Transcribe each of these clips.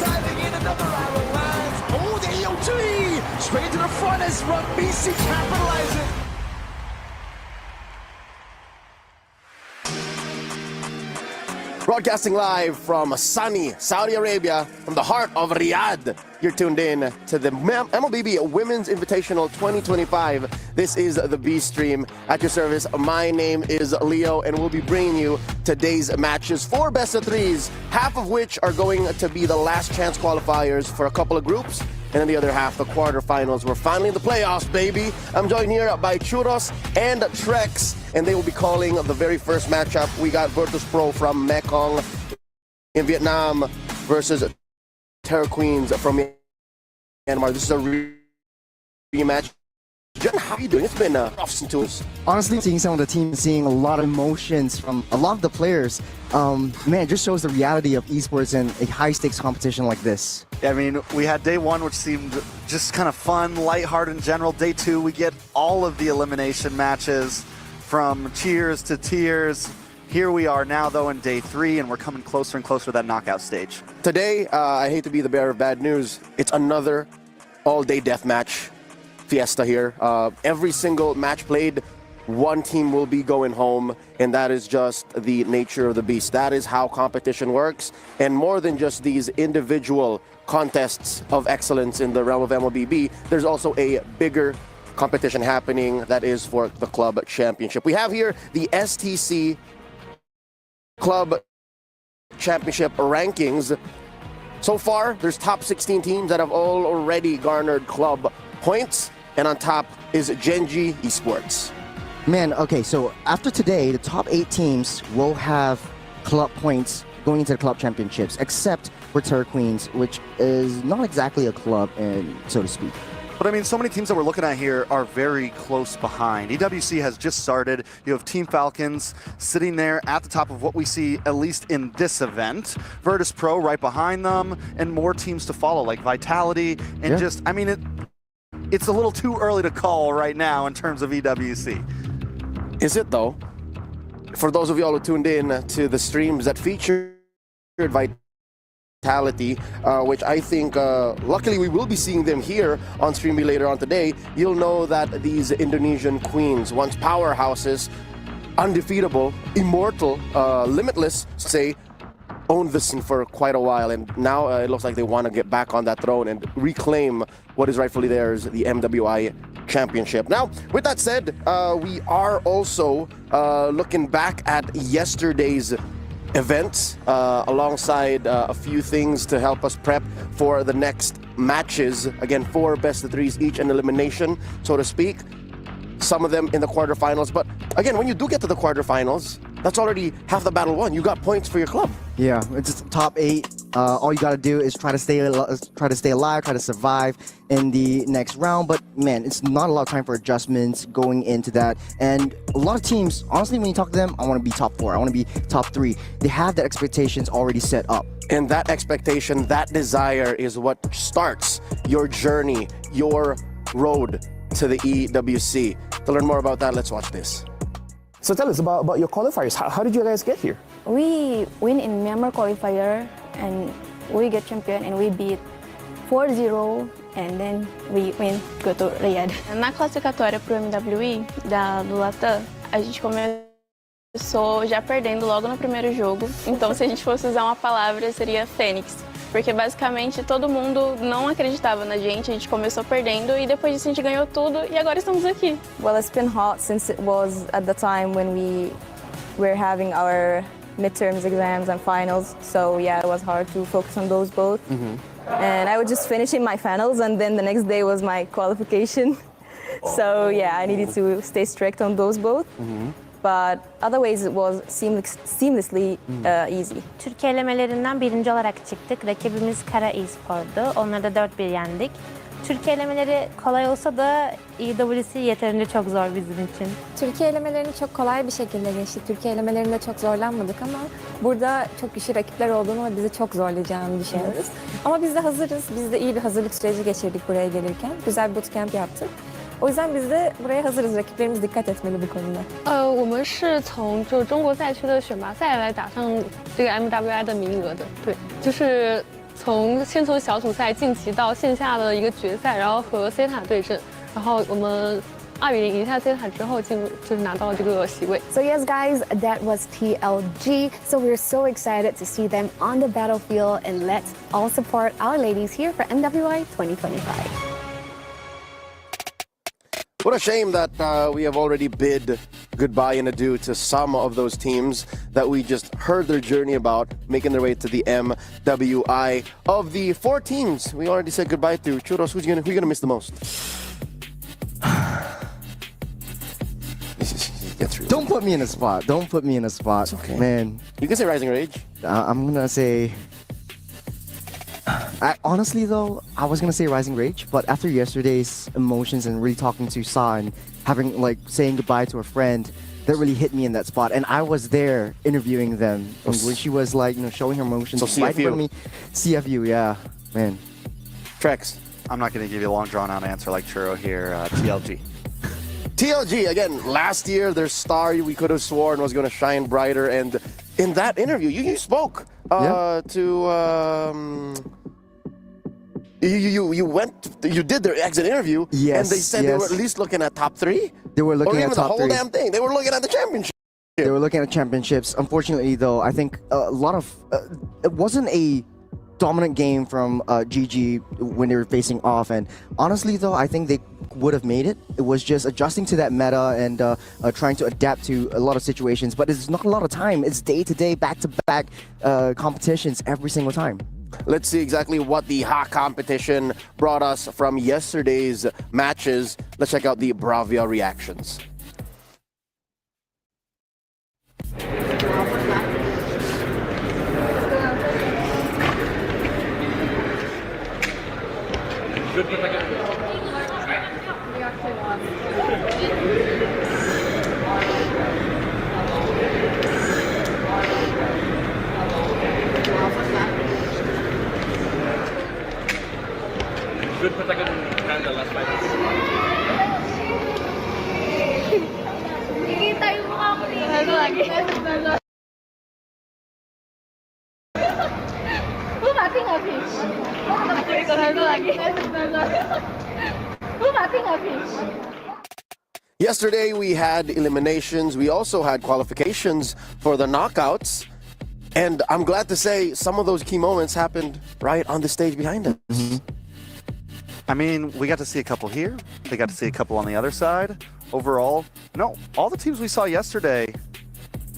diving in another arrow lands. Oh, the EOG straight to the front as BC capitalizes. Broadcasting live from sunny Saudi Arabia, from the heart of Riyadh. You're tuned in to the MLBB Women's Invitational 2025. This is the B Stream at your service. My name is Leo, and we'll be bringing you today's matches, 4 best of 3s, half of which are going to be the last chance qualifiers for a couple of groups, and then the other half, the quarterfinals. We're finally in the playoffs, baby. I'm joined here by Churros and Trex, and they will be calling the very first matchup. We got Virtus Pro from Mekong in Vietnam versus Terror Queens from Myanmar. This is a rematch. Jen, how are you doing? It's been rough since tools. Honestly, seeing some of the teams, seeing a lot of emotions from a lot of the players, man, it just shows the reality of esports and a high-stakes competition like this. Yeah, I mean, we had day 1, which seemed just kind of fun, lighthearted in general. Day 2, we get all of the elimination matches from cheers to tears. Here we are now, though, in day 3, and we're coming closer and closer to that knockout stage. Today, I hate to be the bearer of bad news. It's another all-day deathmatch fiesta here. Every single match played, one team will be going home, and that is just the nature of the beast. That is how competition works, and more than just these individual contests of excellence in the realm of MLBB, there's also a bigger competition happening that is for the club championship. We have here the STC Club Championship rankings. So far, there's top 16 teams that have all already garnered club points, and on top is Genji Esports. Man, okay, so after today, the top 8 teams will have club points going into the club championships, except for Terror Queens, which is not exactly a club, so to speak. But I mean, so many teams that we're looking at here are very close behind. EWC has just started. You have Team Falcons sitting there at the top of what we see, at least in this event. Virtus Pro right behind them, and more teams to follow, like Vitality, and just, I mean, it's a little too early to call right now in terms of EWC. Is it, though? For those of y'all who tuned in to the streams that featured Vitality, which I think, luckily we will be seeing them here on Streamy later on today, you'll know that these Indonesian queens, once powerhouses, undefeatable, immortal, limitless, say, owned this scene for quite a while, and now it looks like they want to get back on that throne and reclaim what is rightfully theirs, the MWI championship. Now, with that said, we are also looking back at yesterday's event alongside a few things to help us prep for the next matches. Again, 4 best of 3s each, an elimination, so to speak. Some of them in the quarterfinals, but again, when you do get to the quarterfinals, that's already half the battle won. You got points for your club. Yeah, it's just top 8. All you gotta do is try to stay alive, try to survive in the next round. But man, it's not a lot of time for adjustments going into that. And a lot of teams, honestly, when you talk to them, I want to be top 4. I want to be top 3. They have that expectations already set up. And that expectation, that desire is what starts your journey, your road to the EWC. To learn more about that, let's watch this. So tell us about your qualifiers. How did you guys get here? We win in Myanmar qualifier and we get champion and we beat 4-0 and then we win, go to Riyadh. Na classificatória para o MWI do Latam, a gente começou já perdendo logo no primeiro jogo. Então, se a gente fosse usar uma palavra, seria Fênix. Porque basicamente todo mundo não acreditava na gente, a gente começou perdendo e depois disso a gente ganhou tudo e agora estamos aqui. Well, it's been hot since it was at the time when we were having our midterms exams and finals. So yeah, it was hard to focus on those both. And I was just finishing my finals and then the next day was my qualification. So yeah, I needed to stay strict on those both. But otherwise it was seamlessly easy. Türkiye elemelerinden 1. olarak çıktık. Rakibimiz Kara Espor'du. Onları da 4-1 yendik. Türkiye elemeleri kolay olsa da EWC yeterince çok zor bizim için. Türkiye elemelerini çok kolay bir şekilde geçtik. Türkiye elemelerinde çok zorlanmadık ama burada çok güçlü rakipler olduğunu ve bizi çok zorlayacağını düşünüyoruz. Ama biz de hazırız. Biz de iyi bir hazırlık süreci geçirdik buraya gelirken. Güzel bir bootcamp yaptık. O yüzden biz de buraya hazırız. Rakiplerimiz dikkat etmeli bu konuda. 我们是从中国赛区的选拔赛来打上这个 MWI 的名额的，对，就是先从小组赛晋级到线下的一个决赛，然后和 C 塔对阵，然后我们2-0赢下 C 塔之后就是拿到了这个席位。 So yes, guys, that was TLG. So we're so excited to see them on the battlefield, and let's all support our ladies here for MWI 2025. What a shame that we have already bid goodbye and adieu to some of those teams that we just heard their journey about, making their way to the MWI. Of the 4 teams we already said goodbye to, Churros, who you gonna miss the most? Don't put me in a spot. Don't put me in a spot. Okay. Man. You can say Rising Rage. I'm gonna say... honestly though, I was gonna say Rising Rage, but after yesterday's emotions and really talking to Sa and having like saying goodbye to a friend, that really hit me in that spot. And I was there interviewing them when she was like, showing her emotions. So right in front of CFU. me. CFU, yeah, man. Trex. I'm not going to give you a long drawn out answer like Churro here. TLG. TLG, again, last year, their star we could have sworn was going to shine brighter. And in that interview, you spoke to... You did their exit interview, Yes, and they said they were at least looking at top 3. They were looking or even at top the whole 3. damn thing. They were looking at the championship. They were looking at championships. Unfortunately, though, I think a lot of it wasn't a dominant game from GG when they were facing off. And honestly, though, I think they would have made it. It was just adjusting to that meta and trying to adapt to a lot of situations. But it's not a lot of time. It's day-to-day, back-to-back competitions every single time. Let's see exactly what the hot competition brought us from yesterday's matches. Let's check out the Bravia reactions. Good protagonist and the last fight. Nakikita yung mukha ko dito. Bumati nga, Fish. Bumati nga, Fish. Yesterday, we had eliminations. We also had qualifications for the knockouts. And I'm glad to say some of those key moments happened right on the stage behind us. I mean, we got to see a couple here. They got to see a couple on the other side. Overall, no, all the teams we saw yesterday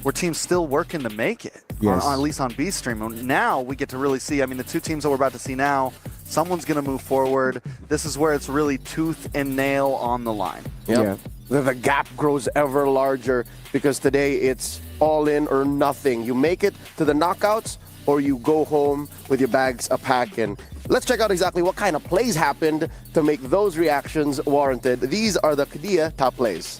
were teams still working to make it, Yes. at least on B Stream. And now we get to really see, I mean, the 2 teams that we're about to see now, someone's going to move forward. This is where it's really tooth and nail on the line. Yep. The gap grows ever larger because today it's all in or nothing. You make it to the knockouts or you go home with your bags a packing. Let's check out exactly what kind of plays happened to make those reactions warranted. These are the Kadia top plays.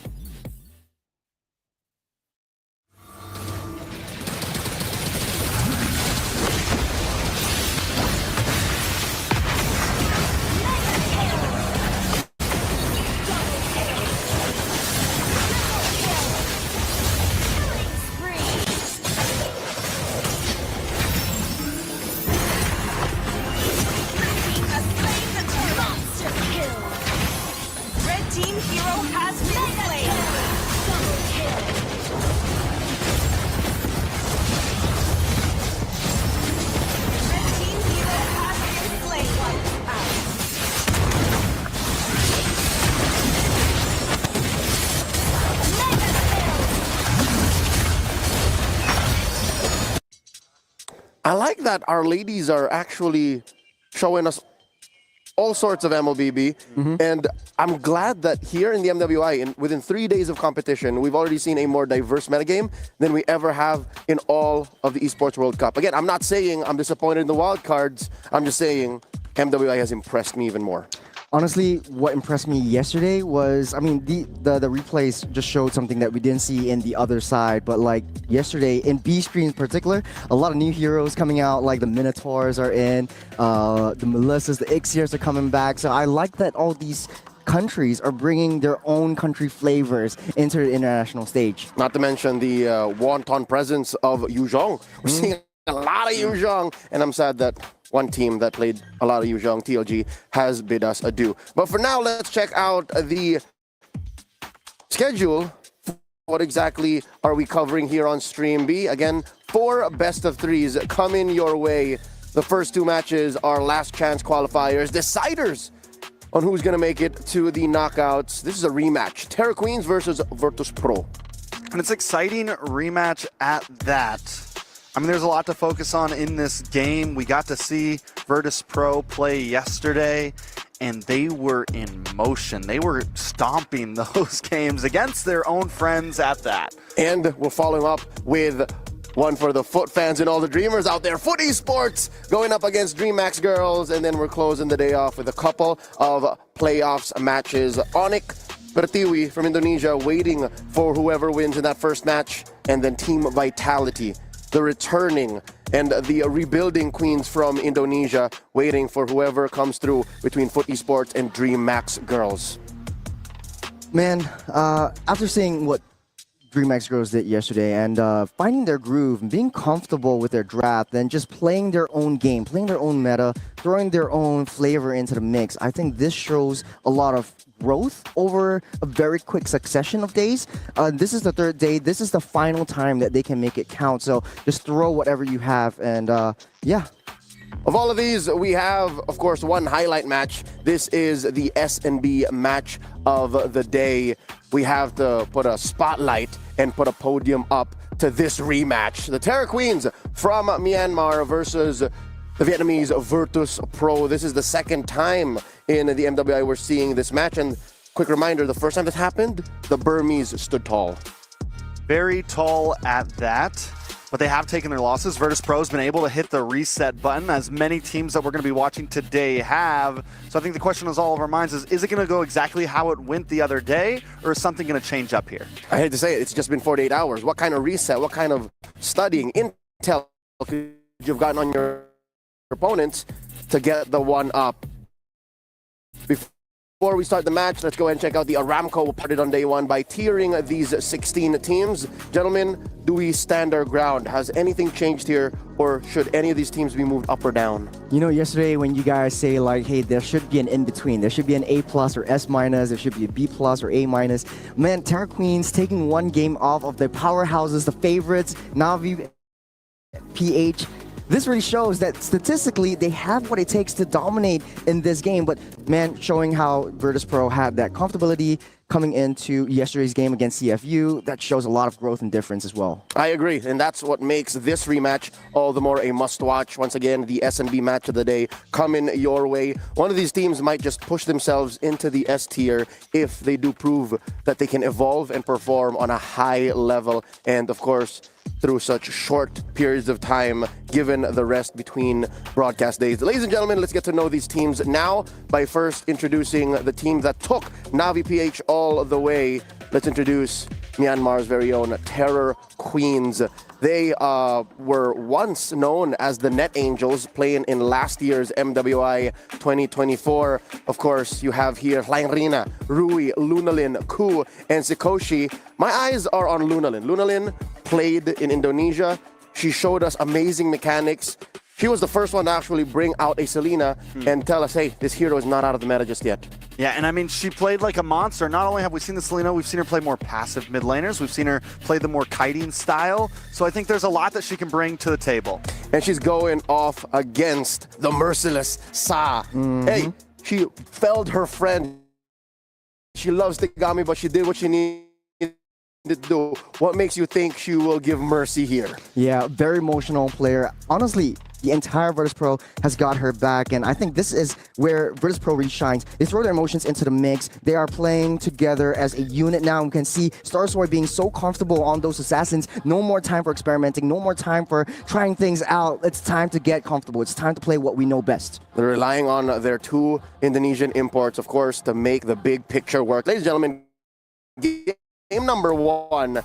I like that our ladies are actually showing us all sorts of MLBB, and I'm glad that here in the MWI, within 3 days of competition, we've already seen a more diverse metagame than we ever have in all of the Esports World Cup. Again, I'm not saying I'm disappointed in the wild cards, I'm just saying MWI has impressed me even more. Honestly, what impressed me yesterday was, I mean, the replays just showed something that we didn't see in the other side. But like yesterday, in B Stream in particular, a lot of new heroes coming out, like the Minotaurs are in, the Melissas, the Ixiers are coming back. So I like that all these countries are bringing their own country flavors into the international stage. Not to mention the wanton presence of Yu Zhong. We're seeing a lot of Yu Zhong, and I'm sad that one team that played a lot of Yuzhong, TLG, has bid us adieu. But for now, let's check out the schedule. What exactly are we covering here on Stream B? Again, 4 best-of-3s coming your way. The first 2 matches are last chance qualifiers, deciders on who's going to make it to the knockouts. This is a rematch. Terra Queens versus Virtus Pro. And it's an exciting rematch at that. I mean, there's a lot to focus on in this game. We got to see Virtus Pro play yesterday, and they were in motion. They were stomping those games against their own friends at that. And we're following up with one for the foot fans and all the dreamers out there. Foot Esports going up against DreamMax Girls. And then we're closing the day off with a couple of playoffs matches. Onyx Pertiwi from Indonesia waiting for whoever wins in that first match. And then Team Vitality, the returning and the rebuilding queens from Indonesia, waiting for whoever comes through between Foot Esports and DreamMax Girls. Man, after seeing what DreamMax Girls did yesterday and finding their groove and being comfortable with their draft and just playing their own game, playing their own meta, throwing their own flavor into the mix, I think this shows a lot of growth over a very quick succession of days. This is the 3rd day. This is the final time that they can make it count. So just throw whatever you have and yeah. Of all of these, we have, of course, one highlight match. This is the S&B match of the day. We have to put a spotlight and put a podium up to this rematch. The Terra Queens from Myanmar versus the Vietnamese Virtus Pro. This is the 2nd time in the MWI we're seeing this match. And quick reminder, the first time this happened, the Burmese stood tall. Very tall at that. But they have taken their losses. Virtus Pro has been able to hit the reset button, as many teams that we're going to be watching today have. So I think the question on all of our minds is it going to go exactly how it went the other day, or is something going to change up here? I hate to say it, it's just been 48 hours. What kind of reset, what kind of studying, intel could you have gotten on your opponents to get the one up? Before we start the match, let's go ahead and check out the Aramco. We'll put it on day 1 by tiering these 16 teams. Gentlemen, do we stand our ground? Has anything changed here, or should any of these teams be moved up or down? You know, yesterday when you guys say like, hey, there should be an in-between. There should be an A+ or S-. There should be a B+ or A-. Man, Terra Queens taking one game off of the powerhouses, the favorites, Navi, PH. This really shows that statistically they have what it takes to dominate in this game. But man, showing how Virtus Pro had that comfortability coming into yesterday's game against CFU, that shows a lot of growth and difference as well. I agree, and that's what makes this rematch all the more a must-watch. Once again, the S&B match of the day coming your way. One of these teams might just push themselves into the S tier if they do prove that they can evolve and perform on a high level. And of course, through such short periods of time, given the rest between broadcast days. Ladies and gentlemen, let's get to know these teams now by first introducing the team that took Navi PH all the way. Let's introduce Myanmar's very own Terror Queens. They were once known as the Net Angels, playing in last year's MWI 2024. Of course, you have here Lainrina, Rui, Lunalin, Ku, and Sikoshi. My eyes are on Lunalin. Lunalin played in Indonesia. She showed us amazing mechanics. She was the first one to actually bring out a Selena and tell us, hey, this hero is not out of the meta just yet. Yeah, and I mean, she played like a monster. Not only have we seen the Selena, we've seen her play more passive mid laners. We've seen her play the more kiting style. So I think there's a lot that she can bring to the table. And she's going off against the merciless Sa. Hey, she felled her friend. She loves Tegami, but she did what she needed to do. What makes you think she will give mercy here? Yeah, very emotional player. Honestly, the entire Virtus Pro has got her back, and I think this is where Virtus Pro really shines. They throw their emotions into the mix. They are playing together as a unit now. We can see Starsword being so comfortable on those assassins. No more time for experimenting. No more time for trying things out. It's time to get comfortable. It's time to play what we know best. They're relying on their 2 Indonesian imports, of course, to make the big picture work. Ladies and gentlemen, game number 1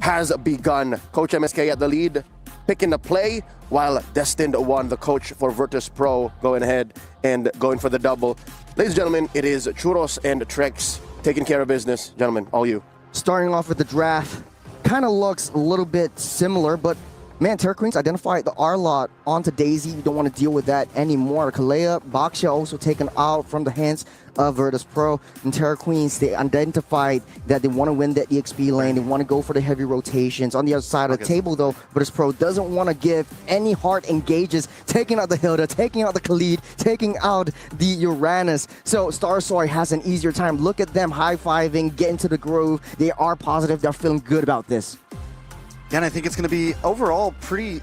has begun. Coach MSK at the lead, picking the play, while Destined One, the coach for Virtus Pro, going ahead and going for the double. Ladies and gentlemen, it is Churros and Trex taking care of business. Gentlemen, all you. Starting off with the draft, kind of looks a little bit similar, but Man, Terra Queens identified the R-Lot onto Daisy. You don't want to deal with that anymore. Kalea, Baksha also taken out from the hands of Virtus Pro. And Terra Queens, they identified that they want to win that EXP lane. They want to go for the heavy rotations. On the other side of the table, though, Virtus Pro doesn't want to give any hard engages, taking out the Hilda, taking out the Khalid, taking out the Uranus. So Starsoy has an easier time. Look at them high-fiving, get into the groove. They are positive. They're feeling good about this. Yeah, and I think it's going to be overall pretty...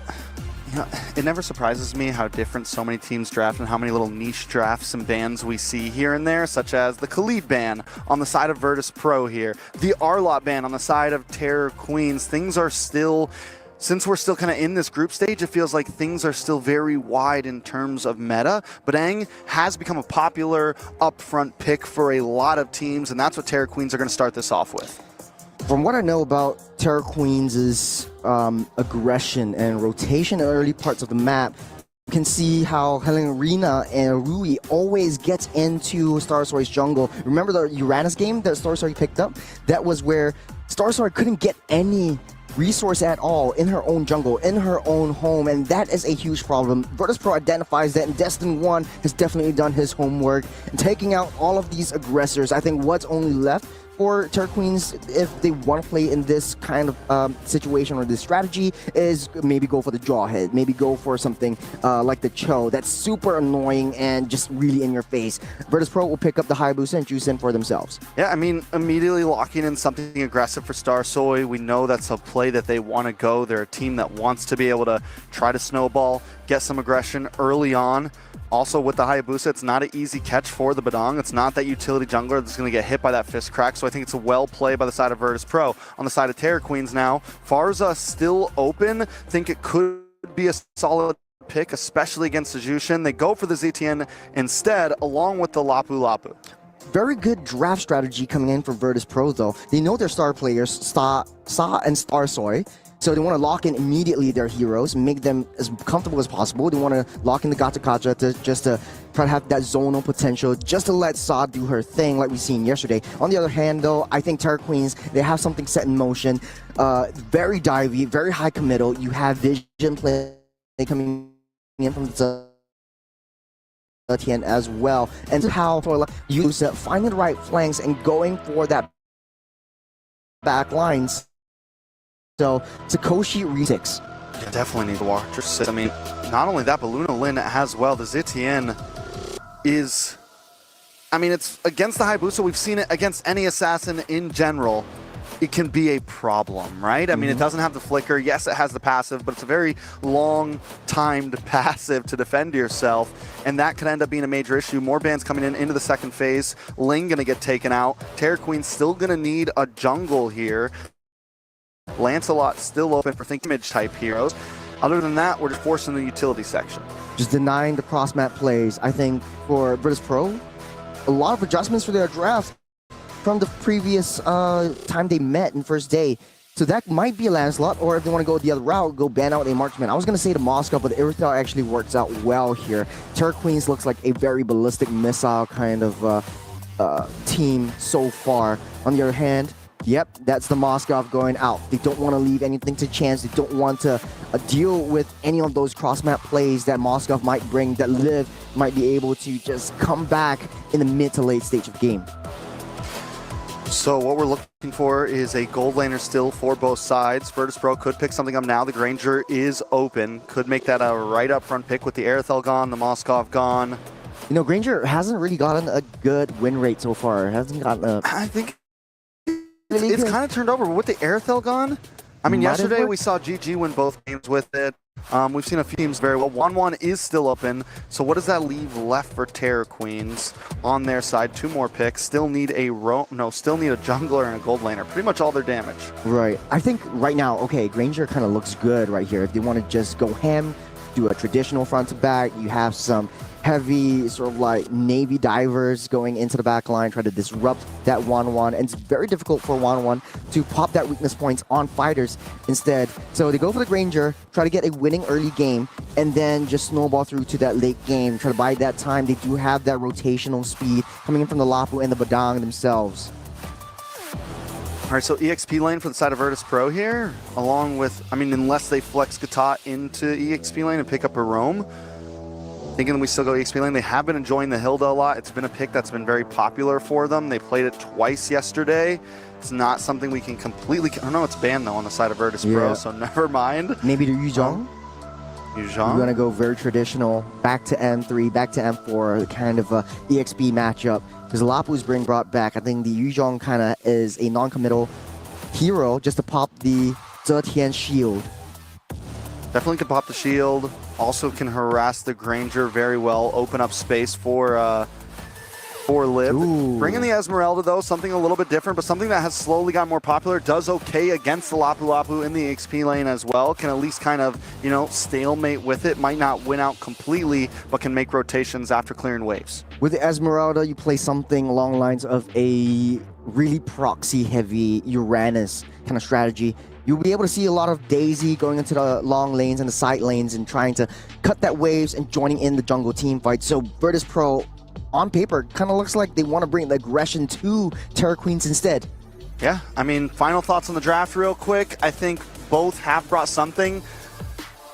You know, it never surprises me how different so many teams draft and how many little niche drafts and bans we see here and there, such as the Khalid ban on the side of Virtus Pro here, the R-Lot ban on the side of Terra Queens. Things are still... Since we're still kind of in this group stage, it feels like things are still very wide in terms of meta. But Aang has become a popular upfront pick for a lot of teams, and that's what Terra Queens are going to start this off with. From what I know about Terra Queens' aggression and rotation in early parts of the map, you can see how Helena and Rui always gets into Starsoy's jungle. Remember the Uranus game that Starsoy picked up? That was where Starsoy couldn't get any resource at all in her own jungle, in her own home, and that is a huge problem. Virtus Pro identifies that, and Destin 1 has definitely done his homework. And taking out all of these aggressors, I think what's only left for Terra Queens, if they want to play in this kind of situation or this strategy, is maybe go for the Jawhead, maybe go for something like the Cho. That's super annoying and just really in your face. Virtus Pro will pick up the Hayabusa and juice in for themselves. Yeah, I mean, immediately locking in something aggressive for Starsoy. We know that's a play that they want to go. They're a team that wants to be able to try to snowball, get some aggression early on. Also, with the Hayabusa, it's not an easy catch for the Badang. It's not that utility jungler that's going to get hit by that fist crack, so I think it's a well play by the side of Virtus Pro. On the side of Terra Queens now, Farza still open. Think it could be a solid pick, especially against the Jushin. They go for the ZTN instead, along with the Lapu Lapu. Very good draft strategy coming in for Virtus Pro, though. They know their star players, Sa and Starsoy. So they want to lock in immediately their heroes, make them as comfortable as possible. They want to lock in the Gacha Gacha to try to have that zonal potential, just to let Sa do her thing like we seen yesterday. On the other hand, though, I think Terra Queens, they have something set in motion. Very divey, very high committal. You have Vision play coming in from the TN as well. And how for use finding the right flanks and going for that back lines. So, Sakoshi Retix. Yeah, definitely need to watch your sit. I mean, not only that, but Luna Lin as well. The ZTN is... I mean, it's against the Hayabusa. We've seen it against any assassin in general. It can be a problem, right? I mean, it doesn't have the flicker. Yes, it has the passive, but it's a very long-timed passive to defend yourself, and that could end up being a major issue. More bans coming in into the second phase. Ling gonna get taken out. Terra Queen still gonna need a jungle here. Lancelot still open for think image type heroes. Other than that, we're just forcing the utility section. Just denying the cross map plays. I think for Virtus Pro, a lot of adjustments for their draft from the previous time they met in first day. So that might be a Lancelot, or if they want to go the other route, go ban out a marksman. I was going to say the Moscow, but the Irithel actually works out well here. Terra Queens looks like a very ballistic missile kind of team so far. On the other hand, yep, that's the Moskov going out. They don't want to leave anything to chance. They don't want to deal with any of those cross-map plays that Moskov might bring, that Liv might be able to just come back in the mid to late stage of the game. So what we're looking for is a gold laner still for both sides. Virtus Pro could pick something up now. The Granger is open. Could make that a right up front pick with the Arethel gone, the Moskov gone. You know, Granger hasn't really gotten a good win rate so far. Hasn't gotten a... I think it's kind of turned over with the Arethel gone. I mean, yesterday we saw GG win both games with it. We've seen a few teams very well. 1-1 is still open. So what does that leave left for Terra Queens on their side? 2 more picks. Still need a jungler and a gold laner. Pretty much all their damage. Right. I think right now, okay, Granger kind of looks good right here. If they want to just go ham, do a traditional front to back, you have some heavy sort of like Navy divers going into the back line, try to disrupt that 1-1, and it's very difficult for 1-1 to pop that weakness points on fighters instead. So they go for the Granger, try to get a winning early game, and then just snowball through to that late game, try to buy that time. They do have that rotational speed coming in from the Lapu and the Badang themselves. All right, so EXP lane for the side of Virtus Pro here, along with, I mean, unless they flex Gata into EXP lane and pick up a roam, thinking we still go EXP lane. They have been enjoying the Hilda a lot. It's been a pick that's been very popular for them. They played it twice yesterday. It's not something we can completely, I don't know, it's banned though on the side of Virtus Pro, so never mind. Maybe the Yuzhong? We're going to go very traditional, back to M3, back to M4, kind of a EXP matchup. Because Lapu's being brought back. I think the Yuzhong kind of is a non-committal hero just to pop the Zetian shield. Definitely can pop the shield. Also can harass the Granger very well. Open up space for Lib. Ooh. Bringing the Esmeralda though, something a little bit different, but something that has slowly gotten more popular. Does okay against the Lapu Lapu in the XP lane as well. Can at least kind of, you know, stalemate with it. Might not win out completely, but can make rotations after clearing waves. With the Esmeralda, you play something along the lines of a really proxy-heavy Uranus kind of strategy. You'll be able to see a lot of Daisy going into the long lanes and the side lanes and trying to cut that waves and joining in the jungle team fight. So Virtus Pro, on paper, kind of looks like they want to bring the aggression to Terror Queens instead. Yeah, I mean, final thoughts on the draft real quick. I think both have brought something.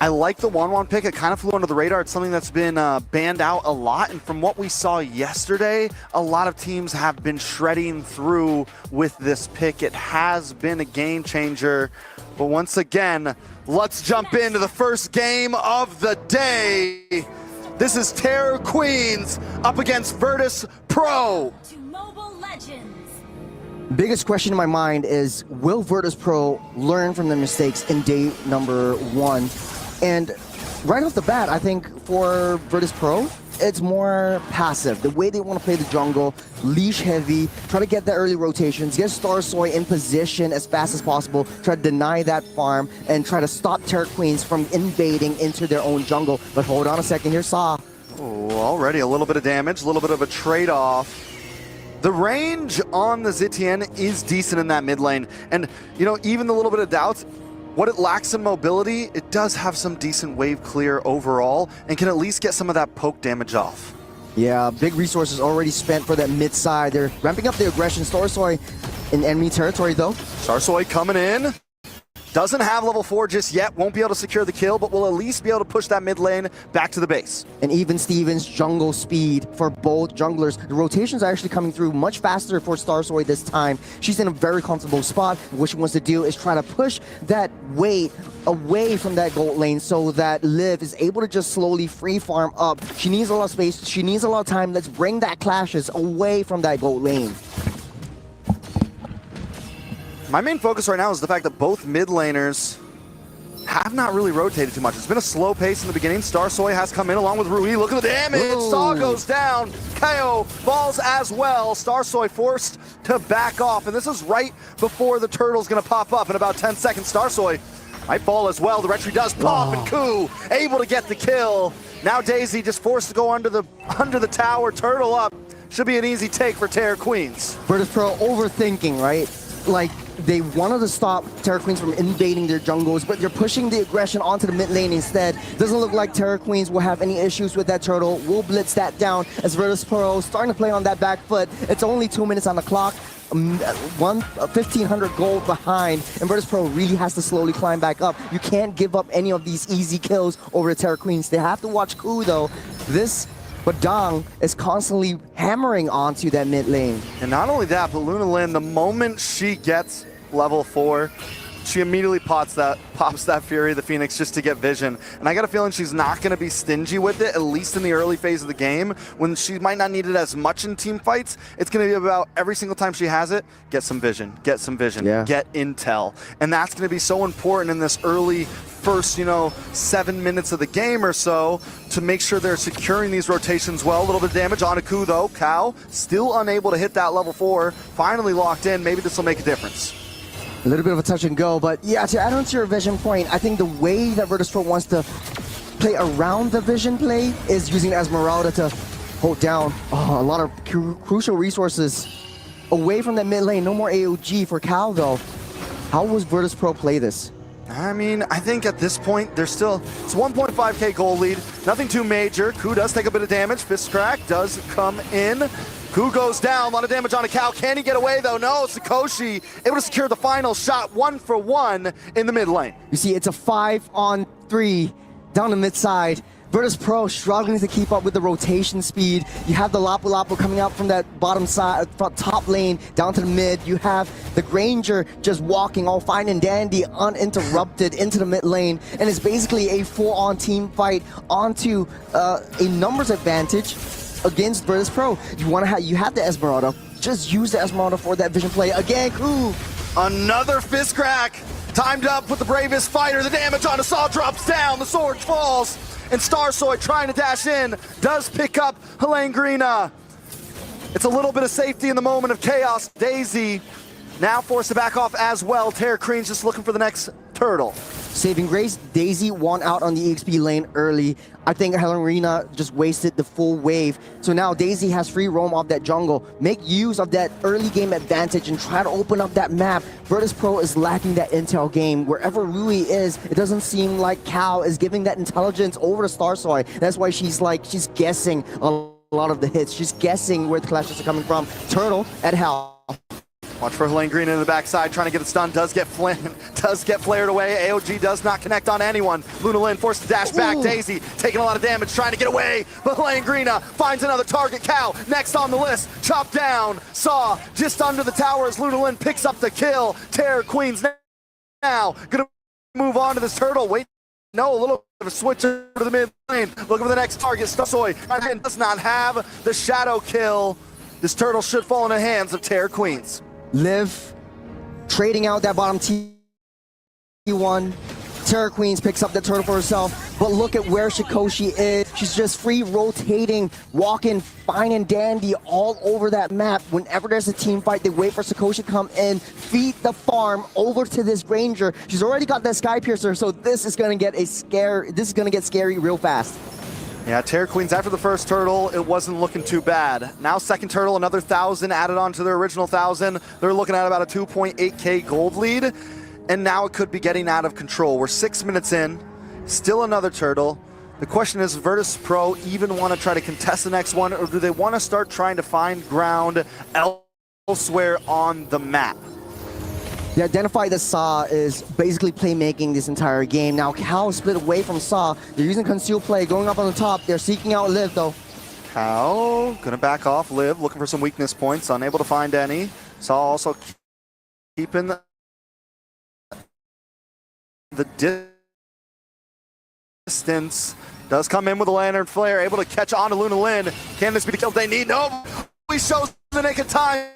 I like the 1-1 pick. It kind of flew under the radar. It's something that's been banned out a lot. And from what we saw yesterday, a lot of teams have been shredding through with this pick. It has been a game changer. But once again, let's jump into the first game of the day. This is Terror Queens up against Virtus Pro. Biggest question in my mind is, will Virtus Pro learn from their mistakes in day number 1? And right off the bat, I think for Virtus Pro, it's more passive. The way they want to play the jungle, leash heavy, try to get the early rotations, get Star Soy in position as fast as possible, try to deny that farm, and try to stop Terror Queens from invading into their own jungle. But hold on a second, here's Saw. Oh, already a little bit of damage, a little bit of a trade-off. The range on the Zetian is decent in that mid lane. And, you know, even the little bit of doubts, what it lacks in mobility, it does have some decent wave clear overall and can at least get some of that poke damage off. Yeah, big resources already spent for that mid side. They're ramping up their aggression. Starsoy in enemy territory though. Starsoy coming in. Doesn't have level 4 just yet, won't be able to secure the kill, but will at least be able to push that mid lane back to the base. And even Stevens jungle speed for both junglers. The rotations are actually coming through much faster for Starsoy this time. She's in a very comfortable spot. What she wants to do is try to push that weight away from that gold lane so that Liv is able to just slowly free farm up. She needs a lot of space, she needs a lot of time. Let's bring that clashes away from that gold lane. My main focus right now is the fact that both mid laners have not really rotated too much. It's been a slow pace in the beginning. Starsoy has come in along with Rui. Look at the damage. Ooh. Saw goes down. KO falls as well. Starsoy forced to back off. And this is right before the turtle's going to pop up in about 10 seconds. Starsoy might fall as well. The retry does pop, and Ku able to get the kill. Now Daisy just forced to go under the tower. Turtle up. Should be an easy take for Terror Queens. Virtus Pro overthinking, right? Like, they wanted to stop Terror Queens from invading their jungles, but they're pushing the aggression onto the mid lane instead. Doesn't look like Terror Queens will have any issues with that turtle. We'll blitz that down as Virtus Pro starting to play on that back foot. It's only 2 minutes on the clock. 1,500 gold behind, and Virtus Pro really has to slowly climb back up. You can't give up any of these easy kills over the Terror Queens. They have to watch Ku though. But Dong is constantly hammering onto that mid lane. And not only that, but Luna Lin, the moment she gets level 4, she immediately pops that Fury, the Phoenix, just to get vision. And I got a feeling she's not going to be stingy with it, at least in the early phase of the game, when she might not need it as much in team fights. It's going to be about every single time she has it, get some vision, get intel. And that's going to be so important in this early first, 7 minutes of the game or so to make sure they're securing these rotations well. A little bit of damage on Aku though. Cow still unable to hit that level 4. Finally locked in. Maybe this will make a difference. A little bit of a touch and go, but yeah, to add on to your vision point, I think the way that Virtus Pro wants to play around the vision play is using Esmeralda to hold down a lot of crucial resources away from that mid lane. No more AOG for Cal though. How will Virtus Pro play this? I mean, I think at this point, it's 1.5k goal lead. Nothing too major. Ku does take a bit of damage. Fist crack does come in. Ku goes down, a lot of damage on a cow. Can he get away though? No, Sakoshi able to secure the final shot, 1-for-1 in the mid lane. You see, it's a 5-on-3 down the mid side. Virtus Pro struggling to keep up with the rotation speed. You have the Lapu Lapu coming out from that bottom side, top lane, down to the mid. You have the Granger just walking all fine and dandy, uninterrupted into the mid lane. And it's basically a full-on team fight onto a numbers advantage against Virtus Pro. You have the Esmeralda. Just use the Esmeralda for that vision play. Again, Ku. Another fist crack. Timed up with the bravest fighter. The damage on Assault drops down. The sword falls. And Starsoy trying to dash in, does pick up Helene Grina. It's a little bit of safety in the moment of chaos. Daisy now forced to back off as well. Terra Crean's just looking for the next turtle. Saving grace, Daisy won out on the EXP lane early. I think Helene Grina just wasted the full wave. So now Daisy has free roam off that jungle. Make use of that early game advantage and try to open up that map. Virtus Pro is lacking that intel game. Wherever Rui is, it doesn't seem like Cal is giving that intelligence over to Starsoy. That's why she's guessing a lot of the hits. She's guessing where the clashes are coming from. Turtle at Hal. Watch for Helene Grina in the backside, trying to get the stun. Does get flared away. AOG does not connect on anyone. Lunalin forced to dash back. Daisy taking a lot of damage, trying to get away. But Helene Grina finds another target. Cal next on the list. Chopped down. Saw just under the tower as Lunalin picks up the kill. Terror Queens now gonna move on to this turtle. Wait, no, a little bit of a switch to the mid lane. Looking for the next target. Starsoy does not have the shadow kill. This turtle should fall in the hands of Terror Queens. Liv trading out that bottom T1. Terror Queens picks up the turtle for herself, but look at where Sakoshi is. She's just free rotating, walking fine and dandy all over that map. Whenever there's a team fight, they wait for Sakoshi to come in, feed the farm over to this Ranger. She's already got that Sky Piercer, so this is gonna get scary real fast. Yeah, Terror Queens after the first turtle, it wasn't looking too bad. Now second turtle, another 1,000 added on to their original 1,000. They're looking at about a 2.8K gold lead, and now it could be getting out of control. We're 6 minutes in, still another turtle. The question is, Virtus Pro even want to try to contest the next one, or do they want to start trying to find ground elsewhere on the map? They identify that Saw is basically playmaking this entire game. Now Cal is split away from Saw. They're using conceal play, going up on the top. They're seeking out Liv though. Cal gonna back off. Liv looking for some weakness points, unable to find any. Saw also keeping the distance. Does come in with a lantern flare, able to catch on to Lunalin. Can this be the kill they need? No, he shows the naked time.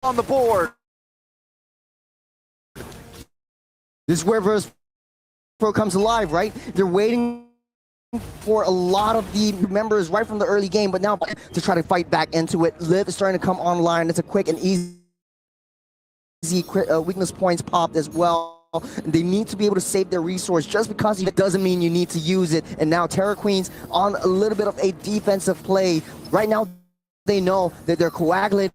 On the board. This is where Virtus Pro comes alive, right? They're waiting for a lot of the members right from the early game, but now to try to fight back into it. Liv is starting to come online. It's a quick and easy weakness points popped as well. They need to be able to save their resource. Just because it doesn't mean you need to use it. And now Terror Queens on a little bit of a defensive play. Right now, they know that they're coagulating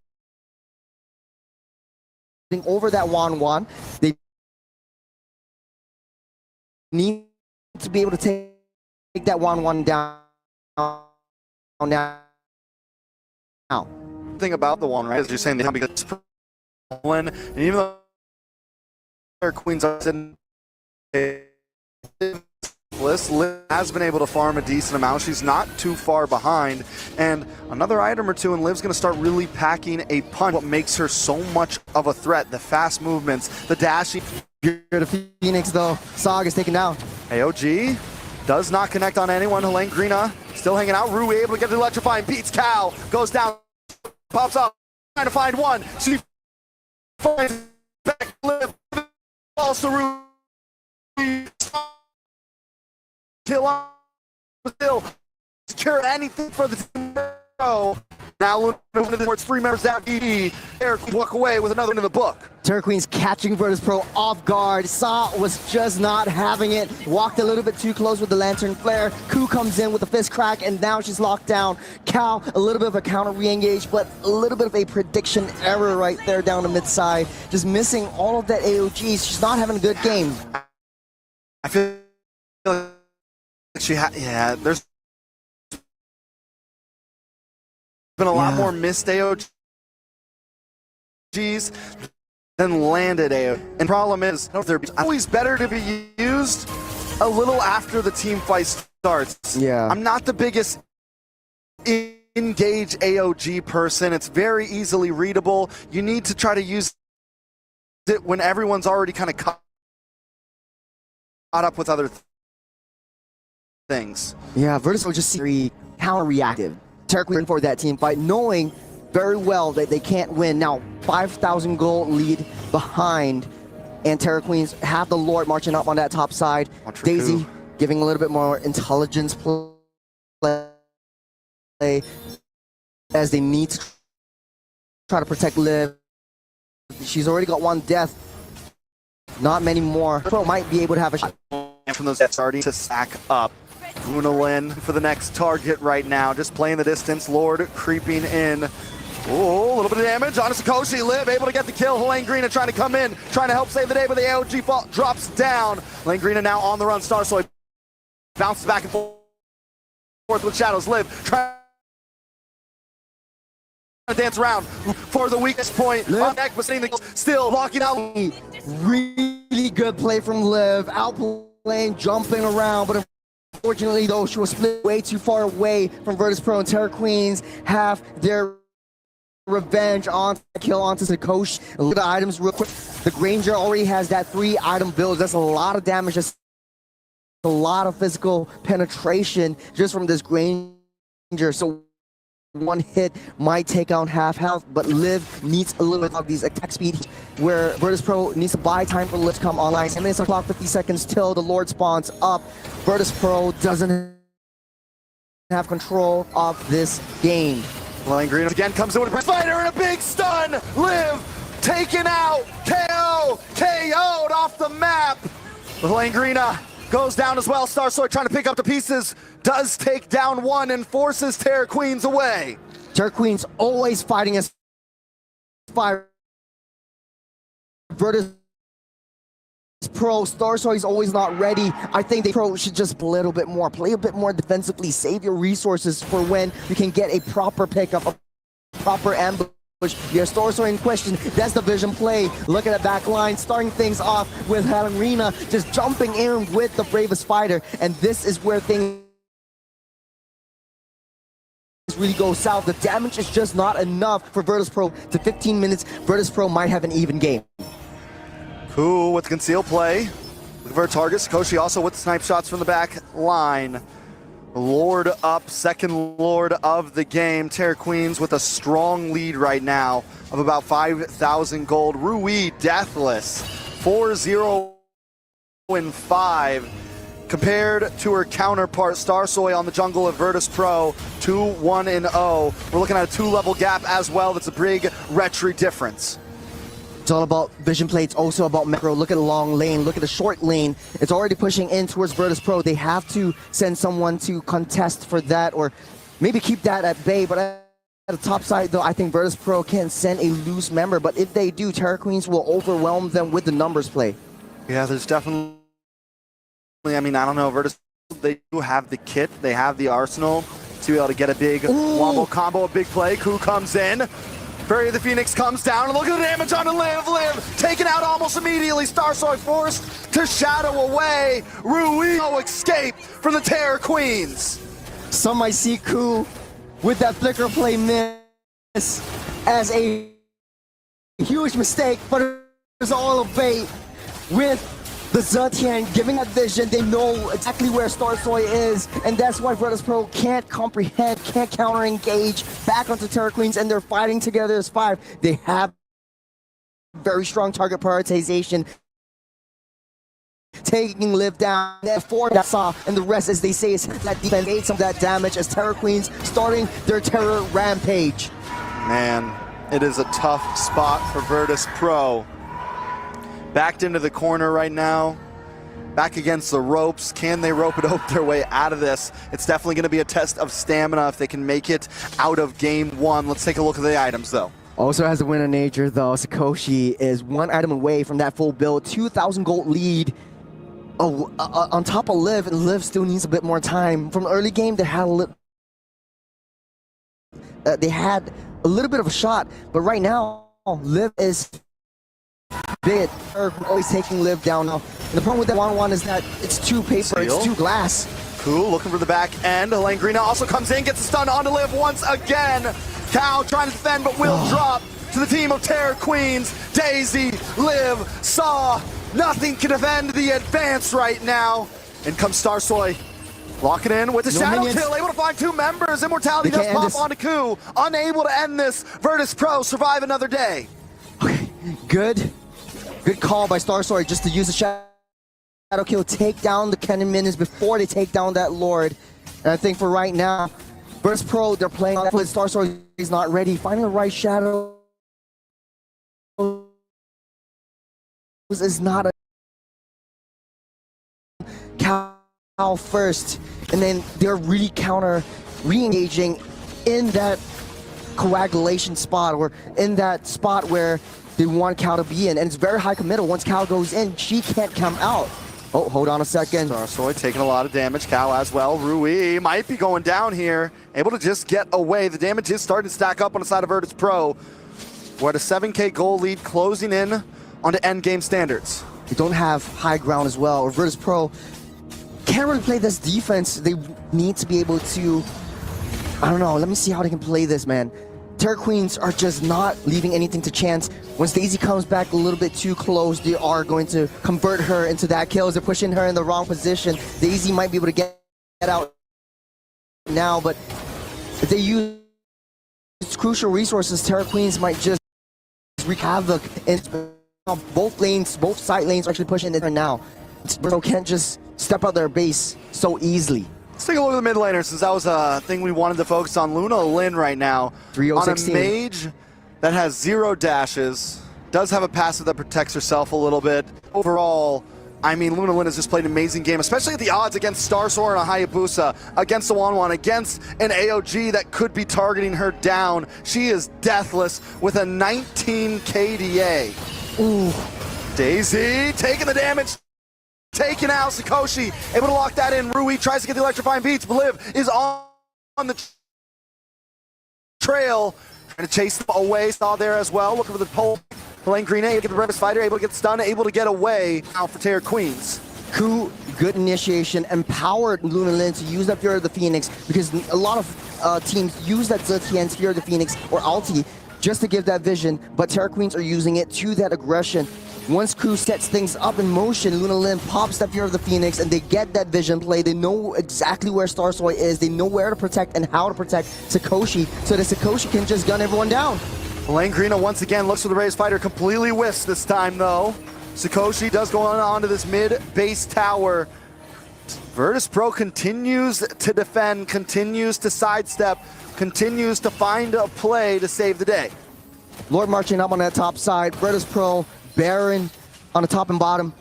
over that 1-1. They need to be able to take that 1-1 down now. Thing about the one, right, is you're saying they have because and even though their Queens are sitting Liv has been able to farm a decent amount. She's not too far behind, and another item or two and Liv's going to start really packing a punch. What makes her so much of a threat, the fast movements, the dashing. Here to Phoenix though, Sog is taken down. AOG does not connect on anyone. Helene Grina still hanging out. Rui able to get the electrifying, beats Cal, goes down, pops up, trying to find one. She finds back Liv, falls to Rui. Kill on, still secure anything for the team. Now towards three members down. Eric walk away with another one in the book. Terror Queens catching Virtus Pro off guard. Saw was just not having it. Walked a little bit too close with the lantern flare. Ku comes in with the fist crack, and now she's locked down. Cal, a little bit of a counter re-engage, but a little bit of a prediction error right there down the mid side. Just missing all of that AOGs. She's not having a good game. I feel yeah, there's been a lot more missed AOGs than landed AOGs. And problem is, they're always better to be used a little after the team fight starts. Yeah. I'm not the biggest engage AOG person. It's very easily readable. You need to try to use it when everyone's already kind of caught up with other things. Yeah, Virtus will just very counter-reactive. Queen for that team fight, knowing very well that they can't win. Now, 5,000 gold lead behind, and Terra Queens have the Lord marching up on that top side. Daisy giving a little bit more intelligence play as they need to try to protect Liv. She's already got one death. Not many more. Pro might be able to have a shot. And from those starting to stack up. Unalin for the next target right now. Just playing the distance. Lord creeping in. Oh, a little bit of damage on Sakoshi. Liv able to get the kill. Langrina trying to come in, trying to help save the day, but the AOG fault drops down. Langrina now on the run. Starsoy bounces back and forth with Shadows. Liv trying to dance around for the weakest point. Liv on deck, but still locking out. Really good play from Liv. Outplaying, jumping around, but unfortunately, though, she was split way too far away from Virtus Pro, and Terra Queens have their revenge on kill onto Sakoshi. Look at the items real quick. The Granger already has that 3-item build. That's a lot of damage. That's a lot of physical penetration just from this Granger. So one hit might take out half health, but Liv needs a little bit of these attack speed where Virtus Pro needs to buy time for Liv to come online. 10 minutes on clock, 50 seconds till the Lord spawns up. Virtus Pro doesn't have control of this game. Langrina again comes in with a fighter and a big stun. Liv taken out, KO'd off the map. Langrina goes down as well. Starsoy trying to pick up the pieces. Does take down one and forces Terra Queens away. Terra Queens always fighting as fire. Virtus Pro, Starsoy is always not ready. I think the Pro should just play a little bit more defensively, save your resources for when you can get a proper pickup, a proper ambush. Your Starsoy in question, that's the vision play. Look at the back line, starting things off with Arena just jumping in with the bravest fighter, and this is where things really go south. The damage is just not enough for Virtus Pro. To 15 minutes, Virtus Pro might have an even game. Cool with conceal play. Looking for a target. Sakoshi also with snipe shots from the back line. Lord up, second Lord of the game. Terra Queens with a strong lead right now of about 5,000 gold. Rui deathless, 4-0-5. Compared to her counterpart, Starsoy on the jungle of Virtus Pro, 2-1-0. We're looking at a 2-level gap as well. That's a big retry difference. It's all about vision play. It's also about macro. Look at the long lane. Look at the short lane. It's already pushing in towards Virtus Pro. They have to send someone to contest for that, or maybe keep that at bay. But at the top side, though, I think Virtus Pro can send a loose member. But if they do, Terra Queens will overwhelm them with the numbers play. Yeah, there's definitely, I mean, I don't know, Virtus, they do have the kit. They have the arsenal to be able to get a big wombo combo, a big play. Ku comes in. Bury the Phoenix comes down, and look at the damage on the Liv. Taken out almost immediately. Starsoy forced to shadow away. Rui no escape from the Terra Queens. Some might see Ku with that flicker play miss as a huge mistake, but it's all a bait. With the Zetian giving that vision, they know exactly where Starsoy is, and that's why Virtus Pro can't comprehend, can't counter-engage back onto Terra Queens, and they're fighting together as 5. They have very strong target prioritization, taking Liv down, that 4 that saw, and the rest, as they say, is that defense, ate some of that damage as Terra Queens starting their terror rampage. Man, it is a tough spot for Virtus Pro. Backed into the corner right now, back against the ropes. Can they rope their way out of this? It's definitely going to be a test of stamina if they can make it out of game 1. Let's take a look at the items, though. Also has the winner nature, though. Sakoshi is 1 item away from that full build, 2,000 gold lead. on top of Liv, and Liv still needs a bit more time. From the early game, they had a little bit of a shot, but right now, Liv is big. Always taking Liv down now. And the problem with that 1-1 is that it's too paper, it's too glass. Cool, looking for the back end. Langrina also comes in, gets a stun onto Liv once again. Cal trying to defend, but will drop to the team of Terror Queens. Daisy, Liv, Saw. Nothing can defend the advance right now. In comes Starsoy. Locking in with the shadow kill, able to find 2 members. Immortality does pop onto Ku. Unable to end this. Virtus Pro survive another day. Okay, good call by Starsoy just to use the shadow kill, take down the Kennen minions before they take down that Lord. And I think for right now, Virtus Pro, they're playing on that. Starsoy is not ready. Finding the right shadow is not a Cal first, and then they're really re-engaging in that coagulation spot, or in that spot where they want Cal to be in, and it's very high committal. Once Cal goes in, she can't come out. Oh, hold on a second. Starsoy taking a lot of damage, Cal as well. Rui might be going down here, able to just get away. The damage is starting to stack up on the side of Virtus Pro. We're at a 7K goal lead, closing in onto end game standards. They don't have high ground as well, or Virtus Pro can't really play this defense. They need to be able to, I don't know, let me see how they can play this, man. Terror Queens are just not leaving anything to chance. Once Daisy comes back a little bit too close, they are going to convert her into that kill. They're pushing her in the wrong position. Daisy might be able to get out now, but if they use crucial resources, Terror Queens might just wreak havoc. And both lanes, both side lanes are actually pushing it now. Virtus can't just step out their base so easily. Let's take a look at the mid laner, since that was a thing we wanted to focus on. Luna Lin right now on a mage that has 0 dashes, does have a passive that protects herself a little bit. Overall, I mean, Luna Lin has just played an amazing game, especially at the odds against Starsoy and a Hayabusa, against the 1-1, against an AOG that could be targeting her down. She is deathless with a 19 KDA. Ooh. Daisy taking the damage. Taking out Sakoshi, able to lock that in. Rui tries to get the electrifying beats, but Liv is on the trail, trying to chase them away. Saw there as well, looking for the pole. Langrina able to get the Brevis Fighter, able to get stunned, able to get away. Now for Terror Queens. Ku, good initiation, empowered Luna Lin to use that Fury of the Phoenix, because a lot of teams use that Zetian's Fury of the Phoenix or ulti just to give that vision, but Terror Queens are using it to that aggression. Once Ku sets things up in motion, Luna Lin pops that Fury of the Phoenix, and they get that vision play. They know exactly where Starsoy is. They know where to protect and how to protect Sakoshi, so that Sakoshi can just gun everyone down. Langrina once again looks for the Raised Fighter, completely whiffs this time though. Sakoshi does go on to this mid-base tower. Virtus Pro continues to defend, continues to sidestep, continues to find a play to save the day. Lord marching up on that top side. Virtus Pro, Baron on the top and bottom.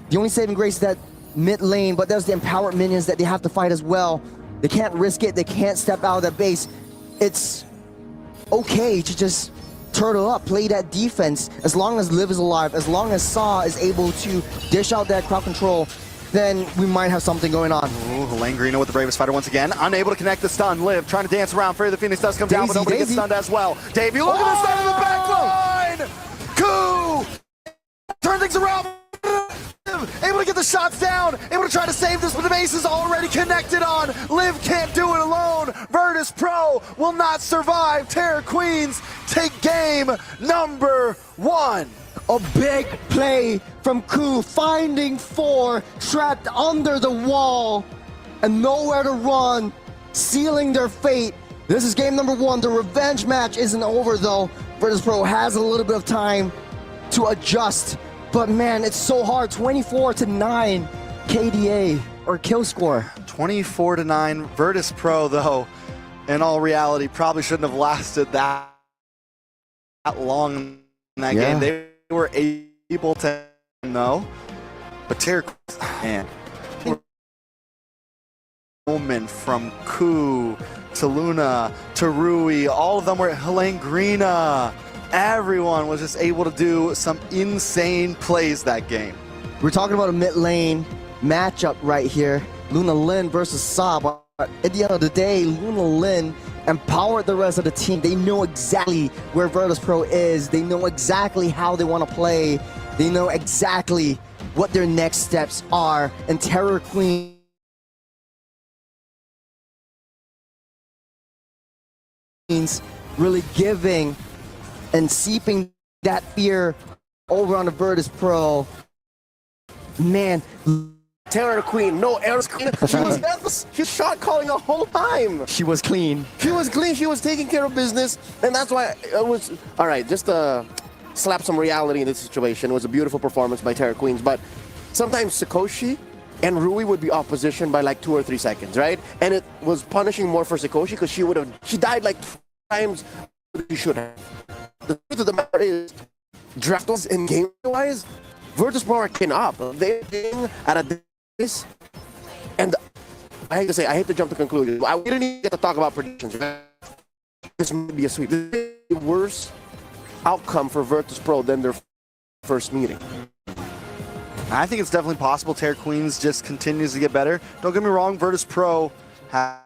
The only saving grace is that mid lane, but there's the empowered minions that they have to fight as well. They can't risk it. They can't step out of that base. It's okay to just turtle up, play that defense. As long as Liv is alive, as long as Saw is able to dish out that crowd control, then we might have something going on. Ooh, Langrina with the Bravest Fighter once again. Unable to connect the stun. Liv trying to dance around. Fury of the Phoenix does come down, but nobody gets stunned as well. Davey, look at the stun in the back line! Ku! Turn things around. Able to get the shots down. Able to try to save this, but the base is already connected on. Liv can't do it alone. Virtus Pro will not survive. Terror Queens take game number 1. A big play from Ku, finding 4 trapped under the wall and nowhere to run, sealing their fate. This is game number 1. The revenge match isn't over though. Virtus Pro has a little bit of time to adjust, but man, it's so hard. 24-9 KDA or kill score. 24-9. Virtus Pro though, in all reality, probably shouldn't have lasted that long in that game. They were able to know, but Terror, man, moment from Ku to Luna to Rui, all of them were Langrina. Everyone was just able to do some insane plays that game. We're talking about a mid lane matchup right here. Luna Lin versus Sa. But at the end of the day, Luna Lin empowered the rest of the team. They know exactly where Virtus Pro is. They know exactly how they want to play. They know exactly what their next steps are. And Terror Queens really giving and seeping that fear over on the Virtus Pro. Man, Terror Queen, no air queen. She was shot calling a whole time. she was clean. She was clean. She was taking care of business, and that's why it was all right. Just to slap some reality in this situation, it was a beautiful performance by Terror Queens. But sometimes Sakoshi and Rui would be opposition by like 2 or 3 seconds, right? And it was punishing more for Sakoshi because she died like 2 times she should have. The truth of the matter is, Draftos in game wise, Virtus Pro are kin up. They're at a this, and I hate to say, I hate to jump to conclusions. We didn't even get to talk about predictions. This might be a sweep. This is the worst outcome for Virtus Pro than their first meeting. I think it's definitely possible Terror Queens just continues to get better. Don't get me wrong, Virtus Pro have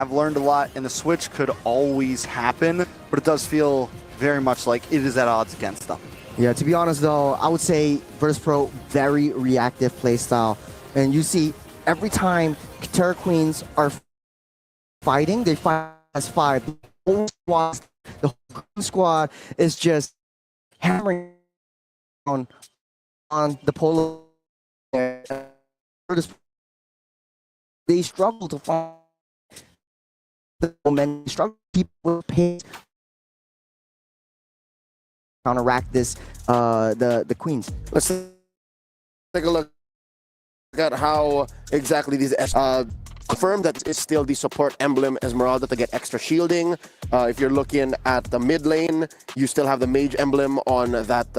learned a lot, and the switch could always happen, but it does feel very much like it is at odds against them. Yeah, to be honest though, I would say Virtus Pro, very reactive playstyle. And you see, every time Terror Queens are fighting, they fight as 5. The whole squad is just hammering on the polo. They struggle to find the momentum, struggle to keep with pace, counteract this, the Queens. Let's take a look at how exactly these confirm that it's still the support emblem Esmeralda to get extra shielding. If you're looking at the mid lane, you still have the mage emblem on that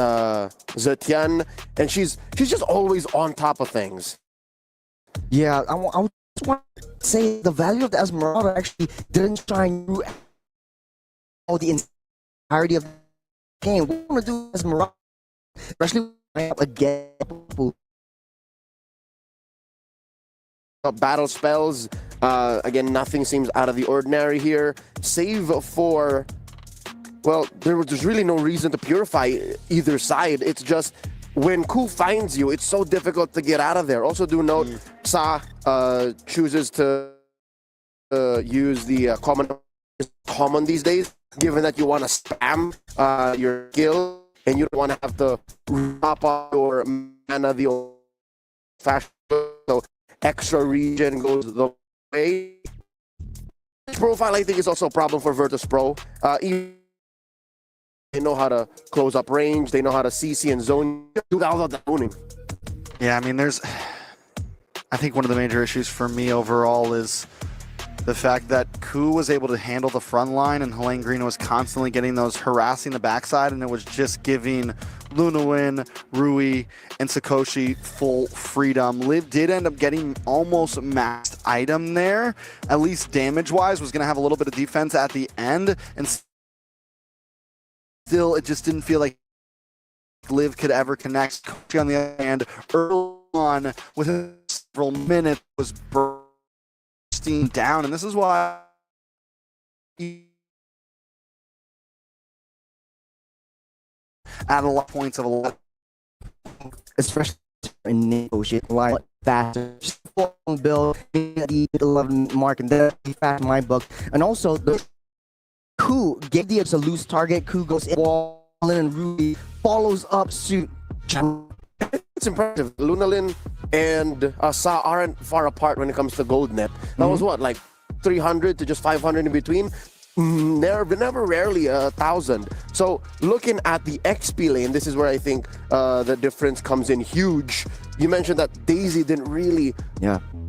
Zetian, and she's just always on top of things. Yeah, I just want to say the value of the Esmeralda actually didn't shine through all the entirety of the game. We want to do Esmeralda, especially again. Battle spells, again, nothing seems out of the ordinary here. Save for, well, there's really no reason to purify either side. It's just when Ku finds you, it's so difficult to get out of there. Also do note, Sa chooses to use the common these days, given that you want to spam your skill and you don't want to have to drop off your mana the old fashioned. So extra regen goes the way. Profile, I think, is also a problem for Virtus Pro. They know how to close up range. They know how to CC and zone. Do all of that zoning. Yeah, I mean, I think one of the major issues for me overall is the fact that Ku was able to handle the front line and Helene Green was constantly getting those harassing the backside, and it was just giving Lunalin, Rui, and Sakoshi full freedom. Liv did end up getting almost maxed item there, at least damage-wise, was going to have a little bit of defense at the end, and still it just didn't feel like Liv could ever connect. Sakoshi, on the other hand, early on, within several minutes, was bursting down, and this is why at a lot of points of a lot, especially in negotiate line faster build the 11 mark, and then fast in my book. And also the Ku gave the a loose target. Ku goes in wall, and Rui follows up suit. It's impressive. Lunalin and Sa aren't far apart when it comes to gold net. That was what, like 300 to just 500 in between? Never rarely 1,000. So looking at the XP lane, this is where I think the difference comes in huge. You mentioned that Daisy didn't really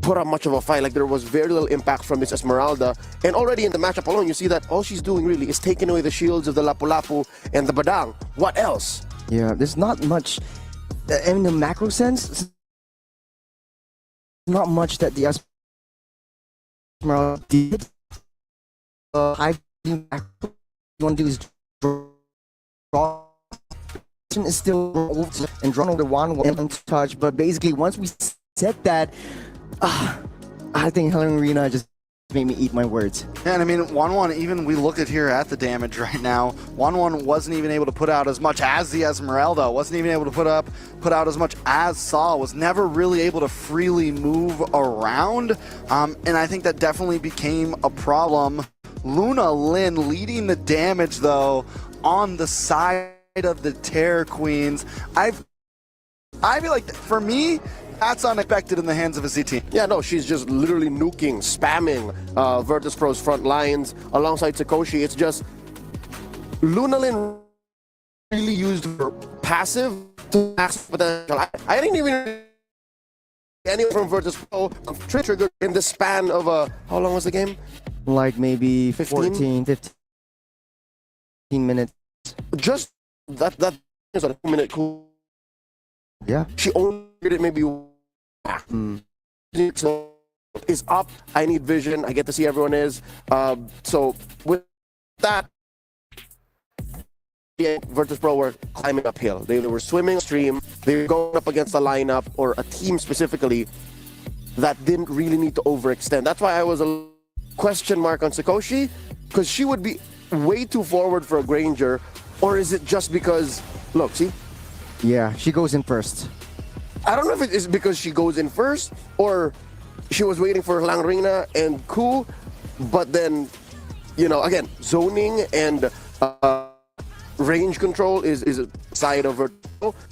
put up much of a fight. Like, there was very little impact from Miss Esmeralda. And already in the matchup alone, you see that all she's doing really is taking away the shields of the Lapu-Lapu and the Badang. What else? Yeah, there's not much, in the macro sense, not much that the Esmeralda did. I you want to do is draw. Is still and drawn over one touch, but basically once we said that, I think Helen Rina just made me eat my words. Yeah, and I mean, Wanwan, even we look at here at the damage right now, Wanwan wasn't even able to put out as much as the Esmeralda, wasn't even able to put out as much as Saw, was never really able to freely move around, and I think that definitely became a problem. Luna Lin leading the damage, though, on the side of the Terror Queens. I feel like, for me, that's unexpected in the hands of a Z team. Yeah, no, she's just literally nuking, spamming Virtus.pro's front lines alongside Sakoshi. It's just Lunalin really used her passive to max potential. I didn't even anyone from Virtus.pro triggered in the span of how long was the game? Like maybe 15 minutes. Just that is a 2-minute cool. Yeah. She only did it maybe. Is up. I need vision. I get to see everyone is. So with that, Virtus.pro were climbing uphill. They were swimming upstream. They were going up against a lineup or a team specifically that didn't really need to overextend. That's why I was a question mark on Sakoshi, because she would be way too forward for a Granger. Or is it just because, look, see? Yeah, she goes in first. I don't know if it is because she goes in first or she was waiting for Langrina and Ku, but then, you know, again, zoning and range control is a side of her.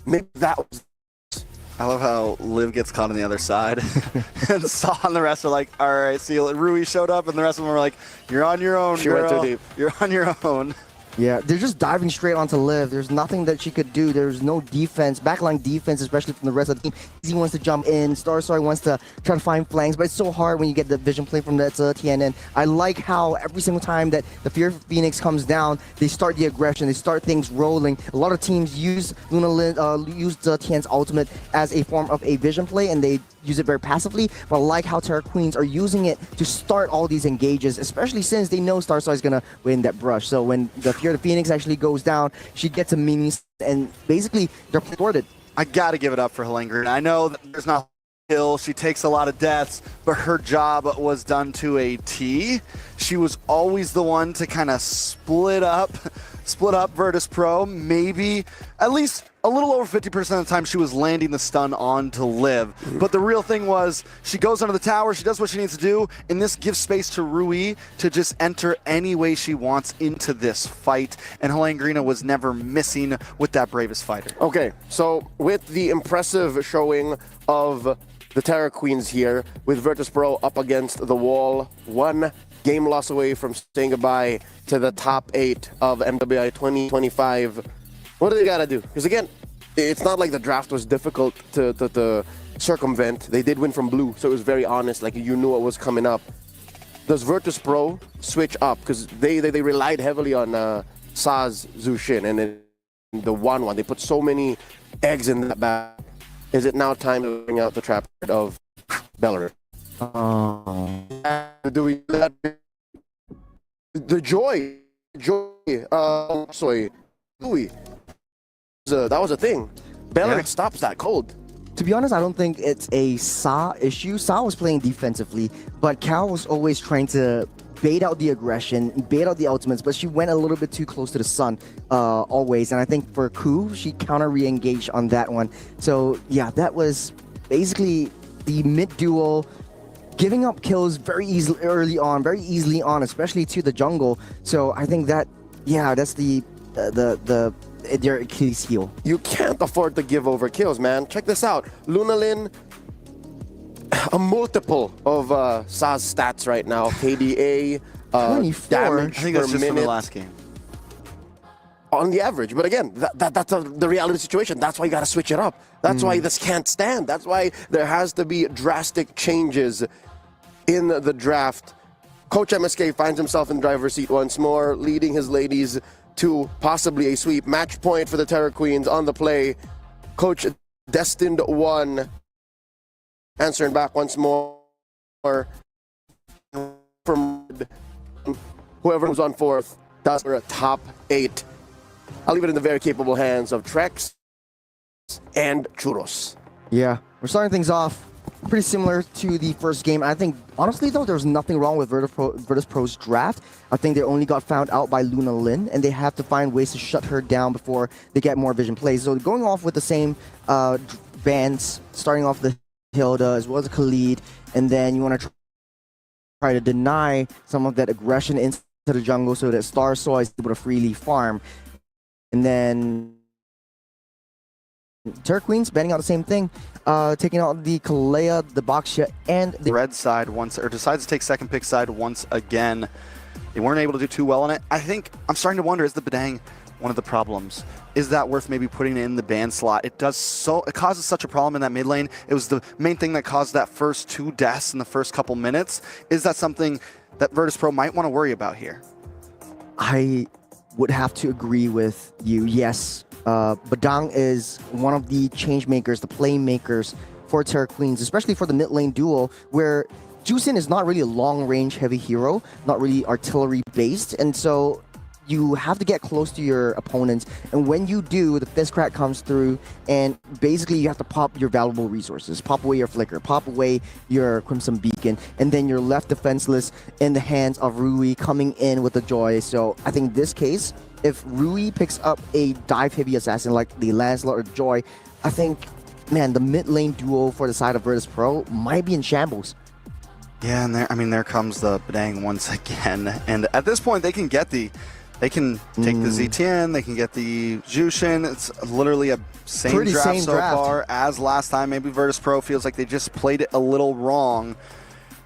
Maybe that was. I love how Liv gets caught on the other side and Saw and the rest are like, all right, see, Rui showed up and the rest of them were like, you're on your own, she girl. went too deep. You're on your own. Yeah, they're just diving straight onto Liv. There's nothing that she could do. There's no defense, backline defense, especially from the rest of the team. Easy wants to jump in. Starstar wants to try to find flanks, but it's so hard when you get the vision play from that TNN. I like how every single time that the Fear Phoenix comes down, they start the aggression. They start things rolling. A lot of teams use use the TN's ultimate as a form of a vision play, and they use it very passively, but I like how Terror Queens are using it to start all these engages, especially since they know Starstar is going to win that brush. So when the Fear of the Phoenix actually goes down, she gets a mini, and basically they're thwarted. I got to give it up for Helengrin. I know that there's not kill, she takes a lot of deaths, but her job was done to a T. She was always the one to kind of split up Virtus.pro. Maybe at least a little over 50% of the time she was landing the stun on to Liv. But the real thing was she goes under the tower, she does what she needs to do, and this gives space to Rui to just enter any way she wants into this fight. And Helengrin was never missing with that bravest fighter. Okay, so with the impressive showing of the Terror Queens here, with Virtus.pro up against the wall, one game loss away from saying goodbye to the top 8 of MWI 2025. What do they gotta do? Because again, it's not like the draft was difficult to circumvent. They did win from blue, so it was very honest. Like, you knew what was coming up. Does Virtus.pro switch up? Because they relied heavily on Saz Zushin and then the 1-1. They put so many eggs in that bag. Is it now time to bring out the trap card of Bellerin? Do we let the joy? Sorry, Louis. That was a thing. Bellerin stops that cold. To be honest, I don't think it's a Sa issue. Sa was playing defensively, but Cal was always trying to bait out the aggression, bait out the ultimates, but she went a little bit too close to the sun always. And I think for Ku, she counter re-engaged on that one. So yeah, that was basically the mid-duel, giving up kills very easily early on, very easily on, especially to the jungle. So I think that, yeah, that's their Achilles heel. You can't afford to give over kills, man. Check this out. Lunalin, a multiple of Sa's stats right now. KDA, 24. damage I think per that's just minute from the last game. on the average. But again, that's the reality situation. That's why you got to switch it up. That's why this can't stand. That's why there has to be drastic changes in the draft. Coach MSK finds himself in the driver's seat once more, leading his ladies to possibly a sweep. Match point for the Terror Queens on the play. Coach Destined 1 answering back once more from whoever was on 4th. That's for a top 8. I'll leave it in the very capable hands of Trex and Churros. Yeah, we're starting things off pretty similar to the first game. I think, honestly, though, there was nothing wrong with Virtus Pro's draft. I think they only got found out by Luna Lin, and they have to find ways to shut her down before they get more vision plays. So going off with the same bands, starting off the Hilda as well as Khalid, and then you want to try to deny some of that aggression into the jungle so that Star Soy is able to freely farm. And then Terra Queens banning out the same thing, taking out the Kalea, the Baksha, and the red side once, or decides to take second pick side once again. They weren't able to do too well on it. I think I'm starting to wonder, is the Bedang one of the problems? Is that worth maybe putting it in the ban slot? It causes such a problem in that mid lane. It was the main thing that caused that first 2 deaths in the first couple minutes. Is that something that Virtus Pro might want to worry about here? I would have to agree with you. Yes, Badang is one of the change makers, the play makers for Terra Queens, especially for the mid lane duel, where Jusin is not really a long-range heavy hero, not really artillery-based, and so you have to get close to your opponents, and when you do, the Fist Crack comes through, and basically you have to pop your valuable resources, pop away your Flicker, pop away your Crimson Beacon, and then you're left defenseless in the hands of Rui coming in with the Joy. So I think in this case, if Rui picks up a dive-heavy assassin like the Lancelot or Joy, I think, man, the mid lane duo for the side of Virtus Pro might be in shambles. Yeah, and there comes the Bedang once again, and at this point they can take the ZTN, they can get the Jushin. It's literally a same draft so far as last time. Maybe Virtus Pro feels like they just played it a little wrong.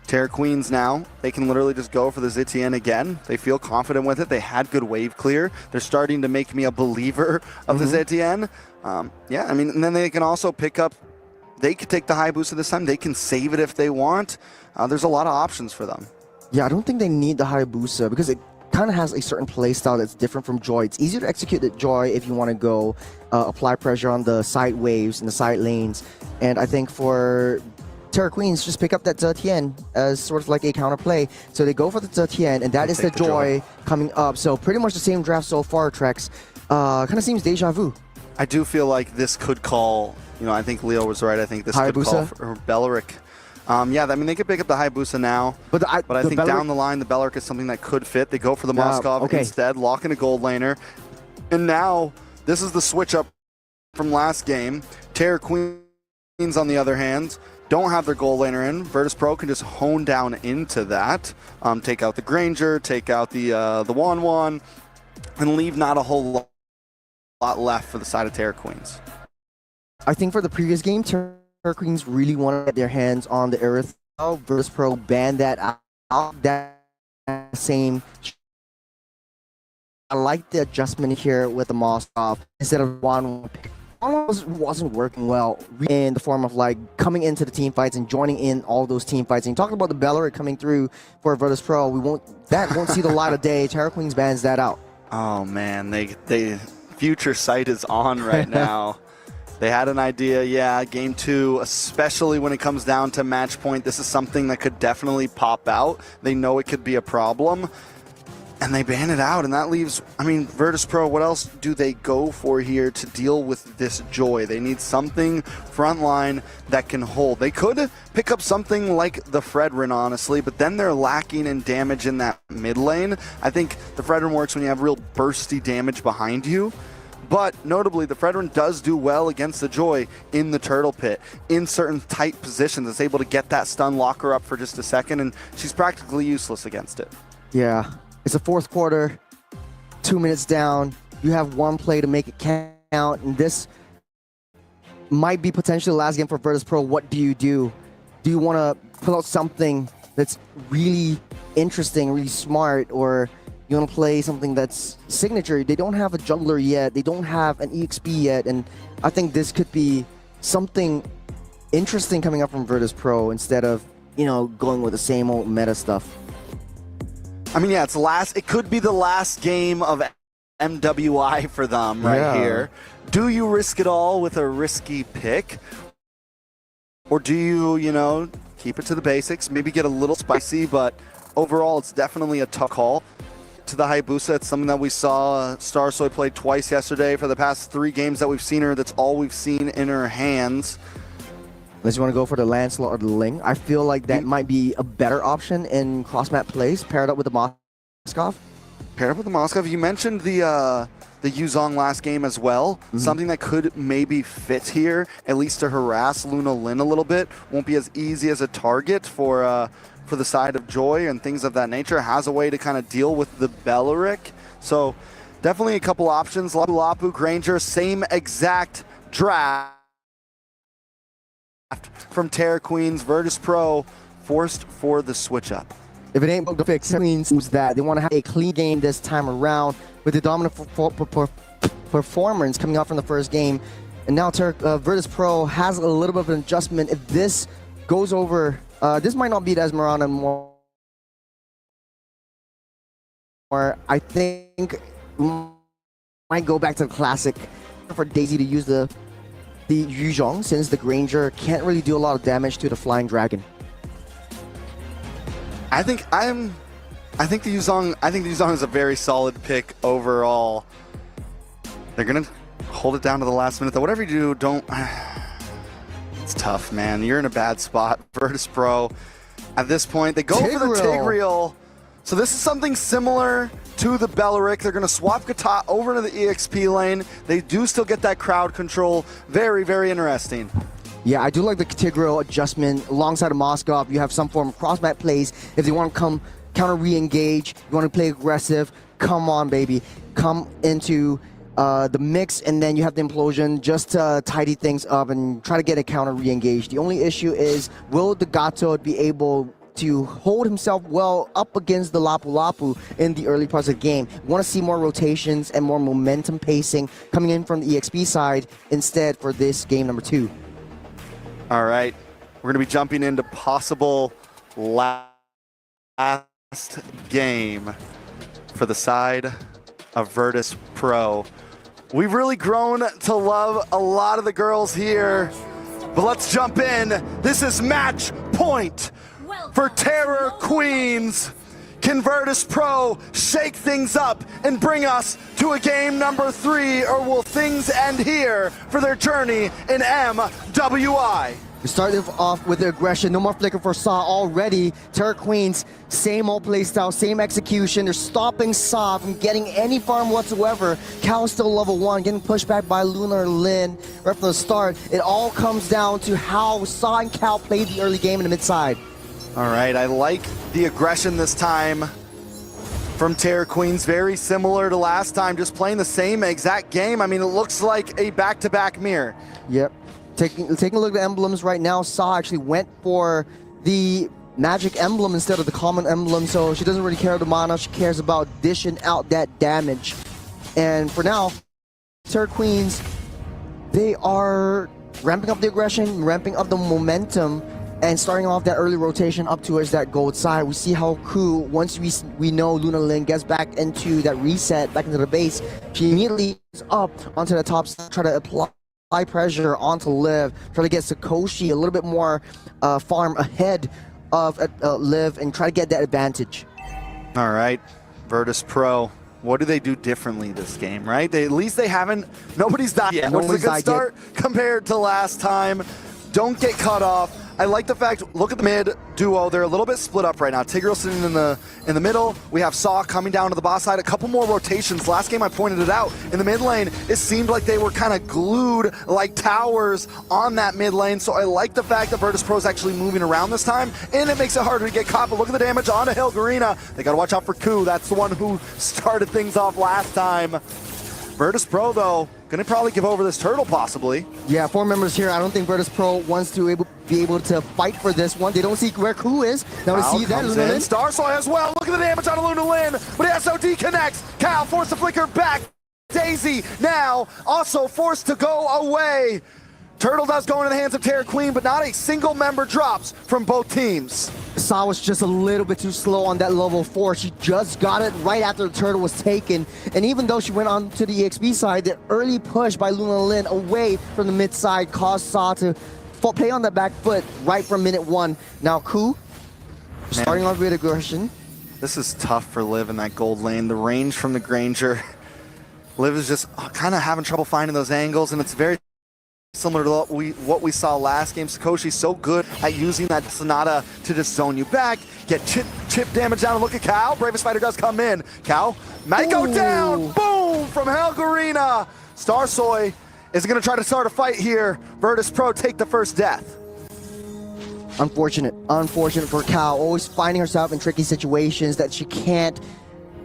Terra Queens now, they can literally just go for the ZTN again. They feel confident with it. They had good wave clear. They're starting to make me a believer of the ZTN. Yeah, I mean, and then they can also pick up, they could take the Hayabusa this time. They can save it if they want. There's a lot of options for them. Yeah, I don't think they need the Hayabusa because it kind of has a certain playstyle that's different from Joy. It's easier to execute the Joy if you want to go apply pressure on the side waves and the side lanes. And I think for Terra Queens, just pick up that Zetian as sort of like a counterplay. So they go for the Zetian, and that is the Joy coming up. So pretty much the same draft so far, Trex. Kind of seems deja vu. I do feel like this could call, I think Leo was right. I think this could call for Belleric. Yeah, I mean, they could pick up the Hayabusa now, but I think down the line, the Belleric is something that could fit. They go for the Moskov instead, lock in a gold laner. And now, this is the switch up from last game. Terra Queens, on the other hand, don't have their gold laner in. Virtus Pro can just hone down into that, take out the Granger, take out the Wan, and leave not a whole lot left for the side of Terra Queens. I think for the previous game, Terra Queens really want to get their hands on the Erythel. Virtus Pro banned that out. That same. I like the adjustment here with the Moskov instead of one. Wasn't working well in the form of like coming into the team fights and joining in all those team fights. And talking about the Belleric coming through for Virtus Pro, won't see the light of day. Terra Queens bans that out. Oh man, they future sight is on right now. They had an idea, yeah, game 2, especially when it comes down to match point. This is something that could definitely pop out. They know it could be a problem, and they ban it out, and that leaves, I mean, Virtus Pro, what else do they go for here to deal with this Joy? They need something frontline that can hold. They could pick up something like the Fredrin, honestly, but then they're lacking in damage in that mid lane. I think the Fredrin works when you have real bursty damage behind you. But notably, the Fredrin does do well against the Joy in the Turtle Pit, in certain tight positions. It's able to get that stun, lock her up for just a second, and she's practically useless against it. Yeah, it's a fourth quarter, 2 minutes down. You have one play to make it count, and this might be potentially the last game for Virtus Pro. What do? Do you want to pull out something that's really interesting, really smart, or you want to play something that's signature? They don't have a jungler yet. They don't have an EXP yet. And I think this could be something interesting coming up from Virtus Pro instead of, going with the same old meta stuff. I mean, yeah, it could be the last game of MWI for them here. Do you risk it all with a risky pick? Or do you, keep it to the basics, maybe get a little spicy, but overall it's definitely a tough call. To the Hayabusa, it's something that we saw Star Soy play twice yesterday. For the past 3 games that we've seen her, that's all we've seen in her hands. Unless you want to go for the Lancelot or the Ling. I feel like that might be a better option in cross-map plays, paired up with the Moskov. Paired up with the Moskov. You mentioned the Yuzong last game as well. Something that could maybe fit here, at least to harass Luna Lin a little bit. Won't be as easy as a target for the side of Joy and things of that nature. Has a way to kind of deal with the Belleric. So definitely a couple options. Lapu Lapu, Granger, same exact draft from Terror Queens. Virtus Pro forced for the switch up. If it ain't broke to fix, it means that they want to have a clean game this time around with the dominant performance coming out from the first game. And now Virtus Pro has a little bit of an adjustment. If this goes over, this might not beat Esmeralda more. I think might go back to the classic for Daisy to use the Yuzhong, since the Granger can't really do a lot of damage to the Flying Dragon. I think the Yuzong is a very solid pick overall. They're gonna hold it down to the last minute though. Whatever you do, don't. It's tough, man. You're in a bad spot. Virtus Pro. At this point, they go for the Tigreal. So this is something similar to the Belleric. They're gonna swap Kata over to the EXP lane. They do still get that crowd control. Very, very interesting. Yeah, I do like the Tigreal adjustment alongside of Moskov. You have some form of cross-map plays. If they want to come counter re-engage, you want to play aggressive, come on, baby. Come into the mix, and then you have the implosion just to tidy things up and try to get a counter re-engage. The only issue is, will the Gato be able to hold himself well up against the Lapu Lapu in the early parts of the game? We want to see more rotations and more momentum pacing coming in from the EXP side instead for this game number 2. All right, we're going to be jumping into possible last game for the side of Virtus Pro. We've really grown to love a lot of the girls here, but let's jump in. This is match point for Terror Queens. Can Virtus Pro shake things up and bring us to a game number 3, or will things end here for their journey in MWI? We started off with the aggression. No more flicker for Saw already. Terror Queens, same old playstyle, same execution. They're stopping Saw from getting any farm whatsoever. Cal is still level 1, getting pushed back by Luna Lin right from the start. It all comes down to how Saw and Cal played the early game in the mid side. All right, I like the aggression this time from Terror Queens. Very similar to last time, just playing the same exact game. I mean, it looks like a back-to-back mirror. Yep. Taking a look at the emblems right now, Saw actually went for the magic emblem instead of the common emblem, so she doesn't really care about the mana. She cares about dishing out that damage. And for now, Terror Queens, they are ramping up the aggression, ramping up the momentum, and starting off that early rotation up towards that gold side. We see how Ku, once we know Luna Lin gets back into that reset, back into the base, she immediately is up onto the top side, try to apply pressure onto Liv, try to get Sakoshi a little bit more farm ahead of Liv and try to get that advantage. All right, Virtus Pro. What do they do differently this game, right? At least they haven't, nobody's died yet, which is a good start compared to last time. Don't get cut off. I like the fact, look at the mid duo. They're a little bit split up right now. Tigreal sitting in the middle. We have Saw coming down to the boss side. A couple more rotations. Last game I pointed it out. In the mid lane, it seemed like they were kind of glued like towers on that mid lane. So I like the fact that Virtus Pro is actually moving around this time, and it makes it harder to get caught. But look at the damage on Helgarina. They got to watch out for Ku. That's the one who started things off last time. Virtus Pro, though, gonna probably give over this turtle, possibly. Yeah, 4 members here. I don't think Virtus Pro wants to be able to fight for this one. They don't see where Ku is. Now to see that Luna Lin. Starsoy as well. Look at the damage on Luna Lin, but SOD connects. Cal forced to flicker back. Daisy now also forced to go away. Turtle does go into the hands of Terror Queen, but not a single member drops from both teams. Saw was just a little bit too slow on that level 4. She just got it right after the turtle was taken. And even though she went on to the EXP side, the early push by Luna Lin away from the mid side caused Saw to play on the back foot right from minute 1. Now Ku, starting off with aggression. This is tough for Liv in that gold lane. The range from the Granger. Liv is just kind of having trouble finding those angles, and it's very Similar to what we saw last game. Sakoshi's so good at using that Sonata to just zone you back, get chip damage down, and look at Cal. Bravest Fighter does come in. Cal might go down. Boom from Helgarina. Starsoy is going to try to start a fight here. Virtus Pro take the first death. Unfortunate for Cal, always finding herself in tricky situations that she can't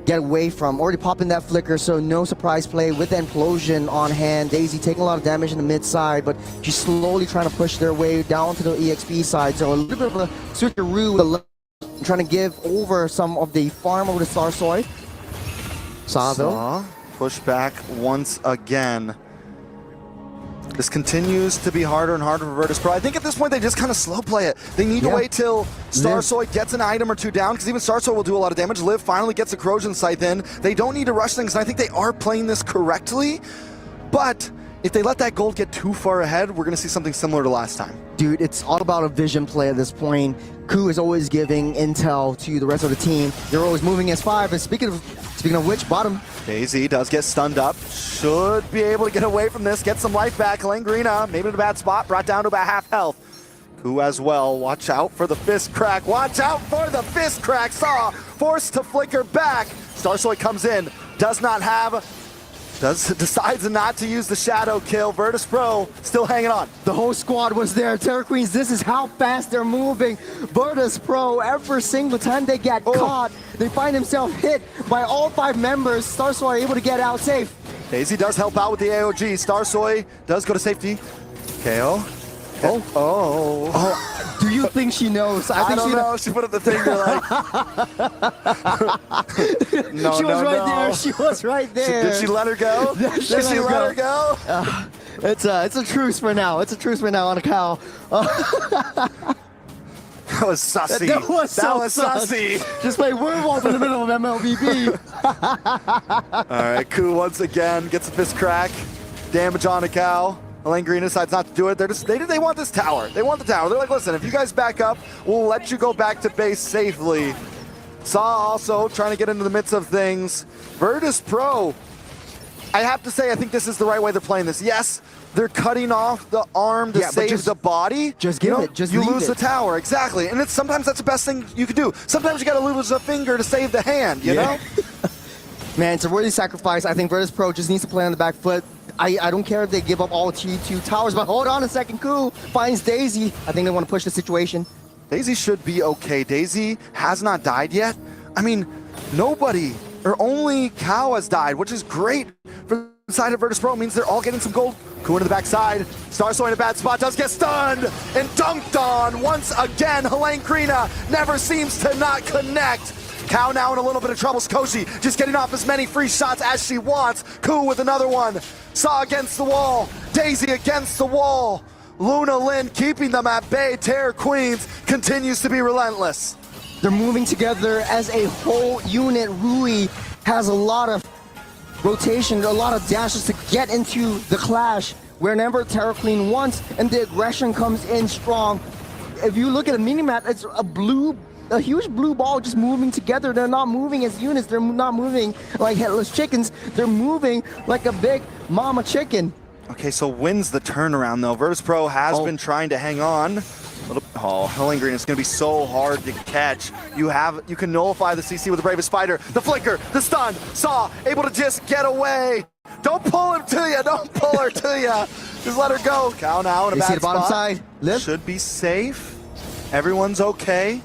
get away from. Already popping that flicker, so no surprise play with the implosion on hand. Daisy taking a lot of damage in the mid side, but she's slowly trying to push their way down to the EXP side. So a little bit of a switcheroo, trying to give over some of the farm over to Starsoy. Saw push back once again. This continues to be harder and harder for Virtus Pro. I think at this point they just kind of slow play it. They need to wait till Starsoy gets an item or two down, because even Starsoy will do a lot of damage. Liv finally gets a Corrosion Scythe in. They don't need to rush things, and I think they are playing this correctly. But if they let that gold get too far ahead, we're going to see something similar to last time. Dude, it's all about a vision play at this point. Ku is always giving intel to the rest of the team. They're always moving as 5. And speaking of which, bottom. Daisy does get stunned up. Should be able to get away from this, get some life back. Langrina, maybe in a bad spot, brought down to about half health. Ku as well. Watch out for the fist crack. Watch out for the fist crack. Saw forced to flicker back. Starsoy comes in, decides not to use the shadow kill. Virtus Pro still hanging on. The whole squad was there. Terror Queens, this is how fast they're moving. Virtus Pro, every single time they get caught, they find themselves hit by all 5 members. Starsoy able to get out safe. Daisy does help out with the AOG. Starsoy does go to safety. KO. Do you think she knows? I don't know. She put up the finger like. No, she was right there. She was right there. Did she let her go? Did she let her go? It's a truce for now. It's a truce for now on a cow. That was sussy. That was sussy. Just play werewolf in the middle of MLBB. All right, Ku once again gets a fist crack. Damage on a cow. Langrina decides not to do it. They want this tower. They want the tower. They're like, listen, if you guys back up, we'll let you go back to base safely. Saw also trying to get into the midst of things. Virtus Pro, I have to say, I think this is the right way they're playing this. Yes, they're cutting off the arm to save the body. Just give it. Just you leave lose it. the tower, exactly. And sometimes that's the best thing you can do. Sometimes you got to lose a finger to save the hand, you know? Man, it's a worthy sacrifice. I think Virtus Pro just needs to play on the back foot. I don't care if they give up all T2 towers, but hold on a second. Ku finds Daisy. I think they want to push the situation. Daisy should be okay. Daisy has not died yet. I mean, nobody, or only Cow has died, which is great for the side of Virtus Pro. It means they're all getting some gold. Ku into the backside. Starsoy in a bad spot, does get stunned and dunked on once again. Langrina never seems to not connect. Cow now in a little bit of trouble. Sakoshi just getting off as many free shots as she wants. Ku with another one. Saw against the wall. Daisy against the wall. Luna Lin keeping them at bay. Terror Queens continues to be relentless. They're moving together as a whole unit. Rui has a lot of rotation, a lot of dashes to get into the clash whenever Terror Queen wants, and the aggression comes in strong. If you look at a mini-map, it's a huge blue ball just moving together. They're not moving as units. They're not moving like headless chickens. They're moving like a big mama chicken. Okay, so wins the turnaround though. Virtus Pro has been trying to hang on. Langrina is going to be so hard to catch. You can nullify the CC with the Bravest Spider. The flicker, the stun, Saw able to just get away. Don't pull him to you. Don't pull her to you. Just let her go. Cow now in a bad see the bottom spot. side. Liv should be safe. Everyone's okay.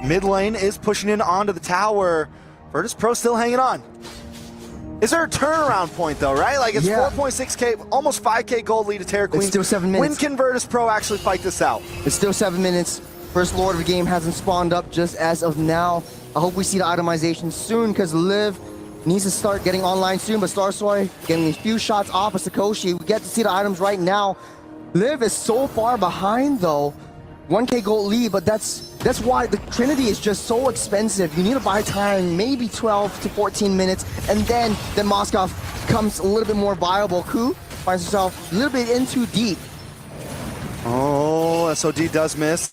Mid lane is pushing in onto the tower. Virtus Pro still hanging on. Is there a turnaround point though, right? Like it's 4.6k, almost 5k gold lead to Terror Queen. It's still 7 minutes. When can Virtus Pro actually fight this out? It's still 7 minutes. First Lord of the game hasn't spawned up just as of now. I hope we see the itemization soon, because Liv needs to start getting online soon, but Starsoy getting a few shots off of Sakoshi. We get to see the items right now. Liv is so far behind though. 1k gold lead, but that's why the Trinity is just so expensive. You need to buy time, maybe 12 to 14 minutes, and then Moskov becomes a little bit more viable. Ku finds himself a little bit in too deep. Oh, SOD does miss.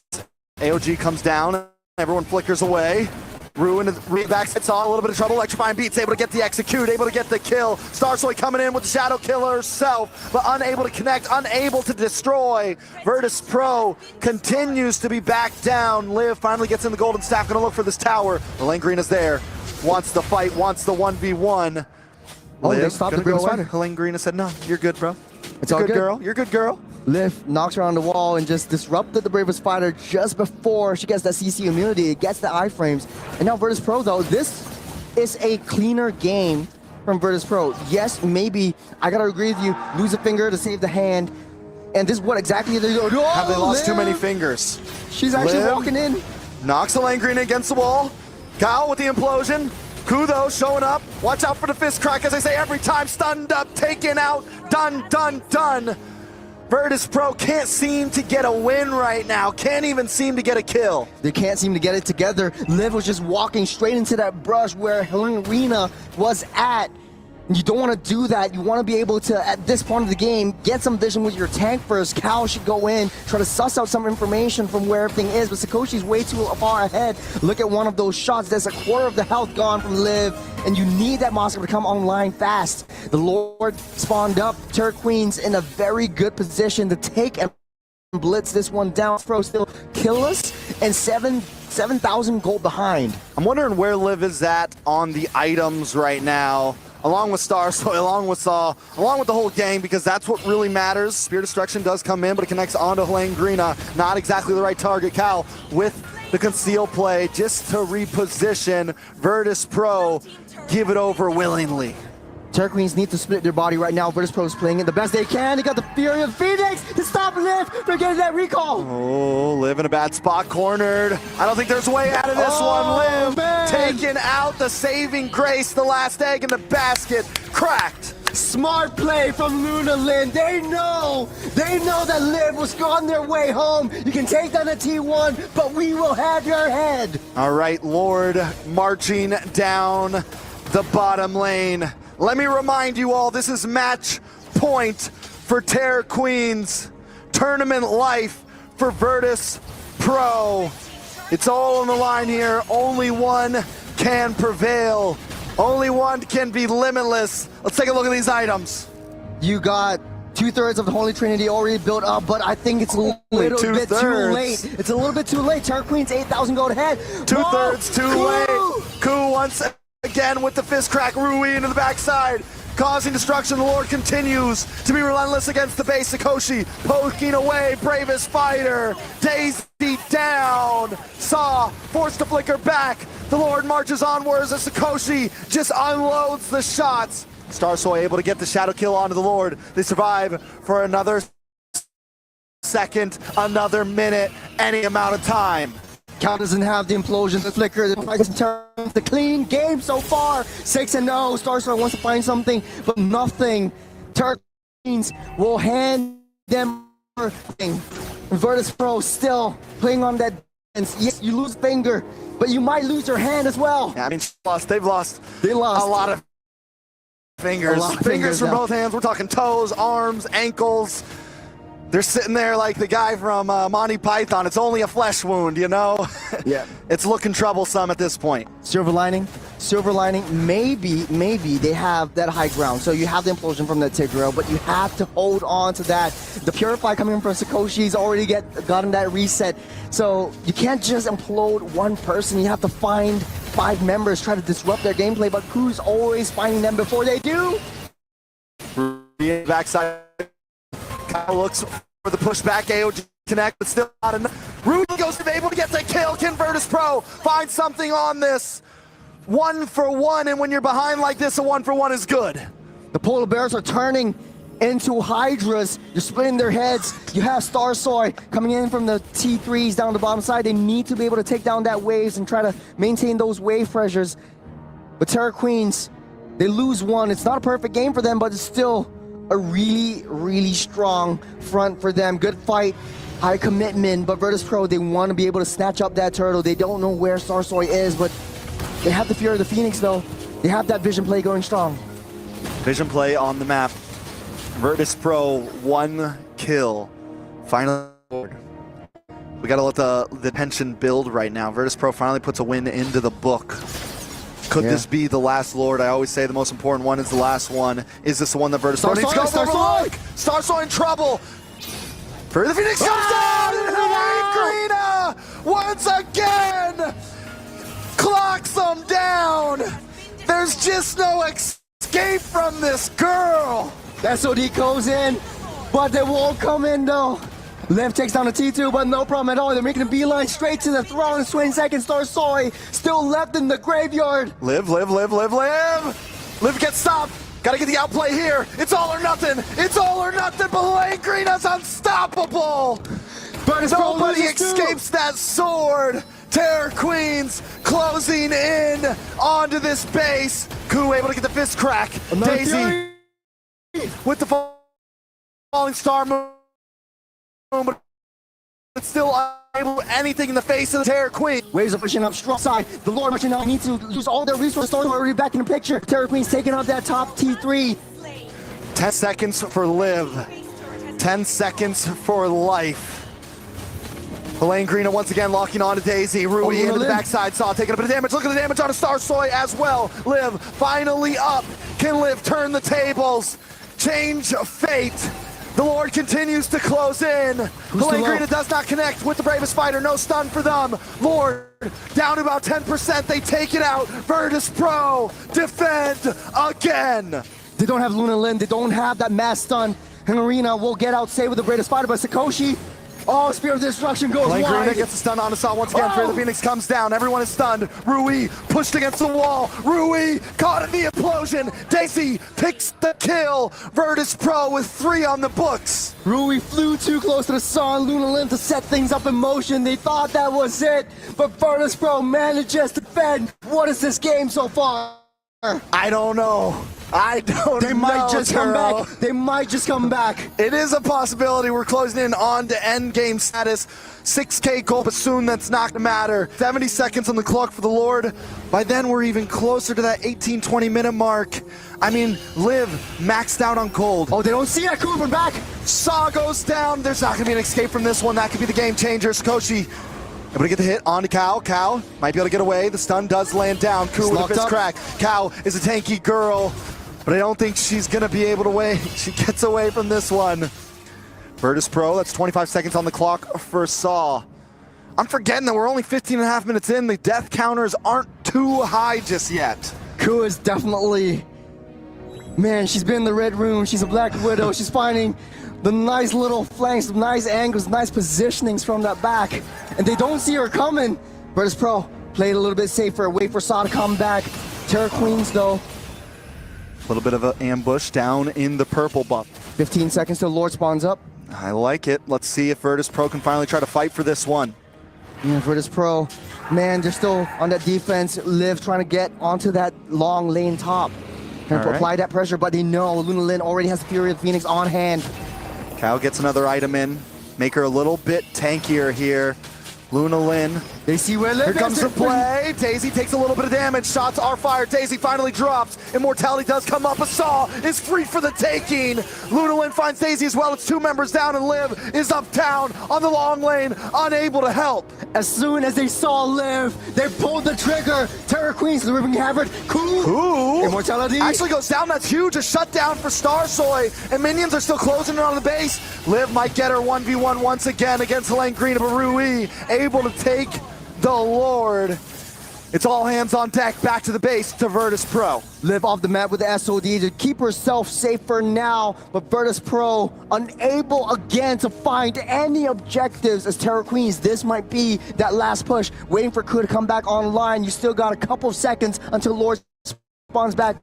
AOG comes down. Everyone flickers away. Ruin backs it, saw a little bit of trouble. Electrifying Beats able to get the execute, able to get the kill. Starsoy coming in with the Shadow Killer herself, but unable to connect, unable to destroy. Virtus Pro continues to be back down. Liv finally gets in the golden staff, gonna look for this tower. Helene Green is there, wants the fight, wants the 1v1. Oh, Liv, they stopped the gonna Bravest go Fighter. Helene Green has said, no, you're good, bro. It's You're all good, good. girl. You're good, girl. Liv knocks her on the wall and just disrupted the Bravest Fighter just before she gets that CC immunity. It gets the iframes. And now Virtus Pro, though, this is a cleaner game from Virtus Pro. Yes, maybe, I gotta agree with you, lose a finger to save the hand. And this is what exactly they're doing. Oh, Have they lost Liv! too many fingers? She's actually Liv walking in. knocks Helene Green against the wall. Gal with the implosion. Kudo showing up. Watch out for the fist crack, as I say every time. Stunned up, taken out, done, done, done. Virtus Pro can't seem to get a win right now. Can't even seem to get a kill. They can't seem to get it together. Liv was just walking straight into that brush where Helena was at. You don't want to do that. You want to be able to, at this point of the game, get some vision with your tank first. Cal should go in, try to suss out some information from where everything is, but Sakoshi's way too far ahead. Look at one of those shots. There's a quarter of the health gone from Liv, and you need that monster to come online fast. The Lord spawned up. Turk Queen's in a very good position to take and blitz this one down. Pro still kill us, and 7,000 gold behind. I'm wondering where Liv is at on the items right now, along with Starsoy, along with Saw, along with the whole gang, because that's what really matters. Spear Destruction does come in, but it connects onto Helene Greena. Not exactly the right target. Cal with the conceal play just to reposition. Virtus Pro give it over willingly. Turk Queens need to split their body right now. Virtus Pro is playing it the best they can. They got the Fury of Phoenix to stop Liv from getting that recall. Oh, Liv in a bad spot, cornered. I don't think there's a way out of this one. Liv taking out the saving grace, the last egg in the basket, cracked. Smart play from Luna Lin. They know that Liv was on their way home. You can take down a T1, but we will have your head. All right, Lord marching down the bottom lane. Let me remind you all, this is match point for Terror Queens. Tournament life for Virtus Pro. It's all on the line here. Only one can prevail. Only one can be limitless. Let's take a look at these items. You got 2/3 of the Holy Trinity already built up, but I think it's a little bit too late. It's a little bit too late. Terror Queen's 8,000 gold ahead. 2/3 too late. Ku once again with the fist crack. Rui into the backside, causing destruction. The Lord continues to be relentless against the base. Sakoshi poking away. Bravest Fighter. Daisy down. Saw forced to flicker back. The Lord marches onwards as Sakoshi just unloads the shots. Starsoy able to get the shadow kill onto the Lord. They survive for another second, another minute, any amount of time. Cal doesn't have the implosion, the flicker, the clean game so far. 6-0. Starsoy wants to find something, but nothing. Turk Queens will hand them everything. Virtus Pro still playing on that defense. Yes, you lose finger, but you might lose your hand as well. Yeah, I mean, they've lost a lot of fingers. Fingers from both hands. We're talking toes, arms, ankles. They're sitting there like the guy from Monty Python. It's only a flesh wound, you know? Yeah. It's looking troublesome at this point. Silver lining, maybe they have that high ground. So you have the implosion from that Tigreal, but you have to hold on to that. The Purify coming from Sakoshi's already gotten that reset. So you can't just implode one person. You have to find 5 members, try to disrupt their gameplay, but who's always finding them before they do? Backside. Kyle looks for the pushback. AOG connect, but still not enough. Rudy goes to be able to get the kill. Can Virtus Pro find something on this? 1 for 1, and when you're behind like this, a 1 for 1 is good. The polar bears are turning into hydras. You're splitting their heads. You have Starsoy coming in from the T3s down the bottom side. They need to be able to take down that waves and try to maintain those wave pressures. But Terror Queens, they lose one. It's not a perfect game for them, but it's still a really strong front for them. Good fight, high commitment, but Virtus Pro, they want to be able to snatch up that turtle. They don't know where Starsoy is, but they have the Fury of the Phoenix though. They have that vision play going strong. Vision play on the map. Virtus Pro, 1 kill. Finally, We got to let the tension build right now. Virtus Pro finally puts a win into the book. Could this be the last Lord? I always say the most important one is the last one. Is this the one that Virtus Pro needs to go for? Starsoy in trouble. For the Phoenix comes down, and Greener once again clocks them down. There's just no escape from this girl. SOD goes in, but they won't come in though. Liv takes down the T2, but no problem at all. They're making a beeline straight to the throne. 20 seconds, Starsoy still left in the graveyard. Liv. Liv gets stopped. Gotta get the outplay here. It's all or nothing. It's all or nothing. But Greena's unstoppable. Nobody escapes that sword. Terror Queens closing in onto this base. Ku able to get the fist crack. Daisy with the falling star moon, but it's still unable to anything in the face of the Terror Queen. Waves are pushing up strong side. The Lord Merchant now needs to lose all their resources. Starting already back in the picture. Terror Queen's taking out that top T3. 10 seconds for Liv. 10 seconds for life. Greener once again locking on to Daisy. Rui into the backside saw, taking a bit of damage. Look at the damage on a Starsoy as well. Liv finally up. Can Liv turn the tables? Change fate. The Lord continues to close in. Greener does not connect with the bravest fighter. No stun for them. Lord down to about 10%. They take it out. Virtus Pro defend again. They don't have Luna Lin. They don't have that mass stun. And Arena will get out safe with the bravest fighter, but Sakoshi, oh, Spear of Destruction goes wide. Greener gets a stun on Assault once again. Fear the Phoenix comes down. Everyone is stunned. Rui pushed against the wall. Rui caught in the implosion. Daisy picks the kill. Virtus Pro with 3 on the books. Rui flew too close to the sun. Luna Lim to set things up in motion. They thought that was it, but Virtus Pro manages to defend. What is this game so far? I don't know. They might just come back. They might just come back. It is a possibility. We're closing in on to end game status. 6K gold, but soon that's not gonna matter. 70 seconds on the clock for the Lord. By then we're even closer to that 18-20 minute mark. I mean, Liv maxed out on gold. Oh, they don't see that Cooper back. Saw goes down. There's not gonna be an escape from this one. That could be the game changer. Sakoshi able to get the hit onto Cow. Cow might be able to get away. The stun does land down. Ku with a fist crack. Cow is a tanky girl, but I don't think she's gonna be able to wait. She gets away from this one. Virtus Pro, that's 25 seconds on the clock for Saw. I'm forgetting that we're only 15.5 minutes in. The death counters aren't too high just yet. Ku is definitely, man, she's been in the red room. She's a Black Widow. She's finding the nice little flanks, nice angles, nice positionings from that back. And they don't see her coming. Virtus Pro played a little bit safer, wait for Saw to come back. Terror Queens though. A little bit of an ambush down in the purple buff. 15 seconds till Lord spawns up. I like it. Let's see if Virtus Pro can finally try to fight for this one. Yeah, Virtus Pro, man, they're still on that defense. Liv trying to get onto that long lane top. Trying to apply that pressure, but they know Luna Lin already has the Fury of the Phoenix on hand. Cow gets another item in. Make her a little bit tankier here. Luna Lin. They see where Liv Here comes the play. Daisy takes a little bit of damage. Shots are fired. Daisy finally drops. Immortality does come up. A Saw is free for the taking. Luna Lin finds Daisy as well. It's 2 members down, and Liv is uptown on the long lane, unable to help. As soon as they saw Liv, they pulled the trigger. Terror Queens, the ripping Havoc. Cool. Immortality actually goes down. That's huge. A shutdown for Starsoy, and minions are still closing in on the base. Liv might get her 1v1 once again against Greener, but Rui able to take the Lord. It's all hands on deck. Back to the base to Virtus Pro. Liv off the map with the SOD to keep herself safe for now, but Virtus Pro unable again to find any objectives as Terror Queens. This might be that last push. Waiting for Ku to come back online. You still got a couple of seconds until Lord spawns back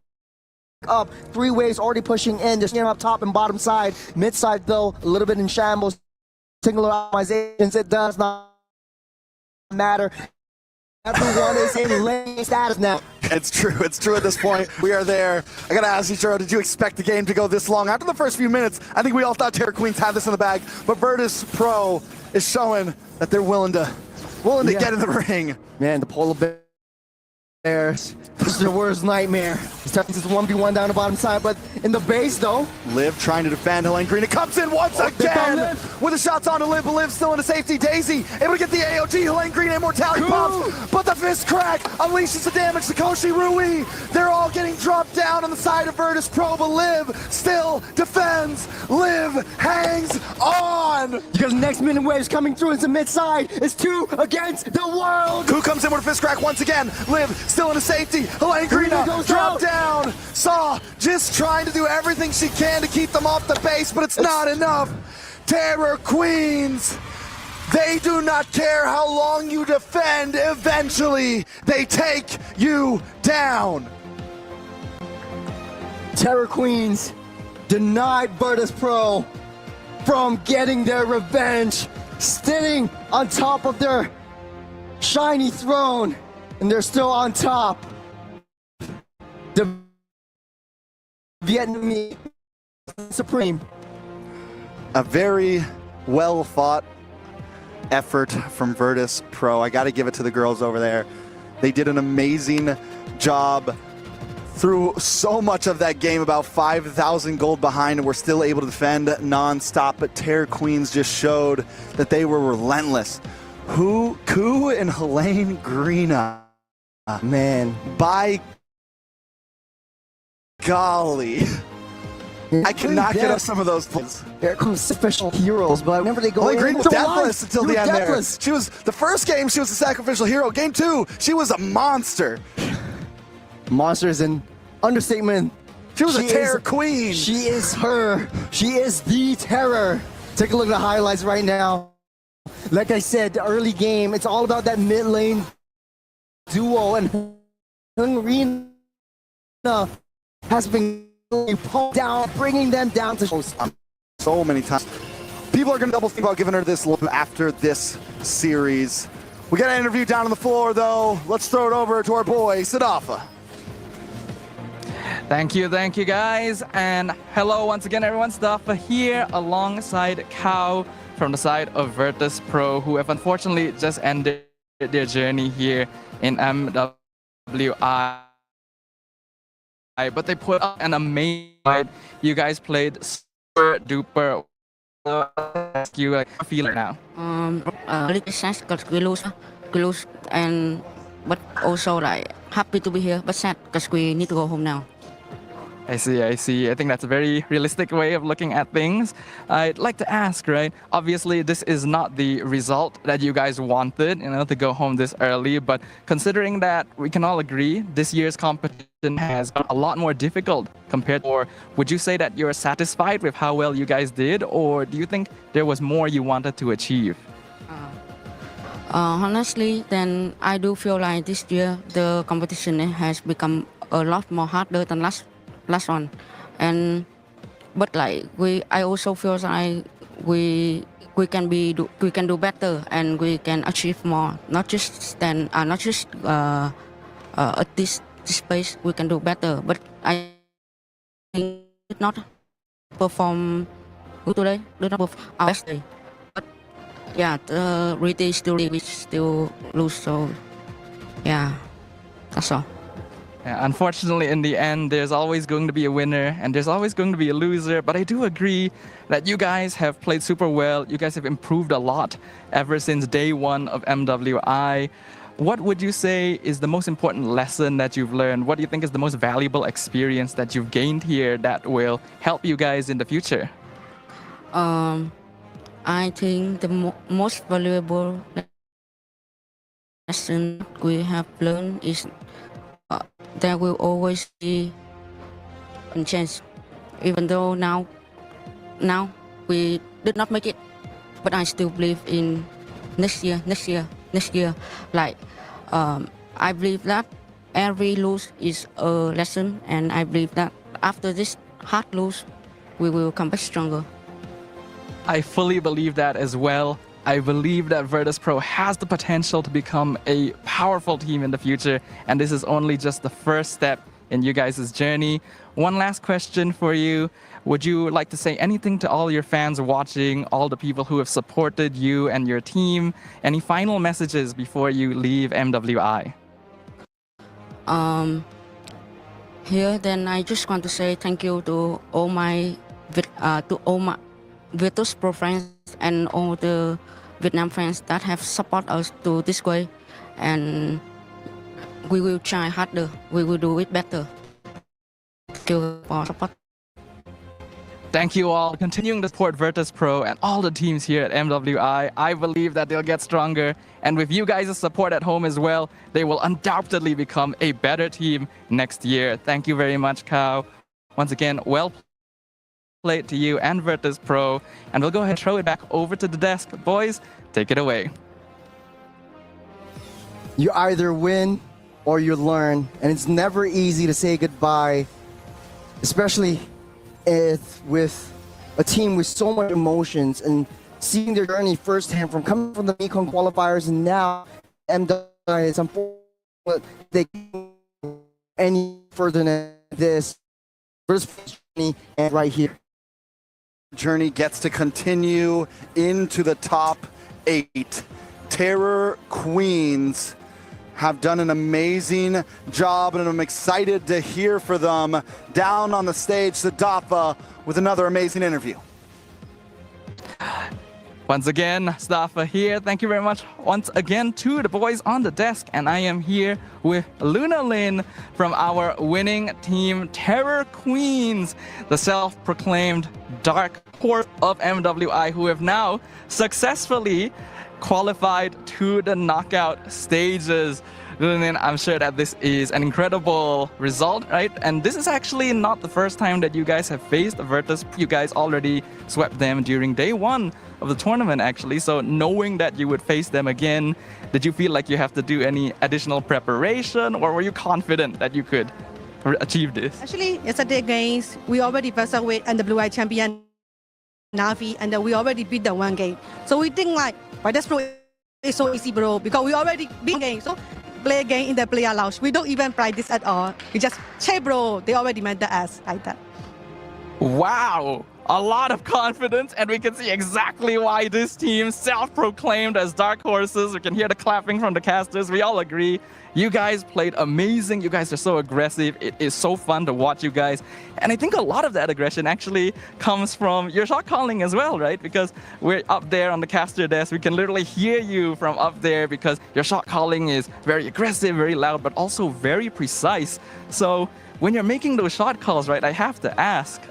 up. 3 waves already pushing in. They're staying up top and bottom side. Mid side though, a little bit in shambles. Single optimizations, it does not matter. Everyone is in lane status now. It's true at this point. We are there. I gotta ask you, Churro, did you expect the game to go this long? After the first few minutes, I think we all thought Terror Queens had this in the bag, but Virtus Pro is showing that they're willing to get in the ring. Man, the polar bear This is the worst nightmare. It's turning to 1v1 down the bottom side, but in the base though. Liv trying to defend. Helene Green. It comes in once again with the shots on to Liv, but Liv still into safety. Daisy able to get the AOG. Helene Green immortality bombs, but the fist crack unleashes the damage to Koshi Rui. They're all getting dropped down on the side of Virtus Pro, but Liv still defends. Liv hangs on. Because next minute waves coming through into mid side. It's 2 against the world. Who comes in with a fist crack once again? Liv still into safety. Helene Green dropped down. Saw just trying to do everything she can to keep them off the base, but it's not enough. Terror Queens, they do not care how long you defend. Eventually, they take you down. Terror Queens denied Virtus Pro from getting their revenge, sitting on top of their shiny throne, and they're still on top. The Vietnamese Supreme. A very well fought effort from Virtus Pro. I got to give it to the girls over there. They did an amazing job through so much of that game, about 5,000 gold behind, and were still able to defend non-stop. But Terror Queens just showed that they were relentless. Ku and Helene Greena. Man. By golly. I cannot get up some of those plays. Here comes special heroes, but whenever they go Helene in, Green was deathless until the end deathless. there. She was, the first game, she was a sacrificial hero. Game 2, she was a monster. Monster is an understatement. She was a terror queen. She is her. She is the terror. Take a look at the highlights right now. Like I said, the early game, it's all about that mid lane duo, and Helene Greena has been pulled down, bringing them down to so many times. People are going to double think about giving her this look after this series. We got an interview down on the floor, though. Let's throw it over to our boy, Sadafa. Thank you guys, and hello once again everyone. Sadafa here alongside Kao from the side of Virtus Pro, who have unfortunately just ended their journey here in MWI. But they put up an amazing fight. You guys played super duper. You like feel it now? A little sad because we lose, and but also like happy to be here, but sad because we need to go home now. I see. I think that's a very realistic way of looking at things. I'd like to ask, right? Obviously, this is not the result that you guys wanted, to go home this early. But considering that we can all agree this year's competition has got a lot more difficult compared, or would you say that you're satisfied with how well you guys did, or do you think there was more you wanted to achieve? Honestly, then I do feel like this year the competition has become a lot more harder than last one, but like I also feel like we can do better, and we can achieve more. Not just at this space we can do better, but I did not perform good today. Did not perform our best day. But yeah, the really we still lose. So yeah, that's all. Yeah, unfortunately, in the end, there's always going to be a winner and there's always going to be a loser. But I do agree that you guys have played super well. You guys have improved a lot ever since day one of MWI. What would you say is the most important lesson that you've learned? What do you think is the most valuable experience that you've gained here that will help you guys in the future? I think the most valuable lesson we have learned is there will always be a chance. Even though now we did not make it, but I still believe in next year. Like I believe that every lose is a lesson, and I believe that after this hard lose, we will come back stronger. I fully believe that as well. I believe that Virtus Pro has the potential to become a powerful team in the future, and this is only just the first step in you guys' journey. One last question for you. Would you like to say anything to all your fans watching, all the people who have supported you and your team? Any final messages before you leave MWI? here, then I just want to say thank you to all my Virtus Pro friends and all the Vietnam fans that have supported us to this way, and we will try harder. We will do it better. Thank you for support. Thank you all. Continuing to support Virtus Pro and all the teams here at MWI. I believe that they'll get stronger. And with you guys' support at home as well, they will undoubtedly become a better team next year. Thank you very much, Kao. Once again, well played to you and Virtus Pro. And we'll go ahead and throw it back over to the desk. Boys, take it away. You either win or you learn. And it's never easy to say goodbye, especially with a team with so much emotions and seeing their journey firsthand from coming from the Mekong qualifiers and now MWI is unfortunate they can't go any further than this first journey and right here. Journey gets to continue into the top 8. Terror Queens have done an amazing job, and I'm excited to hear for them. Down on the stage, Sadafa with another amazing interview. Once again, Stafa here. Thank you very much once again to the boys on the desk. And I am here with Luna Lin from our winning team, Terror Queens, the self-proclaimed dark horse of MWI, who have now successfully qualified to the knockout stages. Luna, I'm sure that this is an incredible result, right? And this is actually not the first time that you guys have faced Virtus. You guys already swept them during day 1 of the tournament, actually. So knowing that you would face them again, did you feel like you have to do any additional preparation, or were you confident that you could achieve this? Actually, yesterday games, we already passed away MWI champion Navi, and we already beat the 1 game. So we think like, Virtus Pro is so easy, bro, because we already beat game. So play a game in the player lounge. We don't even practice at all. We just, hey, bro, they already met the ass like that. Wow, a lot of confidence, and we can see exactly why this team, self-proclaimed as dark horses. We can hear the clapping from the casters. We all agree. You guys played amazing. You guys are so aggressive. It is so fun to watch you guys. And I think a lot of that aggression actually comes from your shot calling as well, right? Because we're up there on the caster desk. We can literally hear you from up there because your shot calling is very aggressive, very loud, but also very precise. So when you're making those shot calls, right, I have to ask,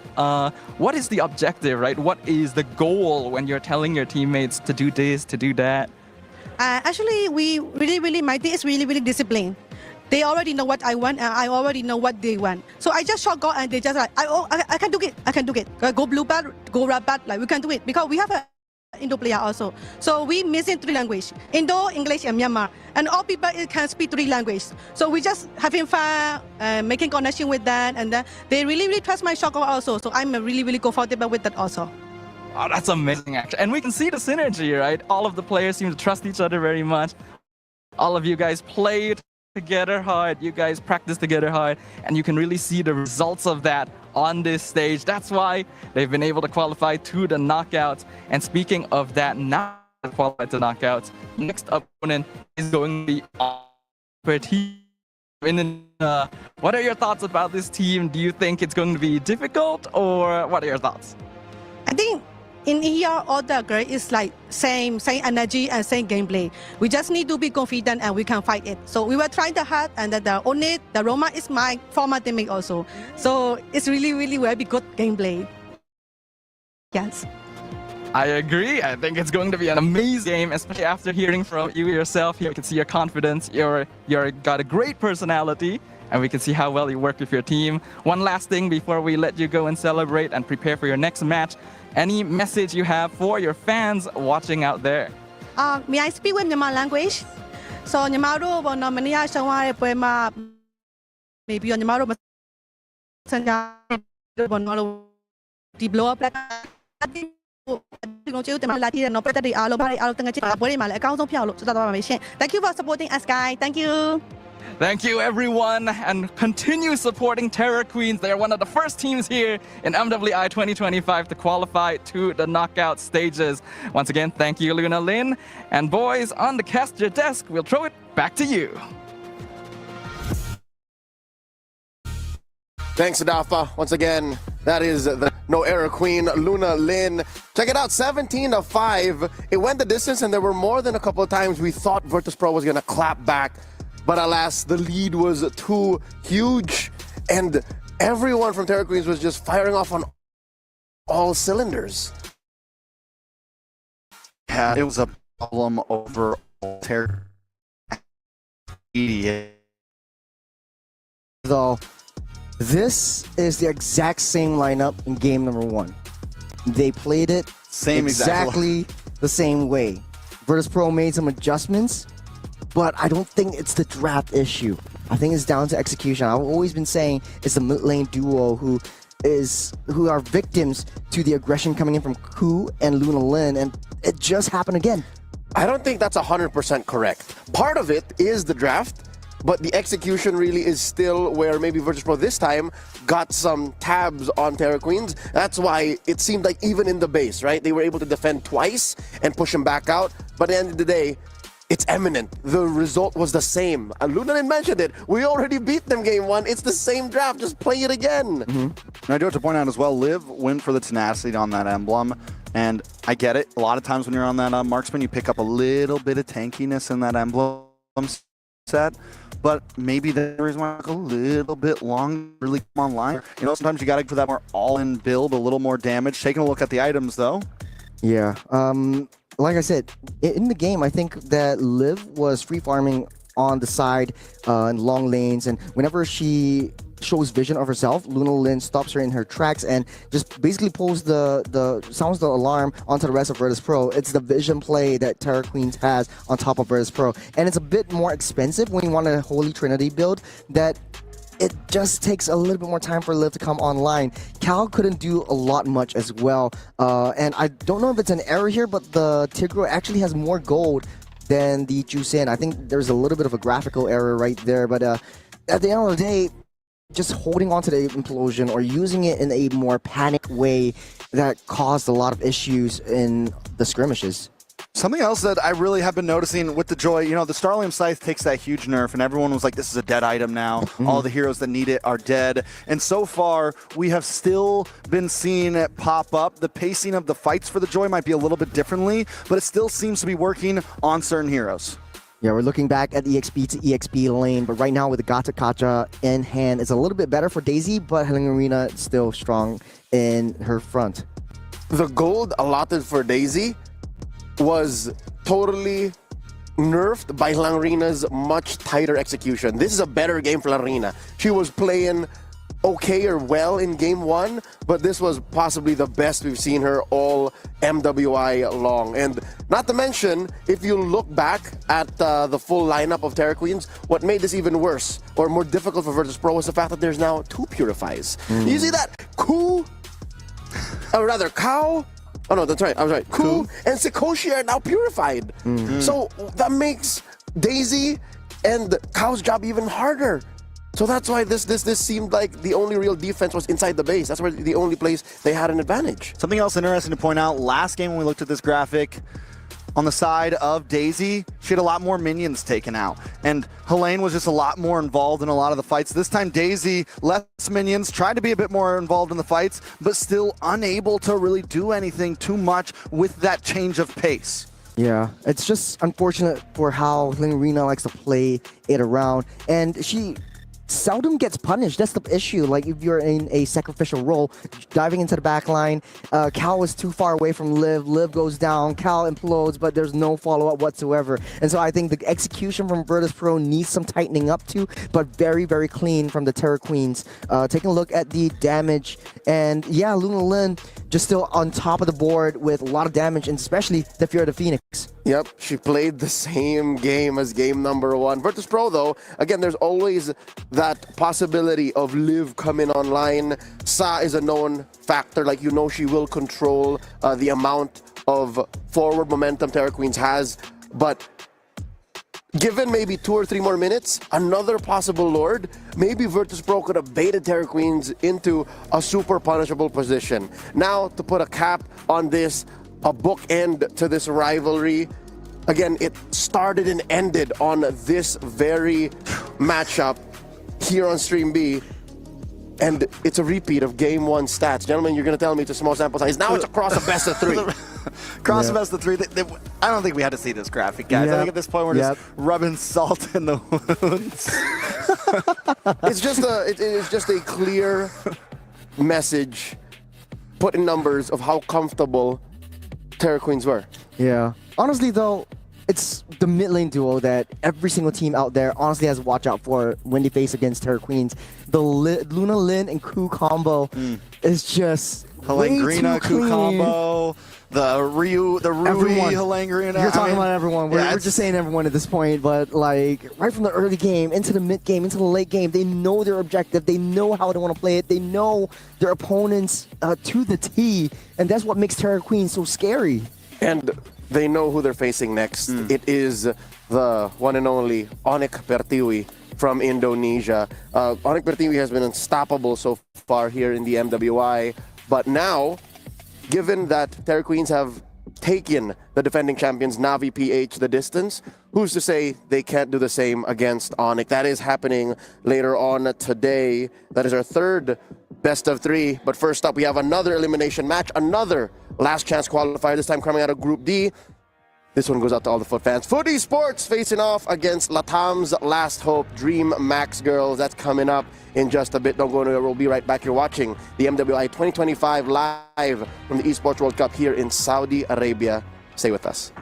what is the objective, right? What is the goal when you're telling your teammates to do this, to do that? Actually, my team is really disciplined. They already know what I want, and I already know what they want. So I just shot go, and they just like, I can do it, I can do it. Go blue bat, go red bat, like we can do it. Because we have a Indo player also. So we missing 3 languages, Indo, English, and Myanmar. And all people can speak 3 languages. So we just having fun, making connection with that, and they really trust my shot go also. So I'm really comfortable with that also. Oh, that's amazing, actually. And we can see the synergy, right? All of the players seem to trust each other very much. All of you guys played together hard. You guys practiced together hard. And you can really see the results of that on this stage. That's why they've been able to qualify to the knockouts. And speaking of that, now qualified to knockouts, next opponent is going to be our team. What are your thoughts about this team? Do you think it's going to be difficult, or what are your thoughts? I think in here, all the girls is like same energy and same gameplay. We just need to be confident and we can fight it. So we were trying the hard, and the Roma is my former teammate also. So it's really very good gameplay. Yes. I agree. I think it's going to be an amazing game, especially after hearing from you yourself. Here we can see your confidence. You're got a great personality, and we can see how well you work with your team. One last thing before we let you go and celebrate and prepare for your next match. Any message you have for your fans watching out there? May I speak with Myanmar language? So Nyamaro bono mania shaware poema maybe on Nyamaro masanya bono di blow up like Thank you for supporting us, guys. Thank you. Thank you, everyone, and continue supporting Terror Queens. They are one of the first teams here in MWI 2025 to qualify to the knockout stages. Once again, thank you, Luna Lin. And boys, on the caster desk, we'll throw it back to you. Thanks, Dafa. Once again, that is the No Error Queen, Luna Lin. Check it out, 17-5. It went the distance, and there were more than a couple of times we thought Virtus.pro was going to clap back. But alas, the lead was too huge, and everyone from Terra Queens was just firing off on all cylinders. Yeah, it was a problem over Terra. Though, this is the exact same lineup in game number 1. They played it exactly the same way. Virtus.pro made some adjustments, but I don't think it's the draft issue. I think it's down to execution. I've always been saying it's the mid lane duo who are victims to the aggression coming in from Ku and Luna Lin, and it just happened again. I don't think that's 100% correct. Part of it is the draft, but the execution really is still where maybe Virtus.pro this time got some tabs on Terra Queens. That's why it seemed like even in the base, right? They were able to defend twice and push them back out. But at the end of the day, it's eminent. The result was the same. And Lunalin mentioned it. We already beat them game 1. It's the same draft. Just play it again. And I do have to point out as well, Liv went for the tenacity on that emblem. And I get it. A lot of times when you're on that marksman, you pick up a little bit of tankiness in that emblem set. But maybe the reason why it took a little bit long to really come online. You know, sometimes you got to go for that more all-in build, a little more damage. Taking a look at the items, though. Yeah. Like I said, in the game, I think that Liv was free farming on the side in long lanes, and whenever she shows vision of herself, Luna Lin stops her in her tracks and just basically pulls sounds the alarm onto the rest of Virtus.pro. It's the vision play that Terra Queens has on top of Virtus.pro, and it's a bit more expensive when you want a Holy Trinity build that it just takes a little bit more time for Liv to come online. Cal couldn't do a lot much as well, and I don't know if it's an error here, but the Tigro actually has more gold than the Jusin. I think there's a little bit of a graphical error right there, but at the end of the day, just holding on to the implosion or using it in a more panic way that caused a lot of issues in the skirmishes. Something else that I really have been noticing with the Joy, you know, the Starlium Scythe takes that huge nerf, and everyone was like, this is a dead item now. All the heroes that need it are dead. And so far, we have still been seeing it pop up. The pacing of the fights for the Joy might be a little bit differently, but it still seems to be working on certain heroes. Yeah, we're looking back at the EXP to EXP lane, but right now with the Gata Kacha in hand, it's a little bit better for Daisy, but Helen Arena is still strong in her front. The gold allotted for Daisy was totally nerfed by Langrina's much tighter execution. This is a better game for Langrina. She was playing okay or well in game 1, but this was possibly the best we've seen her all MWI long. And not to mention, if you look back at the full lineup of Terra Queens, what made this even worse or more difficult for Virtus.pro was the fact that there's now 2 Purifies. You see that? Ku, or rather Cow, oh no, that's right, I was right. Ku and Sikoshi are now purified. So that makes Daisy and Cow's job even harder. So that's why this seemed like the only real defense was inside the base. That's where the only place they had an advantage. Something else interesting to point out, last game when we looked at this graphic, on the side of Daisy, she had a lot more minions taken out. And Helene was just a lot more involved in a lot of the fights. This time Daisy, less minions, tried to be a bit more involved in the fights, but still unable to really do anything too much with that change of pace. Yeah, it's just unfortunate for how Helen Arena likes to play it around. And she seldom gets punished. That's the issue. Like if you're in a sacrificial role, diving into the back line, Cal is too far away from Liv. Liv goes down, Cal implodes, but there's no follow-up whatsoever. And so I think the execution from Virtus.pro needs some tightening up to, but very, very clean from the Terra Queens. Taking a look at the damage, and yeah, Luna Lin just still on top of the board with a lot of damage, and especially the Fear of the Phoenix. Yep, she played the same game as game number 1. Virtus.pro, though, again, there's always that possibility of Liv coming online. Sa is a known factor, like, you know, she will control the amount of forward momentum Terra Queens has, but given maybe 2 or 3 more minutes, another possible Lord, maybe Virtus.pro could have baited Terra Queens into a super punishable position. Now, to put a cap on this, a bookend to this rivalry. Again, it started and ended on this very matchup here on Stream B. And it's a repeat of game one stats. Gentlemen, you're going to tell me it's a small sample size. Now it's across a best of three. Cross of best of three. I don't think we had to see this graphic, guys. I think at this point we're just rubbing salt in the wounds. It's just a clear message put in numbers of how comfortable Terror Queens were. Yeah. Honestly, though, it's the mid lane duo that every single team out there honestly has to watch out for when they face against Terror Queens. The Luna Lin and Ku combo is just Halangrina, Ku combo, the Rui, Halangrina. You're talking about everyone. We're just saying everyone at this point, but like right from the early game into the mid game, into the late game, they know their objective. They know how they want to play it. They know their opponents to the T, and that's what makes Terror Queens so scary. And they know who they're facing next. It is the one and only Onyx Pertiwi from Indonesia. Onyx Pertiwi has been unstoppable so far here in the MWI, but now, given that Terror Queens have taken the defending champions Navi PH the distance, who's to say they can't do the same against Onyx? That is happening later on today. That is our third best of three. But first up, we have another elimination match, another last chance qualifier, this time coming out of Group D. This one goes out to all the foot fans. Foot Esports facing off against Latam's Last Hope, Dream Max Girls. That's coming up in just a bit. Don't go anywhere. We'll be right back. You're watching the MWI 2025 live from the Esports World Cup here in Saudi Arabia. Stay with us.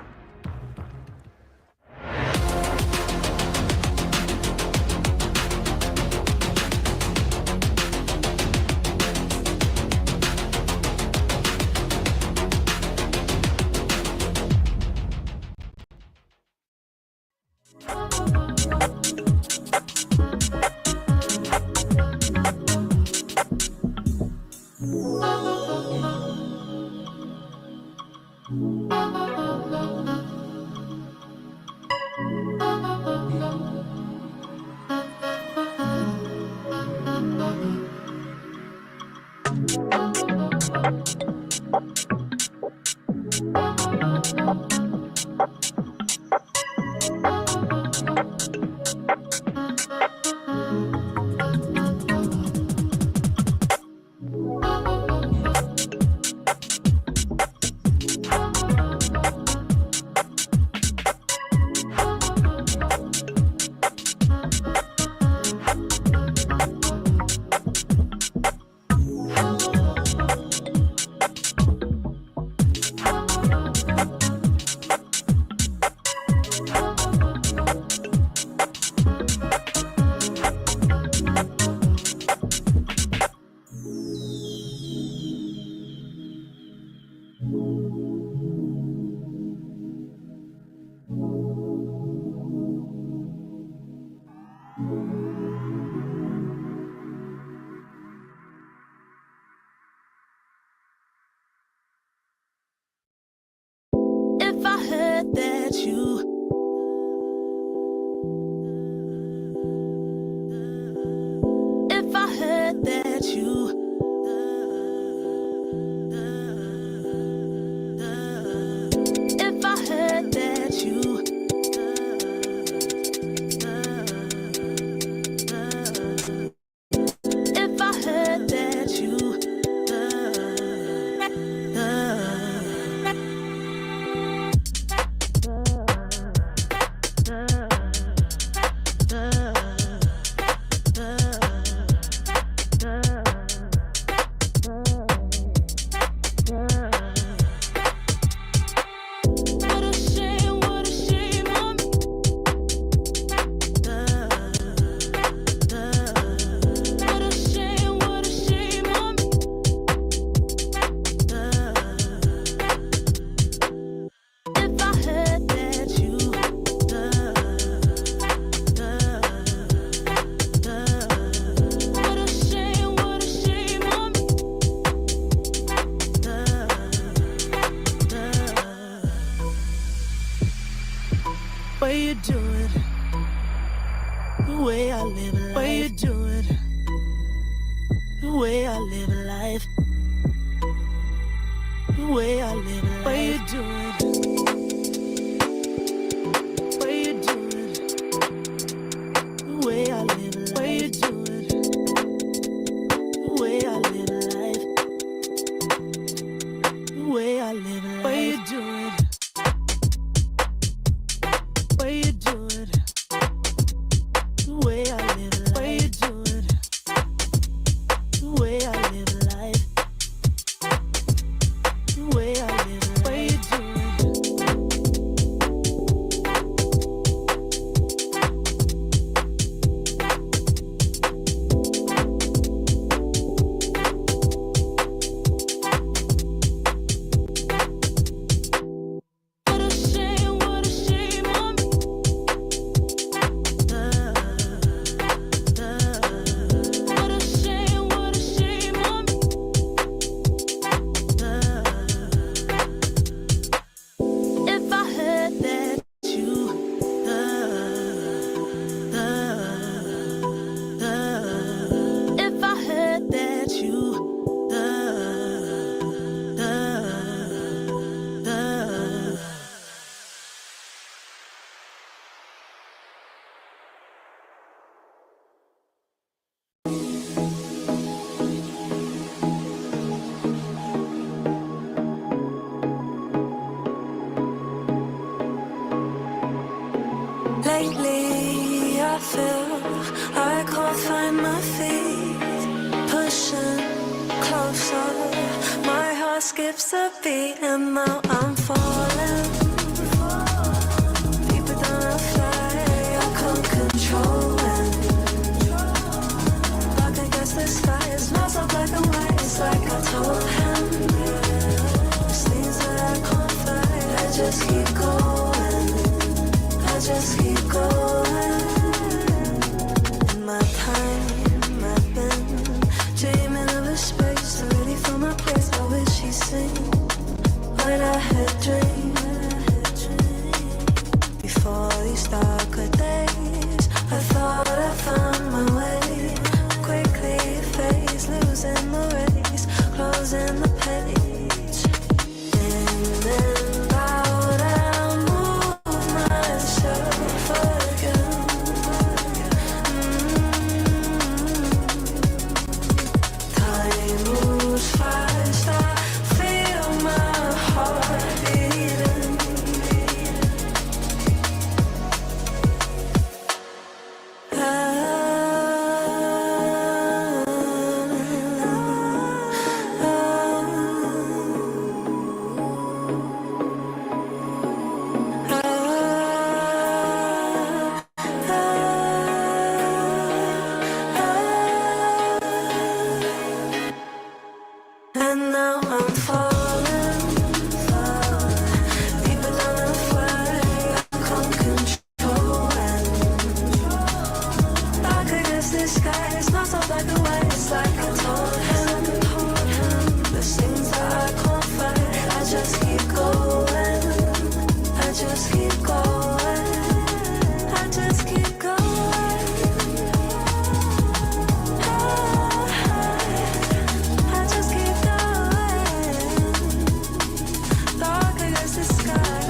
way you do it, the way I live life, way you do it, the way I live life, the way I live life, way you do it, way you do it, the way I live life, way you do it, Lately, I feel I can't find my feet. Pushing closer, my heart skips a beat, and now I'm falling. Deeper than I fly, I can't control it. Like against the sky, it's not so black and white. It's like I told him, there's things that I can't fight. I just keep going. I just keep going. In my time, I've been dreaming of a space to really feel my place. I wish he'd sing what I had dreamed. Before these darker days, I thought I found my way. Quickly fades, losing the race, closing the page. In and out, I move myself again. Time moves fast, I feel my heart beating. And now I'm falling, deeper than I fly. I can't control it. Dark against the sky, it's not so black and white. It's like I told him, there's things that I can't fight. I just keep going. I just keep going. I just keep going. I just keep going. Dark against the sky.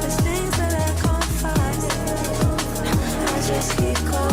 There's things that I can't fight. I just keep going.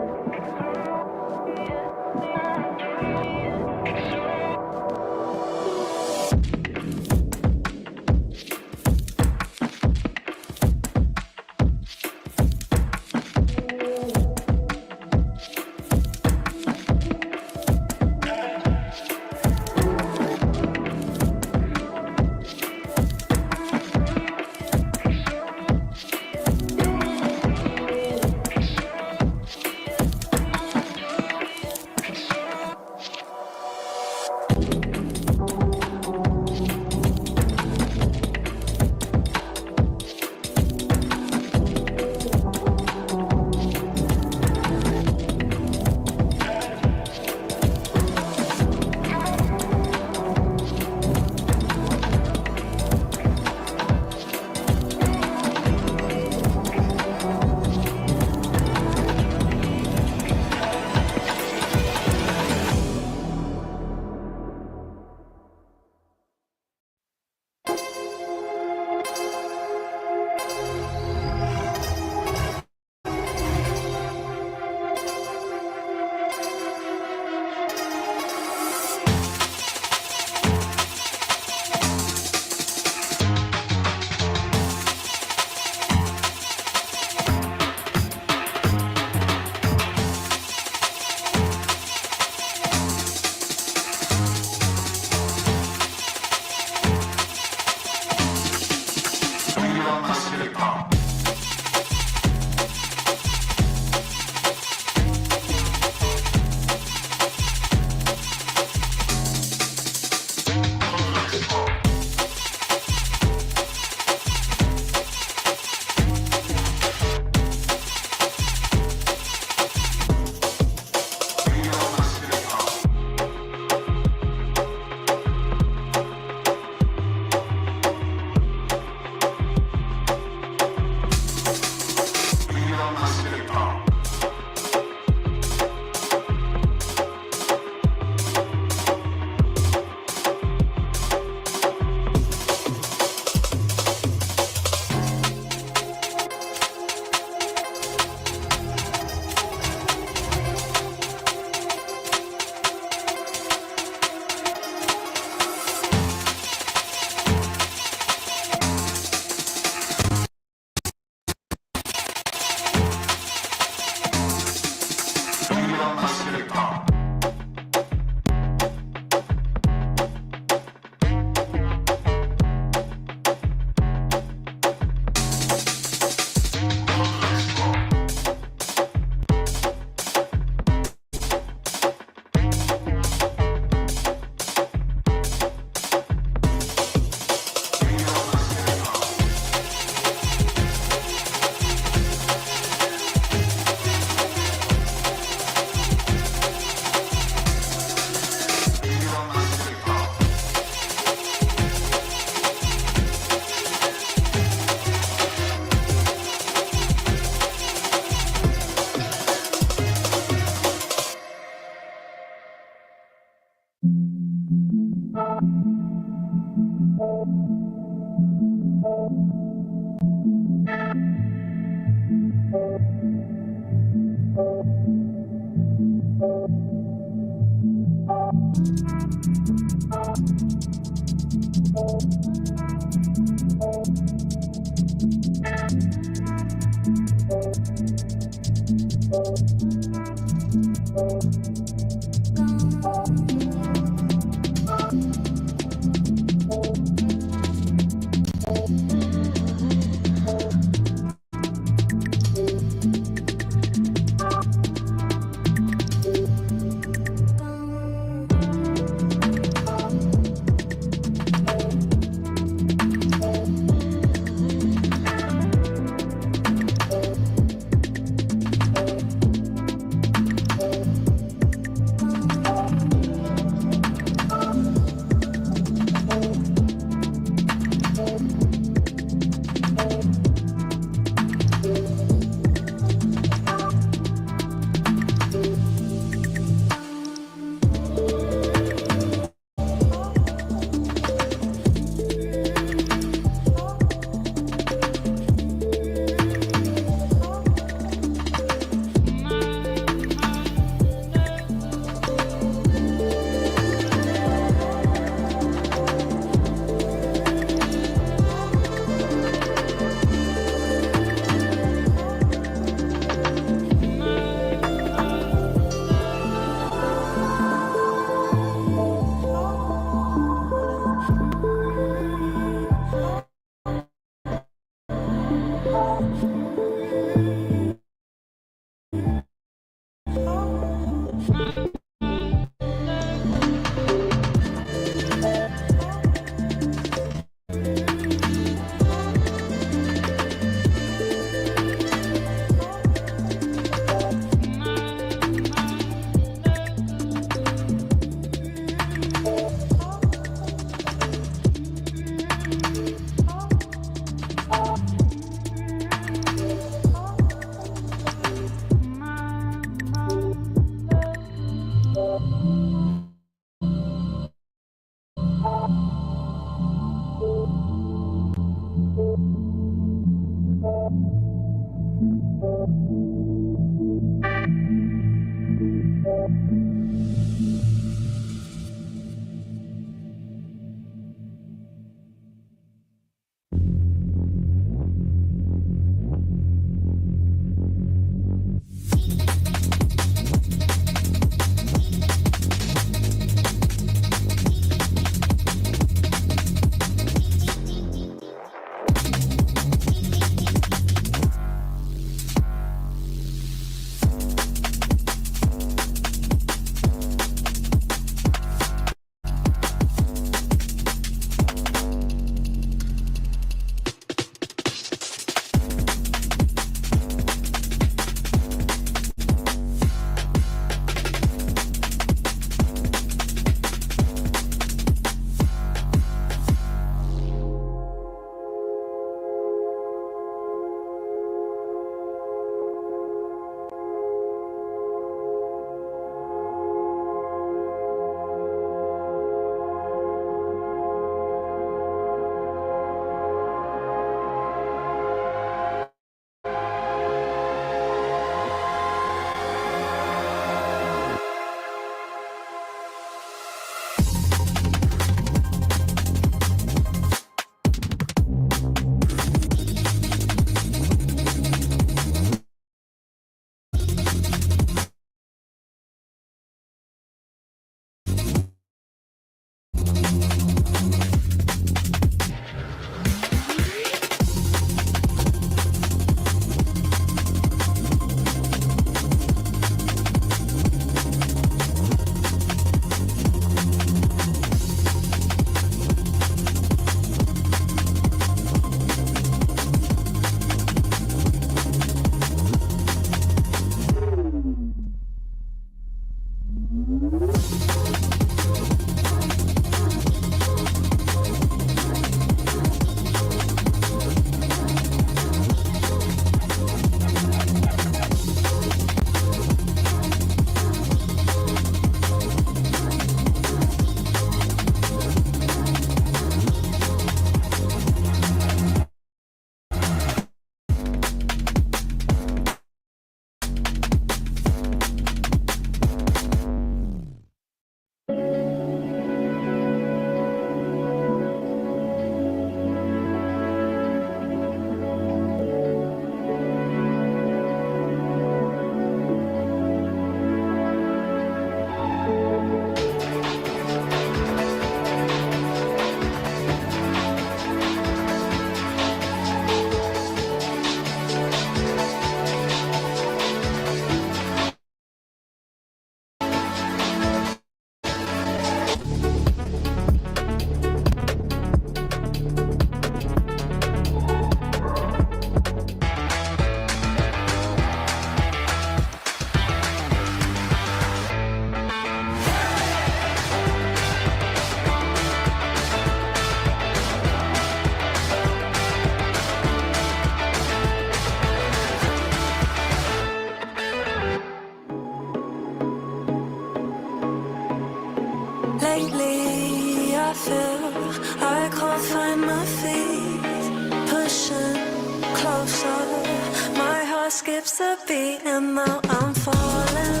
skips a beat and now I'm falling.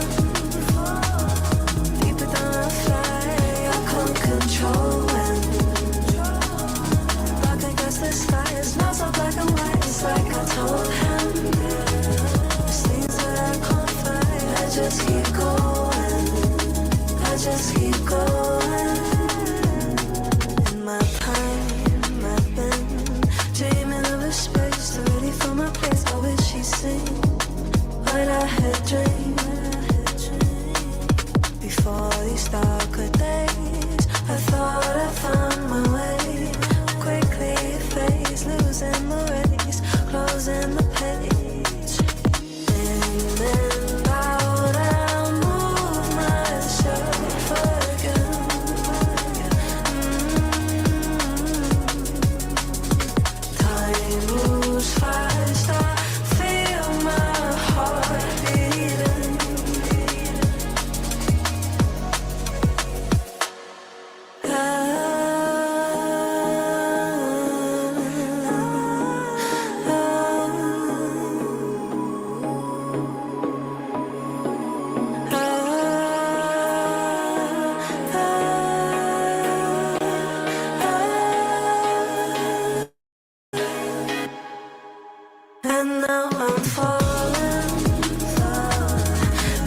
Deeper than a fly, I can't control it. Dark against the sky, it's not so black and white. It's like I told him. There's things that I can't fight. I just keep going. I just keep going. In my time, I've been dreaming of a space ready for my place. I wish she'd seen what I had dreamed. Before these darker days, I thought I found my way. Quickly fades, losing the race, closing the page. In and out, I move myself again. Time moves fast, I feel my heart beating. And now I'm falling,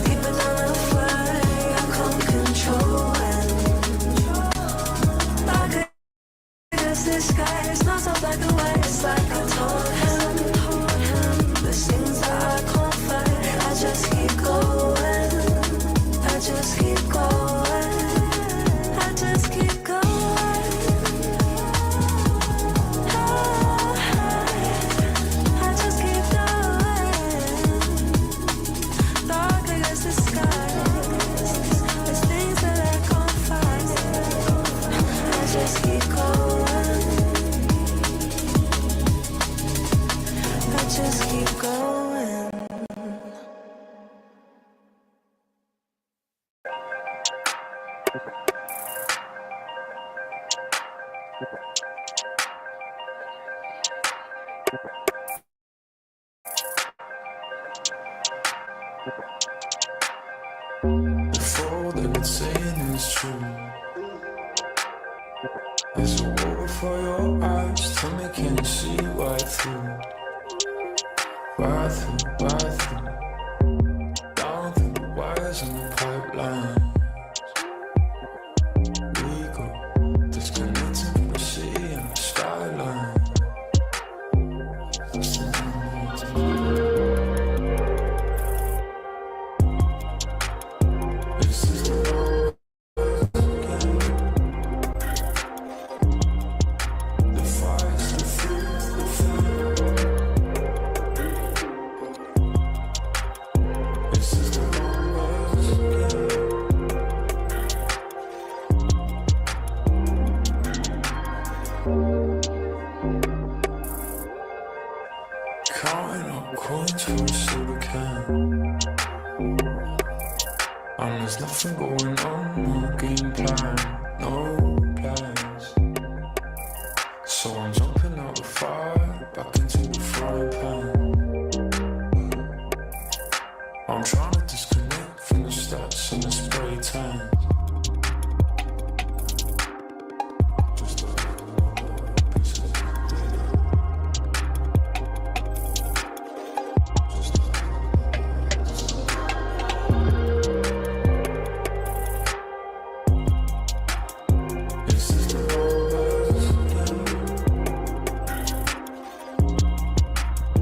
deeper than a fly. I can't control it. Dark against the sky, it's not so black and white. It's like I told him. There's things that I can't fight. I just keep going. I just keep going. I just keep going. I just keep going. Dark against the sky. There's things that I can't fight. I just keep going. I just keep going. Before they would say it's true. There's a wall for your eyes. Tell me, can you see right through? Right through, right through. Down through the wires and the pipeline. We go disconnecting from the city and the skyline. This is the road. The fire's the fuel. This is the counting up coins for a soda can. And there's nothing going on, no game plan, no plans. So I'm jumping out the fire, back into the frying pan. I'm trying to disconnect from the stats and the spray tan. Just a piece of this is the rovers.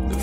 The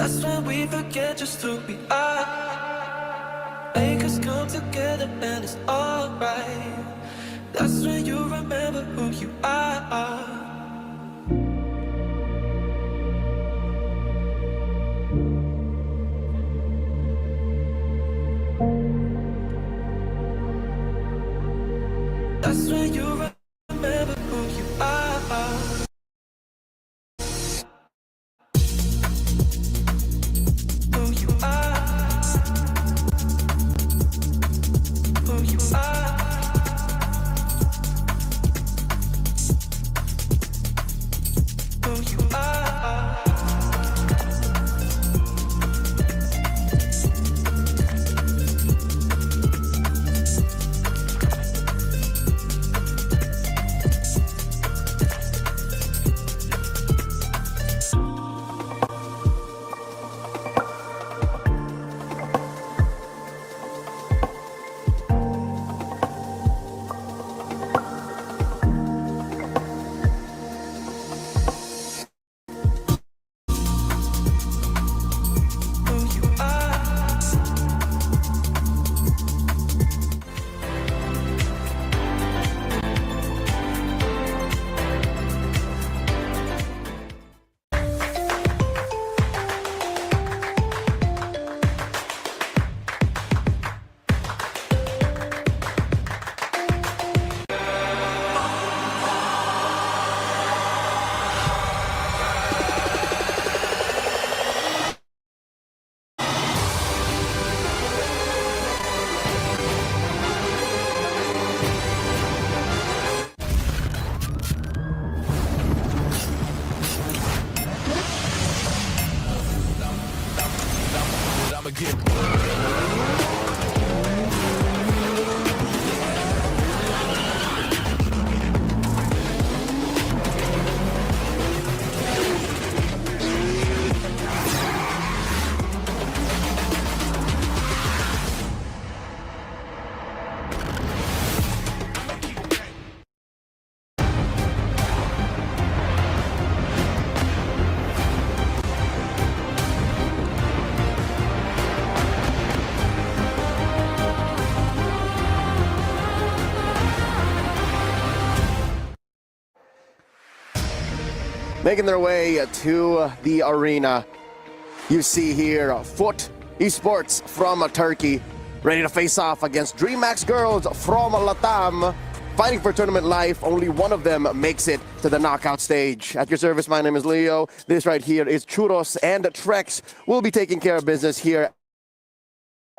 That's when we forget just who we are. Make us come together and it's alright. That's when you remember who you are. That's when you remember who you are. Who you are. Who you are. Who you are. Making their way to the arena. You see here Foot Esports from Turkey, ready to face off against DreamHack Girls from Latam. Fighting for tournament life, only one of them makes it to the knockout stage. At your service, my name is Leo. This right here is Churros, and Trex will be taking care of business here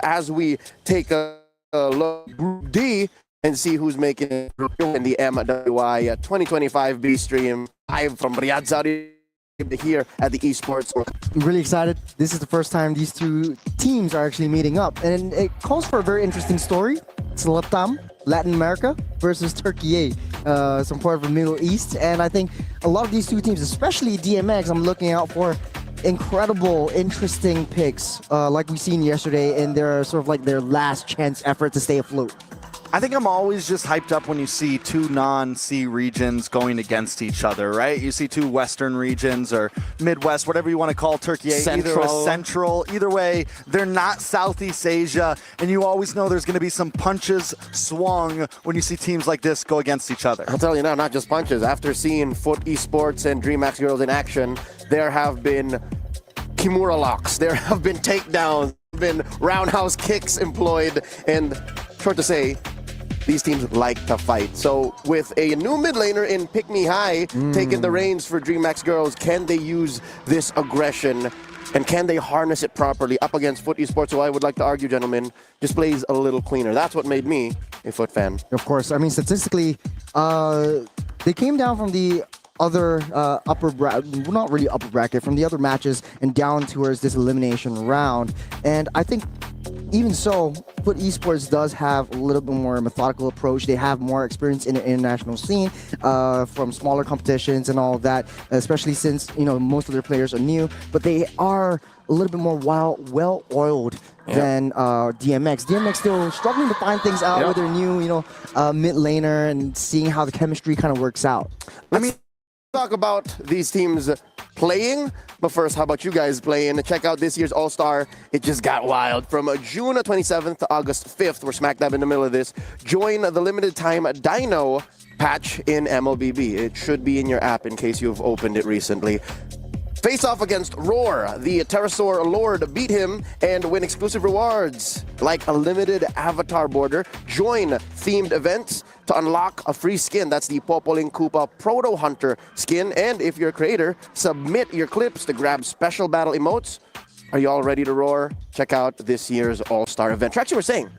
as we take a look at Group D and see who's making it in the MWI 2025 B stream live from Riyadh, Saudi here at the esports. I'm really excited. This is the first time these two teams are actually meeting up, and it calls for a very interesting story. It's Latam, Latin America versus Turkey, some part of the Middle East, and I think a lot of these two teams, especially DMX, I'm looking out for incredible, interesting picks, like we seen yesterday in their sort of like their last chance effort to stay afloat. I think I'm always just hyped up when you see two non-C regions going against each other, right? You see two Western regions or Midwest, whatever you want to call Turkey, either a central, either way, they're not Southeast Asia, and you always know there's going to be some punches swung when you see teams like this go against each other. I'll tell you now, not just punches. After seeing Foot Esports and DreamHack Girls in action, there have been Kimura locks, there have been takedowns, been roundhouse kicks employed, and short to say, these teams like to fight. So with a new mid laner in Pick Me High taking the reins for DreamHack Girls, can they use this aggression and can they harness it properly up against Foot Esports, who I would like to argue, gentlemen, just plays a little cleaner. That's what made me a Foot fan. Of course, I mean, statistically, they came down from the other upper bracket, not really upper bracket, from the other matches and down towards this elimination round. And I think even so, Foot Esports does have a little bit more methodical approach. They have more experience in the international scene from smaller competitions and all of that, especially since, you know, most of their players are new, but they are a little bit more well-oiled than DMX. DMX still struggling to find things out with their new, you know, mid laner and seeing how the chemistry kind of works out. I mean, Talk about these teams playing, but first, how about you guys playing? Check out this year's All-Star. It just got wild. From June 27th to August 5th, we're smack dab in the middle of this. Join the limited time Dino patch in MLBB. It should be in your app in case you've opened it recently. Face off against Roar. The Pterosaur Lord beat him and win exclusive rewards like a limited avatar border. Join themed events to unlock a free skin. That's the Popoling Koopa Proto Hunter skin. And if you're a creator, submit your clips to grab special battle emotes. Are you all ready to roar? Check out this year's All-Star event. Trax, you were saying?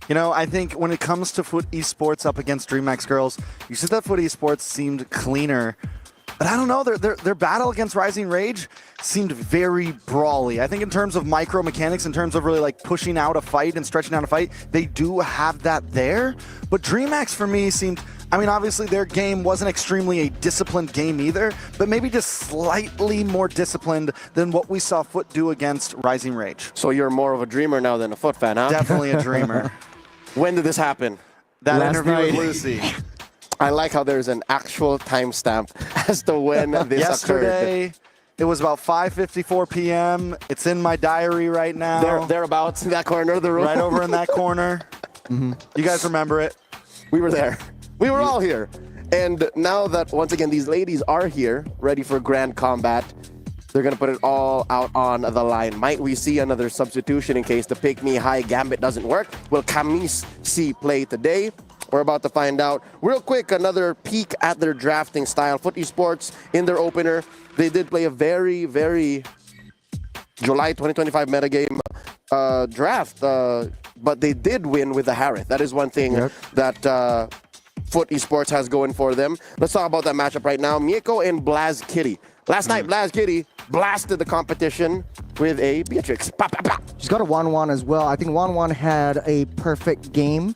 You know, I think when it comes to Foot Esports up against DreamHack Girls, you said that Foot Esports seemed cleaner. But I don't know, their battle against Rising Rage seemed very brawly. I think in terms of micro mechanics, in terms of really like pushing out a fight and stretching out a fight, they do have that there. But DreamHack's for me seemed, I mean, obviously their game wasn't extremely a disciplined game either, but maybe just slightly more disciplined than what we saw Foot do against Rising Rage. So you're more of a dreamer now than a Foot fan, huh? Definitely a dreamer. When did this happen? That Last interview night. with Lucy. I like how there's an actual timestamp as to when this Yesterday, occurred. It was about 5:54 p.m. It's in my diary right now. Thereabouts in that corner of the room. Right over in that corner. You guys remember it? We were there. We were all here. And now that, once again, these ladies are here, ready for grand combat, they're going to put it all out on the line. Might we see another substitution in case the Pick Me High Gambit doesn't work? Will Camis see play today? We're about to find out. Real quick, another peek at their drafting style. Foot Esports, in their opener, they did play a very, very July 2025 metagame draft, but they did win with the Harith. That is one thing that Foot Esports has going for them. Let's talk about that matchup right now. Mieko and Blaz Kitty. Last night, Blaz Kitty blasted the competition with a Beatrix. Pa, pa, pa. She's got a 1-1 as well. I think 1-1 had a perfect game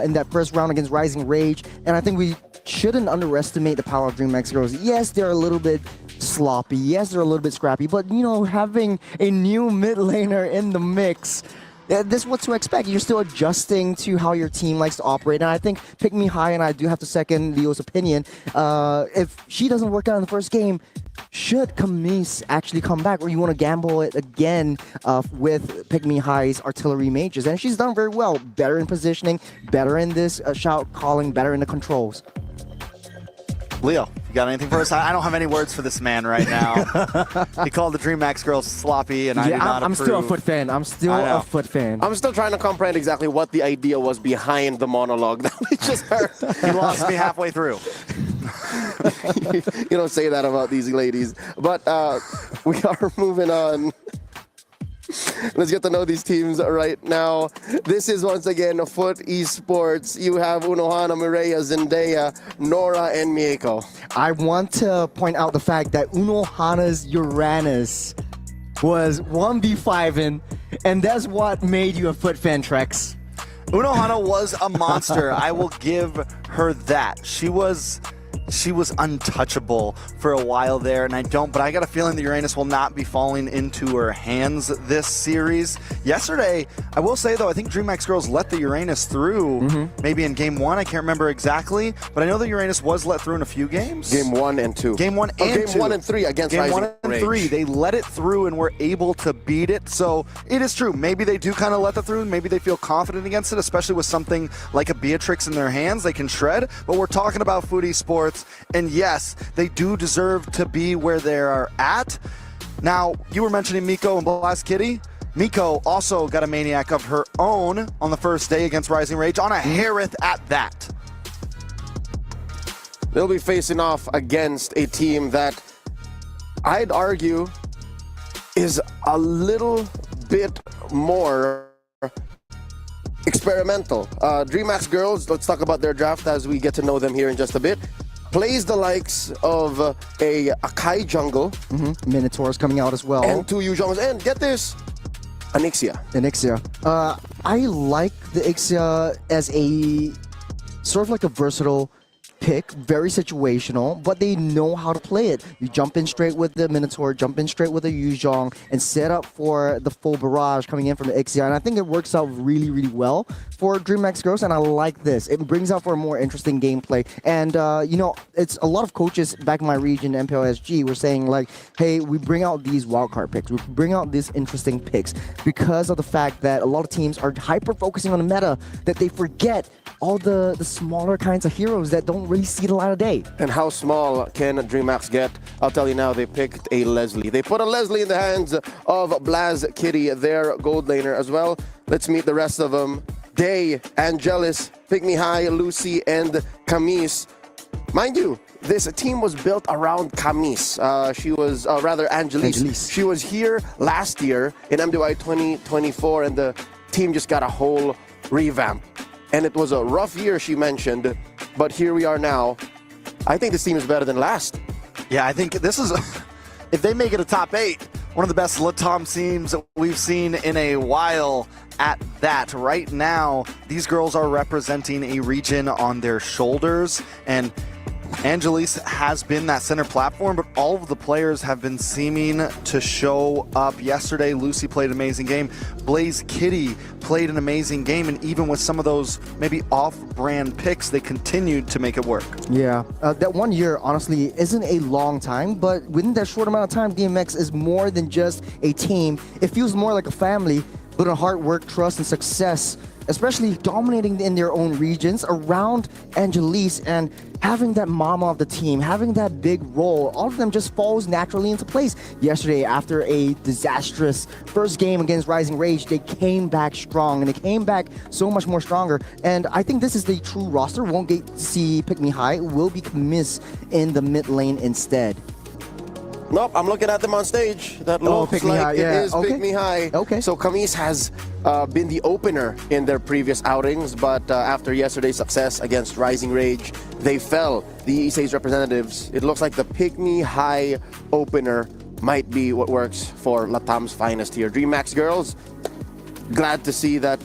in that first round against Rising Rage, and I think we shouldn't underestimate the power of DreamHack Girls. Yes, they're a little bit sloppy. Yes, they're a little bit scrappy, but you know, having a new mid laner in the mix, this is what to expect. You're still adjusting to how your team likes to operate. And I think Pick Me High, and I do have to second Leo's opinion, if she doesn't work out in the first game, should Camis actually come back, or you want to gamble it again with Pick Me High's artillery mages? And she's done very well. Better in positioning, better in this shout calling, better in the controls. Leo, you got anything for us? I don't have any words for this man right now. He called the DreamHack Girls sloppy, and I do not I'm approve. still a Foot fan. I'm still a Foot fan. I'm still trying to comprehend exactly what the idea was behind the monologue that we just heard. You lost me halfway through. You don't say that about these ladies. But we are moving on. Let's get to know these teams right now. This is once again Foot Esports. You have Unohana, Mireya, Zendaya, Nora, and Mieko. I want to point out the fact that Unohana's Uranus was 1v5-ing, and that's what made you a Foot fan, Trex. Unohana was a monster. I will give her that. She was untouchable for a while there, and but I got a feeling the Uranus will not be falling into her hands this series. Yesterday, I will say though, I think DreamHack Girls let the Uranus through, maybe in game 1, I can't remember exactly, but I know the Uranus was let through in a few games. Game 1 and 2. Game 1 and 2. Game 1 and 3 against Game Rising 1 and Rage. 3, they let it through and were able to beat it, so it is true. Maybe they do kind of let that through, and maybe they feel confident against it, especially with something like a Beatrix in their hands. They can shred, but we're talking about Foot Esports, and yes, they do deserve to be where they are at. Now, you were mentioning Mieko and Blast Kitty. Mieko also got a Maniac of her own on the first day against Rising Rage, on a Harith at that. They'll be facing off against a team that I'd argue is a little bit more experimental. DreamHack Girls, let's talk about their draft as we get to know them here in just a bit. Plays the likes of a Akai jungle. Minotaur's coming out as well. And 2 Yuzhongs. And get this, an Ixia. I like the Ixia as a sort of like a versatile pick, very situational, but they know how to play it. You jump in straight with the Minotaur, jump in straight with the Yuzhong, and set up for the full barrage coming in from the Ixia. And I think it works out really, really well for DreamHack Girls, and I like this. It brings out for a more interesting gameplay. And, it's a lot of coaches back in my region, MPLSG, were saying, like, hey, we bring out these wildcard picks. We bring out these interesting picks because of the fact that a lot of teams are hyper-focusing on the meta, that they forget all the smaller kinds of heroes that don't really see the light of day. And how small can DreamHack get? I'll tell you now, they picked a Leslie. They put a Leslie in the hands of Blaz Kitty, their gold laner as well. Let's meet the rest of them. Day, Angelis, Pick Me High, Lucy, and Camise. Mind you, this team was built around Camise. She was, rather, Angelis. She was here last year in MWI 2024, and the team just got a whole revamp. And it was a rough year, she mentioned, but here we are now. I think this team is better than last. Yeah, I think this is, if they make it a top 8, one of the best Latam teams we've seen in a while at that. Right now, these girls are representing a region on their shoulders, and Angelis has been that center platform, but all of the players have been seeming to show up. Yesterday, Lucy played an amazing game. Blaze Kitty played an amazing game, and even with some of those maybe off-brand picks, they continued to make it work. Yeah, that 1 year, honestly, isn't a long time, but within that short amount of time, DMX is more than just a team. It feels more like a family, built on hard work, trust, and success, especially dominating in their own regions around Angelis and having that mama of the team, having that big role. All of them just falls naturally into place. Yesterday, after a disastrous first game against Rising Rage, they came back strong, and they came back so much more stronger. And I think this is the true roster. Won't get to see Pick Me High. Will be Camise in the mid lane instead. Nope, I'm looking at them on stage. That looks like it is Pick Me High. Okay. So Camise has been the opener in their previous outings, but after yesterday's success against Rising Rage, they fell. The ESA's representatives, it looks like the Pick Me High opener might be what works for Latam's finest here. DreamHack Girls, glad to see that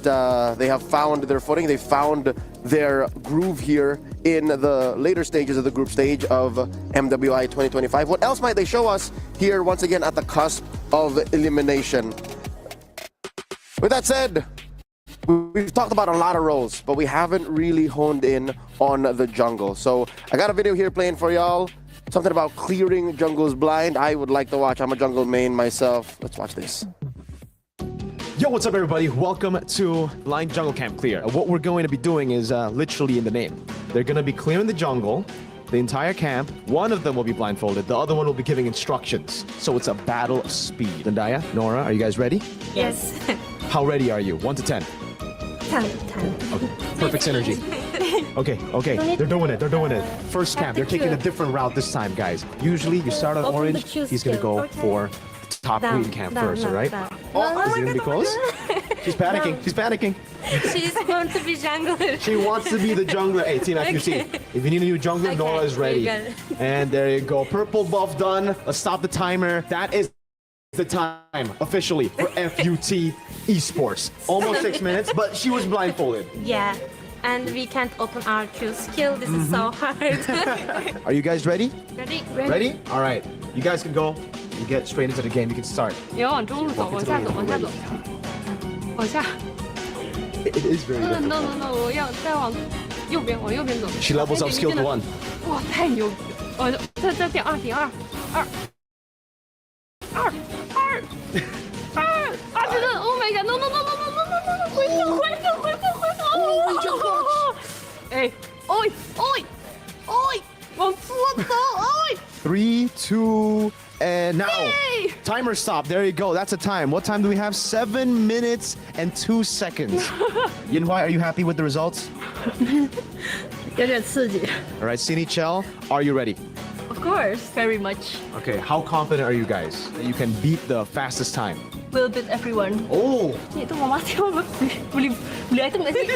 they have found their footing. They found their groove here in the later stages of the group stage of MWI 2025. What else might they show us here once again at the cusp of elimination? With that said, we've talked about a lot of roles, but we haven't really honed in on the jungle. So I got a video here playing for y'all. Something about clearing jungles blind. I would like to watch. I'm a jungle main myself. Let's watch this. Yo, what's up everybody? Welcome to Blind Jungle Camp Clear. What we're going to be doing is literally in the name. They're going to be clearing the jungle, the entire camp. One of them will be blindfolded, the other one will be giving instructions. So it's a battle of speed. Zendaya, Nora, are you guys ready? Yes. How ready are you? 1 to 10. 10. Okay. Perfect synergy. Okay. They're doing it. First camp, they're taking a different route this time, guys. Usually you start on orange, he's going to go for top green camp first, all right? Oh, is it gonna be close? She's panicking. She's going to be jungler. She wants to be the jungler. Hey, Team FUC, if you need a new jungler, Nora is ready. And there you go. Purple buff done. Let's stop the timer. That is the time officially for FUT Esports. Almost 6 minutes, but she was blindfolded. Yeah. And we can't open our Q skill. This is so hard. Are you guys ready? Ready? All right. You guys can go. You get straight into the game. You can start. 你要往中路走，往下走，往下走，往下。It is very difficult. No， 我要再往右边，往右边走。 She levels up skill to 1. 哇，太牛！这点2，点2，这个 ，Oh my God！No！ 回走！哎，往左走，哎。 3, 2, and now. Yay! Timer stop. There you go. That's a time. What time do we have? 7 minutes and 2 seconds. Yinhua, are you happy with the results? 有点刺激。 All right, Sini Chell, are you ready? Of course, very much. Okay, how confident are you guys that you can beat the fastest time? We'll beat everyone. Oh! Itu mau mati beli item nggak sih?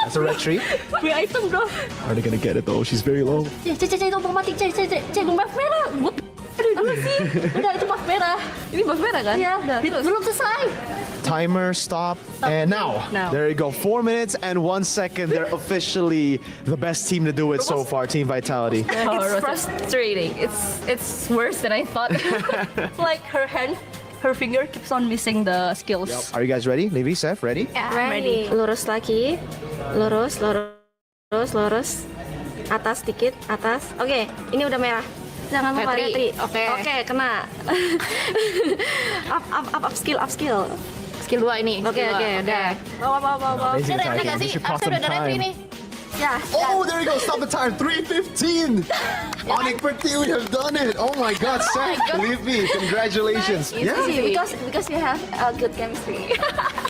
That's a red tree. Beli item bro. Are they gonna get it though? She's very low. Itu mau mati, buff merah. Apa sih? Udah itu buff merah. Ini buff merah kan? Iya, belum selesai. Timer stop. And now. There you go. 4 minutes and 1 second. They're officially the best team to do it so far. Team Vitality. It's frustrating. It's worse than I thought. Like her hand her finger keeps on missing the skills. Are you guys ready? Levi, Seth, ready? Yeah, I'm ready. Lurus lagi. Lurus, lurus, lurus. Atas dikit, atas. Oke, ini udah merah. Jangan lupa Tri. Oke, kena. up skill. Skill 2 ini. Oke, udah. Bawa. Amazing Ready attack. nggak We sih? should cross Harusnya some udah ready time. nih. Ya. Oh, there you go. Stop the time. 3:15. Onyx Pertiwi have done it. Oh my God, Seth. Believe me. Congratulations. Easy, because you have a good chemistry.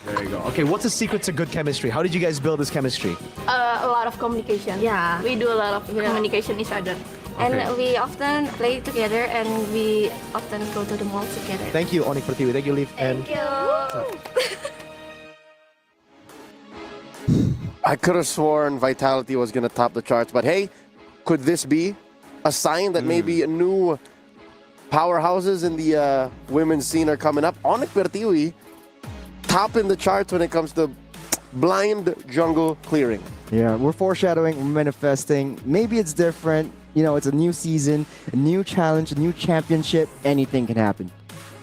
There you go. Okay, what's the secret to good chemistry? How did you guys build this chemistry? A lot of communication. Yeah. We do a lot of communication each other. And Okay. we often play together and we often go to the mall together. Thank you, Onyx Pertiwi. Thank you, Leaf. And Thank you. I could have sworn Vitality was going to top the charts, but hey, could this be a sign that maybe new powerhouses in the women's scene are coming up? Onyx Pertiwi topping the charts when it comes to blind jungle clearing. Yeah, we're foreshadowing, we're manifesting. Maybe it's different. You know, it's a new season, a new challenge, a new championship. Anything can happen.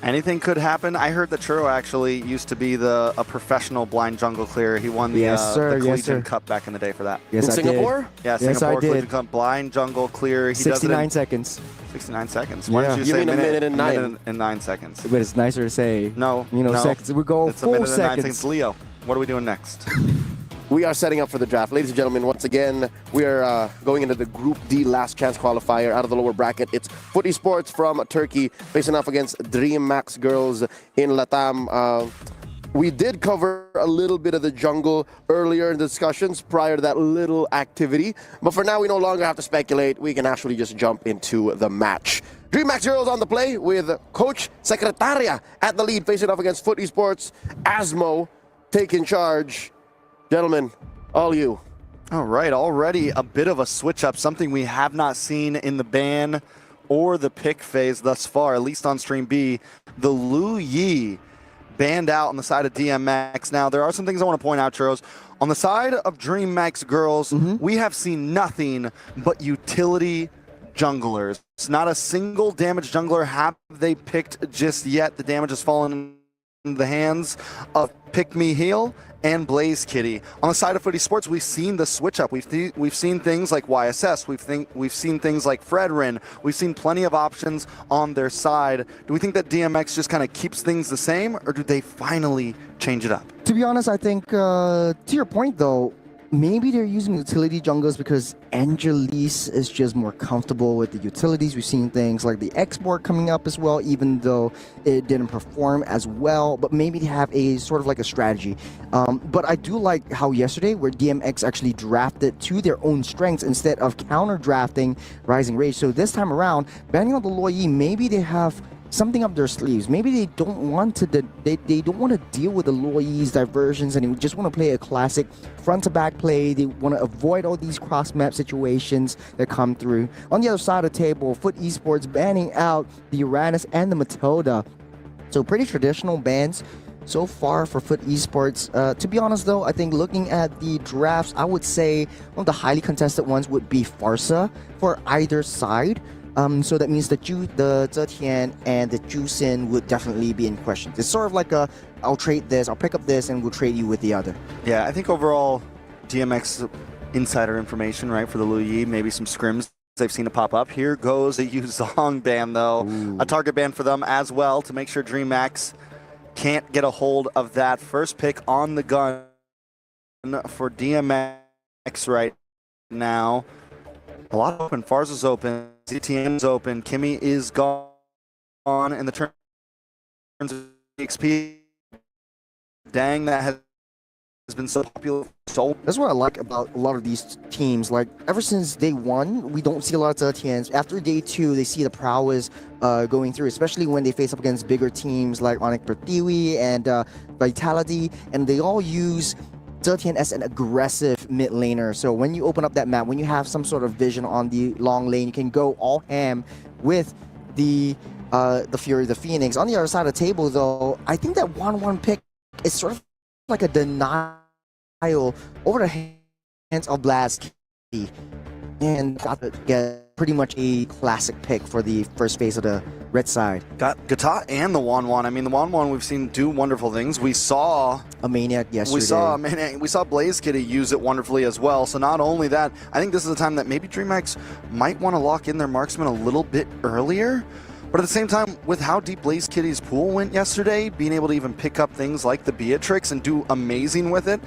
Anything could happen. I heard that Churro actually used to be a professional blind jungle clearer. He won the, Yes, sir. the Yes, Collegian sir. Cup back in the day for that. Yes, in I Singapore? did. Yeah, Yes, Singapore I did. Collegian Cup blind jungle clearer. He does it 69 in seconds. 69 seconds. Why Yeah. don't you You say mean a minute and a nine? minute and 9 seconds? But it's nicer to say, No, you know, no. seconds. We go It's a full minute and 9 seconds. seconds. Leo, what are we doing next? We are setting up for the draft. Ladies and gentlemen, once again, we are going into the Group D last chance qualifier out of the lower bracket. It's Foot Esports from Turkey facing off against Dream Max Girls in Latam. We did cover a little bit of the jungle earlier in the discussions prior to that little activity. But for now, we no longer have to speculate. We can actually just jump into the match. Dream Max Girls on the play with Coach Secretaria at the lead facing off against Foot Esports. Asmo taking charge. Gentlemen, all you. All right, already a bit of a switch up, something we have not seen in the ban or the pick phase thus far, at least on Stream B. The Lu Yi banned out on the side of DMX. Now, there are some things I want to point out, Churros. On the side of Dream Max Girls, we have seen nothing but utility junglers. Not a single damage jungler have they picked just yet. The damage has fallen in the hands of Pick Me Heal and Blaze Kitty. On the side of Foot Esports, we've seen the switch up. We've seen things like YSS. We've seen things like Fredrin. We've seen plenty of options on their side. Do we think that DMX just kind of keeps things the same, or do they finally change it up? To be honest, I think, to your point though, maybe they're using utility junglers because Angelise is just more comfortable with the utilities. We've seen things like the export coming up as well, even though it didn't perform as well. But maybe they have a sort of like a strategy. But I do like how yesterday, where DMX actually drafted to their own strengths instead of counter drafting Rising Rage. So this time around, banning on the Luoyi, maybe they have something up their sleeves. Maybe they don't want to they don't want to deal with the Luoyi's diversions, and they just want to play a classic front to back play. They want to avoid all these cross map situations that come through. On the other side of the table, Foot Esports banning out the Uranus and the Matilda. So pretty traditional bans so far for Foot Esports. To be honest though, I think looking at the drafts, I would say one of the highly contested ones would be Farsa for either side. So that means the Zetian and the Jusin would definitely be in question. It's sort of like a, I'll trade this, I'll pick up this, and we'll trade you with the other. Yeah, I think overall, DMX insider information, right, for the Lu Yi, maybe some scrims they've seen it pop up. Here goes a Yuzong ban, though. Ooh. A target ban for them as well to make sure DreamMax can't get a hold of that. First pick on the gun for DMX right now. A lot open. Farza's open. ZTN's open. Kimmy is gone. And the turns of XP. Dang, that has been so popular. That's what I like about a lot of these teams. Like, ever since day one, we don't see a lot of Zetians. After day two, they see the prowess going through, especially when they face up against bigger teams like Onyx Pertiwi and Vitality, and they all use Zetian as an aggressive mid laner. So when you open up that map, when you have some sort of vision on the long lane, you can go all ham with the Fury, the Phoenix. On the other side of the table, though, I think that 1-1 pick is sort of like a denial over the hands of Blast, and got to get pretty much a classic pick for the first phase of the red side. Got Gata and the Wanwan. I mean, the Wanwan we've seen do wonderful things. We saw a Maniac yesterday. We saw Blaze Kitty use it wonderfully as well. So not only that, I think this is a time that maybe DreamHack might want to lock in their marksman a little bit earlier. But at the same time, with how deep Blaze Kitty's pool went yesterday, being able to even pick up things like the Beatrix and do amazing with it,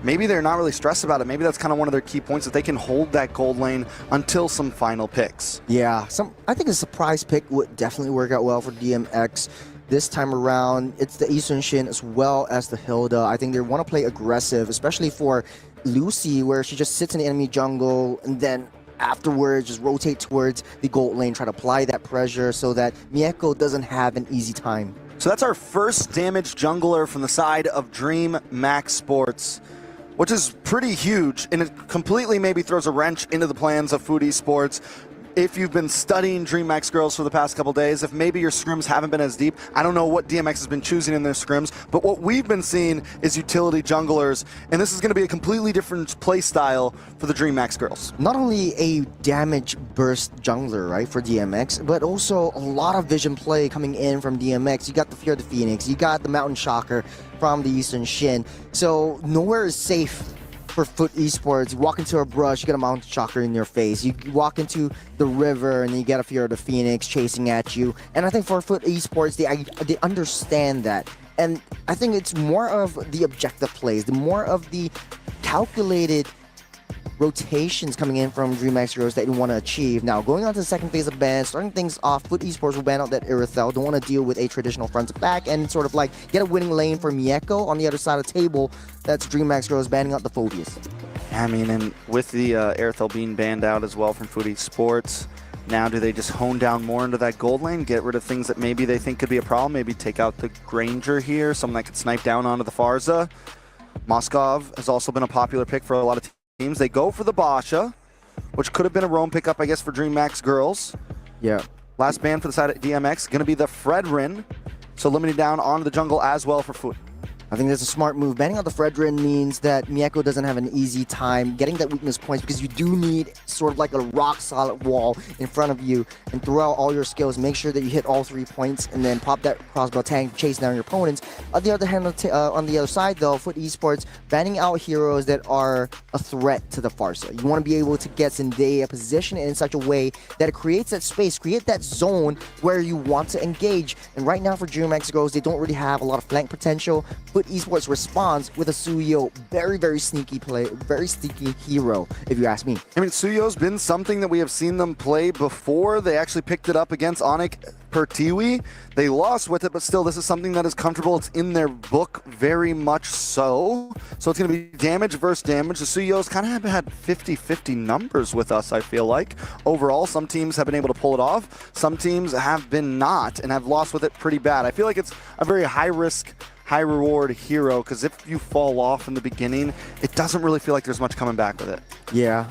maybe they're not really stressed about it. Maybe that's kind of one of their key points, that they can hold that gold lane until some final picks. Yeah, I think a surprise pick would definitely work out well for DMX. This time around, it's the Eastern Shin as well as the Hilda. I think they want to play aggressive, especially for Lucy, where she just sits in the enemy jungle and then afterwards just rotate towards the gold lane, try to apply that pressure so that Mieko doesn't have an easy time. So that's our first damaged jungler from the side of DreamHack Sports, which is pretty huge, and it completely maybe throws a wrench into the plans of Food Esports. If you've been studying DreamHack Girls for the past couple days, if maybe your scrims haven't been as deep, I don't know what DMX has been choosing in their scrims, but what we've been seeing is utility junglers, and this is going to be a completely different play style for the DreamHack Girls. Not only a damage burst jungler, right, for DMX, but also a lot of vision play coming in from DMX. You got the Fear of the Phoenix, you got the Mountain Shocker from the Eastern Shin, so nowhere is safe for Foot Esports. You walk into a brush, you get a Mountain Shocker in your face. You walk into the river and you get a Fear of the Phoenix chasing at you. And I think for Foot Esports, they understand that. And I think it's more of the objective plays, the more of the calculated rotations coming in from DreamHack Girls that you want to achieve. Now, going on to the second phase of ban, starting things off, Foot Esports will ban out that Irithel. Don't want to deal with a traditional front to back and sort of like get a winning lane for Mieko. On the other side of the table, that's DreamHack Girls banning out the Phobias. I mean, and with the Irithel being banned out as well from Food Esports, now do they just hone down more into that gold lane, get rid of things that maybe they think could be a problem, maybe take out the Granger here, someone that could snipe down onto the Farza? Moskov has also been a popular pick for a lot of teams. They go for the Basha, which could have been a roam pickup, I guess, for DreamHack Girls. Yeah. Last ban for the side of DMX, going to be the Fredrin. So limiting down onto the jungle as well for Foot. I think that's a smart move. Banning out the Fredrin means that Mieko doesn't have an easy time getting that weakness points because you do need sort of like a rock-solid wall in front of you and throw out all your skills. Make sure that you hit all 3 points and then pop that crossbow tank, chase down your opponents. On the other hand, on the other side though, Foot Esports banning out heroes that are a threat to the Farsa. You want to be able to get Zendaya positioned in such a way that it creates that space, create that zone where you want to engage. And right now for DreamHack Girls, they don't really have a lot of flank potential. Foot Esports responds with a Suyo, very, very sneaky play, very sneaky hero, if you ask me. I mean, Suyo's been something that we have seen them play before. They actually picked it up against Onyx Pertiwi. They lost with it, but still, this is something that is comfortable. It's in their book, very much so. So it's going to be damage versus damage. The Suyo's kind of had 50-50 numbers with us, I feel like. Overall, some teams have been able to pull it off. Some teams have been not and have lost with it pretty bad. I feel like it's a very high-risk, high-reward hero, because if you fall off in the beginning, it doesn't really feel like there's much coming back with it. Yeah,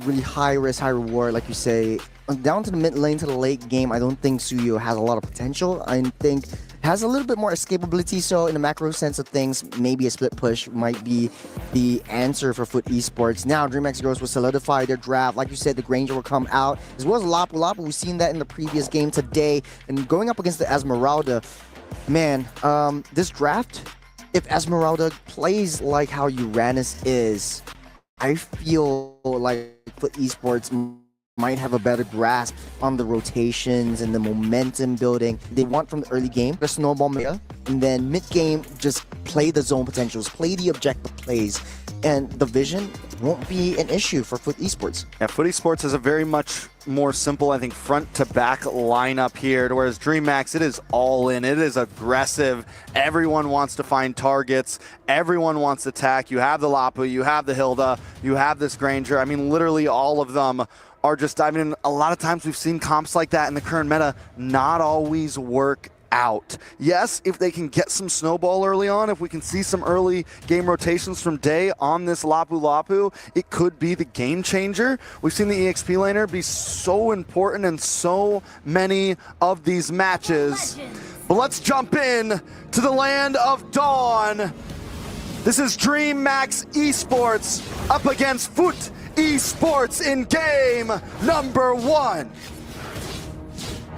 really high risk, high reward, like you say. Down to the mid lane to the late game, I don't think Suyo has a lot of potential. I think has a little bit more escapability, so in the macro sense of things, maybe a split push might be the answer for Foot Esports. Now, DreamHack Girls will solidify their draft. Like you said, the Granger will come out, as well as Lapu Lapu. We've seen that in the previous game today. And going up against the Esmeralda, man, this draft, if Esmeralda plays like how Uranus is, I feel like Foot Esports might have a better grasp on the rotations and the momentum building they want from the early game, the snowball meta, and then mid-game, just play the zone potentials, play the objective plays, and the vision won't be an issue for Foot Esports. Yeah, Foot Esports is a very much more simple, I think, front-to-back lineup here, whereas DreamHack, it is all in. It is aggressive. Everyone wants to find targets. Everyone wants to attack. You have the Lapu, you have the Hilda, you have this Granger. I mean, literally all of them are just diving in. A lot of times we've seen comps like that in the current meta not always work out. Yes, if they can get some snowball early on, if we can see some early game rotations from Day on this Lapu Lapu, it could be the game changer. We've seen the EXP laner be so important in so many of these matches. But let's jump in to the land of Dawn. This is DreamHack Esports up against Foot Esports in game number 1.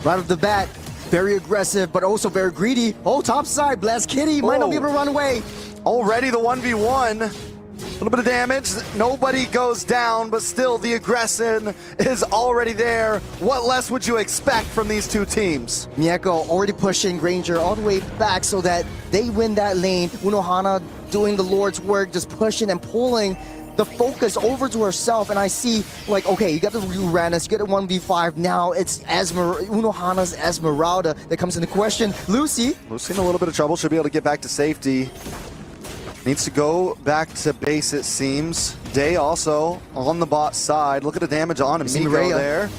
Right off the bat, Very aggressive, but also very greedy. Oh, top side, Blast Kitty might not be able to run away. Already the 1v1. A little bit of damage. Nobody goes down, but still the aggression is already there. What less would you expect from these two teams? Mieko already pushing Granger all the way back so that they win that lane. Unohana doing the Lord's work, just pushing and pulling the focus over to herself. And I see, like, okay, you got the Uranus, you get a 1v5. Now it's Unohana's Esmeralda that comes into question. Lucy in a little bit of trouble. Should be able to get back to safety. Needs to go back to base, it seems. Day also on the bot side. Look at the damage on him. Miko there.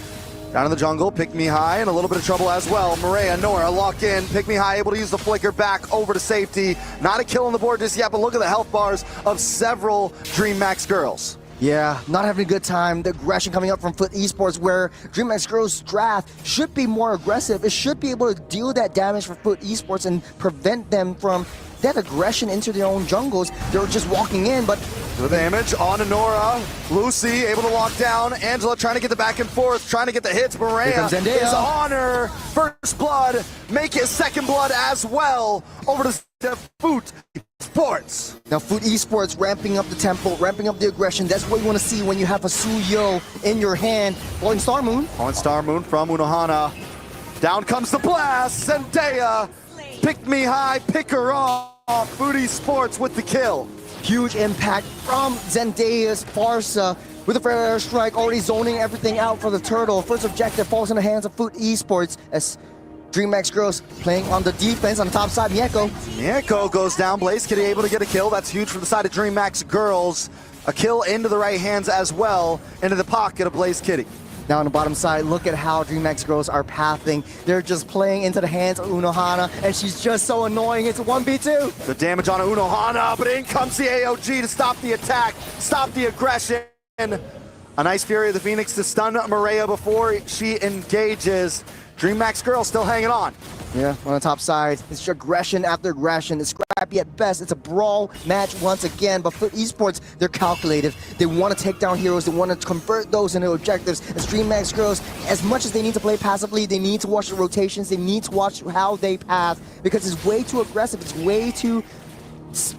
Down in the jungle, Pick Me High in a little bit of trouble as well. Maria, Nora lock in. Pick Me High able to use the flicker back over to safety. Not a kill on the board just yet, but look at the health bars of several DreamMax girls. Yeah, not having a good time. The aggression coming up from Foot Esports, where DreamMax Girls draft should be more aggressive. It should be able to deal that damage for Foot Esports and prevent them from that aggression into their own jungles. They're just walking in, but the damage on to Nora. Lucy able to lock down. Angela trying to get the back and forth, trying to get the hits. Maria is on her. First blood, make it second blood as well. Over to Foot Esports. Now Foot Esports ramping up the tempo, ramping up the aggression. That's what you want to see when you have a Suyo in your hand. Falling Star Moon. Falling Star Moon from Unohana. Down comes the blast. Zendaya, Pick Me High, pick her off. Foot Esports with the kill. Huge impact from Zendaya's Farsa with a fair airstrike, already zoning everything out for the turtle. First objective falls in the hands of Foot Esports as DreamMax Girls playing on the defense on the top side. Mieko goes down. Blaze Kitty able to get a kill. That's huge for the side of DreamMax Girls. A kill into the right hands as well, into the pocket of Blaze Kitty. Now on the bottom side, look at how DreamMax Girls are pathing. They're just playing into the hands of Unohana, and she's just so annoying. It's a 1v2. The damage on Unohana, but in comes the AOG to stop the attack, stop the aggression. A nice Fury of the Phoenix to stun Maria before she engages. DreamMax Girls still hanging on. Yeah, on the top side, it's aggression after aggression. It's scrappy at best. It's a brawl match once again, but Foot Esports, they're calculated. They want to take down heroes. They want to convert those into objectives. As DreamMax Girls, as much as they need to play passively, they need to watch the rotations. They need to watch how they path because it's way too aggressive. It's way too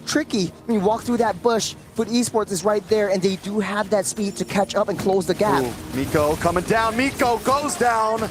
tricky. When you walk through that bush, Foot Esports is right there, and they do have that speed to catch up and close the gap. Miko coming down. Miko goes down.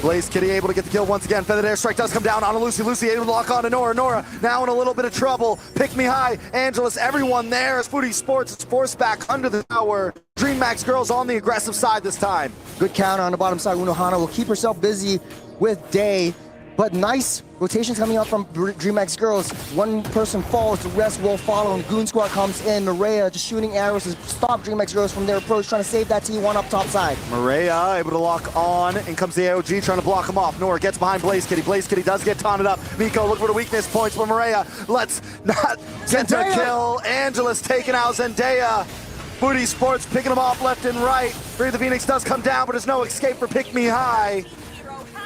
Blaze Kitty able to get the kill once again. Feathered Airstrike does come down on Lucy. Lucy able to lock on to Nora. Nora now in a little bit of trouble. Pick Me High. Angelus, everyone there as Foot Esports is forced back under the tower. DreamMax Girls on the aggressive side this time. Good counter on the bottom side. Unohana will keep herself busy with Day, but nice rotations coming out from DreamMax Girls. One person falls, the rest will follow, and Goon Squad comes in. Maria just shooting arrows to stop DreamMax Girls from their approach, trying to save that T1 up top side. Maria able to lock on, and comes the AOG trying to block him off. Nora gets behind Blaze Kitty. Blaze Kitty does get taunted up. Miko look for the weakness points, but Maria let's not get the kill. Angelus taking out Zendaya. Foot Esports picking them off left and right. Fury of the Phoenix does come down, but there's no escape for Pick Me High.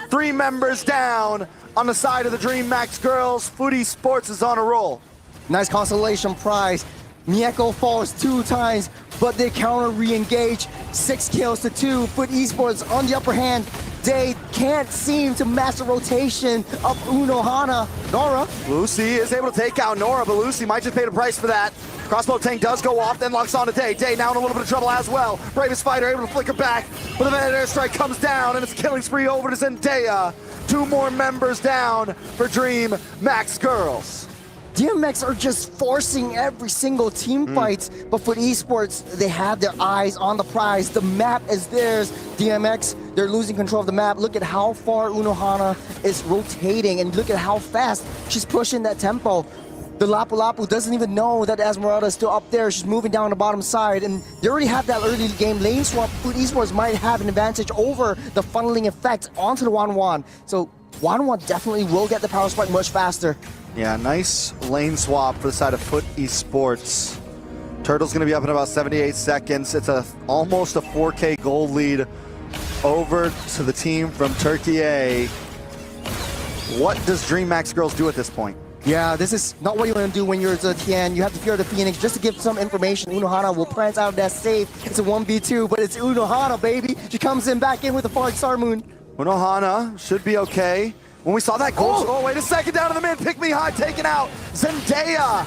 3 members down on the side of the DreamMax Girls. Foot Esports is on a roll. Nice consolation prize. Mieko falls 2 times, but they counter re-engage. 6 kills to 2. Foot Esports on the upper hand. They can't seem to match the rotation of Unohana. Nora. Lucy is able to take out Nora, but Lucy might just pay the price for that. Crossbow tank does go off, then locks on to Day. Day now in a little bit of trouble as well. Bravest fighter able to flicker back, but the Feathered Airstrike comes down, and it's a killing spree over to Zendaya. 2 more members down for DreamMax Girls. DMX are just forcing every single team fight, but for Esports, they have their eyes on the prize. The map is theirs. DMX, they're losing control of the map. Look at how far Unohana is rotating, and look at how fast she's pushing that tempo. The Lapu Lapu doesn't even know that Esmeralda is still up there. She's moving down the bottom side, and they already have that early game lane swap. Foot Esports might have an advantage over the funneling effect onto the 1-1. So 1-1 definitely will get the power spike much faster. Yeah, nice lane swap for the side of Foot Esports. Turtle's going to be up in about 78 seconds. It's almost a 4K gold lead over to the team from Turkey A. What does DreamMax Girls do at this point? Yeah, this is not what you want to do when you're Zetian. You have to Fury of the Phoenix just to give some information. Unohana will prance out of that safe. It's a 1v2, but it's Unohana, baby. She comes in back in with the Falling Star Moon. Unohana should be okay. when we saw that goal. Oh, wait a second, down to the mid. Pick Me High taken out. Zendaya,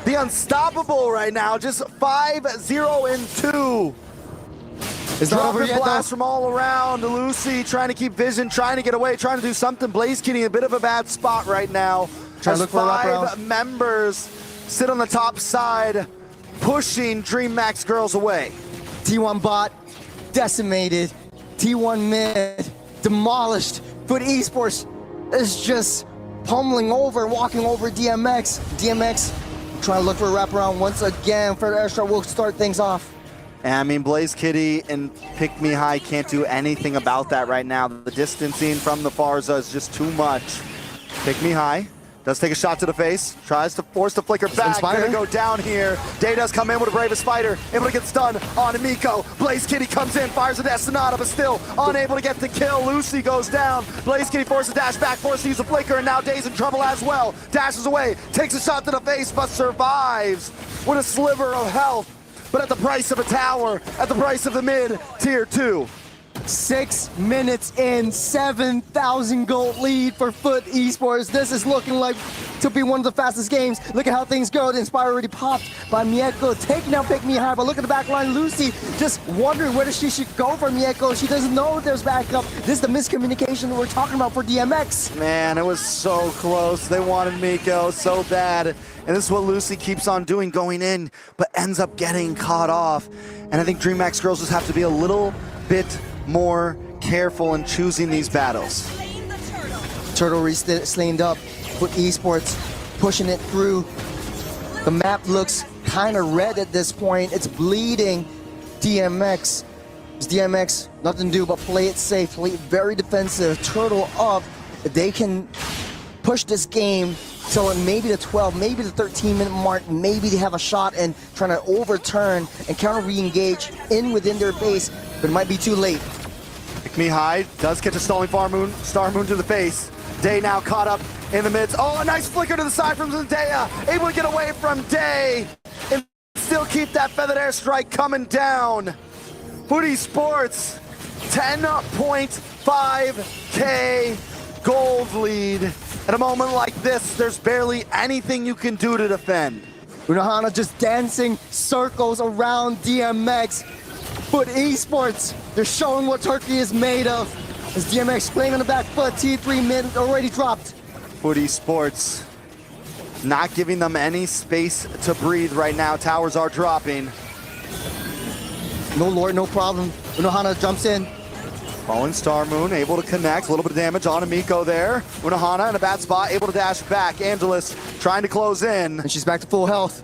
the unstoppable right now, just 5-0-2. It's not over yet, blast though. from all around. Lucy trying to keep vision, trying to get away, trying to do something. Blaze Kitty in a bit of a bad spot right now. Trying to look for a wraparound. 5 members sit on the top side, pushing Dream Max Girls away. T1 bot decimated. T1 mid demolished. Foot Esports is just pummeling over, walking over DMX. DMX trying to look for a wraparound once again. Fred Airstrike will start things off. And I mean, Blaze Kitty and Pick Me High can't do anything about that right now. The distancing from the Farza is just too much. Pick Me High does take a shot to the face, tries to force the flicker back. Inspire. Gonna go down here. Day does come in with a Bravest Spider, able to get stunned on Amiko. Blaze Kitty comes in, fires a Death Sonata, but still unable to get the kill. Lucy goes down. Blaze Kitty forces a dash back, forces to use a flicker, and now Day's in trouble as well. Dashes away, takes a shot to the face, but survives with a sliver of health. But at the price of a tower, at the price of the mid tier 2. 6 minutes in, 7,000 gold lead for Foot Esports. This is looking like to be one of the fastest games. Look at how things go. The Inspire already popped by Mieko, taking out Pick Me High. But look at the back line. Lucy just wondering where she should go for Mieko. She doesn't know if there's backup. This is the miscommunication that we're talking about for DMX. Man, it was so close. They wanted Miko so bad. And this is what Lucy keeps on doing, going in, but ends up getting caught off. And I think DreamHack Girls just have to be a little bit more careful in choosing these battles. Turtle re-slaned up. Foot Esports pushing it through. The map looks kind of red at this point. It's bleeding. DMX. It's DMX, nothing to do but play it safe, play it very defensive. Turtle up. If they can push this game till maybe the 12, maybe the 13-minute mark, maybe they have a shot and trying to overturn and counter re-engage within their base, but it might be too late. Pick Me High does catch a stalling Star Moon to the face. Day now caught up in the midst. Oh, a nice flicker to the side from Zendaya. Able to get away from Day and still keep that feathered airstrike coming down. Foot Esports, 10.5K gold lead. At a moment like this, there's barely anything you can do to defend. Unohana just dancing circles around DMX. Foot Esports, they're showing what Turkey is made of. As DMX playing on the back foot, T3 mid already dropped. Foot Esports not giving them any space to breathe right now. Towers are dropping. No Lord, no problem. Unohana jumps in. Falling Star Moon, able to connect. A little bit of damage on Amiko there. Unohana in a bad spot, able to dash back. Angelus trying to close in. And she's back to full health.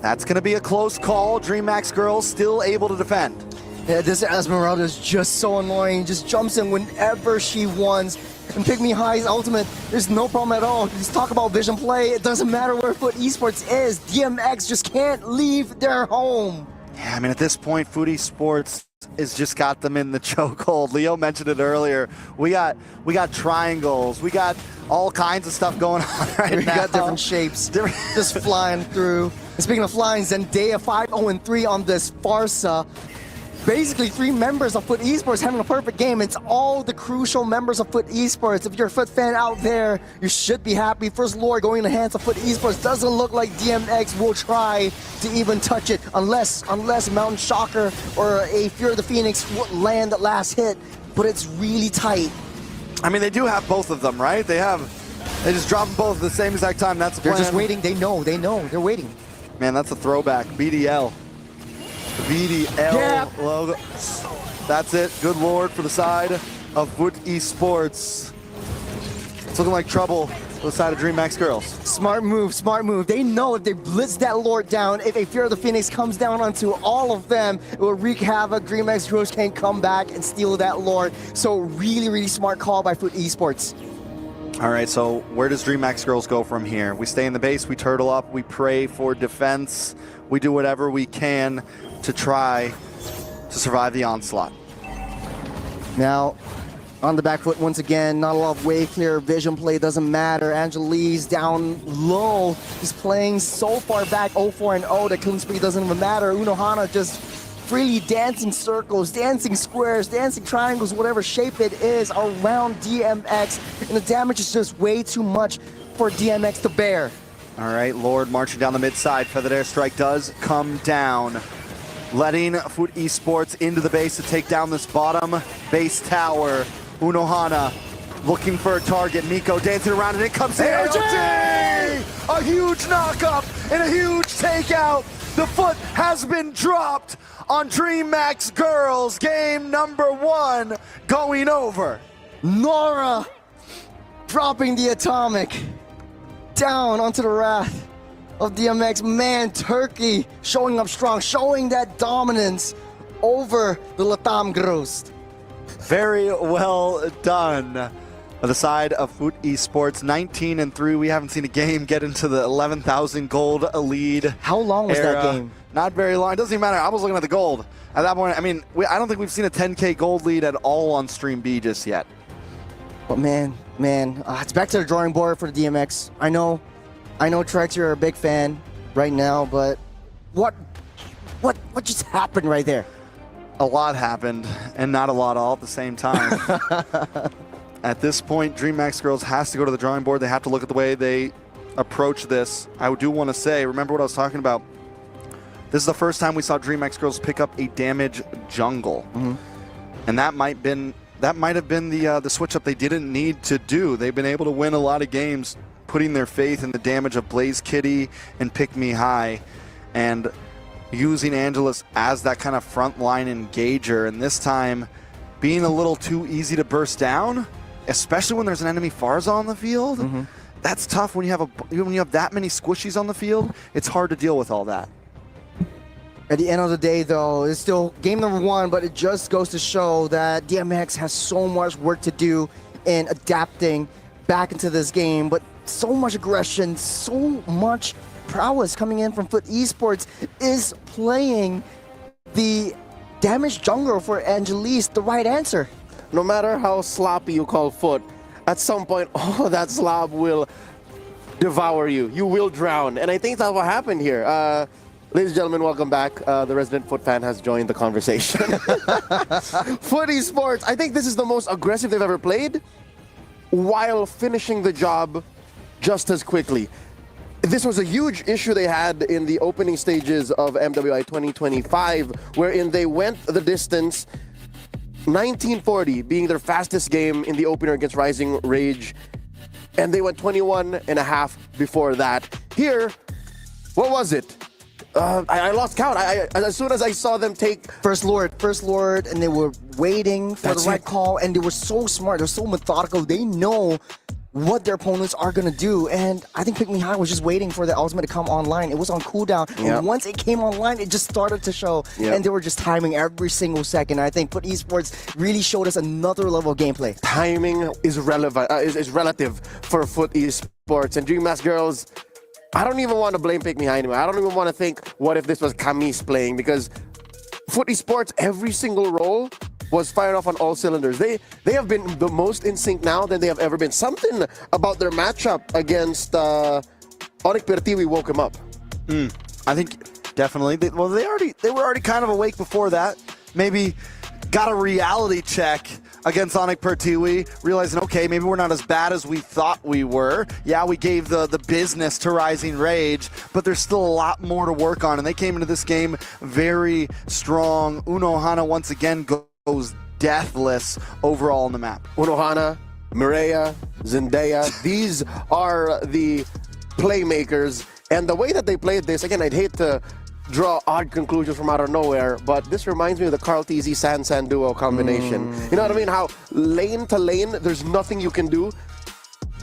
That's going to be a close call. DreamHack Girls still able to defend. Yeah, this Esmeralda is just so annoying. Just jumps in whenever she wants. And Pick Me High's ultimate, there's no problem at all. Just talk about vision play. It doesn't matter where Foot Esports is. DMX just can't leave their home. Yeah, I mean, at this point, Foot Esports has just got them in the chokehold. Leo mentioned it earlier. We got triangles. We got all kinds of stuff going on right now. We got different shapes just flying through. And speaking of flying, Zendaya 5-0-3 on this Farsa. Basically, 3 members of Foot Esports having a perfect game. It's all the crucial members of Foot Esports. If you're a Foot fan out there, you should be happy. First Lord going in the hands of Foot Esports. Doesn't look like DMX will try to even touch it unless Mountain Shocker or a Fear of the Phoenix would land the last hit. But it's really tight. I mean, they do have both of them, right? They just drop them both at the same exact time. That's the plan. They're just waiting. They know. They're waiting. Man, that's a throwback. BDL. BDL logo. That's it. Good Lord for the side of Foot Esports. It's looking like trouble for the side of DreamHack Girls. Smart move, smart move. They know if they blitz that Lord down, if a Fear of the Phoenix comes down onto all of them, it will wreak havoc. DreamHack Girls can come back and steal that Lord. So really, really smart call by Foot Esports. All right, so where does DreamHack Girls go from here? We stay in the base, we turtle up, we pray for defense, we do whatever we can to try to survive the onslaught. Now, on the back foot once again, not a lot of wave clear, vision play doesn't matter. Angelise down low, he's playing so far back, 0-4-0, that killing spree doesn't even matter. Unohana just freely dancing circles, dancing squares, dancing triangles, whatever shape it is around DMX, and the damage is just way too much for DMX to bear. All right, Lord marching down the mid side. Feathered Airstrike does come down, letting Foot Esports into the base to take down this bottom base tower. Unohana looking for a target. Miko dancing around, and it comes in. A huge knock-up and a huge takeout. The foot has been dropped on DreamHack Girls. Game number 1 going over. Nora dropping the atomic down onto the wrath of DMX. Man, Turkey showing up strong, showing that dominance over the Latam Girls. Very well done. On the side of Foot Esports, 19-3. We haven't seen a game get into the 11,000 gold lead. How long was that game? Not very long. It doesn't even matter. I was looking at the gold. At that point, I mean, I don't think we've seen a 10K gold lead at all on Stream B just yet. But man, it's back to the drawing board for the DMX. I know, Trex, you're a big fan right now, but what just happened right there? A lot happened, and not a lot all at the same time. At this point, DreamHack Girls has to go to the drawing board. They have to look at the way they approach this. I do want to say, remember what I was talking about? This is the first time we saw DreamHack Girls pick up a damage jungle. And that might have been the switch up they didn't need to do. They've been able to win a lot of games putting their faith in the damage of Blaze Kitty and Pick Me High, and using Angelus as that kind of frontline engager, and this time being a little too easy to burst down, especially when there's an enemy Farza on the field. That's tough when you have that many squishies on the field. It's hard to deal with all that. At the end of the day, though, it's still game number 1, but it just goes to show that DMX has so much work to do in adapting back into this game, but so much aggression, so much prowess coming in from Foot Esports is playing the damage jungler for Angelis the right answer. No matter how sloppy you call Foot, at some point, all that slob will devour you. You will drown. And I think that's what happened here. Ladies and gentlemen, welcome back. The resident Foot fan has joined the conversation. Foot Esports, I think this is the most aggressive they've ever played while finishing the job just as quickly. This was a huge issue they had in the opening stages of MWI 2025, wherein they went the distance, 1940 being their fastest game in the opener against Rising Rage, and they went 21.5 before that. Here, what was it? I lost count. As soon as I saw them take First Lord, and they were waiting for the right call, and they were so smart, they're so methodical, they know what their opponents are going to do, and I think Pick Me High was just waiting for the ultimate to come online. It was on cooldown, and once it came online, it just started to show, and they were just timing every single second. I think Foot Esports really showed us another level of gameplay. Timing is relevant, is relative for Foot Esports, and DreamHack Girls, I don't even want to blame Pick Me High anymore. I don't even want to think, what if this was Camis playing, because Foot Esports, every single role was firing off on all cylinders. They have been the most in sync now than they have ever been. Something about their matchup against Onyx Pertiwi woke him up. I think definitely. They were already kind of awake before that. Maybe got a reality check against Onyx Pertiwi, realizing, okay, maybe we're not as bad as we thought we were. Yeah, we gave the business to Rising Rage, but there's still a lot more to work on, and they came into this game very strong. Unohana once again goes deathless overall on the map. Unohana, Mireia, Zendaya, these are the playmakers, and the way that they played this, again, I'd hate to draw odd conclusions from out of nowhere, but this reminds me of the Carl TZ San duo combination. You know what I mean? How lane to lane, there's nothing you can do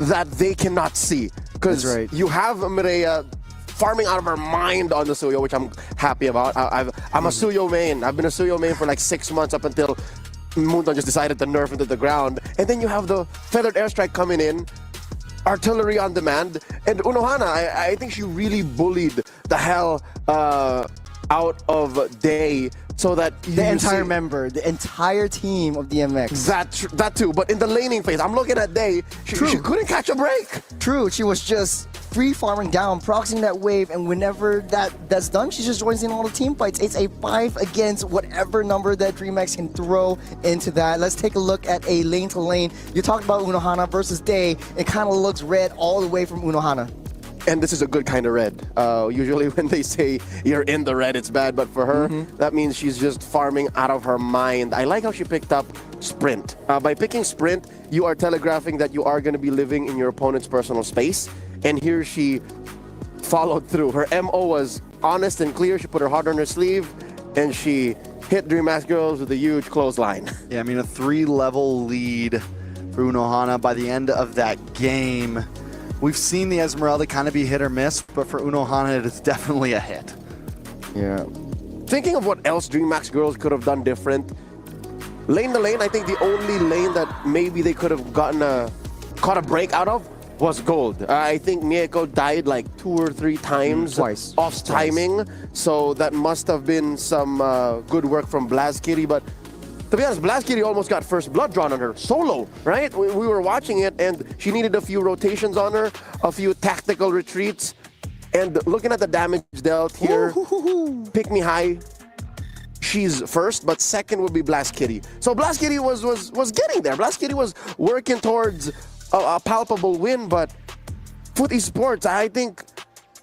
that they cannot see. Because you have Mireia farming out of her mind on the Suyo, which I'm happy about. I'm a Suyo main. I've been a Suyo main for like 6 months up until Moonton just decided to nerf into the ground. And then you have the Feathered Airstrike coming in, artillery on demand, and Unohana, I think she really bullied the hell out of Day, so that the entire team of DMX. That too, but in the laning phase, I'm looking at Day, she couldn't catch a break. True, she was just free farming down, proxying that wave, and whenever that's done, she just joins in all the team fights. It's a 5 against whatever number that DreamX can throw into that. Let's take a look at a lane to lane. You talked about Unohana versus Day. It kind of looks red all the way from Unohana. And this is a good kind of red. Usually when they say you're in the red, it's bad. But for her, that means she's just farming out of her mind. I like how she picked up Sprint. By picking Sprint, you are telegraphing that you are going to be living in your opponent's personal space. And here she followed through. Her MO was honest and clear. She put her heart on her sleeve, and she hit DreamX Girls with a huge clothesline. Yeah, I mean, a 3-level lead for Unohana by the end of that game. We've seen the Esmeralda kind of be hit or miss, but for Unohana, it is definitely a hit. Yeah. Thinking of what else DreamX Girls could have done different, lane to lane, I think the only lane that maybe they could have caught a break out of was gold. I think Mieko died like 2 or 3 times Twice. off timing, so that must have been some good work from Blazkitty, but to be honest, Blazkitty almost got first blood drawn on her solo, right? We were watching it, and she needed a few rotations on her, a few tactical retreats, and looking at the damage dealt here, Pick Me High, she's first, but second would be Blazkitty. So Blazkitty was getting there. Blazkitty was working towards a palpable win, but Foot Esports, I think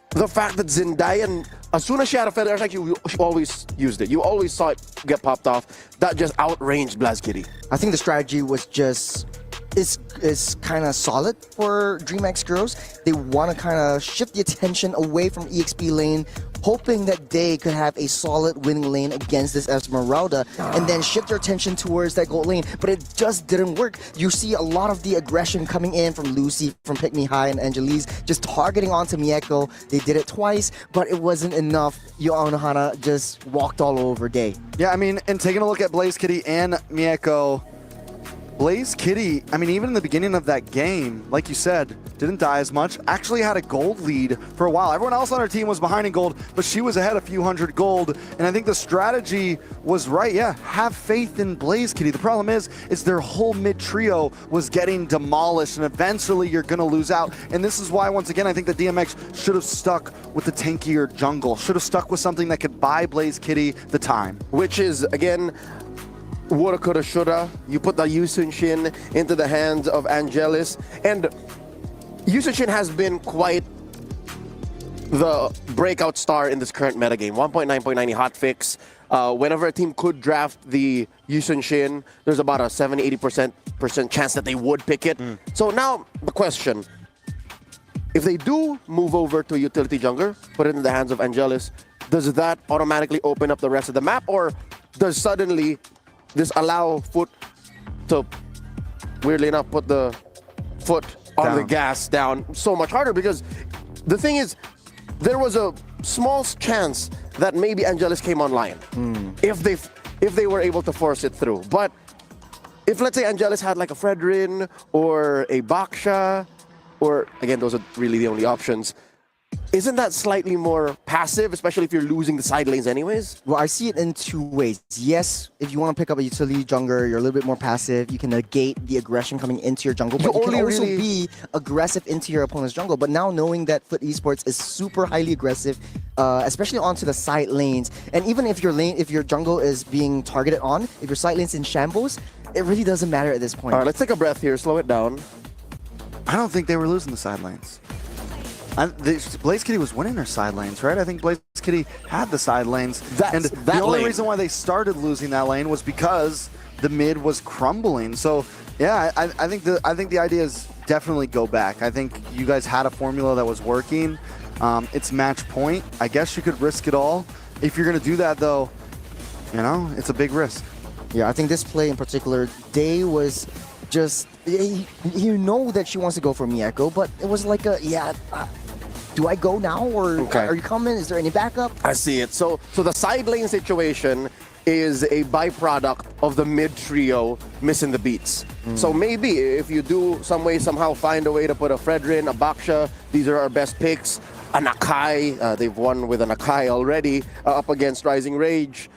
the fact that Zendaya, as soon as she had a feather attack, she always used it. You always saw it get popped off. That just outranged Blazkitty. I think the strategy was just is kind of solid for DreamX Girls. They want to kind of shift the attention away from EXP lane, hoping that they could have a solid winning lane against this Esmeralda, and then shift their attention towards that gold lane. But it just didn't work. You see a lot of the aggression coming in from Lucy, from Pick Me High, and Angelise, just targeting onto Mieko. They did it twice, but it wasn't enough. Unohana just walked all over Day. Yeah, I mean, and taking a look at Blazkitty and Mieko, Blazkitty, I mean, even in the beginning of that game, like you said, didn't die as much. Actually had a gold lead for a while. Everyone else on her team was behind in gold, but she was ahead a few hundred gold. And I think the strategy was right. Yeah, have faith in Blazkitty. The problem is their whole mid trio was getting demolished, and eventually you're going to lose out. And this is why, once again, I think the DMX should have stuck with the tankier jungle. Should have stuck with something that could buy Blazkitty the time. Which is, again, woulda, coulda, shoulda. You put the Yusun Shin into the hands of Angelis, and Yusun Shin has been quite the breakout star in this current metagame. 1.9.90 hotfix. Whenever a team could draft the Yusun Shin, there's about a 70-80% chance that they would pick it. So now the question, if they do move over to utility jungler, put it in the hands of Angelis, does that automatically open up the rest of the map, or does suddenly this allow Foot to, weirdly enough, put the foot on the gas down so much harder? Because the thing is, there was a small chance that maybe Angelis came online if they were able to force it through. But if, let's say, Angelis had like a Fredrin or a Baksha, or again, those are really the only options, isn't that slightly more passive, especially if you're losing the side lanes anyways? Well, I see it in 2 ways. Yes, if you want to pick up a utility jungler, you're a little bit more passive. You can negate the aggression coming into your jungle, but you can also be aggressive into your opponent's jungle. But now knowing that Foot Esports is super highly aggressive, especially onto the side lanes, and even if your jungle is being targeted on, if your side lane's in shambles, it really doesn't matter at this point. All right, let's take a breath here, slow it down. I don't think they were losing the side lanes. Blazkitty was winning her side lanes, right? I think Blazkitty had the side lanes. The only reason why they started losing that lane was because the mid was crumbling. So yeah, I think the idea is definitely go back. I think you guys had a formula that was working. It's match point. I guess you could risk it all. If you're gonna do that though, you know, it's a big risk. Yeah, I think this play in particular, Day was just, you know that she wants to go for Mieko, but it was like a, do I go now, or are you coming? Is there any backup? I see it. So the side lane situation is a byproduct of the mid trio missing the beats. So maybe if you do some way, somehow find a way to put a Fredrin, a Baksha, these are our best picks. A Nakai, they've won with a Nakai already, up against Rising Rage.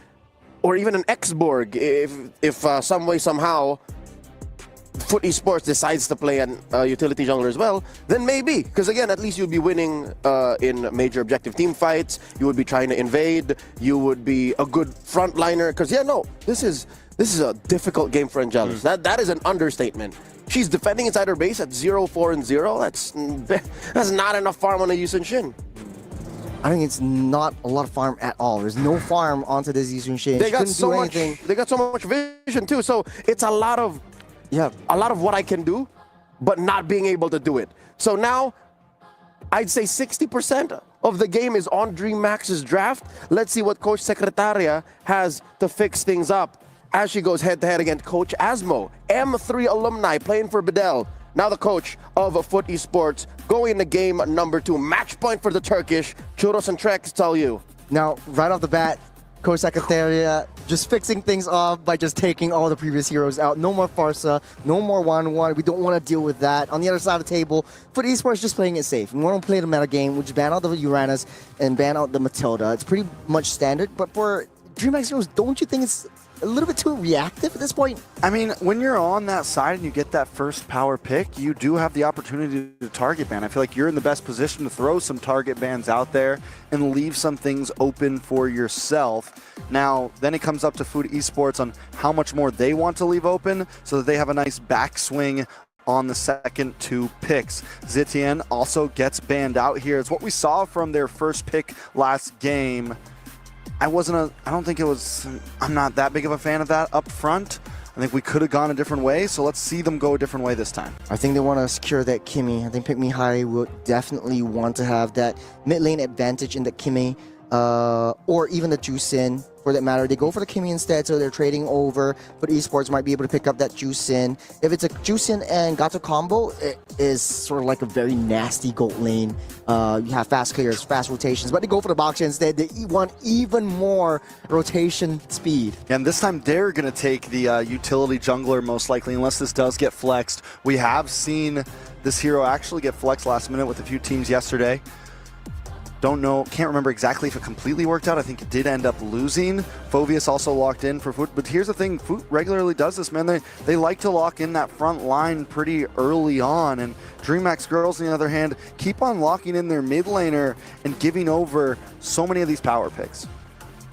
Or even an X-Borg, if some way, somehow, Foot Esports decides to play an utility jungler as well, then maybe. Because again, at least you'll be winning in major objective team fights. You would be trying to invade. You would be a good frontliner. Because this is a difficult game for Angelus. That is an understatement. She's defending inside her base at 0-4-0. That's not enough farm on a Yusun Shin. I think it's not a lot of farm at all. There's no farm onto this Yusun Shin. They got so much. They got so much vision too. So it's a lot of what I can do, but not being able to do it. So now, I'd say 60% of the game is on DreamMax's draft. Let's see what Coach Secretaria has to fix things up as she goes head-to-head against Coach Asmo, M3 alumni playing for Bedell. Now the coach of Foot Esports going into game number 2. Match point for the Turkish. Churros and Trex tell you. Now, right off the bat, Coach Secretaria just fixing things off by just taking all the previous heroes out. No more Farsa, no more 1-1. We don't want to deal with that. On the other side of the table, Foot Esports just playing it safe. We want to play the meta game, which ban out the Uranus and ban out the Matilda. It's pretty much standard, but for DreamHack Heroes, don't you think it's a little bit too reactive at this point? I mean, when you're on that side and you get that first power pick, you do have the opportunity to target ban. I feel like you're in the best position to throw some target bans out there and leave some things open for yourself. Now, then it comes up to Food Esports on how much more they want to leave open so that they have a nice backswing on the second 2 picks. Zitian also gets banned out here. It's what we saw from their first pick last game. I'm not that big of a fan of that up front. I think we could have gone a different way, so let's see them go a different way this time. I think they want to secure that Kimmy. I think Pick Me High will definitely want to have that mid lane advantage in the Kimmy, or even the Juicin for that matter. They go for the Kimmy instead, so they're trading over, but Esports might be able to pick up that Juicin. If it's a Juicin and Gato combo, it is sort of like a very nasty gold lane. You have fast clears, fast rotations, but they go for the box instead. They want even more rotation speed. And this time they're going to take the utility jungler most likely, unless this does get flexed. We have seen this hero actually get flexed last minute with a few teams yesterday. Don't know, can't remember exactly if it completely worked out. I think it did end up losing. Phoveus also locked in for Foot. But here's the thing, Foot regularly does this, man. They like to lock in that front line pretty early on. And DreamHack Girls, on the other hand, keep on locking in their mid laner and giving over so many of these power picks.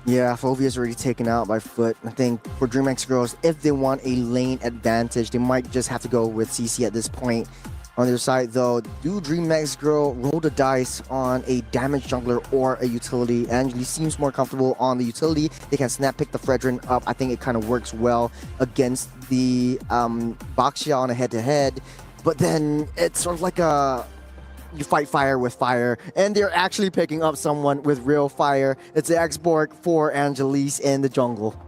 Yeah, Phoveus already taken out by Foot. I think for DreamHack Girls, if they want a lane advantage, they might just have to go with CC at this point. On their side, though, do DreamHack Girl roll the dice on a damage jungler or a utility? Angeli seems more comfortable on the utility. They can snap pick the Fredrin up. I think it kind of works well against the Baxia on a head-to-head. But then it's sort of like you fight fire with fire, and they're actually picking up someone with real fire. It's the Xborg for Angelis in the jungle.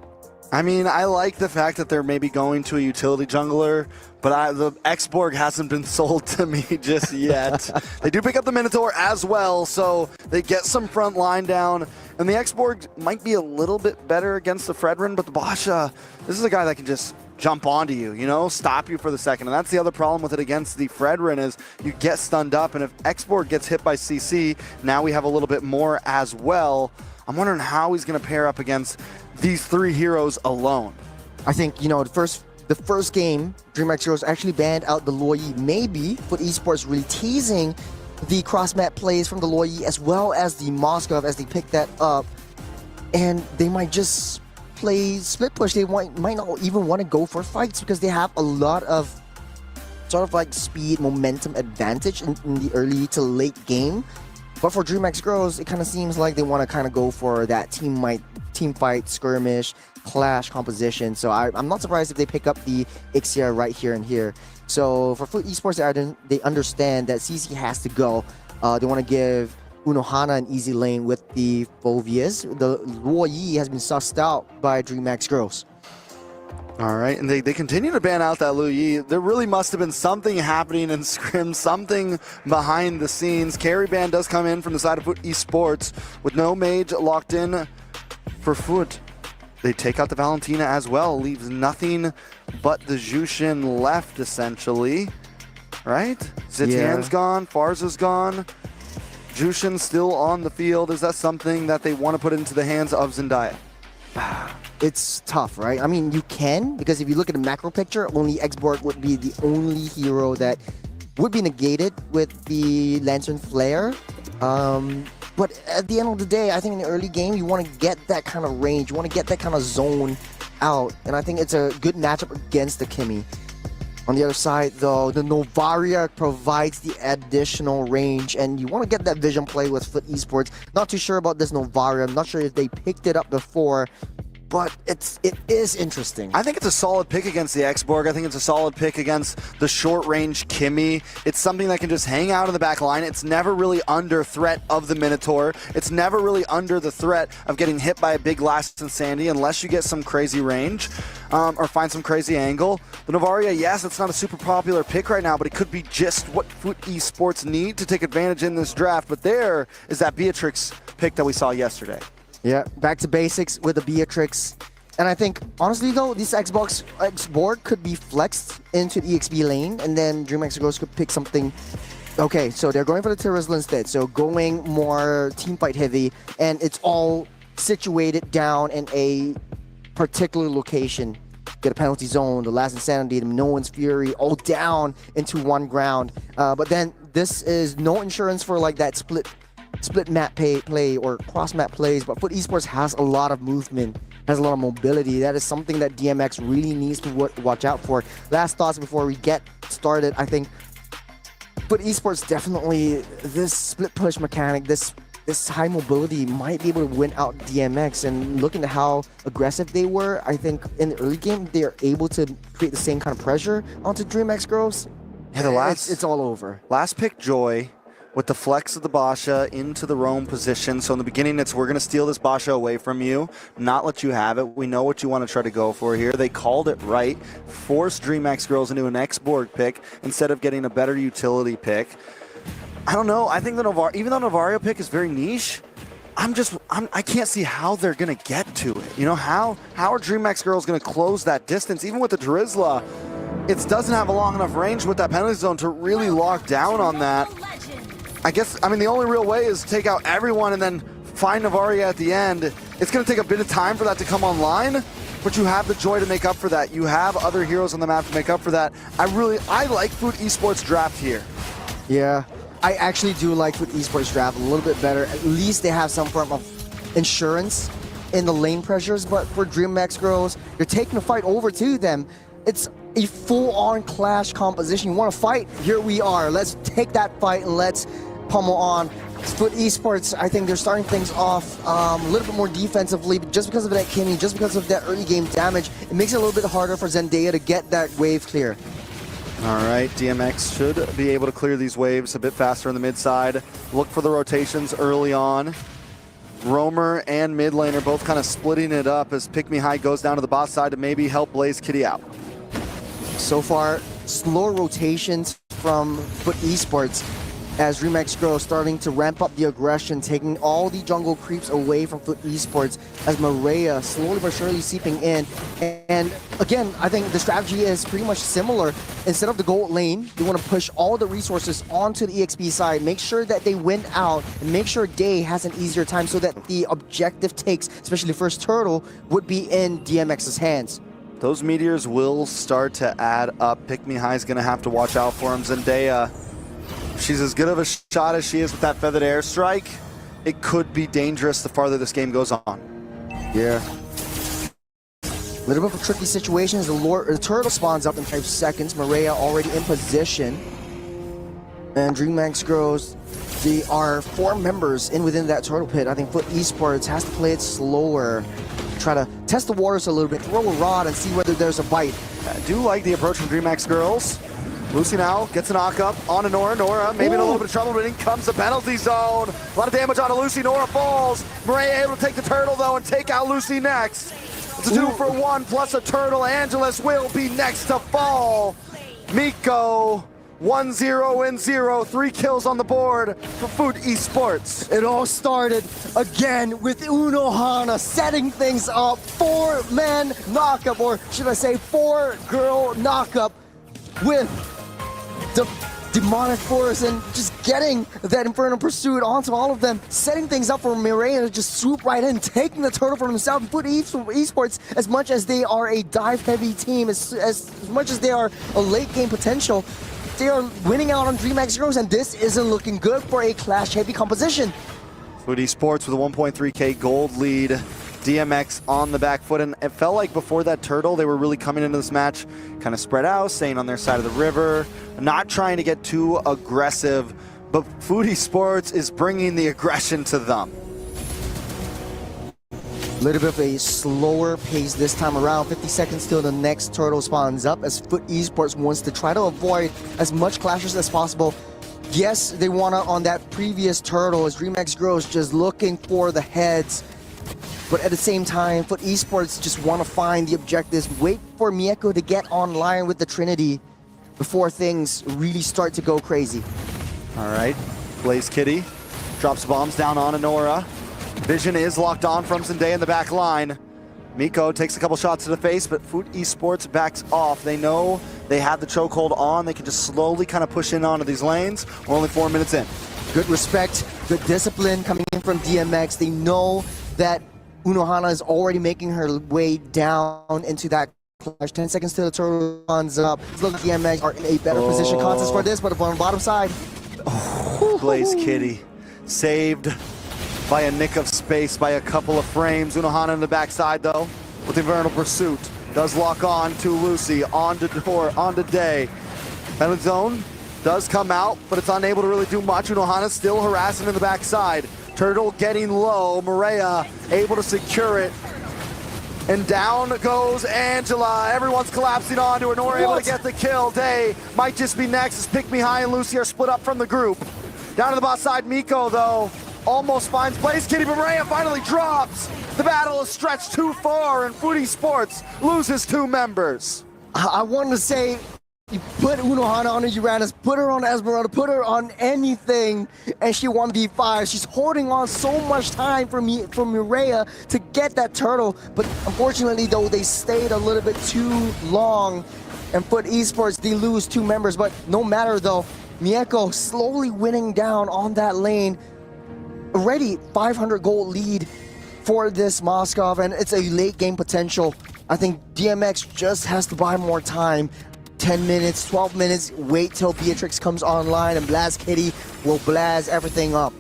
I mean, I like the fact that they're maybe going to a utility jungler, but the Xborg hasn't been sold to me just yet. They do pick up the Minotaur as well, so they get some front line down. And the Xborg might be a little bit better against the Fredrin, but the Basha, this is a guy that can just jump onto you, stop you for the second. And that's the other problem with it against the Fredrin is you get stunned up, and if Xborg gets hit by CC, now we have a little bit more as well. I'm wondering how he's going to pair up against these 3 heroes alone. I think, the first game, DreamHack Heroes actually banned out the Luoyi. Maybe Foot Esports really teasing the cross-map plays from the Luoyi as well as the Moskov as they pick that up. And they might just play split push. They might not even want to go for fights because they have a lot of sort of like speed, momentum advantage in the early to late game. But for DreamHack Girls, it kind of seems like they want to kind of go for that team fight, skirmish, clash composition. So I'm not surprised if they pick up the Ixia right here and here. So for Foot Esports, they understand that CC has to go. They want to give Unohana an easy lane with the Phoveus. The Luoyi has been sussed out by DreamHack Girls. All right, and they continue to ban out that Lu Yi. There really must have been something happening in Scrim, something behind the scenes. Carry ban does come in from the side of Foot Esports with no mage locked in for Foot. They take out the Valentina as well, leaves nothing but the Jushin left, essentially. Right? Zitian's gone, Farza's gone. Jushin still on the field. Is that something that they want to put into the hands of Zendaya? It's tough, right? I mean, you can, because if you look at the macro picture, only X-Borg would be the only hero that would be negated with the Lantern Flare. But at the end of the day, I think in the early game, you want to get that kind of range. You want to get that kind of zone out. And I think it's a good matchup against the Kimmy. On the other side, though, the Novaria provides the additional range, and you want to get that vision play with Foot Esports. Not too sure about this Novaria. I'm not sure if they picked it up before, but it is interesting. I think it's a solid pick against the X-Borg. I think it's a solid pick against the short-range Kimmy. It's something that can just hang out in the back line. It's never really under threat of the Minotaur. It's never really under the threat of getting hit by a big Last and Sandy unless you get some crazy range or find some crazy angle. The Novaria, yes, it's not a super popular pick right now, but it could be just what Foot Esports need to take advantage in this draft. But there is that Beatrix pick that we saw yesterday. Yeah, back to basics with the Beatrix. And I think, honestly though, this X-Borg could be flexed into the EXP lane, and then DreamHack Girls could pick something. Okay, so they're going for the Terizla instead, so going more team fight heavy, and it's all situated down in a particular location. Get a penalty zone, the Last Insanity, the No One's Fury, all down into one ground. But then this is no insurance for like that split map play or cross map plays, but Foot Esports has a lot of movement, has a lot of mobility. That is something that DMX really needs to watch out for. Last thoughts before we get started. I think Foot Esports definitely, this split push mechanic, this high mobility might be able to win out DMX. And looking at how aggressive they were, I think in the early game they are able to create the same kind of pressure onto DreamX Girls. Yeah, it's all over. Last pick Joy with the flex of the Basha into the roam position. So in the beginning, we're going to steal this Basha away from you, not let you have it. We know what you want to try to go for here. They called it right, forced DreamX Girls into an X-Borg pick instead of getting a better utility pick. I don't know. I think the even though Novaria pick is very niche, I can't see how they're going to get to it. You know, how are DreamX Girls going to close that distance? Even with the Terizla, it doesn't have a long enough range with that penalty zone to really lock down on that. I mean, the only real way is to take out everyone and then find Novaria at the end. It's going to take a bit of time for that to come online, but you have the Joy to make up for that. You have other heroes on the map to make up for that. I like Foot Esports draft here. Yeah, I actually do like Foot Esports draft a little bit better. At least they have some form of insurance in the lane pressures, but for DreamX Girls, you're taking the fight over to them. It's a full-on clash composition. You want to fight? Here we are. Let's take that fight and let's pummel on. Foot Esports, I think they're starting things off a little bit more defensively, but just because of that Kimmy, just because of that early game damage, it makes it a little bit harder for Zendaya to get that wave clear. All right, DMX should be able to clear these waves a bit faster on the mid side. Look for the rotations early on. Roamer and mid lane are both kind of splitting it up as Pick Me High goes down to the bot side to maybe help Blaze Kitty out. So far, slow rotations from Foot Esports as DreamX Girls starting to ramp up the aggression, taking all the jungle creeps away from Foot Esports as Maria slowly but surely seeping in. And again, I think the strategy is pretty much similar. Instead of the gold lane, you want to push all the resources onto the EXP side, make sure that they win out, and make sure Day has an easier time so that the objective takes, especially first turtle, would be in DMX's hands. Those meteors will start to add up. Pick Me High is going to have to watch out for him. Zendaya, she's as good of a shot as she is with that feathered airstrike. It could be dangerous the farther this game goes on. Yeah. A little bit of a tricky situation as the turtle spawns up in 5 seconds. Maria already in position. And DreamX Girls, they are 4 members within that turtle pit. I think Foot Esports has to play it slower. Try to test the waters a little bit, throw a rod and see whether there's a bite. I do like the approach from DreamX Girls. Lucy now gets a knock up on Nora. Nora maybe in a little bit of trouble, but in comes the penalty zone. A lot of damage on Lucy. Nora falls. Maria able to take the turtle though and take out Lucy next. It's a 2-for-1 plus a turtle. Angelus will be next to fall. Miko 1-0-0, 3 kills on the board for Foot Esports. It all started again with Unohana setting things up. 4-man knockup, or should I say 4-girl knockup with the Demonic Force and just getting that Infernal Pursuit onto all of them, setting things up for Mireia to just swoop right in, taking the turtle for himself, and put esports, as much as they are a dive-heavy team, as much as they are a late-game potential, they are winning out on DreamHack Zeros, and this isn't looking good for a Clash-heavy composition. Food Esports with a 1.3K gold lead. DMX on the back foot, and it felt like before that turtle, they were really coming into this match kind of spread out, staying on their side of the river, not trying to get too aggressive, but Food Esports is bringing the aggression to them. A little bit of a slower pace this time around. 50 seconds till the next turtle spawns up, as Foot Esports wants to try to avoid as much clashes as possible. Yes, they want to on that previous turtle as DreamHack grows, just looking for the heads. But at the same time, Foot Esports just want to find the objectives, wait for Mieko to get online with the Trinity before things really start to go crazy. All right, Blaze Kitty drops bombs down on Nora. Vision is locked on from Zendaya in the back line. Miko takes a couple shots to the face, but Foot Esports backs off. They know they have the chokehold on. They can just slowly kind of push in onto these lanes. We're only 4 minutes in. Good respect, good discipline coming in from DMX. They know that Unohana is already making her way down into that clash. 10 seconds till the turtle runs up. Look, DMX are in a better position contest for this, but on the bottom side. Blaze Kitty saved by a nick of space, by a couple of frames. Unohana in the backside though, with the Infernal Pursuit. Does lock on to Lucy, on to Door, on to Day. Penalty zone does come out, but it's unable to really do much. Unohana still harassing in the backside. Turtle getting low, Mireia able to secure it. And down goes Angela. Everyone's collapsing onto her. Nora able to get the kill. Day might just be next as Pick Me High and Lucy are split up from the group. Down to the bot side, Miko though almost finds Blaze Kitty, but Mireia finally drops. The battle is stretched too far and Food Esports loses 2 members. I wanted to say, you put Unohana on Uranus, put her on Esmeralda, put her on anything, and she won V5. She's holding on so much time for Mireia to get that turtle, but unfortunately though, they stayed a little bit too long, and Foot Esports, they lose 2 members, but no matter though, Mieko slowly winning down on that lane. Already 500 gold lead for this Moskov, and it's a late game potential. I think DMX just has to buy more time. 10 minutes, 12 minutes, wait till Beatrix comes online and Blast Kitty will blast everything up.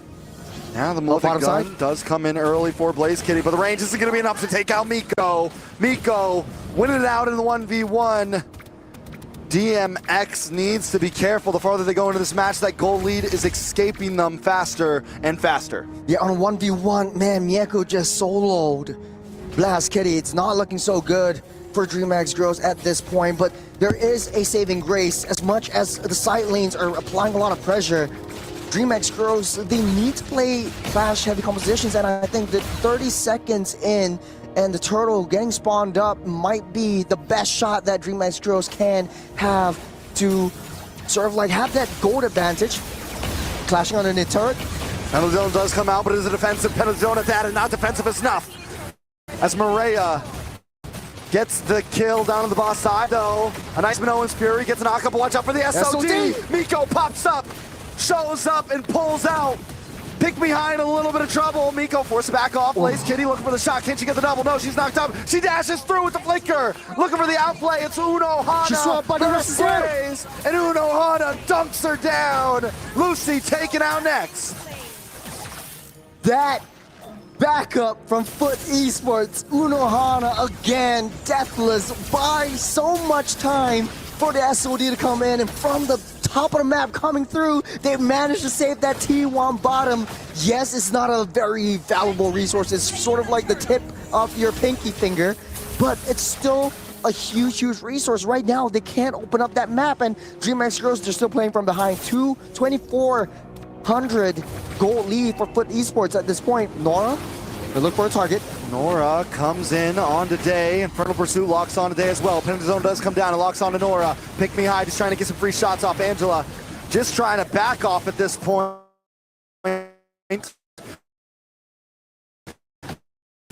Now the moving gun does come in early for Blaze Kitty, but the range isn't going to be enough to take out Miko. Miko winning it out in the 1v1. DMX needs to be careful the farther they go into this match. That goal lead is escaping them faster and faster. Yeah, on a 1v1, man, Mieko just soloed Blast Kitty. It's not looking so good for DreamHack Girls at this point, but there is a saving grace. As much as the side lanes are applying a lot of pressure, DreamHack Girls, they need to play flash-heavy compositions, and I think that 30 seconds in and the turtle getting spawned up might be the best shot that DreamHack Girls can have to sort of like have that gold advantage. Clashing on the turret. Penalty zone does come out, but it is a defensive penalty zone at that, and not defensive enough. As Mireia gets the kill down on the boss side, though. A nice Minoan's Fury gets a knock-up. Watch out for the SOD. Miko pops up, shows up, and pulls out. Pick Me High in a little bit of trouble. Miko forced back off. Blaze Kitty looking for the shot. Can she get the double? No, she's knocked up. She dashes through with the flicker. Looking for the outplay. It's Unohana. She's swapped by the rest of the and Unohana dunks her down. Lucy taken out next. That backup from Foot Esports. Unohana again, deathless, buys so much time for the SOD to come in, and from the top of the map coming through, they managed to save that T1 bottom. Yes, it's not a very valuable resource. It's sort of like the tip of your pinky finger, but it's still a huge resource. Right now, they can't open up that map, and DreamHack Girls, they're still playing from behind. 2,400 gold lead for Foot Esports at this point. Nora, they look for a target. Nora comes in on Day. Infernal Pursuit locks on Day as well. Penalty zone does come down and locks on to Nora. Pick Me High, just trying to get some free shots off Angela. Just trying to back off at this point.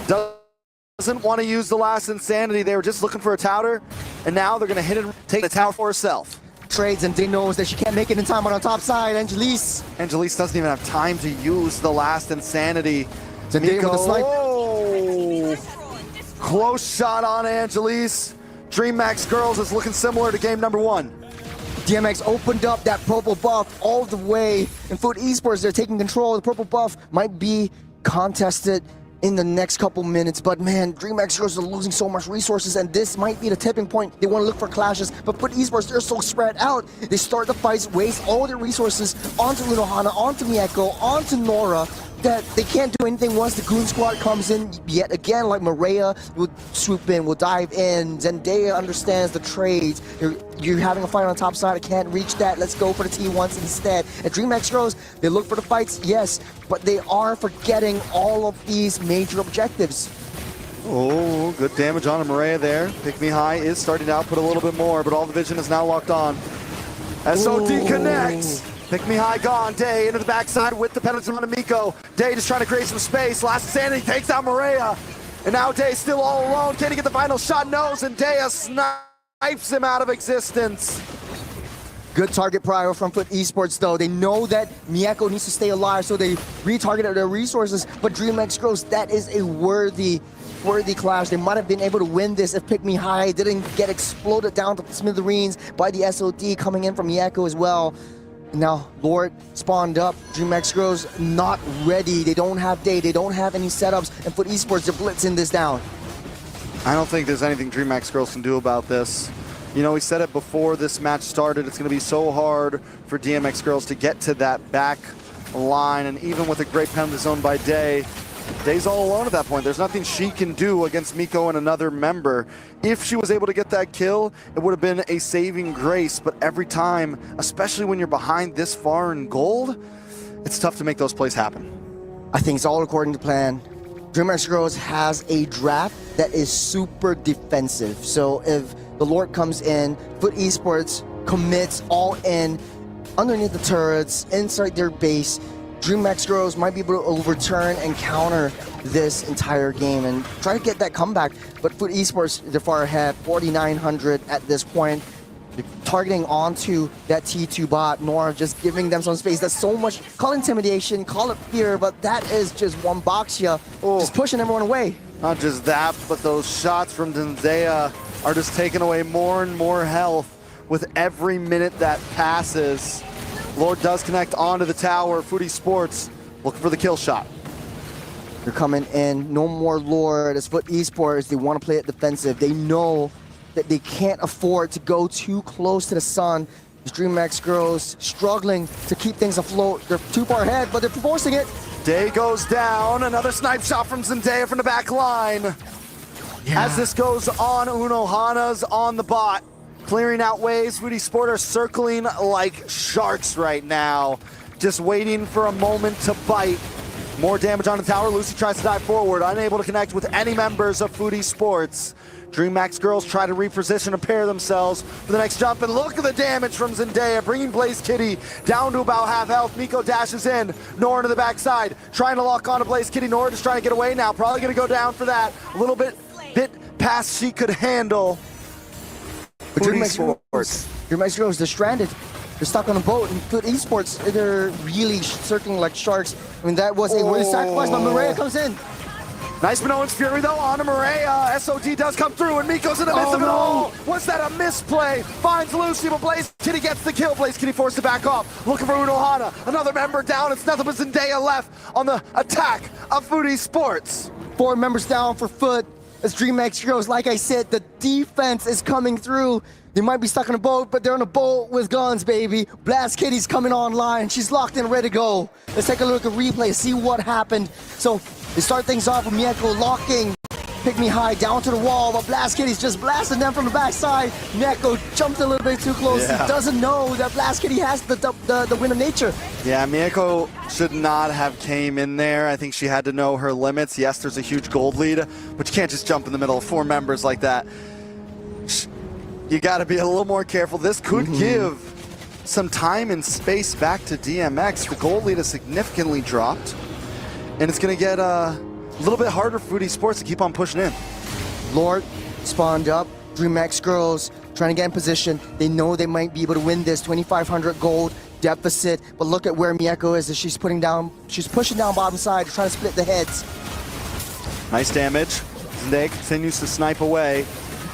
Doesn't want to use the last Insanity. They were just looking for a Touter, and now they're going to hit it, take the tower for herself. trades, and they knows that she can't make it in time on top side. Angelise doesn't even have time to use the last insanity. Zendaya with a snipe. Oh, close shot on Angelise. DreamHack Girls is looking similar to game number 1. DMX opened up that purple buff all the way. In Foot Esports, they're taking control. The purple buff might be contested in the next couple minutes, but man, DreamHack Girls are losing so much resources, and this might be the tipping point. They want to look for clashes, but Foot Esports, they're so spread out. They start the fights, waste all their resources onto Unohana, onto Miyako, onto Nora, that they can't do anything once the Goon Squad comes in yet again. Like Maria will swoop in, will dive in. Zendaya understands the trades. You're having a fight on the top side. I can't reach that. Let's go for the T1s instead. At DreamHack Girls, they look for the fights, yes, but they are forgetting all of these major objectives. Oh, good damage on Maria there. Pick Me High is starting to output a little bit more, but all the vision is now locked on. SOD connects. Pick Me High gone. Day into the backside with the penalty on Miko. Day just trying to create some space. Last Insanity takes out Maria. And now Day still all alone. Can he get the final shot? No, Zendaya snipes him out of existence. Good target prior from Foot Esports though. They know that Miyako needs to stay alive, so they retargeted their resources. But DreamHack Girls, that is a worthy clash. They might have been able to win this if Pick Me High didn't get exploded down to smithereens by the SOD coming in from Miyako as well. Now, Lord spawned up. DreamHack Girls not ready. They don't have Day. They don't have any setups. And Foot Esports, they're blitzing this down. I don't think there's anything DreamHack Girls can do about this. You know, we said it before this match started. It's going to be so hard for DMX Girls to get to that back line. And even with a great penalty zone by Day, Day's all alone at that point. There's nothing she can do against Miko and another member. If she was able to get that kill, it would have been a saving grace. But every time, especially when you're behind this far in gold, it's tough to make those plays happen. I think it's all according to plan. DreamHack Girls has a draft that is super defensive. So if the Lord comes in, Foot Esports commits all in underneath the turrets, inside their base, DreamHack Girls might be able to overturn and counter this entire game and try to get that comeback. But Foot Esports, they're far ahead, 4,900 at this point. They're targeting onto that T2 bot. Nora just giving them some space. That's so much, call it intimidation, call it fear, but that is just one boxia, just pushing everyone away. Not just that, but those shots from Zendaya are just taking away more and more health with every minute that passes. Lord does connect onto the tower. Foot Esports looking for the kill shot. They're coming in. No more Lord. As Foot Esports, they want to play it defensive. They know that they can't afford to go too close to the sun. The DreamHack Girls struggling to keep things afloat. They're too far ahead, but they're forcing it. Day goes down. Another snipe shot from Zendaya from the back line. Yeah. As this goes on, Unohana's on the bot. Clearing out waves. Foot Esports are circling like sharks right now. Just waiting for a moment to bite. More damage on the tower. Lucy tries to dive forward. Unable to connect with any members of Foot Esports. DreamHack Girls try to reposition and pair themselves for the next jump. And look at the damage from Zendaya, bringing Blaze Kitty down to about half health. Miko dashes in. Nora to the backside. Trying to lock on to Blaze Kitty. Nora just trying to get away now. Probably going to go down for that. A little bit past she could handle. But DreamHack Girls, they're stranded. They're stuck on a boat. And Foot Esports, they're really circling like sharks. I mean, that was a really sacrifice, but Maria comes in. Nice Minoan's Fury though on to Maria. SOD does come through and Miko's in the midst of it all. Was that a misplay? Finds Lucy, but Blaze Kitty gets the kill. Blaze Kitty forced to back off. Looking for Unohana. Another member down. It's nothing but Zendaya left on the attack of Foot Esports. 4 members down for Foot. As DreamHack Girls, like I said, the defense is coming through. They might be stuck in a boat, but they're on a boat with guns, baby. Blast Kitty's coming online. She's locked in, ready to go. Let's take a look at replay, see what happened. So they start things off with Miyako locking Pick Me High down to the wall, but Blast Kitty's just blasting them from the backside. Miyako jumped a little bit too close. Yeah. He doesn't know that Blast Kitty has the win of nature. Yeah, Miyako should not have came in there. I think she had to know her limits. Yes, there's a huge gold lead, but you can't just jump in the middle of 4 members like that. You got to be a little more careful. This could give some time and space back to DMX. The gold lead has significantly dropped, and it's going to get a little bit harder for Foot Esports to keep on pushing in. Lord spawned up. DreamHack Girls trying to get in position. They know they might be able to win this 2,500 gold deficit, but look at where Mieko is as she's pushing down bottom side to try to split the heads. Nice damage. Zende continues to snipe away.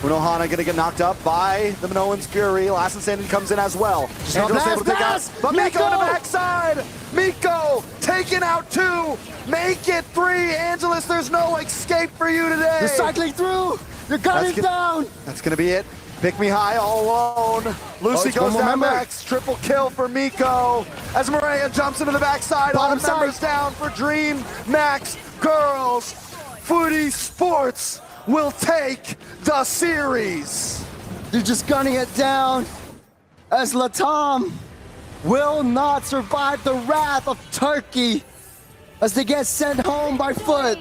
Unohana gonna get knocked up by the Minoan's Fury. Last and Standing comes in as well. Angelis able to take out, but Miko on the backside! Miko taking out 2, make it 3. Angelis, there's no escape for you today. You're cycling through. You're gunning down. That's gonna be it. Pick Me High all alone. Lucy goes down next. Triple kill for Miko. As Maria jumps into the backside. All the members down for Dream Max Girls. Footy Sports will take the series. They're just gunning it down as Latam will not survive the wrath of Turkey as they get sent home by foot.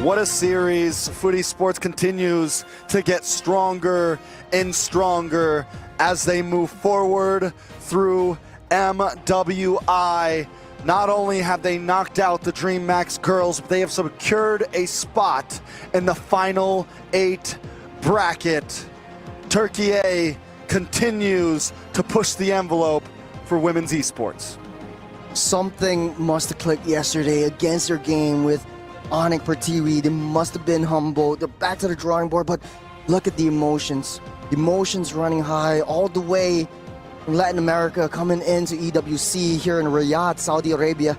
What a series. Footy Sports continues to get stronger and stronger as they move forward through MWI. Not only have they knocked out the Dream Max Girls, but they have secured a spot in the final 8 bracket. Turkey A continues to push the envelope for women's esports. Something must have clicked yesterday against their game with Anik Pertiwi. They must have been humbled. They're back to the drawing board, but look at the emotions. Emotions running high all the way from Latin America coming into EWC here in Riyadh, Saudi Arabia.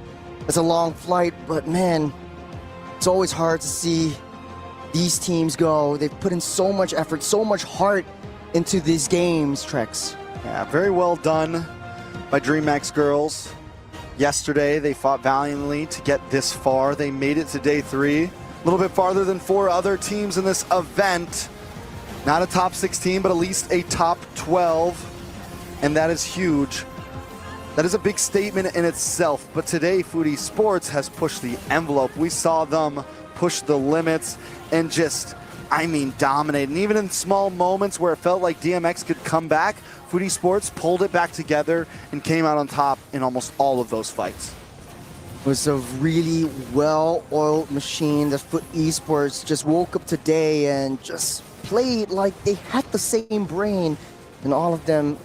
It's a long flight, but man, it's always hard to see these teams go. They've put in so much effort, so much heart into these games, Trex. Yeah, very well done by Dream Max Girls. Yesterday, they fought valiantly to get this far. They made it to day 3. A little bit farther than 4 other teams in this event. Not a top 16, but at least a top 12. And that is huge. That is a big statement in itself. But today, Footy Sports has pushed the envelope. We saw them push the limits and just, dominate. And even in small moments where it felt like DMX could come back, Footy Sports pulled it back together and came out on top in almost all of those fights. It was a really well-oiled machine. The Foot Esports just woke up today and just played like they had the same brain, and all of them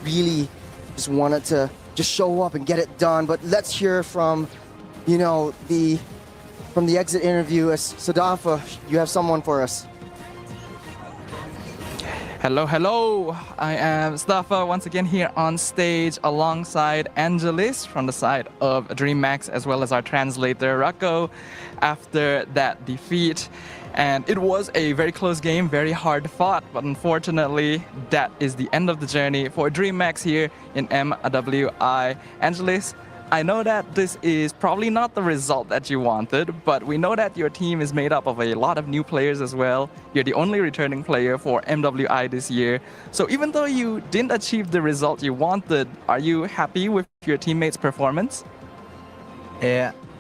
really just wanted to just show up and get it done. But let's hear from, the exit interview as Sadafa, you have someone for us. Hello. I am Stafa once again here on stage alongside Angelis from the side of DreamMax, as well as our translator Rocco after that defeat. And it was a very close game, very hard fought, but unfortunately that is the end of the journey for DreamMax here in MWI. Angelis, I know that this is probably not the result that you wanted, but we know that your team is made up of a lot of new players as well. You're the only returning player for MWI this year. So even though you didn't achieve the result you wanted, are you happy with your teammates' performance?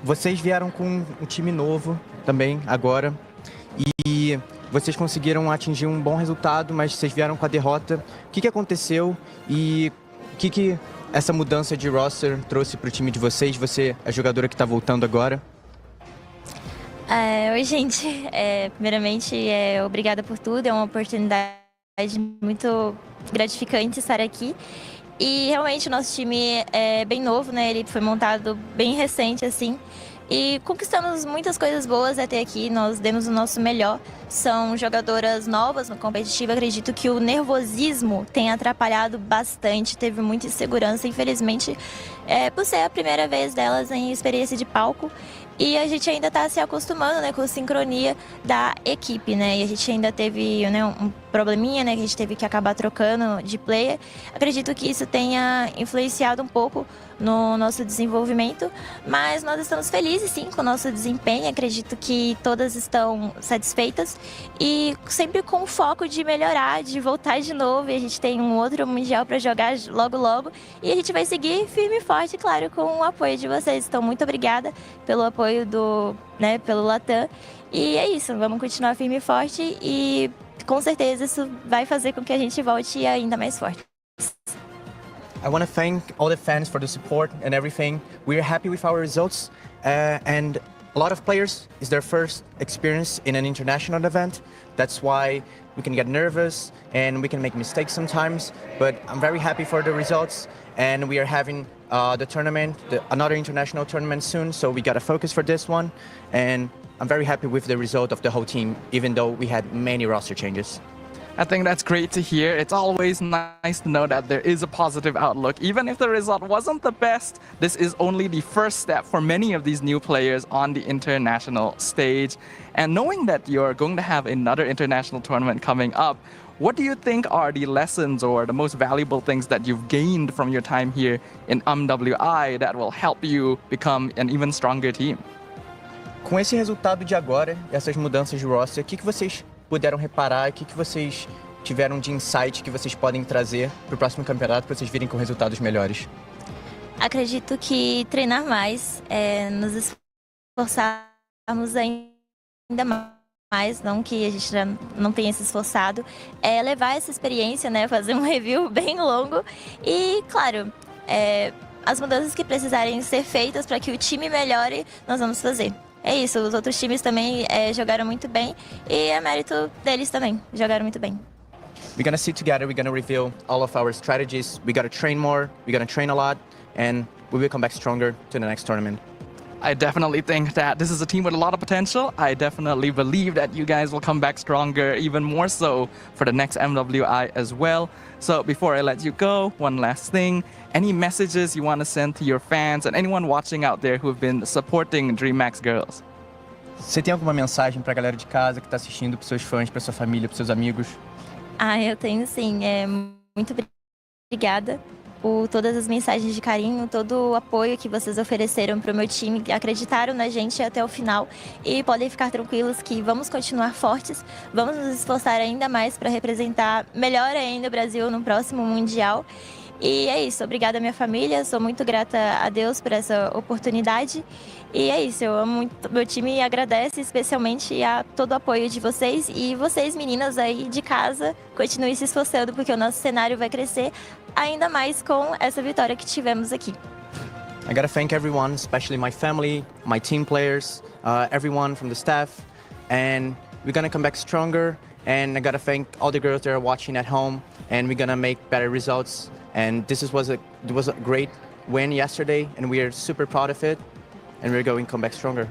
Vocês vieram com um time novo também agora e vocês conseguiram atingir um bom resultado, mas vocês vieram com a derrota. O que aconteceu e o que essa mudança de roster trouxe para o time de vocês? Você é a jogadora que está voltando agora. Oi, gente. Primeiramente, obrigada por tudo. É uma oportunidade muito gratificante estar aqui. E realmente o nosso time é bem novo, né? Ele foi montado bem recente, assim. E conquistamos muitas coisas boas até aqui, nós demos o nosso melhor. São jogadoras novas no competitivo, acredito que o nervosismo tem atrapalhado bastante, teve muita insegurança, infelizmente, por ser a primeira vez delas em experiência de palco. E a gente ainda está se acostumando, né, com a sincronia da equipe, né? E a gente ainda teve, né, um probleminha, né, que a gente teve que acabar trocando de player. Acredito que isso tenha influenciado um pouco no nosso desenvolvimento, mas nós estamos felizes, sim, com o nosso desempenho. Acredito que todas estão satisfeitas e sempre com o foco de melhorar, de voltar de novo. E a gente tem um outro Mundial para jogar logo. E a gente vai seguir firme e forte, claro, com o apoio de vocês. Então, muito obrigada pelo apoio pelo Latam. E é isso, vamos continuar firme e forte e com certeza isso vai fazer com que a gente volte ainda mais forte. I want to thank all the fans for the support and everything. We're happy with our results and a lot of players, it's their first experience in an international event. That's why we can get nervous and we can make mistakes sometimes, but I'm very happy for the results, and we are having the tournament, another international tournament soon, so we got to focus for this one, and I'm very happy with the result of the whole team, even though we had many roster changes. I think that's great to hear. It's always nice to know that there is a positive outlook. Even if the result wasn't the best, this is only the first step for many of these new players on the international stage. And knowing that you're going to have another international tournament coming up, what do you think are the lessons or the most valuable things that you've gained from your time here in MWI that will help you become an even stronger team? Com esse resultado de agora, essas mudanças de roster, o que vocês puderam reparar, o que vocês tiveram de insight que vocês podem trazer para o próximo campeonato para vocês virem com resultados melhores? Acredito que treinar mais, nos esforçarmos ainda mais, não que a gente já não tenha se esforçado, levar essa experiência, né, fazer um review bem longo e, claro, as mudanças que precisarem ser feitas para que o time melhore, nós vamos fazer. É isso, os outros times também jogaram muito bem e é mérito deles também, jogaram muito bem. We're gonna sit together, we're gonna reveal all of our strategies, we gotta train more, we're gonna train a lot, and we will come back stronger to the next tournament. I definitely think that this is a team with a lot of potential. I definitely believe that you guys will come back stronger, even more so for the next MWI as well. So before I let you go, one last thing. Any messages you want to send to your fans and anyone watching out there who have been supporting DreamHack Girls? Você tem alguma mensagem para a galera de casa que está assistindo, para seus fãs, para sua família, para seus amigos? Eu tenho sim. Muito obrigada por todas as mensagens de carinho, todo o apoio que vocês ofereceram para o meu time, acreditaram na gente até o final e podem ficar tranquilos que vamos continuar fortes, vamos nos esforçar ainda mais para representar melhor ainda o Brasil no próximo Mundial. E é isso, obrigada à minha família, sou muito grata a Deus por essa oportunidade. E é isso, eu amo muito meu time e agradece especialmente a todo o apoio de vocês. E vocês, meninas aí de casa, continuem se esforçando porque o nosso cenário vai crescer ainda mais com essa vitória que tivemos aqui. I gotta thank everyone, especially my family, my team players, everyone from the staff, and we're gonna come back stronger. And I gotta thank all the girls that are watching at home, and we're gonna make better results. And this was a great win yesterday, and we are super proud of it, and we're going to come back stronger.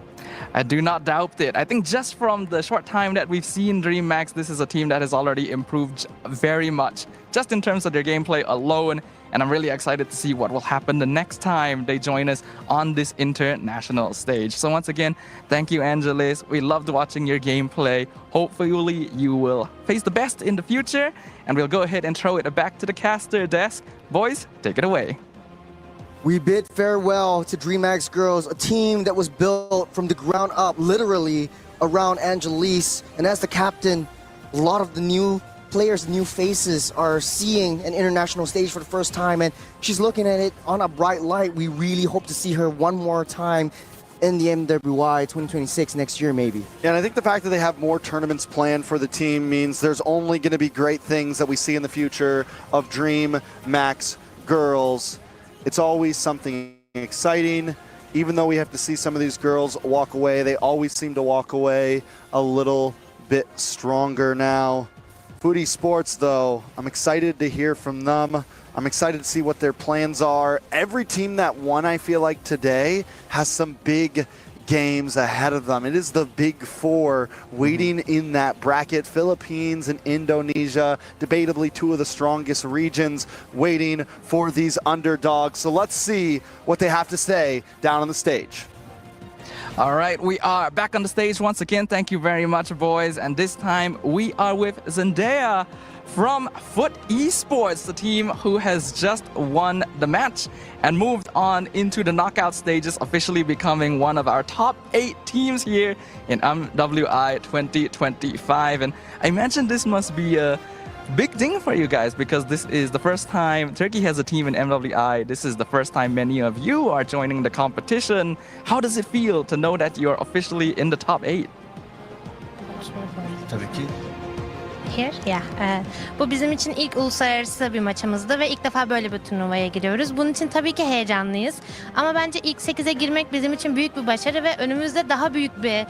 I do not doubt it. I think just from the short time that we've seen DreamHack, this is a team that has already improved very much, just in terms of their gameplay alone. And I'm really excited to see what will happen the next time they join us on this international stage. So once again, thank you, Angelis. We loved watching your gameplay. Hopefully you will face the best in the future. And we'll go ahead and throw it back to the caster desk. Boys, take it away. We bid farewell to DreamHack Girls, a team that was built from the ground up, literally, around Angelis. And as the captain, a lot of the new players, new faces are seeing an international stage for the first time, and she's looking at it on a bright light. We really hope to see her one more time in the MWI 2026 next year, maybe. Yeah, and I think the fact that they have more tournaments planned for the team means there's only going to be great things that we see in the future of DreamHack Girls. It's always something exciting. Even though we have to see some of these girls walk away, they always seem to walk away a little bit stronger now. Foodie Sports, though, I'm excited to hear from them. I'm excited to see what their plans are. Every team that won, I feel like today, has some big games ahead of them. It is the big four waiting in that bracket. Philippines and Indonesia, debatably two of the strongest regions, waiting for these underdogs. So let's see what they have to say down on the stage. All right, we are back on the stage once again. Thank you very much, boys. And this time we are with Zendaya from Foot Esports, the team who has just won the match and moved on into the knockout stages, officially becoming one of our top 8 teams here in MWI 2025. And I imagine this must be a big thing for you guys because this is the first time Turkey has a team in MWI. This is the first time many of you are joining the competition. How does it feel to know that you're officially in the top 8? Here, yeah. Bu bizim için ilk uluslararası bir maçımızdı ve ilk defa böyle bir turnuvaya giriyoruz. Bunun için tabii ki heyecanlıyız. Ama bence ilk 8'e girmek bizim için büyük bir başarı ve önümüzde daha büyük bir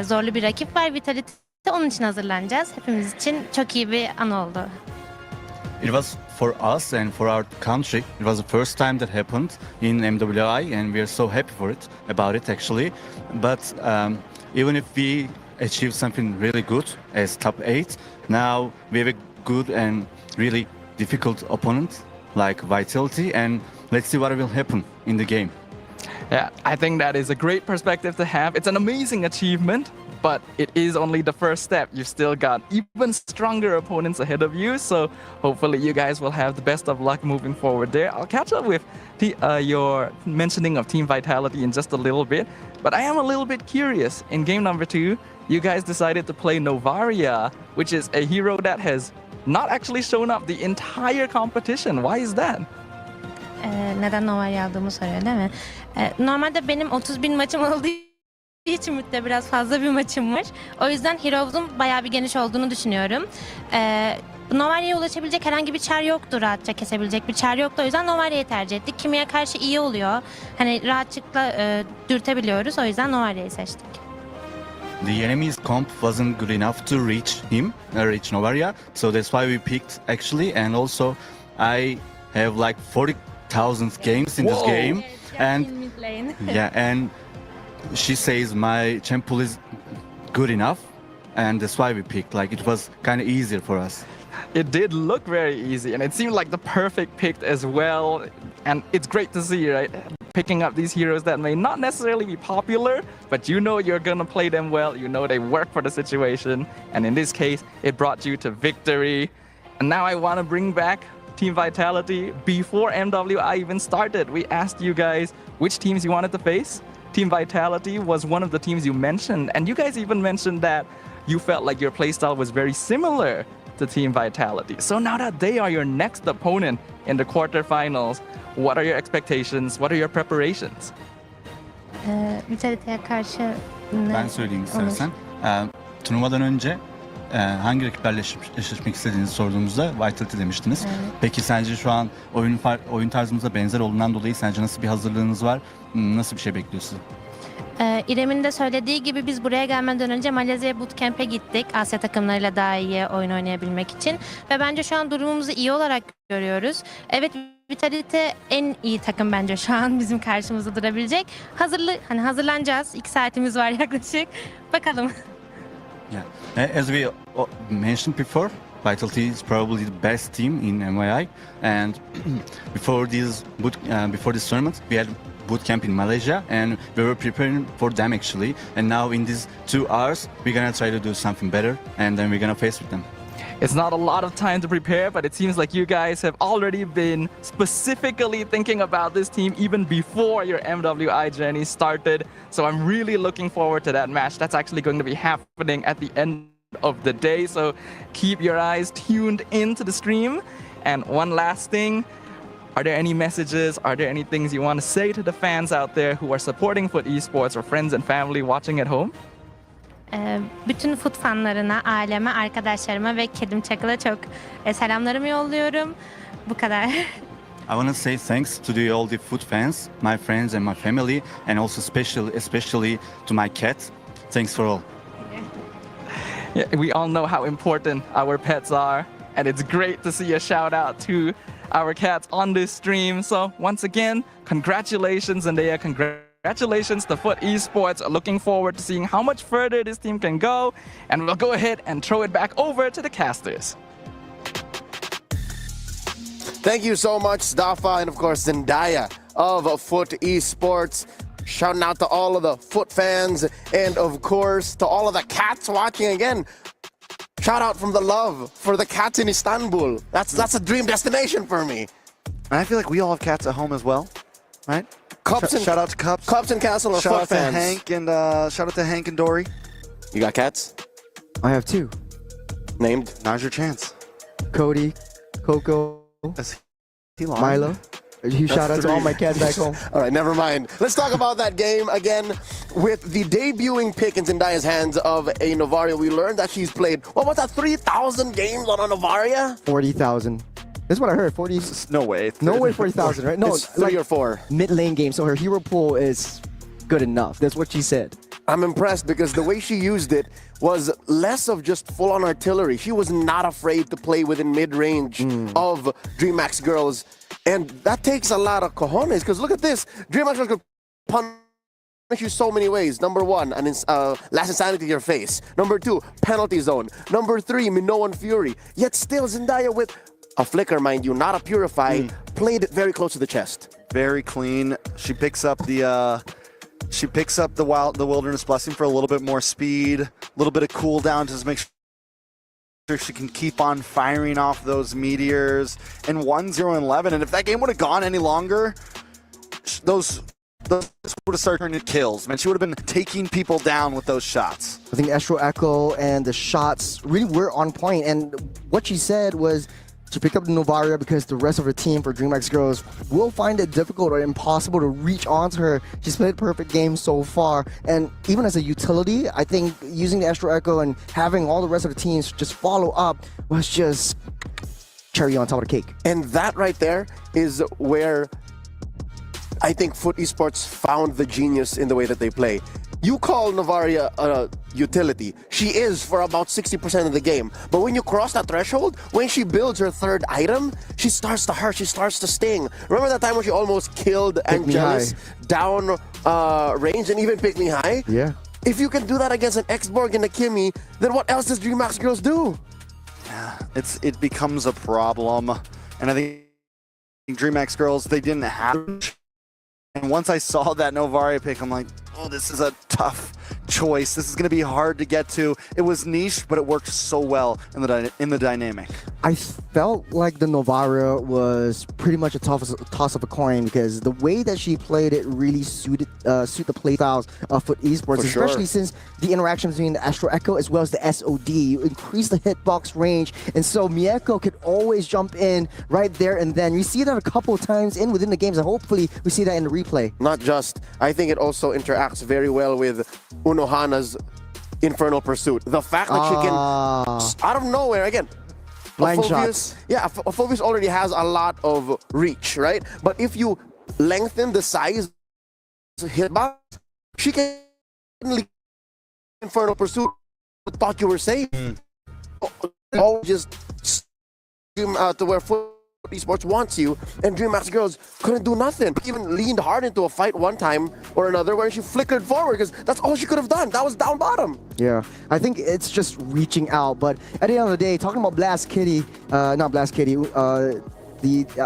zorlu bir rakip var. Vitality. Onun için hazırlanacağız. Hepimiz için çok iyi bir an oldu. It was for us and for our country. It was the first time that happened in MWI, and we are so happy about it actually. But even if we achieve something really good as top 8, now we have a good and really difficult opponent like Vitality, and let's see what will happen in the game. Yeah, I think that is a great perspective to have. It's an amazing achievement, but it is only the first step. You've still got even stronger opponents ahead of you, so hopefully you guys will have the best of luck moving forward there. I'll catch up with your mentioning of Team Vitality in just a little bit, but I am a little bit curious. In game number 2, you guys decided to play Novaria, which is a hero that has not actually shown up the entire competition. Why is that? Neden Nova'yı aldığımı soruyor değil mi? Normalde benim 30.000 maçım olduğu için Müt'te biraz fazla bir maçım var. O yüzden Heroes'un bayağı bir geniş olduğunu düşünüyorum. Novaria'ya ulaşabilecek herhangi bir çar yoktu, rahatça kesebilecek bir çar yoktu. O yüzden Novaria'yı tercih ettik. Kimiye karşı iyi oluyor. Hani rahatlıkla dürtebiliyoruz. O yüzden Novaria'yı seçtik. The enemy's comp wasn't good enough to reach Novaria, so that's why we picked actually. And also, I have like 40,000 games in this game, and yeah, and she says my champ pool is good enough, and that's why we picked. Like it was kind of easier for us. It did look very easy, and it seemed like the perfect pick as well. And it's great to see, right? Picking up these heroes that may not necessarily be popular, but you know you're gonna play them well. You know they work for the situation, and in this case, it brought you to victory. And now I want to bring back Team Vitality. Before MWI even started, we asked you guys which teams you wanted to face. Team Vitality was one of the teams you mentioned, and you guys even mentioned that you felt like your playstyle was very similar to Team Vitality. So now that they are your next opponent in the quarterfinals, what are your expectations? What are your preparations? Vitality'ye karşı Ben söyleyeyim istersen. Turnuvadan önce hangi rakiplerle eşleşmek istediğinizi sorduğumuzda Vitality demiştiniz. Evet. Peki sence şu an oyun tarzımıza benzer olduğundan dolayı sence nasıl bir hazırlığınız var? Nasıl bir şey bekliyorsunuz? İrem'in de söylediği gibi biz buraya gelmeden önce Malezya Bootcamp'e gittik. Asya takımlarıyla daha iyi oyun oynayabilmek için. Ve bence şu an durumumuzu iyi olarak görüyoruz. Evet, Vitality en iyi takım bence şu an bizim karşımızda durabilecek. Hazırlanacağız. 2 saatimiz var yaklaşık. Bakalım. Yeah. As we mentioned before, Vitality is probably the best team in MWI, and before this tournament, we had bootcamp in Malaysia, and we were preparing for them actually. And now in these 2 hours, we're gonna try to do something better, and then we're gonna face with them. It's not a lot of time to prepare, but it seems like you guys have already been specifically thinking about this team even before your MWI journey started. So I'm really looking forward to that match. That's actually going to be happening at the end of the day. So keep your eyes tuned into the stream. And one last thing, are there any messages? Are there any things you want to say to the fans out there who are supporting Foot Esports or friends and family watching at home? Bütün Foot fanlarına, aileme, arkadaşlarıma ve kedim Çakıl'a çok selamlarımı yolluyorum. Bu kadar. I want to say thanks to all the Foot fans, my friends and my family, and also especially to my cat. Thanks for all. Yeah, we all know how important our pets are, and it's great to see a shout out to our cats on this stream. So once again, congratulations, Zendaya. Congratulations to Foot Esports. Looking forward to seeing how much further this team can go. And we'll go ahead and throw it back over to the casters. Thank you so much, Dafa, and of course, Zendaya of Foot Esports. Shouting out to all of the Foot fans and, of course, to all of the cats watching again. Shout out from the love for the cats in Istanbul. That's a dream destination for me. And I feel like we all have cats at home as well, right? Shout out to Cups. Cups and Castle are Foot fans. Shout out to Hank and Dory. You got cats? I have 2. Named? Now's your chance. Cody, Coco, Milo. Huge shout out to all my cats back home. All right, never mind. Let's talk about that game again. With the debuting pick in Zendaya's hands of a Novaria, we learned that she's played, what was that, 3,000 games on a Novaria? 40,000. That's what I heard. 40. No way. No way 40,000, right? No, it's 3 or 4. Mid lane game. So her hero pool is good enough. That's what she said. I'm impressed because the way she used it was less of just full-on artillery. She was not afraid to play within mid-range of DreamHack's girls. And that takes a lot of cojones, because look at this. DreamHack's girls could punish you so many ways. Number 1, last insanity to your face. Number 2, penalty zone. Number 3, Minoan Fury. Yet still Zendaya with a flicker, mind you, not a purify, played it very close to the chest. Very clean. She picks up the wilderness blessing for a little bit more speed, a little bit of cooldown to just make sure she can keep on firing off those meteors. And 1-0-11. And if that game would have gone any longer, those would have started turning into kills. Man, she would have been taking people down with those shots. I think Astro Echo and the shots really were on point. And what she said was, she picked up the Novaria because the rest of her team for DreamHack's girls will find it difficult or impossible to reach onto her. She's played perfect games so far, and even as a utility, I think using the Astro Echo and having all the rest of the teams just follow up was just cherry on top of the cake. And that right there is where I think Foot Esports found the genius in the way that they play. You call Novaria a utility. She is for about 60% of the game. But when you cross that threshold, when she builds her third item, she starts to hurt, she starts to sting. Remember that time when she almost killed Angelus down range and even Pick Me High? Yeah. If you can do that against an X-Borg and a Kimmy, then what else does DreamHack's girls do? Yeah, it becomes a problem. And I think DreamHack's girls, they didn't have. And once I saw that Novaria pick, I'm like, oh, this is a tough choice. This is going to be hard to get to. It was niche, but it worked so well in the dynamic. I felt like the Novaria was pretty much a toss of a coin, because the way that she played it really suit the play styles of Foot Esports, especially since the interaction between the Astro Echo as well as the SOD. You increase the hitbox range, and so Mieko could always jump in right there and then. We see that a couple of times within the games, and hopefully we see that in the replay. Not just, I think it also interacts very well with Unohana's Infernal Pursuit. The fact that she can, out of nowhere, again, blind Phobius, shots. Yeah, Phobius already has a lot of reach, right? But if you lengthen the size hitbox, she can Infernal Pursuit. Thought you were safe. Oh, just to where Foot Esports wants you, and DreamHack's girls couldn't do nothing. Even leaned hard into a fight one time or another where she flickered forward, because that's all she could have done. That was down bottom. Yeah, I think it's just reaching out. But at the end of the day, talking about Blast Kitty, not Blast Kitty,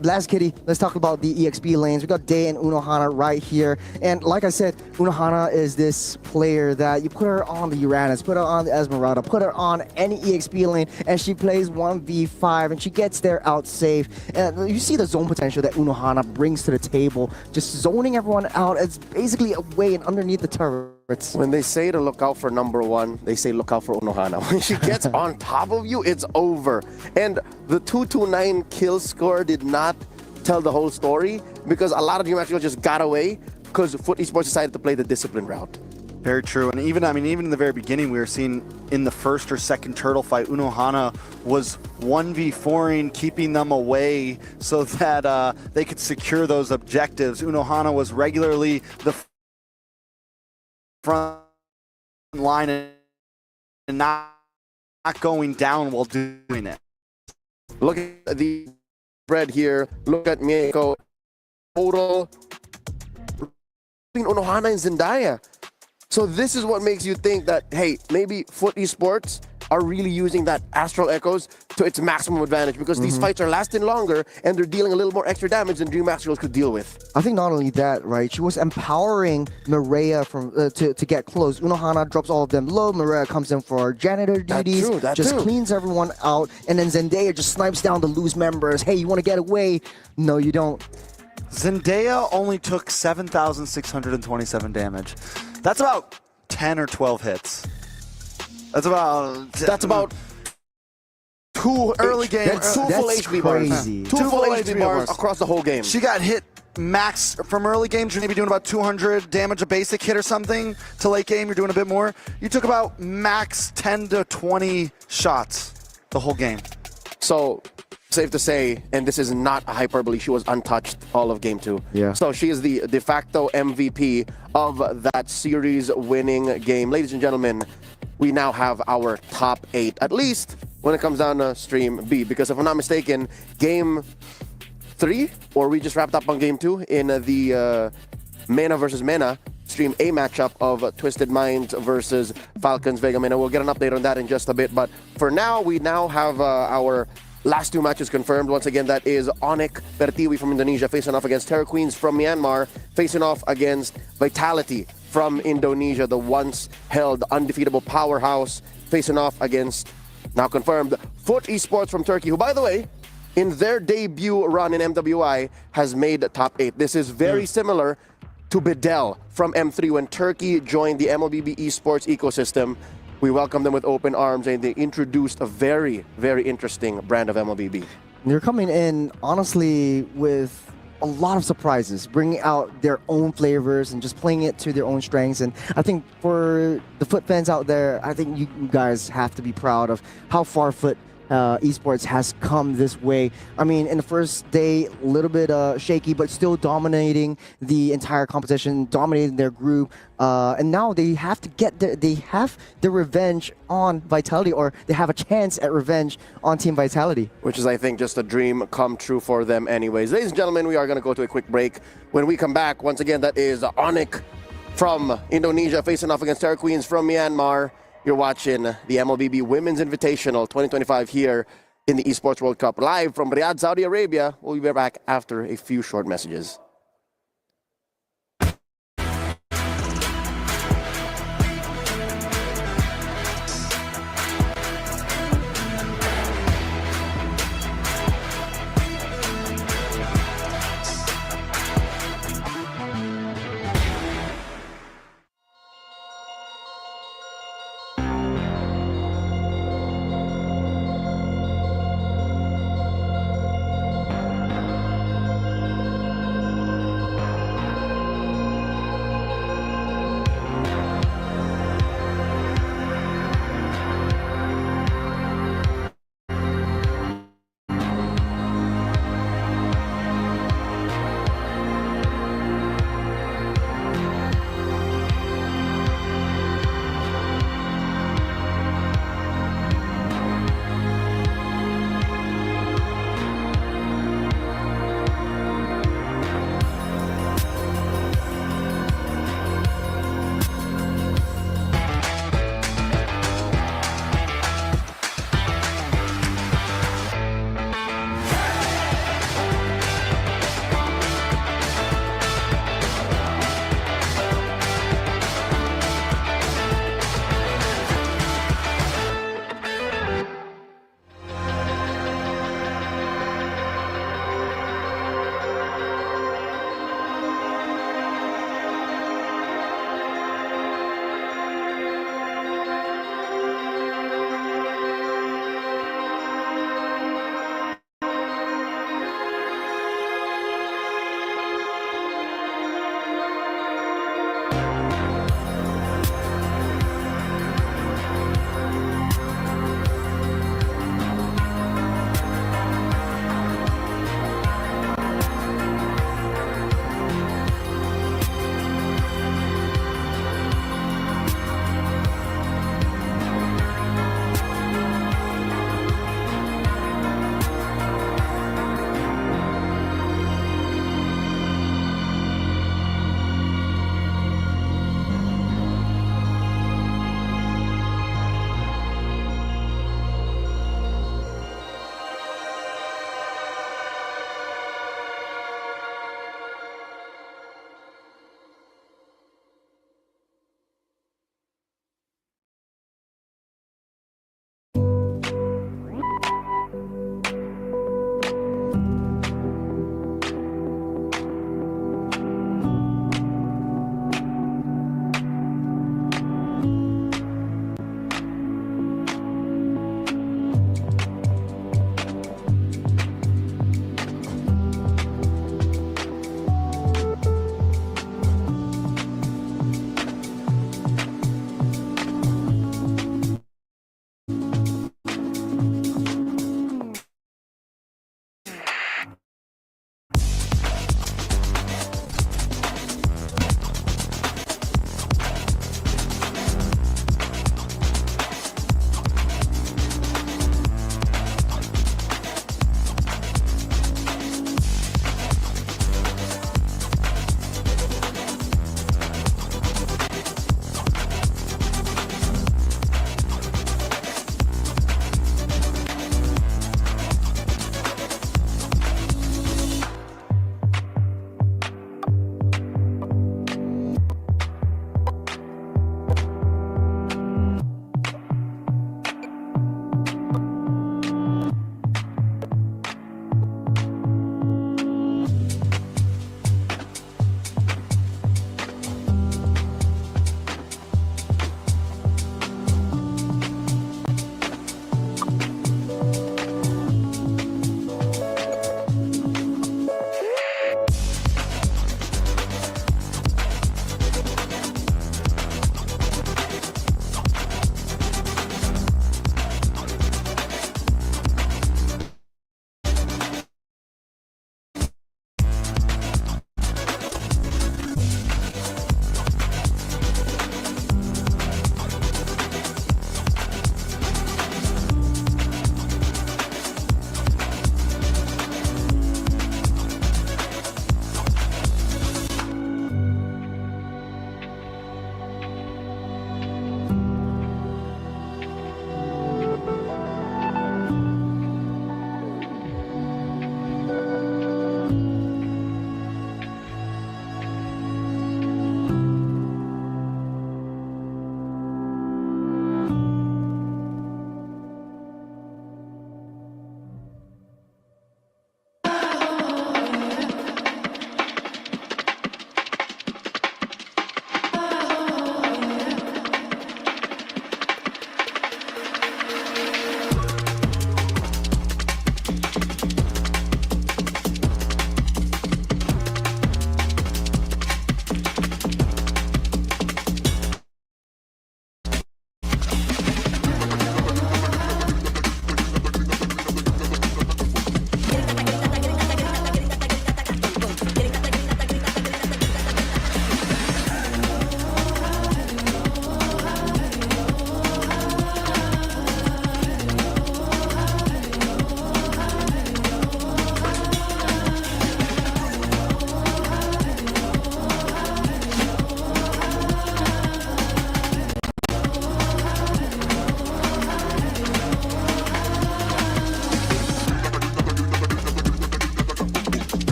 Blast Kitty, let's talk about the EXP lanes. We got Day and Unohana right here. And like I said, Unohana is this player that you put her on the Uranus, put her on the Esmeralda, put her on any EXP lane, and she plays 1v5, and she gets there out safe. And you see the zone potential that Unohana brings to the table, just zoning everyone out. It's basically away and underneath the turrets. When they say to look out for number 1, they say look out for Unohana. When she gets on top of you, it's over. And the 229 kill score did not tell the whole story, because a lot of DreamHack just got away because Foot Esports decided to play the discipline route. Very true. And even in the very beginning, we were seeing in the first or second turtle fight, Unohana was 1v4ing, keeping them away so that they could secure those objectives. Unohana was regularly the front line and not going down while doing it. Look at the spread here. Look at Mieko. Total between Unohana and Zendaya. So this is what makes you think that, hey, maybe Foot Esports are really using that Astral Echoes to its maximum advantage, because these fights are lasting longer and they're dealing a little more extra damage than Dream Astrals could deal with. I think not only that, right? She was empowering Mireya from to get close. Unohana drops all of them low. Mireya comes in for janitor duties, just cleans everyone out, and then Zendaya just snipes down the loose members. Hey, you want to get away? No, you don't. Zendaya only took 7,627 damage. That's about 10 or 12 hits. That's about two early game. That's full HP bars. crazy. Two full HP bars across the whole game. She got hit max from early games. You're maybe doing about 200 damage a basic hit or something. To late game, you're doing a bit more. You took about max 10 to 20 shots the whole game. So, safe to say, and this is not a hyperbole, she was untouched all of game 2. Yeah. So she is the de facto MVP of that series-winning game. Ladies and gentlemen, we now have our top 8, at least when it comes down to Stream B. Because if I'm not mistaken, game 3, or we just wrapped up on game 2 in the Mena versus Mena Stream A matchup of Twisted Minds versus Falcons Vega Mena. We'll get an update on that in just a bit. But for now, we now have our last 2 matches confirmed. Once again, that is Onyx Pertiwi from Indonesia facing off against Terror Queens from Myanmar, facing off against Vitality from Indonesia, the once held undefeatable powerhouse, facing off against, now confirmed, Foot Esports from Turkey, who, by the way, in their debut run in MWI, has made top 8. This is very similar to Bedell from M3 when Turkey joined the MLBB esports ecosystem. We welcomed them with open arms, and they introduced a very, very interesting brand of MLBB. They're coming in, honestly, with a lot of surprises, bringing out their own flavors and just playing it to their own strengths. And I think for the Foot fans out there, I think you guys have to be proud of how far Foot esports has come this way. I mean, in the first day, a little bit shaky, but still dominating the entire competition, dominating their group. And now they have to get their revenge on Vitality, or they have a chance at revenge on Team Vitality. Which is, I think, just a dream come true for them anyways. Ladies and gentlemen, we are going to go to a quick break. When we come back, once again, that is Onyx from Indonesia facing off against Terror Queens from Myanmar. You're watching the MLBB Women's Invitational 2025 here in the Esports World Cup, live from Riyadh, Saudi Arabia. We'll be back after a few short messages.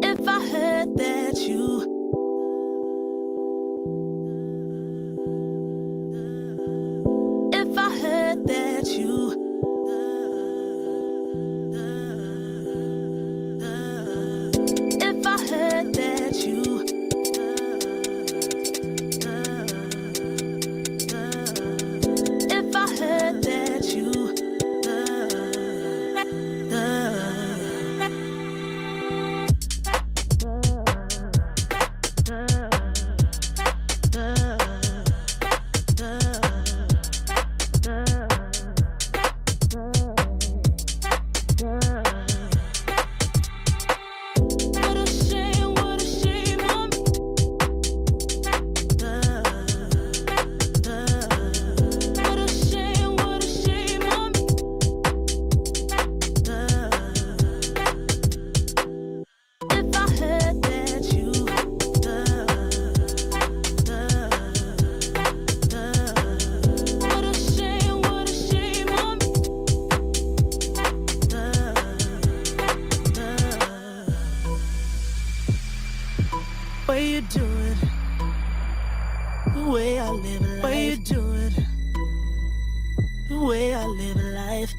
If I heard that you If I heard that you If I heard that you If I heard that you way you do it, the way I live a life. Way you do it, the way I live a life.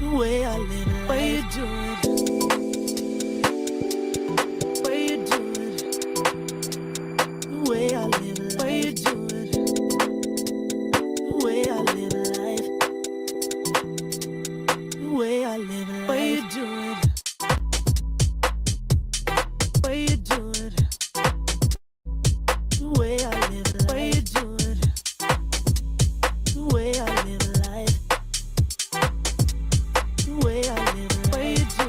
The way I live a life. Way you do it, way you do it, the way I live a life. Way you do it, the way I live a life. The way I live a life. Way you do it. Way you do it, the way I live a life. Way you do it, the way I live a life. The way I live a life. Way you do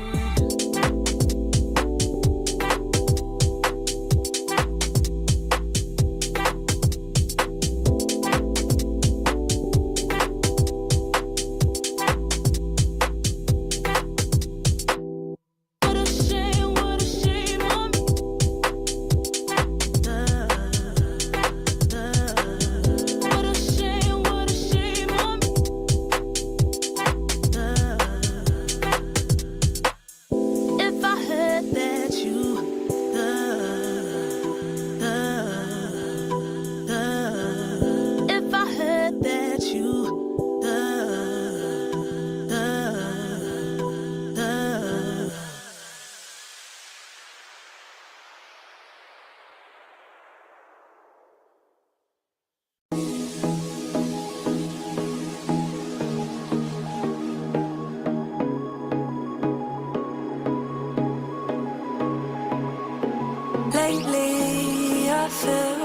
Lately, I feel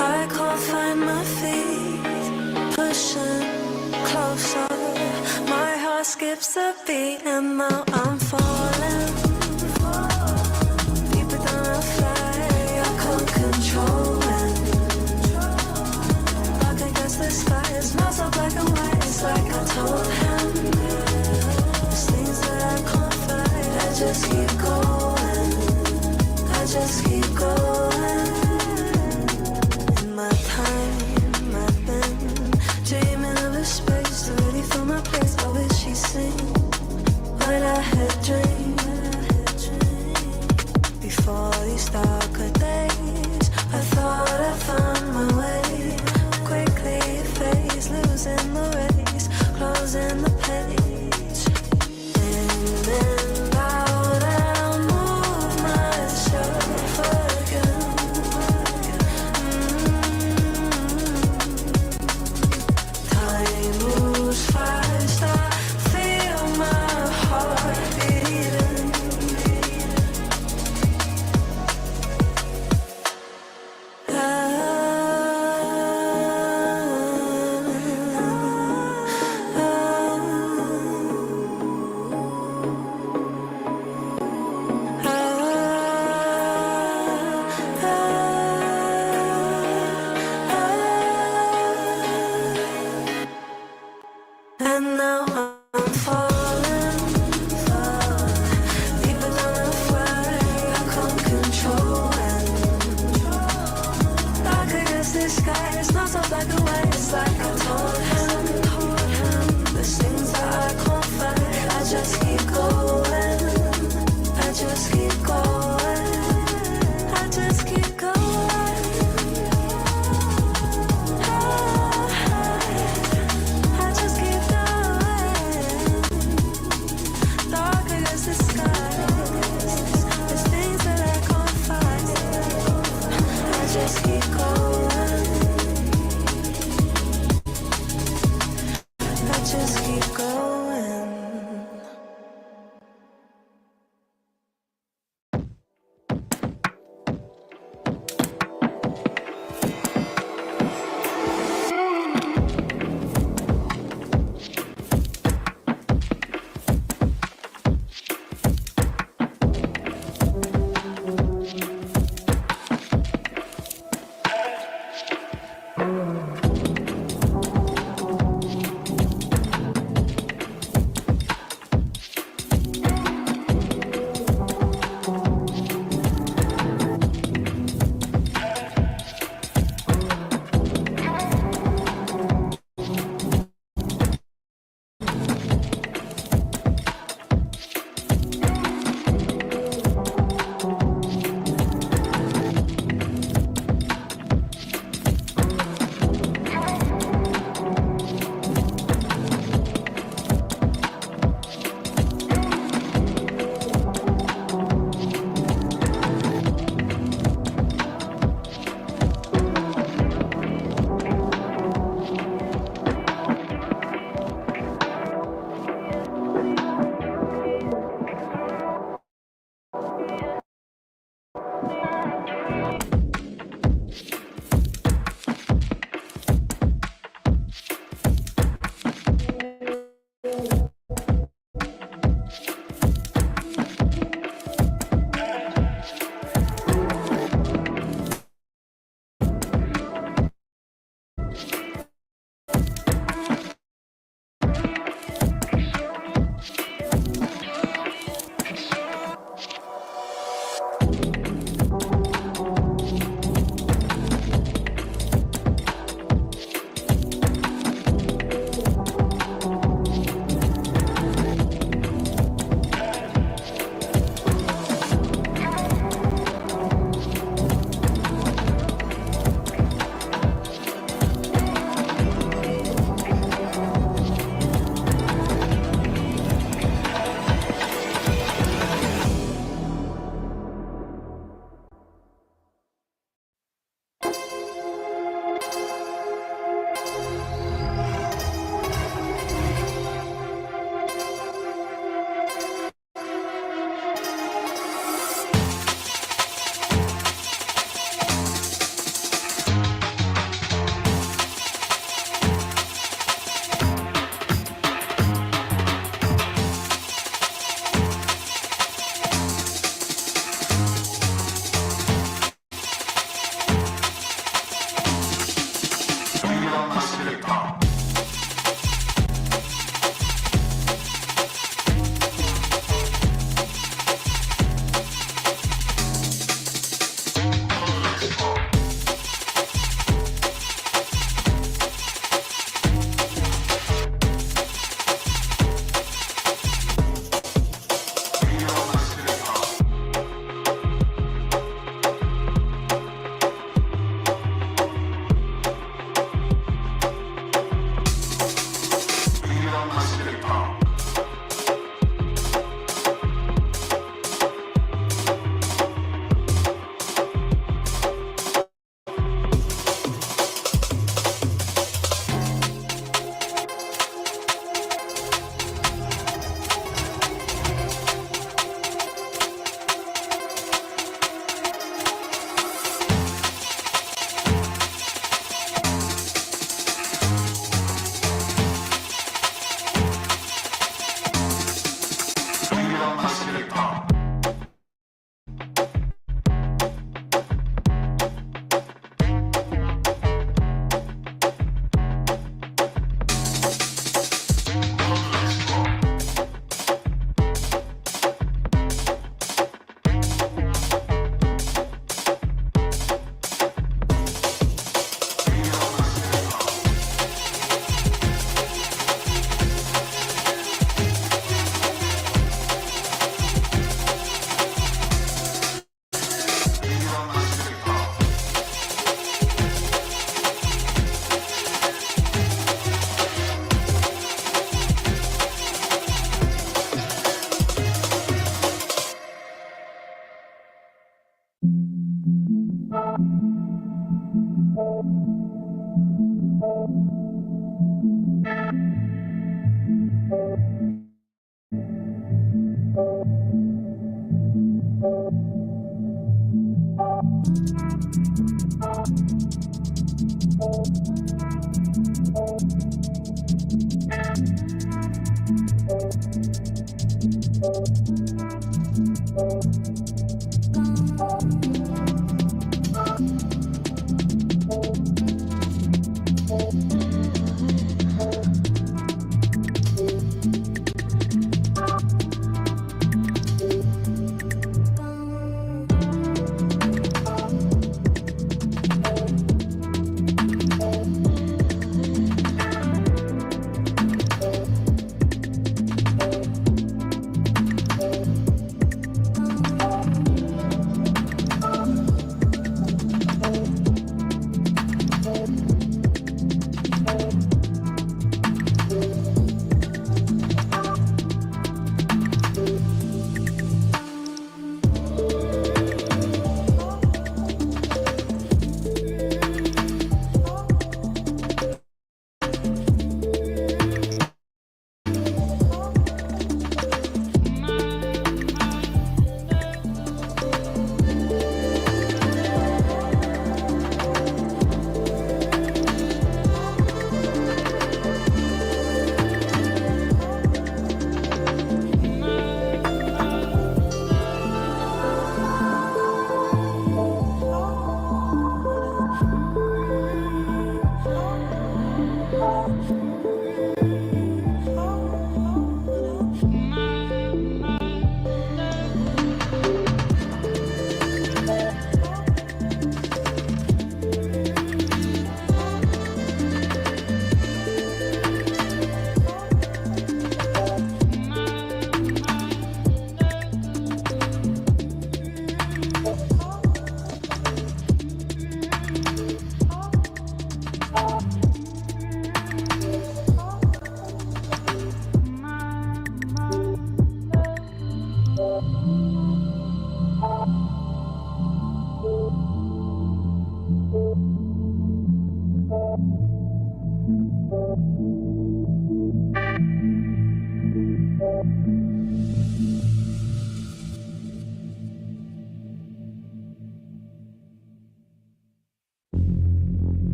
I can't find my feet. Pushing closer, my heart skips a beat, and now I'm falling. Deeper than a fly, I can't control it. Back against the sky, it smells so black and white. It's like I told him, there's things that I can't fight. I just keep going, I just keep going. In my time, I've been dreaming of a space to really feel my place. I wish she'd seen what I had dreamed. Before these darker days, I thought I found my way. Quickly it fades, losing the race, closing the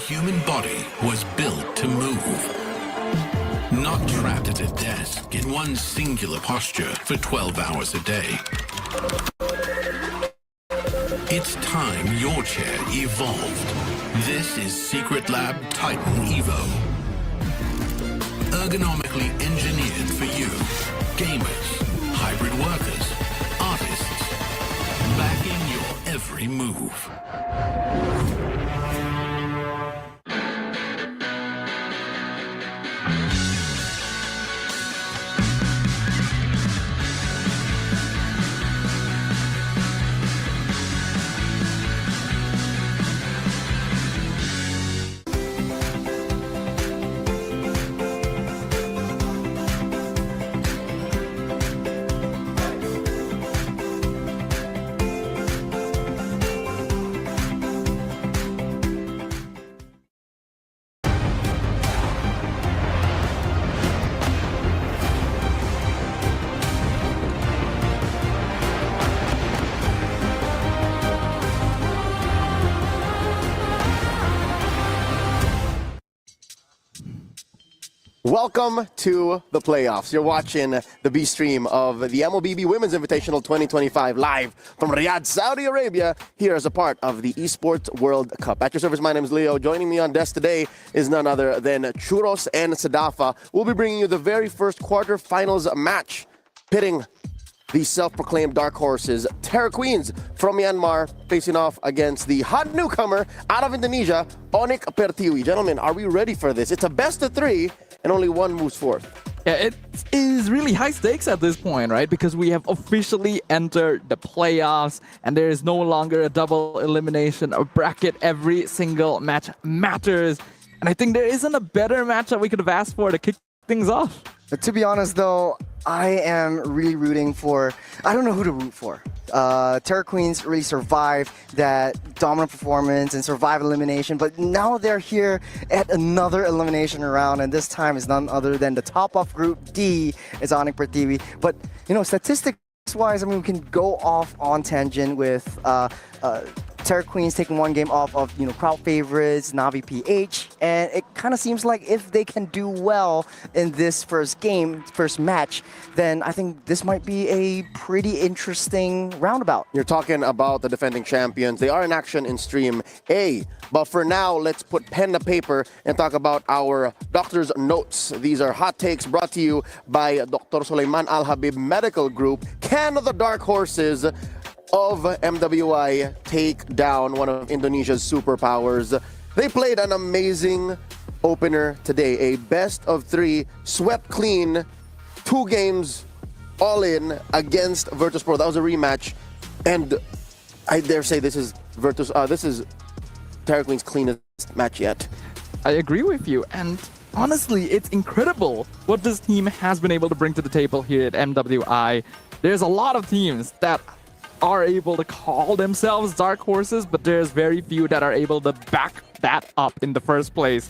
human body was built to move. Not trapped at a desk in one singular posture for 12 hours a day. It's time your chair evolved. This is Secret Lab Titan Evo. Ergonomically engineered for you, gamers, hybrid workers, artists, backing your every move. Welcome to the playoffs. You're watching the B stream of the MLBB Women's Invitational 2025 live from Riyadh, Saudi Arabia, here as a part of the Esports World Cup. At your service, my name is Leo. Joining me on desk today is none other than Churros and Sadafa. We'll be bringing you the very first quarterfinals match, pitting the self-proclaimed dark horses, Terra Queens from Myanmar, facing off against the hot newcomer out of Indonesia, Onyx Pertiwi. Gentlemen, are we ready for this? It's a best of three, and only one moves forth. Yeah, it is really high stakes at this point, right? Because we have officially entered the playoffs, and there is no longer a double elimination or bracket. Every single match matters. And I think there isn't a better match that we could have asked for to kick things off. But to be honest, though, I am really rooting for... I don't know who to root for. Terra Queens really survived that dominant performance and survived elimination, but now they're here at another elimination round, and this time is none other than the top of Group D is Onyx Pertiwi. But, you know, statistics-wise, I mean, we can go off on tangent with... Terra Queens taking one game off of, you know, crowd favorites, Navi PH, and it kind of seems like if they can do well in this first match, then I think this might be a pretty interesting roundabout. You're talking about the defending champions. They are in action in Stream A, but for now, let's put pen to paper and talk about our doctor's notes. These are hot takes brought to you by Dr. Sulaiman Al Habib Medical Group. Can the dark horses of MWI take down one of Indonesia's superpowers? They played an amazing opener today, a best of three, swept clean, 2 games all in against Virtus.pro. That was a rematch, and I dare say this is Terra Queen's cleanest match yet. I agree with you, and honestly, it's incredible what this team has been able to bring to the table here at MWI. There's a lot of teams that are able to call themselves dark horses, but there's very few that are able to back that up in the first place.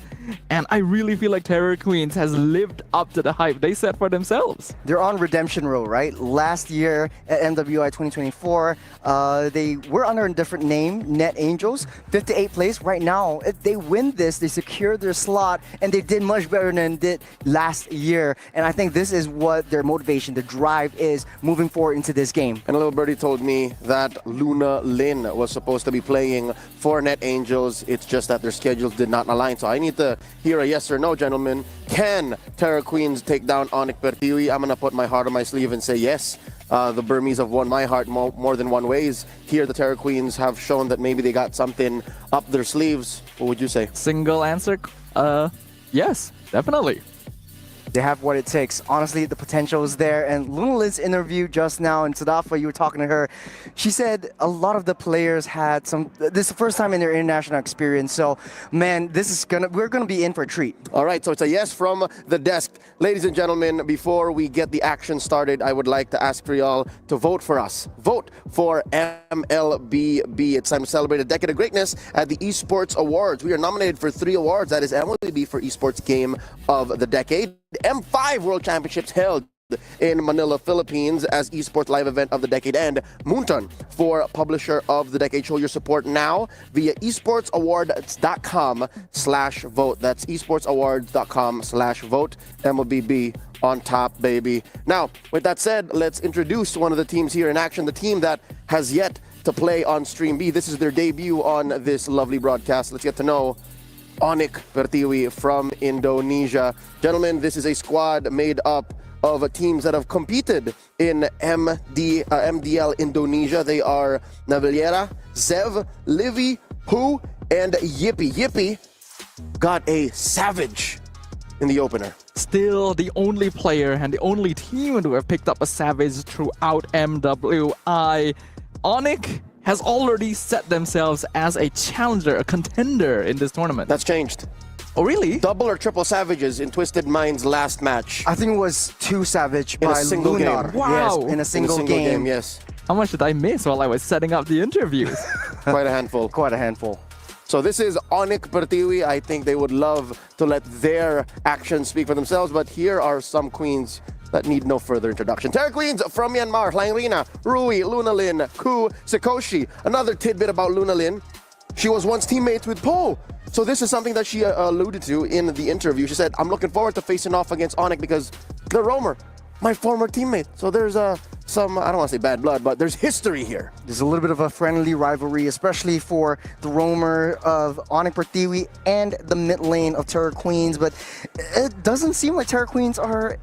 And I really feel like Terror Queens has lived up to the hype they set for themselves. They're on redemption row, right? Last year at MWI 2024, they were under a different name, Net Angels, 58th place. Right now, if they win this, they secure their slot, and they did much better than did last year. And I think this is what their motivation, the drive is moving forward into this game. And a little birdie told me that Luna Lin was supposed to be playing for Net Angels. It's just that their schedules did not align. So I need to hear a yes or no, gentlemen. Can Terror Queens take down Onyx Pertiwi? I'm going to put my heart on my sleeve and say yes. The Burmese have won my heart more than one ways. Here, the Terror Queens have shown that maybe they got something up their sleeves. What would you say? Single answer, yes, definitely. They have what it takes. Honestly, the potential is there. And Luna Lin's interview just now, and Sadafa, you were talking to her, she said a lot of the players had this is the first time in their international experience. So, man, we're gonna be in for a treat. All right, so it's a yes from the desk. Ladies and gentlemen, before we get the action started, I would like to ask for y'all to vote for us. Vote for MLBB. It's time to celebrate a decade of greatness at the Esports Awards. We are nominated for 3 awards. That is MLBB for Esports Game of the Decade, M5 World Championships held in Manila, Philippines as Esports Live Event of the Decade, and Moonton for Publisher of the Decade. Show your support now via esportsawards.com/vote. That's esportsawards.com/vote. MLBB on top, baby. Now, with that said, let's introduce one of the teams here in action, the team that has yet to play on Stream B. This is their debut on this lovely broadcast. Let's get to know Onyx Pertiwi from Indonesia. Gentlemen, this is a squad made up of teams that have competed in MDL Indonesia. They are Navillera, Zev, Livy, Hu, and Yippee. Yippee got a savage in the opener. Still the only player and the only team to have picked up a savage throughout MWI. Onyx has already set themselves as a challenger, a contender in this tournament. That's changed. Oh, really? Double or triple savages in Twisted Mind's last match. I think it was 2 savage in by a single Lunar. game. Wow. Yes, in a single game. Yes. How much did I miss while I was setting up the interviews? Quite a handful. Quite a handful. So this is Onyx Pertiwi. I think they would love to let their actions speak for themselves, but here are some queens that need no further introduction. Terror Queens from Myanmar, Lainrina, Rui, Luna Lin, Ku, Sakoshi. Another tidbit about Luna Lin, she was once teammates with Po. So this is something that she alluded to in the interview. She said, I'm looking forward to facing off against Onyx because the Roamer, my former teammate. So there's some, I don't want to say bad blood, but there's history here. There's a little bit of a friendly rivalry, especially for the roamer of Onyx Pertiwi and the mid lane of Terror Queens. But it doesn't seem like Terror Queens are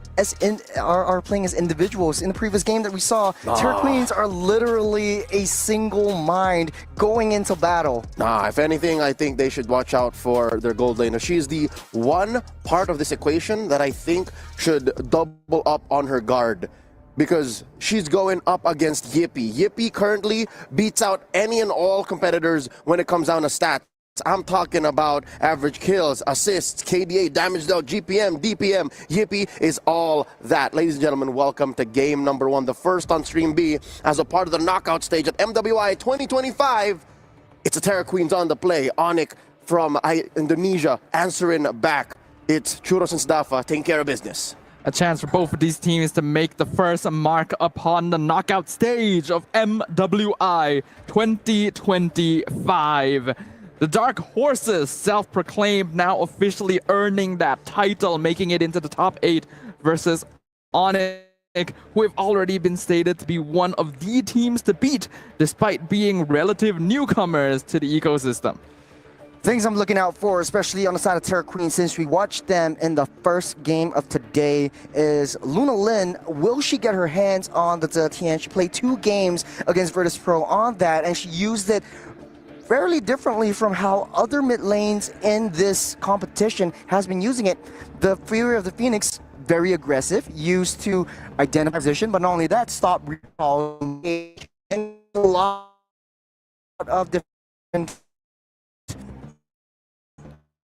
playing as individuals. In the previous game that we saw, Terror Queens are literally a single mind going into battle. If anything, I think they should watch out for their gold laner. She's the one part of this equation that I think should double up on her guard, because she's going up against Yippee. Yippee currently beats out any and all competitors when it comes down to stats. I'm talking about average kills, assists, KDA, damage dealt, GPM, DPM. Yippee is all that. Ladies and gentlemen, welcome to game number 1, the first on Stream B as a part of the knockout stage at MWI 2025. It's a Terror Queens on the play. Onyx from Indonesia answering back. It's Churros and Sdafa taking care of business. A chance for both of these teams to make the first mark upon the knockout stage of MWI 2025. The Dark Horses, self-proclaimed, now officially earning that title, making it into the top 8 versus Onyx, who have already been stated to be one of the teams to beat, despite being relative newcomers to the ecosystem. Things I'm looking out for, especially on the side of Terror Queen, since we watched them in the first game of today, is Luna Lin. Will she get her hands on the TN? She played 2 games against Virtus Pro on that, and she used it fairly differently from how other mid lanes in this competition has been using it. The Fury of the Phoenix, very aggressive, used to identify position, but not only that, stop recall, and a lot of different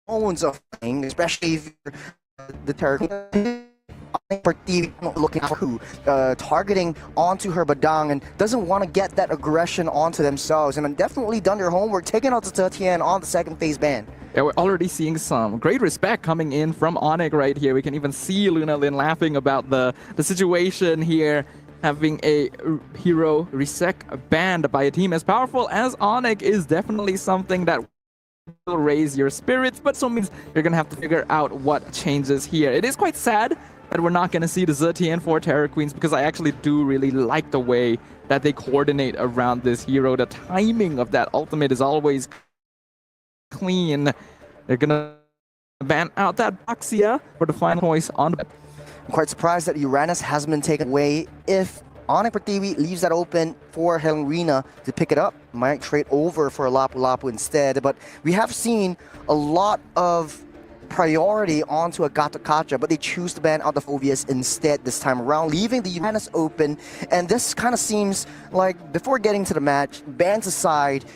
tones of playing, especially if you're the Terror looking at who targeting onto her Badang and doesn't want to get that aggression onto themselves, and definitely done their homework, taking out the Tatian on the second phase ban. Yeah, we're already seeing some great respect coming in from Onyx right here. We can even see Luna Lin laughing about the situation here. Having a hero resec banned by a team as powerful as Onyx is definitely something that will raise your spirits, but so means you're gonna have to figure out what changes here. It is quite sad that we're not gonna see the Zetian for Terror Queens, because I actually do really like the way that they coordinate around this hero. The timing of that ultimate is always clean. They're gonna ban out that Baxia for the final choice on the... I'm quite surprised that Uranus hasn't been taken away. If Onyx Prativi leaves that open for Helena to pick it up, might trade over for Lapu Lapu instead. But we have seen a lot of priority onto a Gata Kacha, but they choose to ban out the Phobius instead this time around, leaving the Uranus open. And this kind of seems like, before getting to the match, bans aside,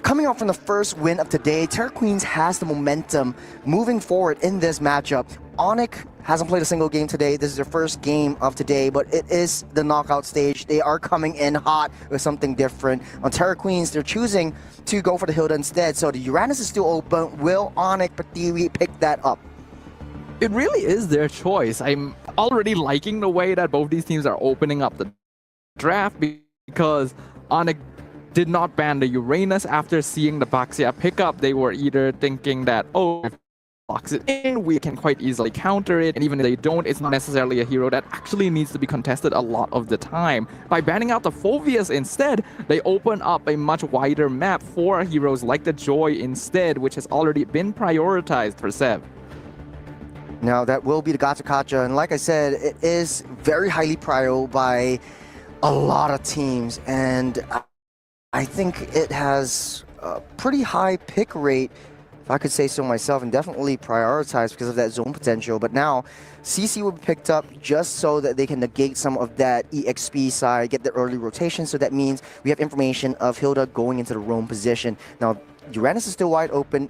coming out from the first win of today, Terror Queens has the momentum moving forward in this matchup. Onyx hasn't played a single game today. This is their first game of today, but it is the knockout stage. They are coming in hot with something different. On Terror Queens, they're choosing to go for the Hilda instead. So the Uranus is still open. Will Onyx Prativi pick that up? It really is their choice. I'm already liking the way that both these teams are opening up the draft, because Onyx did not ban the Uranus after seeing the Baxia pickup. They were either thinking that, oh, if locks it in, we can quite easily counter it, and even if they don't, it's not necessarily a hero that actually needs to be contested a lot of the time. By banning out the Phobius instead, they open up a much wider map for heroes like the Joy instead, which has already been prioritized for Sev. Now that will be the Gata Kacha, and like I said, it is very highly prio by a lot of teams, and I think it has a pretty high pick rate, if I could say so myself, and definitely prioritized because of that zone potential. But now CC will be picked up just so that they can negate some of that EXP side, get the early rotation. So that means we have information of Hilda going into the roam position. Now Uranus is still wide open.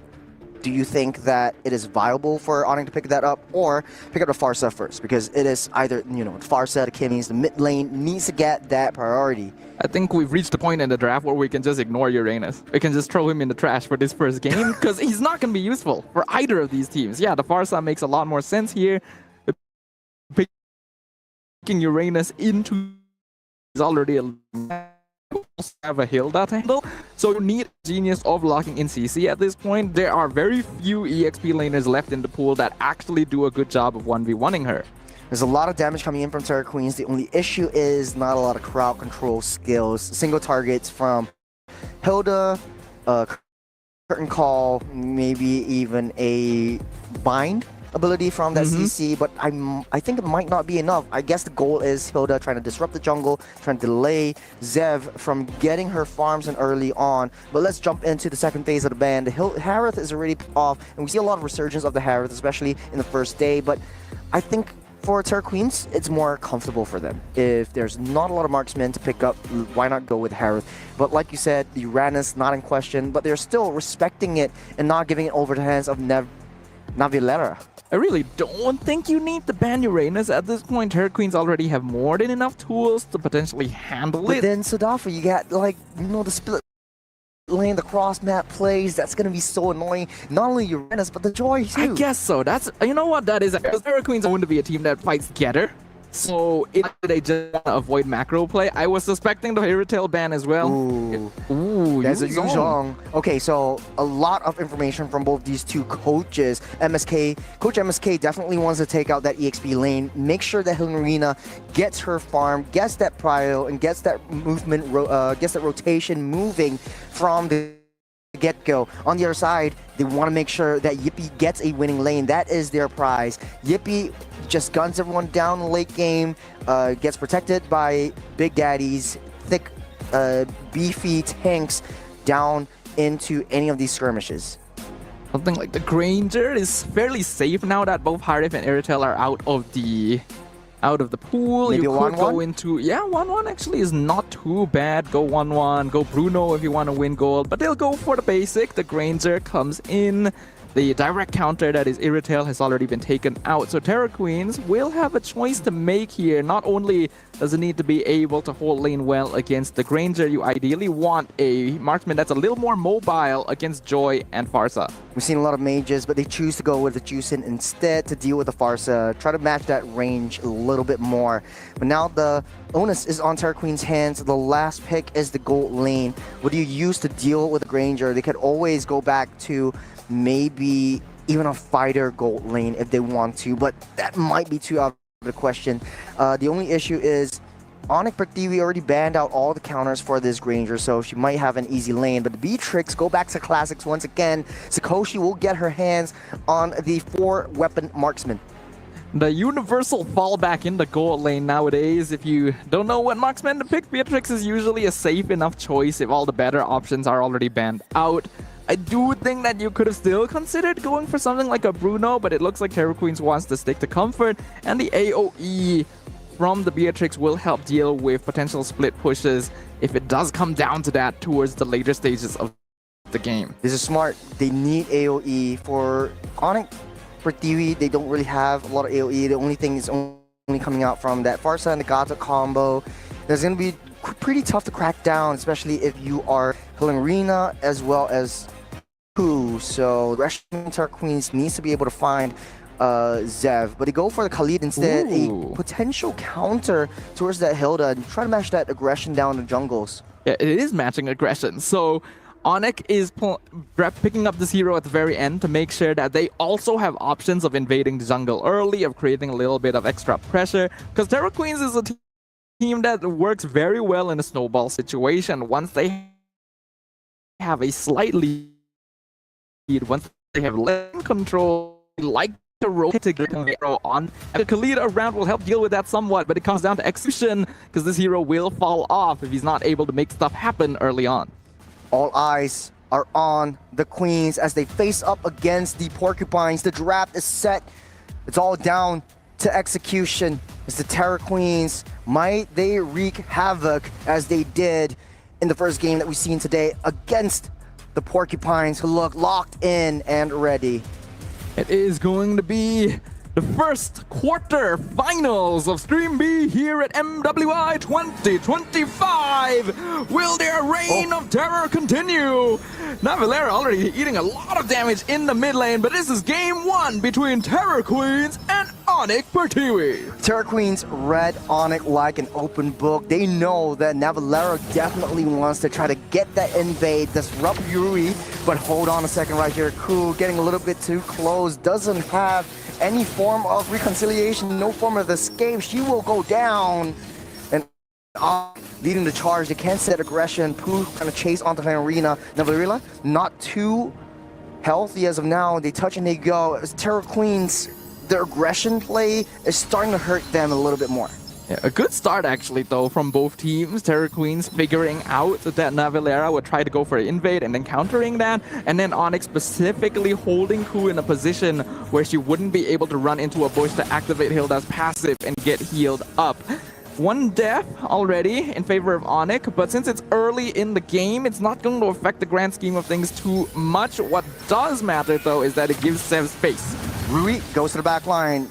Do you think that it is viable for Onyx to pick that up, or pick up the Farsa first? Because it is either, you know, Farsa, the Kimmy's, the mid lane needs to get that priority. I think we've reached the point in the draft where we can just ignore Uranus. We can just throw him in the trash for this first game, because he's not going to be useful for either of these teams. Yeah, the Farsa makes a lot more sense here. Picking Uranus into is already a... have a Hilda to handle, so you need genius of locking in CC at this point. There are very few EXP laners left in the pool that actually do a good job of 1v1ing her. There's a lot of damage coming in from Terror Queens. The only issue is not a lot of crowd control skills. Single targets from Hilda, curtain call, maybe even a bind ability from that CC, but I think it might not be enough. I guess the goal is Hilda trying to disrupt the jungle, trying to delay Zev from getting her farms in early on. But let's jump into the second phase of the ban. The Harith is already off, and we see a lot of resurgence of the Harith, especially in the first day, but I think for Terror Queens, it's more comfortable for them. If there's not a lot of marksmen to pick up, why not go with Harith? But like you said, the Uranus not in question, but they're still respecting it and not giving it over to the hands of Navilera. I really don't think you need to ban Uranus at this point. Terror Queens already have more than enough tools to potentially handle it. But then Sudafa, you got, like, you know, the split lane, the cross map plays, that's gonna be so annoying. Not only Uranus, but the Joy too. I guess so. That's, you know what that is, because Terror Queens are going to be a team that fights together. So if they just want to avoid macro play, I was suspecting the Fairy Tail ban as well. Ooh, that's a Yuzhong. Okay, so a lot of information from both these two coaches. Coach MSK definitely wants to take out that EXP lane, make sure that Helena gets her farm, gets that prio, and gets that movement, gets that rotation moving from the get-go. On the other side, they want to make sure that Yippee gets a winning lane. That is their prize. Yippee just guns everyone down in the late game, gets protected by Big Daddy's thick, beefy tanks down into any of these skirmishes. Something like the Granger is fairly safe now that both Harith and Iritel are out of the pool. Maybe you could 1-1? go into, yeah, 1-1 actually is not too bad. Go 1-1, go Bruno if you want to win gold, but they'll go for the basic. The Granger comes in, The direct counter that is Irritail has already been taken out, so Terra Queens will have a choice to make here. Not only does it need to be able to hold lane well against the Granger, you ideally want a marksman that's a little more mobile against Joy and Farsa. We've seen a lot of mages, but they choose to go with the Juicin instead to deal with the Farsa, try to match that range a little bit more. But now the onus is on Terra Queen's hands. The last pick is the gold lane. What do you use to deal with the Granger? They could always go back to maybe even a fighter gold lane if they want to, but that might be too out of the question. The only issue is Onyx Pertiwi already banned out all the counters for this Granger, so she might have an easy lane. But the Beatrix go back to classics once again. Sakoshi will get her hands on the 4-weapon marksman. The universal fallback in the gold lane nowadays. If you don't know what marksman to pick, Beatrix is usually a safe enough choice if all the better options are already banned out. I do think that you could have still considered going for something like a Bruno, but it looks like Terra Queens wants to stick to comfort, and the AoE from the Beatrix will help deal with potential split pushes if it does come down to that towards the later stages of the game. This is smart. They need AoE. For Onyx Pertiwi, they don't really have a lot of AoE. The only thing is only coming out from that Farsa and the Gata combo. There's going to be pretty tough to crack down, especially if you are Helena as well as Ku. So Russian Terra Queens needs to be able to find Zev, but they go for the Khalid instead. Ooh. A potential counter towards that Hilda and try to match that aggression down the jungles. Yeah, it is matching aggression. So Onyx is picking up this hero at the very end to make sure that they also have options of invading the jungle early, of creating a little bit of extra pressure, because Terra Queens is a team that works very well in a snowball situation. Once they have a slight lead, once they have lane control, like to rotate to get the hero on. And the Khalid around will help deal with that somewhat, but it comes down to execution, because this hero will fall off if he's not able to make stuff happen early on. All eyes are on the Queens as they face up against the Porcupines. The draft is set. It's all down to execution. As the Terra Queens, might they wreak havoc as they did in the first game that we've seen today against the Porcupines, who look locked in and ready. It is going to be the first quarter finals of Stream B here at MWI 2025. Will their reign of terror continue? Navalera already eating a lot of damage in the mid lane, but this is game one between Terror Queens and Onyx Pertiwi. Terror Queens read Onyx like an open book. They know that Navalera definitely wants to try to get that invade, disrupt Yuri, but hold on a second right here. Ku getting a little bit too close, doesn't have any form of reconciliation, no form of escape. She will go down. And leading the charge, they can't set aggression. Pooh kind of chase onto the arena. Navarilla, not too healthy as of now. They touch and they go. As Terror Queens, their aggression play is starting to hurt them a little bit more. Yeah, a good start actually though from both teams. Terror Queens figuring out that Navalera would try to go for an invade and then countering that, and then Onyx specifically holding Ku in a position where she wouldn't be able to run into a bush to activate Hilda's passive and get healed up. One death already in favor of Onyx, but since it's early in the game, it's not going to affect the grand scheme of things too much. What does matter though is that it gives Sev space. Rui goes to the back line.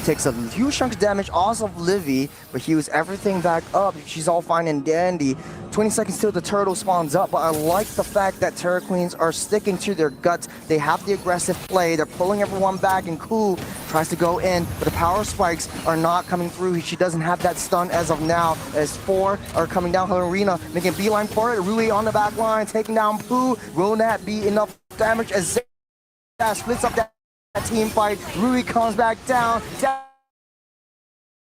Takes a huge chunk of damage off of Livy, but heals everything back up. She's all fine and dandy. 20 seconds till the turtle spawns up, but I like the fact that Terror Queens are sticking to their guts. They have the aggressive play. They're pulling everyone back, and Ku tries to go in, but the power spikes are not coming through. She doesn't have that stun as of now, as 4 are coming down her arena, making a beeline for it. Rui on the back line, taking down Pooh. Will that be enough damage as Zaya splits up that team fight? Rui comes back down.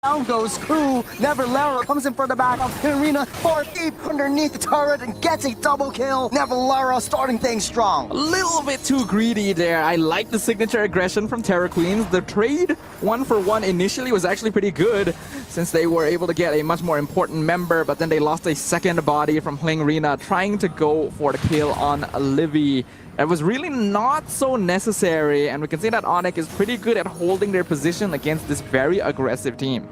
Down goes Ku. Navalera comes in for the back of the arena, 4 deep underneath the turret and gets a double kill. Navalera starting things strong. A little bit too greedy there. I like the signature aggression from Terror Queens. The trade 1-for-1 initially was actually pretty good since they were able to get a much more important member, but then they lost a second body from playing Arena, trying to go for the kill on Livy. It was really not so necessary, and we can see that Onyx is pretty good at holding their position against this very aggressive team.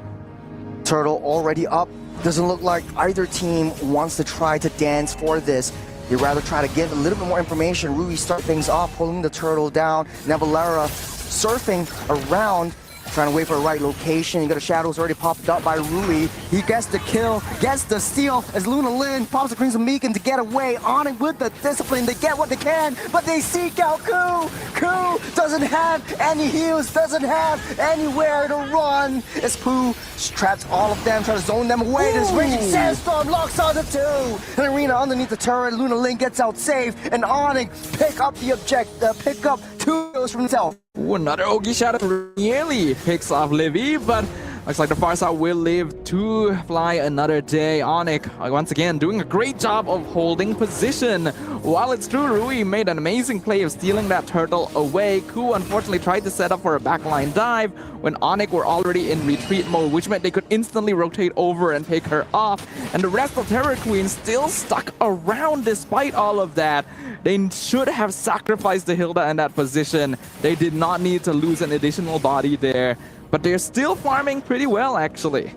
Turtle already up. Doesn't look like either team wants to try to dance for this. You'd rather try to give a little bit more information. Rui start things off, pulling the turtle down. Navalera surfing around, trying to wait for a right location. You got a shadows already popped up by Rui. He gets the kill, gets the steal as Luna Lin pops the Crimson Beacon to get away. On it with the discipline, they get what they can, but they seek out Ku. Ku doesn't have any heals, doesn't have anywhere to run. As Pooh traps all of them, trying to zone them away. This raging sandstorm locks on the two. An arena underneath the turret, Luna Lin gets out safe, and Onyx pick up the pick up 2 kills from himself. Ooh, another Ogi Shadow nearly picks off Livy, but looks like the Farsight will live to fly another day. Onyx, once again, doing a great job of holding position. While it's true, Rui made an amazing play of stealing that turtle away. Ku unfortunately tried to set up for a backline dive when Onyx were already in retreat mode, which meant they could instantly rotate over and pick her off. And the rest of Terror Queen still stuck around despite all of that. They should have sacrificed the Hilda in that position. They did not need to lose an additional body there. But they're still farming pretty well, actually.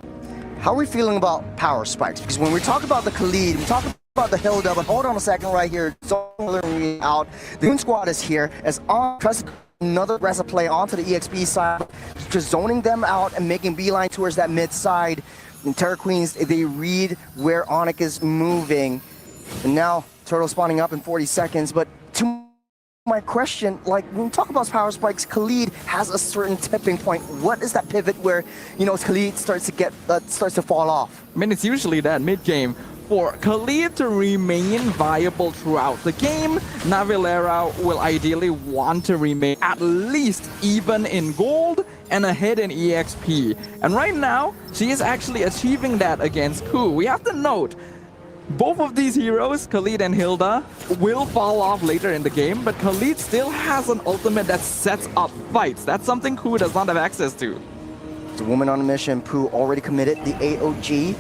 How are we feeling about power spikes? Because when we talk about the Khalid, we talk about the Hilda, but hold on a second right here. Out. The Goon Squad is here as On tries to another aggressive play onto the EXP side, just zoning them out and making beeline towards that mid side. And Terror Queens, they read where Onyx is moving. And now Turtle spawning up in 40 seconds, but to my question, like when we talk about power spikes, Khalid has a certain tipping point. What is that pivot where, you know, Khalid starts to fall off? I mean, it's usually that mid-game. For Khalid to remain viable throughout the game, Navalera will ideally want to remain at least even in gold and ahead in EXP. And right now, she is actually achieving that against Ku. We have to note, both of these heroes, Khalid and Hilda, will fall off later in the game, but Khalid still has an ultimate that sets up fights. That's something Ku does not have access to. The woman on a mission, Pooh already committed the AOG.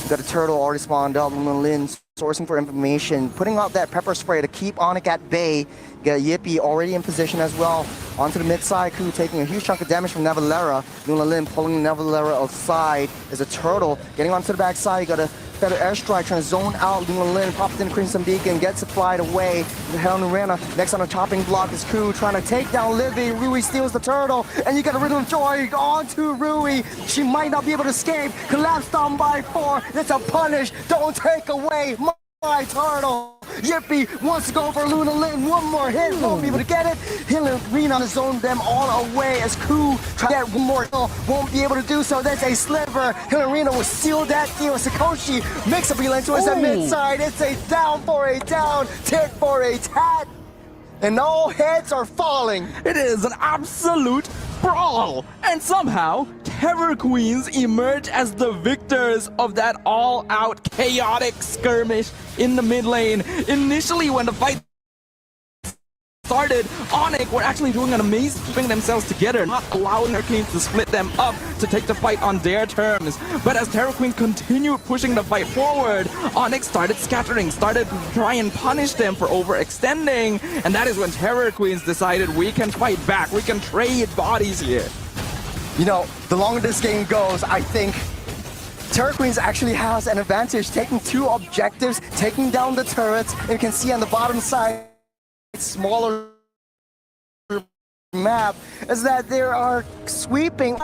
Got a turtle already spawned up, Luna Lin sourcing for information, putting out that pepper spray to keep Onyx at bay. Got Yippee already in position as well. Onto the mid side, Ku taking a huge chunk of damage from Navalera. Luna Lin pulling Navalera aside as a turtle getting onto the back side. Got a better airstrike trying to zone out. Luna Lin pops in Crimson Beacon, gets it flied away. The Helen Arena next on the chopping block is Ku trying to take down Livy. Rui steals the turtle, and you got a Rhythm of Joy onto Rui. She might not be able to escape. Collapsed down by 4. It's a punish. Don't take away my turtle. Yippee wants to go for Luna Lin. One more hit, won't be able to get it. Helen Green on his own, them all away as Ku try to get one more kill. Won't be able to do so. There's a sliver. Helen Reno will seal that deal. Sakoshi makes a beeline towards that mid side. It's a down for a down, tit for a tat. And all heads are falling. It is an absolute brawl. And somehow, Terror Queens emerge as the victors of that all-out chaotic skirmish in the mid lane. Initially, when the fight started, Onyx were actually doing an amazing keeping themselves together, not allowing their teams to split them up to take the fight on their terms. But as Terror Queen continued pushing the fight forward, Onyx started scattering, started to try and punish them for overextending, and that is when Terror Queens decided we can fight back, we can trade bodies here. You know, the longer this game goes, I think Terror Queens actually has an advantage, taking 2 objectives, taking down the turrets, and you can see on the bottom side, smaller map, is that they are sweeping.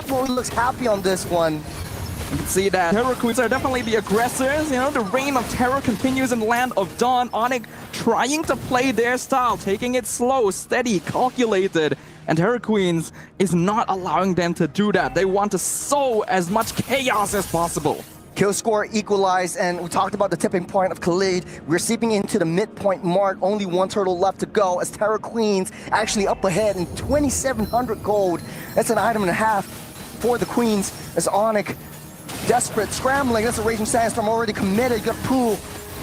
Looks happy on this one. You can see that Terror Queens are definitely the aggressors. You know, the reign of terror continues in the Land of Dawn. Onyx trying to play their style, taking it slow, steady, calculated. And Terror Queens is not allowing them to do that. They want to sow as much chaos as possible. Kill score equalized, and we talked about the tipping point of Khalid. We're seeping into the midpoint mark. Only 1 turtle left to go as Terror Queens actually up ahead in 2,700 gold. That's an item and a half for the Queens as Onyx desperate, scrambling. That's a Raging Sandstorm already committed. You got Pooh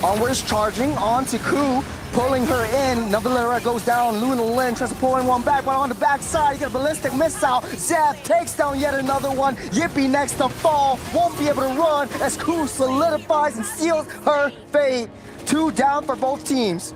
onwards charging onto Ku, pulling her in. Navalera goes down. Luna Lin tries to pull in one back, but on the back side, you get a ballistic missile. Zap takes down yet another one. Yippee next to fall. Won't be able to run as Ku solidifies and seals her fate. 2 down for both teams.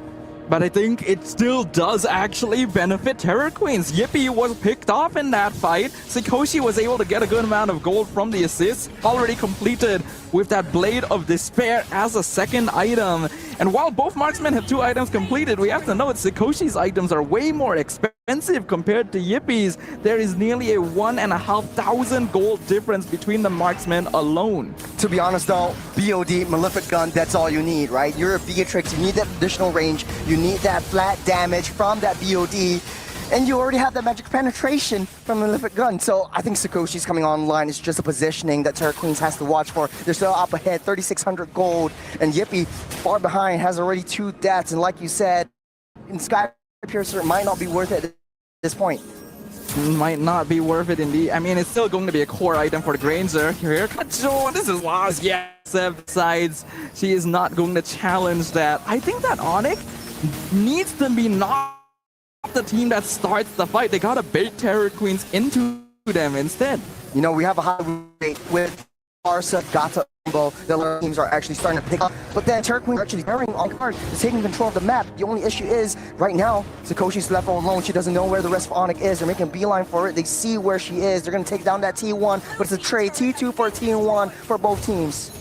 But I think it still does actually benefit Terror Queens. Yippee was picked off in that fight. Sikoshi was able to get a good amount of gold from the assist, already completed with that Blade of Despair as a second item. And while both marksmen have 2 items completed, we have to note Sikoshi's items are way more expensive compared to Yippie's. There is nearly a 1,500 gold difference between the marksmen alone. To be honest though, BOD, Malefic Gun, that's all you need, right? You're a Beatrix, you need that additional range, you need that flat damage from that BOD, and you already have that magic penetration from Malefic Gun. So I think Sikoshi's coming online. It's just a positioning that Terror Queens has to watch for. They're still up ahead, 3,600 gold, and Yippee far behind has already 2 deaths. And like you said, in Sky Piercer, it might not be worth it at this point. Might not be worth it indeed. I mean, it's still going to be a core item for the Granger. Here, Kajo, this is lost. Yeah, Sev decides she is not going to challenge that. I think that Onyx needs to be not the team that starts the fight. They gotta bait Terror Queens into them instead. You know, we have a high rate with Arsa, Gata, Umbo. The other teams are actually starting to pick up. But then Terror Queens are actually carrying on card, is taking control of the map. The only issue is, right now, Sikoshi's left all alone. She doesn't know where the rest of Onyx is. They're making a beeline for it. They see where she is. They're gonna take down that T1, but it's a trade. T2 for a T1 for both teams.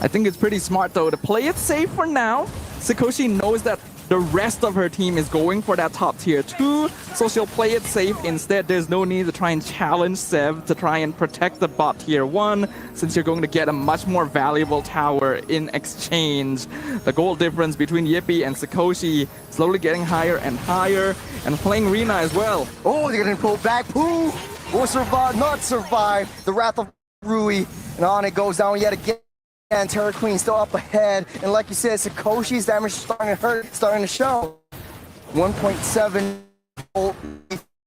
I think it's pretty smart though to play it safe for now. Sikoshi knows that the rest of her team is going for that top tier 2, so she'll play it safe instead. There's no need to try and challenge Sev to try and protect the bot tier 1, since you're going to get a much more valuable tower in exchange. The gold difference between Yippee and Sikoshi slowly getting higher and higher, and playing Rina as well. Oh, they're getting pulled back. Pooh will survive, not survive. The Wrath of Rui, and on it goes down yet again. And Terror Queen still up ahead, and like you said, Sikoshi's damage is starting to hurt, starting to show. 1.7 gold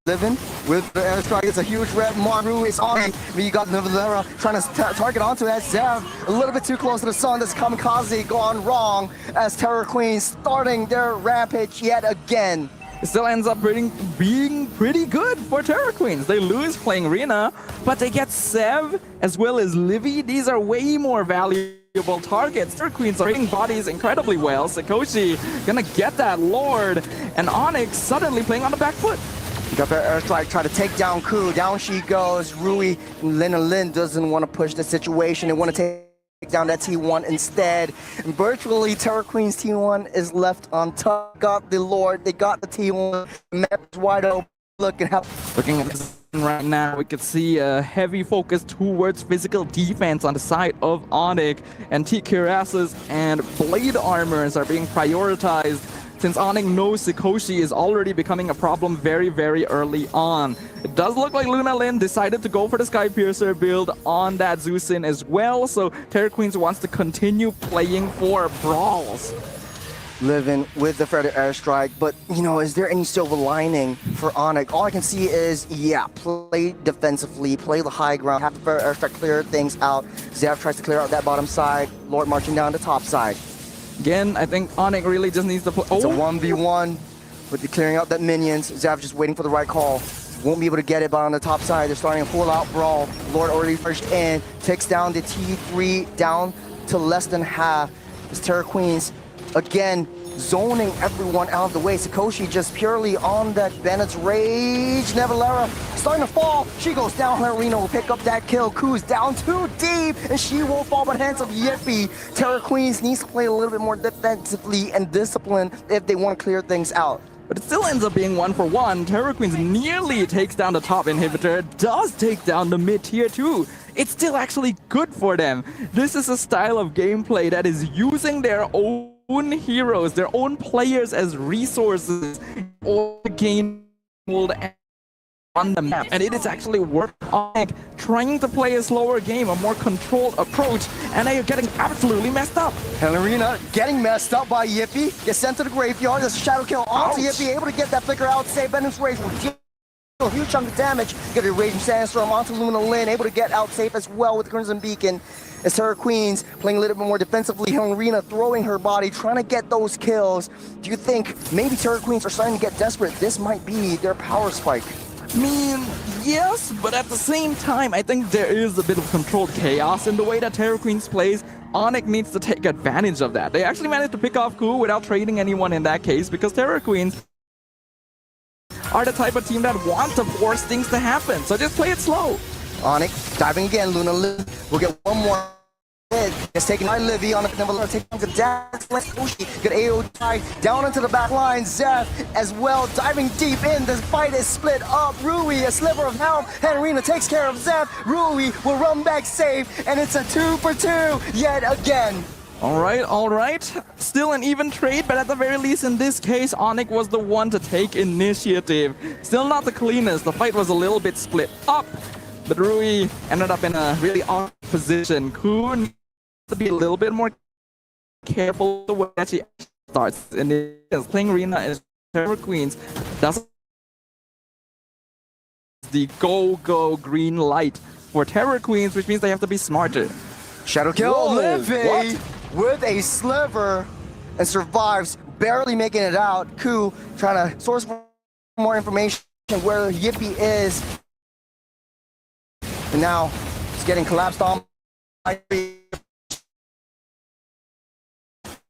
living with the airstrike. It's a huge red. Maru is on it. You got Nivalera trying to target onto that Zev. A little bit too close to the sun. This kamikaze gone wrong as Terror Queen starting their rampage yet again. It still ends up being pretty good for Terror Queens. They lose playing Rina, but they get Sev as well as Livy. These are way more valuable targets. Terror Queens are hitting bodies incredibly well. Sikoshi gonna get that Lord, and Onyx suddenly playing on the back foot. You got their airstrike, try to take down Ku. Down she goes. Rui and Lin doesn't want to push the situation. They want to take down that T1 instead. And virtually Terror Queen's T1 is left on top. Got the Lord, they got the T1. The map is wide open. Looking at this right now, we could see a heavy focus towards physical defense on the side of Onyx, and T-Cuirasses and Blade Armors are being prioritized, since Onyx knows Sikoshi is already becoming a problem very, very early on. It does look like Luna Lin decided to go for the Sky Piercer build on that Zeusin as well, so Terror Queens wants to continue playing for brawls. Living with the Feather Airstrike, but you know, is there any silver lining for Onyx? All I can see is, yeah, play defensively, play the high ground, have the Feather Airstrike clear things out. Zev tries to clear out that bottom side, Lord marching down the top side. Again, I think Onyx really just needs to play. It's a 1v1 with the clearing out that minions. Zev just waiting for the right call. Won't be able to get it, but on the top side, they're starting a full-out brawl. Lord already first in, takes down the T3 down to less than half. It's Terror Queens again zoning everyone out of the way. Sikoshi just purely on that Bennett's rage. Nevalera starting to fall. She goes down. Her arena will pick up that kill. Ku's down too deep, and she will fall by the hands of Yippee. Terror Queens needs to play a little bit more defensively and disciplined if they want to clear things out. But it still ends up being 1-for-1. Terror Queens nearly takes down the top inhibitor, does take down the mid tier 2. It's still actually good for them. This is a style of gameplay that is using their own heroes, their own players as resources, or the game world on the map, and it is actually working on trying to play a slower game, a more controlled approach, and they are getting absolutely messed up. Helena getting messed up by Yippee, gets sent to the graveyard. There's a shadow kill onto Yippee, able to get that flicker out, save Bennett's rage will deal a huge chunk of damage. Get a Raging Sandstorm onto Luna Lin, able to get out safe as well with Crimson Beacon. As Terror Queens playing a little bit more defensively, Helena throwing her body, trying to get those kills. Do you think maybe Terror Queens are starting to get desperate? This might be their power spike. I mean, Yes, but at the same time, I think there is a bit of controlled chaos in the way that Terror Queens plays. Onyx needs to take advantage of that. They actually managed to pick off Ku without trading anyone in that case, because Terror Queens are the type of team that want to force things to happen. So just play it slow. Onyx diving again. Luna will get one more hit. It's taken by Livy. Onyx never taking to dance. Good AO down into the back line. Zeph as well diving deep in. The fight is split up. Rui, a sliver of health. Henrina takes care of Zeph. Rui will run back safe, and it's a 2-for-2 yet again. All right. Still an even trade, but at the very least in this case, Onyx was the one to take initiative. Still not the cleanest. The fight was a little bit split up, but Rui ended up in a really odd position. Ku needs to be a little bit more careful the way that she starts. And is playing Rina as Terror Queens. That's the go green light for Terror Queens, which means they have to be smarter. Shadow kill. Livy with a sliver and survives, barely making it out. Ku trying to source more information where Yippee is. And now it's getting collapsed on.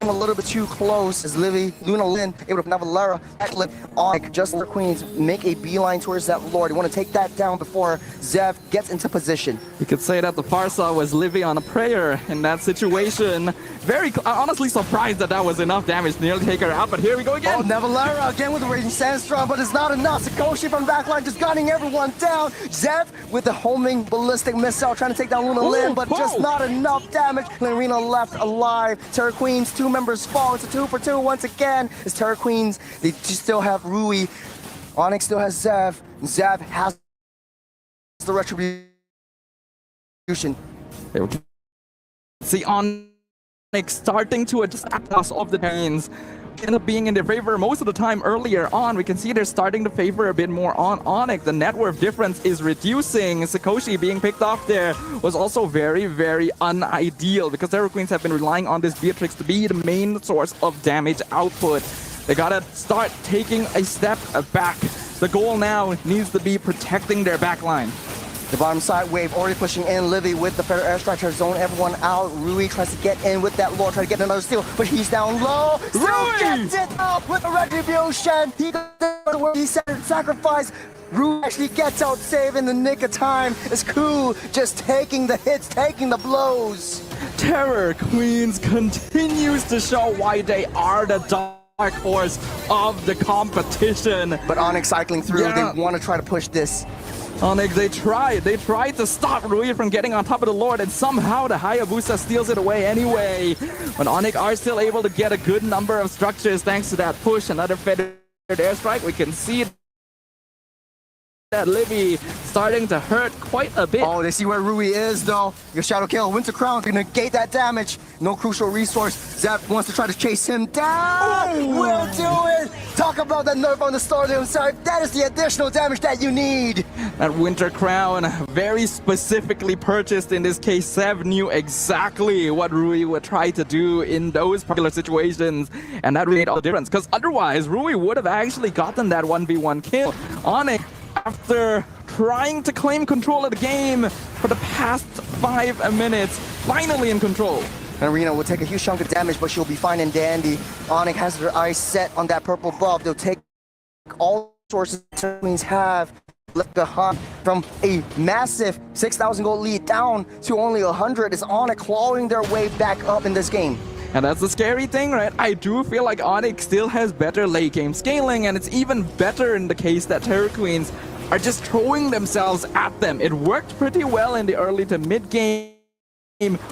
A little bit too close as Luna Lin able to Navalera backlift on just the Queens make a beeline towards that Lord. They want to take that down before Zev gets into position. You could say that the Farsa was living on a prayer in that situation. Honestly surprised that was enough damage to nearly take her out, but here we go again. Oh, Navalera again with the Raging Sandstorm, but it's not enough. Sakoshi from backline just gunning everyone down. Zev with the homing ballistic missile trying to take down Luna Lin, but just not enough damage. Lorena left alive. Terror Queens, 2 members fall. It's a 2-for-2 once again. It's Terror Queens. They just still have Rui. Onyx still has Zev. Zev has the retribution. See Onyx starting to adjust across of the chains. End up being in their favor most of the time earlier on. We can see they're starting to favor a bit more on Onyx. The net worth difference is reducing. Sakoshi being picked off there was also very unideal because Terror Queens have been relying on this Beatrix to be the main source of damage output. They gotta start taking a step back. The goal now needs to be protecting their backline. The bottom side wave already pushing in. Livy with the fair airstrike to zone everyone out. Rui tries to get in with that Lord, try to get another steal, but he's down low. Still gets it up with the retribution. He goes to where he said sacrifice. Rui actually gets out save in the nick of time. It's Ku just taking the hits, taking the blows. Terror Queens continues to show why they are the dark horse of the competition. But Onyx cycling through, they want to try to push this. Onyx, they tried to stop Rui from getting on top of the Lord, and somehow the Hayabusa steals it away anyway. But Onyx are still able to get a good number of structures thanks to that push. Another feathered airstrike. We can see that Livy starting to hurt quite a bit. Oh, they see where Rui is though. Your Shadow Kill, Winter Crown can negate that damage. No crucial resource. Zap wants to try to chase him down. Ooh. We'll do it. Talk about that nerf on the Stardom side. That is the additional damage that you need. That Winter Crown, very specifically purchased in this case. Sev knew exactly what Rui would try to do in those particular situations, and that made all the difference, because otherwise Rui would have actually gotten that 1v1 kill. Onyx, after trying to claim control of the game for the past 5 minutes, finally in control. Arena will take a huge chunk of damage, but she'll be fine and dandy. Onyx has their eyes set on that purple buff. They'll take all sources Queens have left behind from a massive 6,000 gold lead down to only 100. Is Onyx clawing their way back up in this game. And that's the scary thing, right? I do feel like Onyx still has better late game scaling, and it's even better in the case that Terror Queens are just throwing themselves at them. It worked pretty well in the early to mid game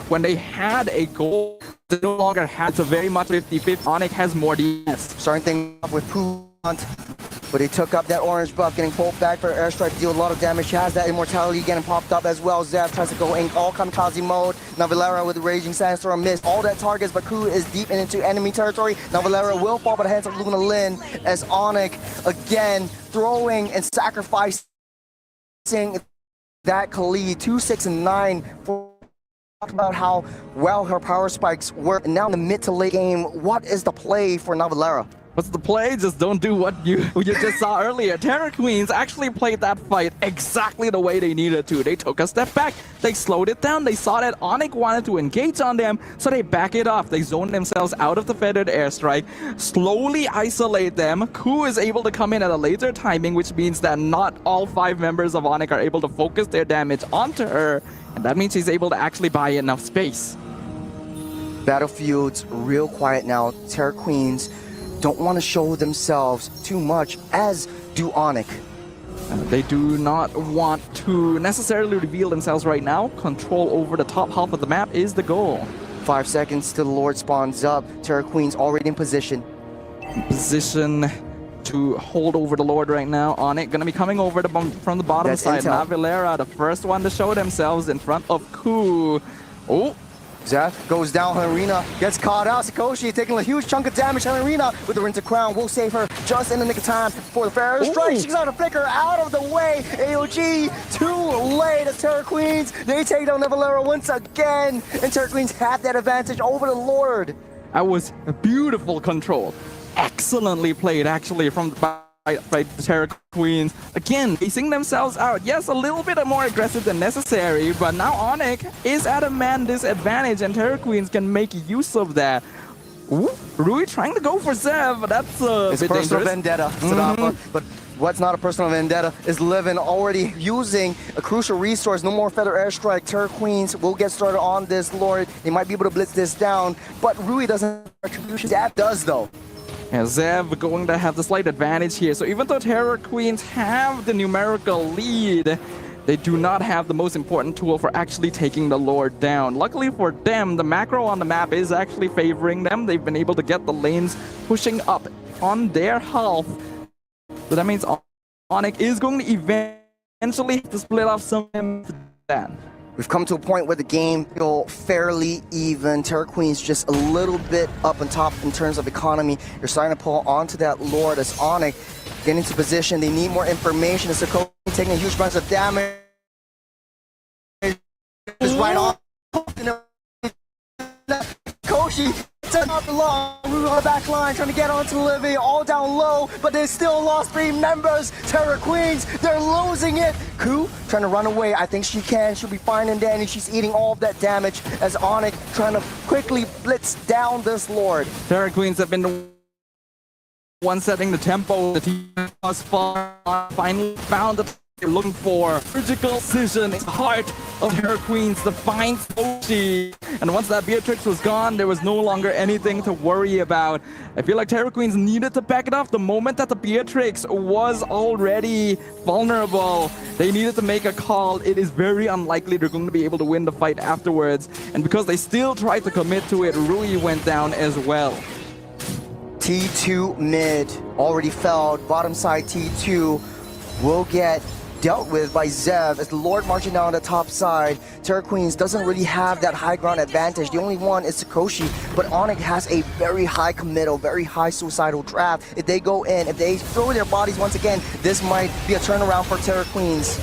when they had a goal. They no longer had, so very much 50-50. Onyx has more DS. Starting things off with Punt, but he took up that orange buff, getting pulled back for airstrike, deal a lot of damage. He has that immortality getting popped up as well. Zev tries to go in all kamikaze mode. Navalera with the Raging Sandstorm missed all that targets, but Ku is deep into enemy territory. Navalera will fall by the hands of Luna Lin as Onyx again throwing and sacrificing that Khalid 2, 6, and 9 for about how well her power spikes work. And now in the mid to late game, what is the play for Navalera? What's the play? Just don't do what you just saw earlier. Terror Queens actually played that fight exactly the way they needed to. They took a step back, they slowed it down, they saw that Onyx wanted to engage on them, so they back it off. They zone themselves out of the feathered airstrike, slowly isolate them. Ku is able to come in at a later timing, which means that not all 5 members of Onyx are able to focus their damage onto her, and that means she's able to actually buy enough space. Battlefield's real quiet now. Terror Queens don't want to show themselves too much, as do Onyx. They do not want to necessarily reveal themselves right now. Control over the top half of the map is the goal. 5 seconds till the Lord spawns up. Terror Queen's already in position. Position to hold over the Lord right now. Onyx gonna be coming over from the bottom side. Intel. Navilera, the first one to show themselves in front of Ku. Oh, Zeph goes down. Arena gets caught out. Sakoshi taking a huge chunk of damage. Arena with the Rinse of Crown will save her just in the nick of time for the fair strike. She's got to flicker out of the way. AOG too late. As Terror Queens, they take down Navilera once again, and Terror Queens have that advantage over the Lord. that was a beautiful control. Excellently played, actually, from by the Terror Queens. Again, facing themselves out. Yes, a little bit more aggressive than necessary, but now Onyx is at a man disadvantage, and Terror Queens can make use of that. Ooh, Rui trying to go for Zev. That's a it's bit personal dangerous. vendetta, Sadapa, but what's not a personal vendetta is Livin already using a crucial resource. No more feather airstrike. Terror Queens will get started on this Lord. They might be able to blitz this down, but Rui doesn't have attribution. Zap does though. Yeah, Zev going to have the slight advantage here. So even though Terror Queens have the numerical lead, they do not have the most important tool for actually taking the Lord down. Luckily for them, the macro on the map is actually favoring them. They've been able to get the lanes pushing up on their half. So that means Onyx is going to eventually have to split off some of that. We've come to a point where the game feels fairly even. Terror Queen's just a little bit up on top in terms of economy. You're starting to pull onto that Lord as Onyx get into position. They need more information. As Sakoshi taking a huge bunch of damage. Is right on. Koshi turn off the long route on the back line, trying to get onto Livy, all down low, but they still lost 3 members. Terror Queens, they're losing it. Ku trying to run away. I think she can. She'll be fine and dandy. She's eating all of that damage as Onyx trying to quickly blitz down this Lord. Terror Queens have been the one setting the tempo. The team was far finally found the they're looking for. Surgical precision in the heart of Terror Queens to find Sochi. And once that Beatrix was gone, there was no longer anything to worry about. I feel like Terror Queens needed to back it off the moment that the Beatrix was already vulnerable. They needed to make a call. It is very unlikely they're going to be able to win the fight afterwards. And because they still tried to commit to it, Rui went down as well. T2 mid already fell. Bottom side T2 will get dealt with by Zev as the Lord marching down the top side. Terror Queens doesn't really have that high ground advantage. The only one is Sakoshi, but Onyx has a very high committal, very high suicidal draft. If they go in, if they throw their bodies once again, this might be a turnaround for Terror Queens.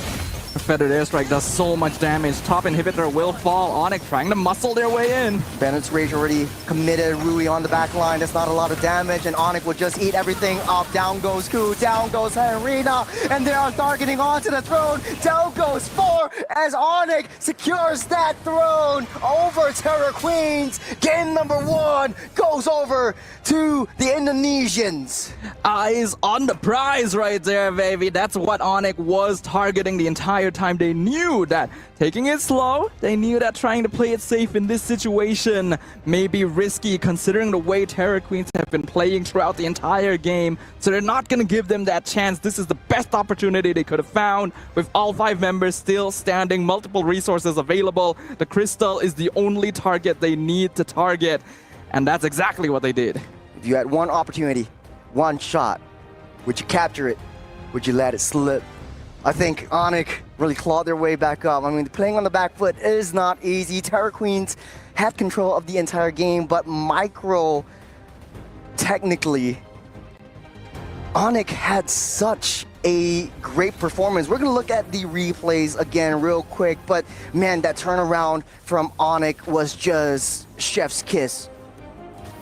Feathered airstrike does so much damage. Top inhibitor will fall. Onyx trying to muscle their way in. Bennett's Rage already committed. Rui on the back line. That's not a lot of damage, and Onyx will just eat everything up. Down goes Ku, down goes Arena, and they are targeting onto the throne. Down goes 4 as Onyx secures that throne over Terror Queens. Game number 1 goes over to the Indonesians. Eyes on the prize right there, baby. That's what Onyx was targeting the entire time. They knew that taking it slow, they knew that trying to play it safe in this situation may be risky considering the way Terror Queens have been playing throughout the entire game. So they're not going to give them that chance. This is the best opportunity they could have found with all 5 members still standing, multiple resources available. The crystal is the only target they need to target, and that's exactly what they did. If you had one opportunity, one shot, would you capture it? Would you let it slip? I think Onyx really clawed their way back up. I mean, playing on the back foot is not easy. Terror Queens had control of the entire game, but micro, technically, Onyx had such a great performance. We're gonna look at the replays again real quick, but man, that turnaround from Onyx was just chef's kiss.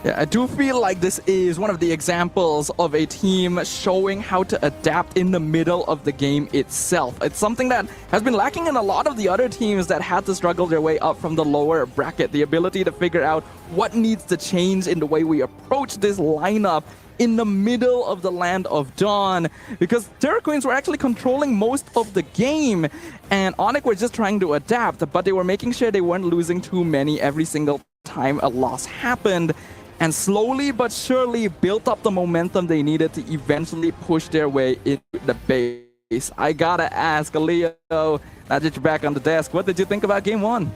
Yeah, I do feel like this is one of the examples of a team showing how to adapt in the middle of the game itself. It's something that has been lacking in a lot of the other teams that had to struggle their way up from the lower bracket. The ability to figure out what needs to change in the way we approach this lineup in the middle of the Land of Dawn, because Terra Queens were actually controlling most of the game and Onyx were just trying to adapt, but they were making sure they weren't losing too many every single time a loss happened, and slowly but surely built up the momentum they needed to eventually push their way into the base. I gotta ask, Leo, now that you're back on the desk, what did you think about Game 1?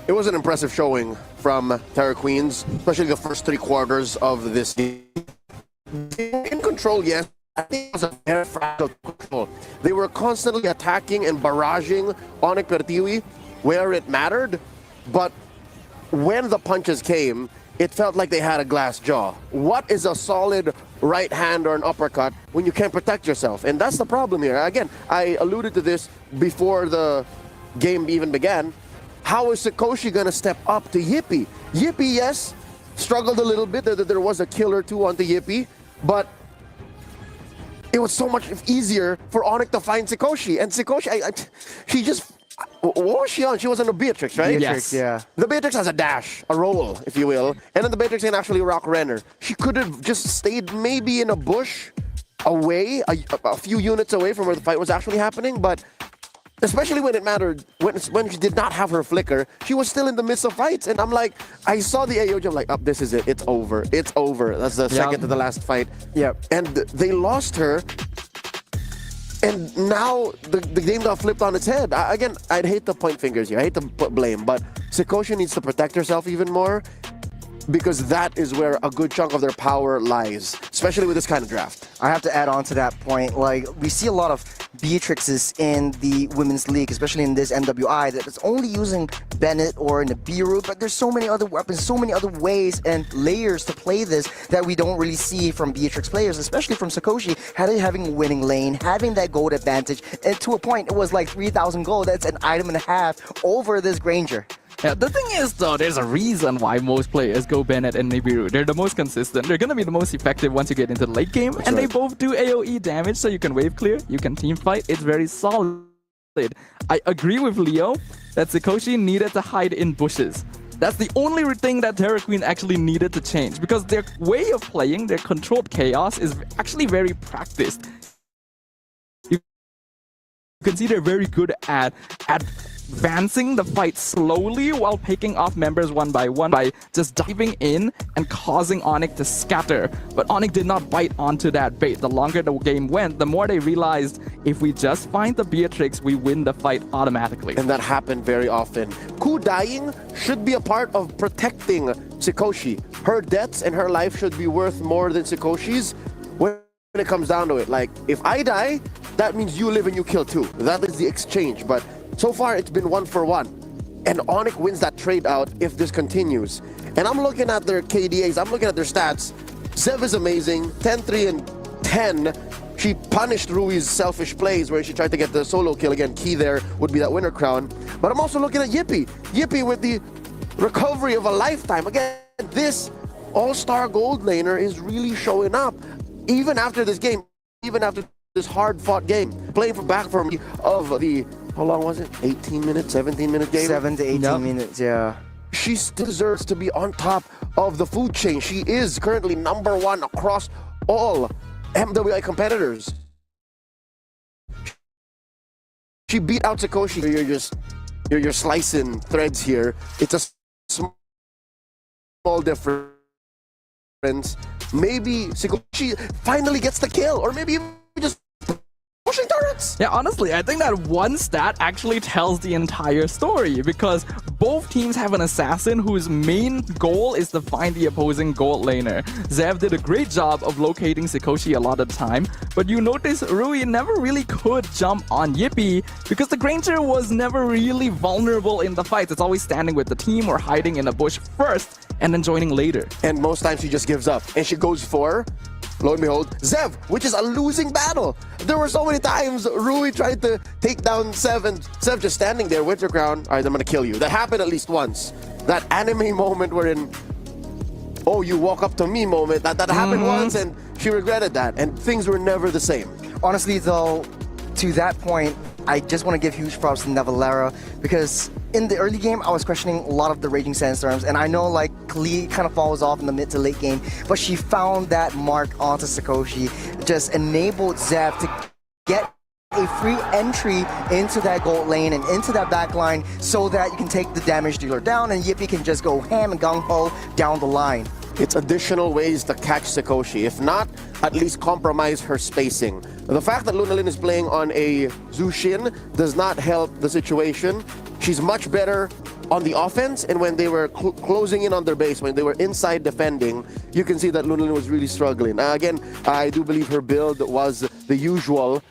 It was an impressive showing from Terra Queens, especially the first 3 quarters of this game. In control, yes. I think it was a very fragile control. They were constantly attacking and barraging Onyx Pertiwi where it mattered, but when the punches came, it felt like they had a glass jaw. What is a solid right hand or an uppercut when you can't protect yourself? And that's the problem here. Again, I alluded to this before the game even began. How is Sikoshi going to step up to Yippee? Yippee, yes, struggled a little bit. There was a kill or two onto Yippee, but it was so much easier for Onyx to find Sikoshi. And Sikoshi, she just... What was she on? She was on the Beatrix, right? Beatrix, yeah. The Beatrix has a dash, a roll, if you will. And then the Beatrix can actually rock Renner. She could have just stayed maybe in a bush away, a few units away from where the fight was actually happening. But especially when it mattered, when she did not have her flicker, she was still in the midst of fights. And I'm like, I saw the AOG, I'm like, oh, this is it. It's over. It's over. That's the second to the last fight. Yep. And they lost her. And now the game got flipped on its head. Again, I'd hate to point fingers here. I hate to put blame, but Sikoshi needs to protect herself even more because that is where a good chunk of their power lies, especially with this kind of draft. I have to add on to that point. Like, we see a lot of Beatrixes in the Women's League, especially in this MWI, that is only using Bennett or in the B route, but there's so many other weapons, so many other ways and layers to play this that we don't really see from Beatrix players, especially from Sikoshi, having a winning lane, having that gold advantage, and to a point, it was like 3,000 gold. That's an item and a half over this Granger. Yeah, the thing is, though, there's a reason why most players go Bennett and Nibiru. They're the most consistent. They're going to be the most effective once you get into the late game. That's and right. They both do AoE damage, so you can wave clear, you can team fight. It's very solid. I agree with Leo that Sikoshi needed to hide in bushes. That's the only thing that Terra Queen actually needed to change, because their way of playing, their controlled chaos, is actually very practiced. You can see they're very good at advancing the fight slowly while picking off members one by one by just diving in and causing Onyx to scatter. But Onyx did not bite onto that bait. The longer the game went, the more they realized if we just find the Beatrix, we win the fight automatically. And that happened very often. Ku dying should be a part of protecting Sikoshi. Her deaths and her life should be worth more than Sikoshi's when it comes down to it. Like, if I die, that means you live and you kill too. That is the exchange. But so far, it's been 1-for-1. And Onyx wins that trade out if this continues. And I'm looking at their KDAs, I'm looking at their stats. Zev is amazing, 10-3 and 10. She punished Rui's selfish plays where she tried to get the solo kill. Again, key there would be that winner crown. But I'm also looking at Yippee. Yippee with the recovery of a lifetime. Again, this all-star gold laner is really showing up. Even after this game, even after this hard-fought game, playing from back from of the, how long was it? 18 minutes, 17-minute game? 7 to 18 minutes, yeah. She still deserves to be on top of the food chain. She is currently #1 across all MWI competitors. She beat out Sikoshi. You're slicing threads here. It's a small difference. Maybe Sikoshi finally gets the kill, or maybe just pushing turrets. Yeah, honestly, I think that one stat actually tells the entire story, because both teams have an assassin whose main goal is to find the opposing gold laner. Zev did a great job of locating Sikoshi a lot of the time, but you notice Rui never really could jump on Yippee because the Granger was never really vulnerable in the fights. It's always standing with the team or hiding in a bush first and then joining later. And most times she just gives up and she goes for, lo and behold, Zev, which is a losing battle. There were so many times Rui tried to take down Zev and Zev just standing there, Winter Crown, all right, I'm gonna kill you. That happened at least once. That anime moment wherein oh, you walk up to me moment. That happened once, and she regretted that, and things were never the same. Honestly, though, to that point, I just want to give huge props to Navalera, because in the early game, I was questioning a lot of the Raging Sandstorms, and I know like Klee kind of falls off in the mid to late game, but she found that mark onto Sakoshi, just enabled Zev to get a free entry into that gold lane and into that back line so that you can take the damage dealer down and Yippee can just go ham and gung-ho down the line. It's additional ways to catch Sakoshi. If not, at least compromise her spacing. The fact that Lunalyn is playing on a Zushin does not help the situation. She's much better on the offense, and when they were closing in on their base, when they were inside defending, you can see that Lunalyn was really struggling. Again, I do believe her build was the usual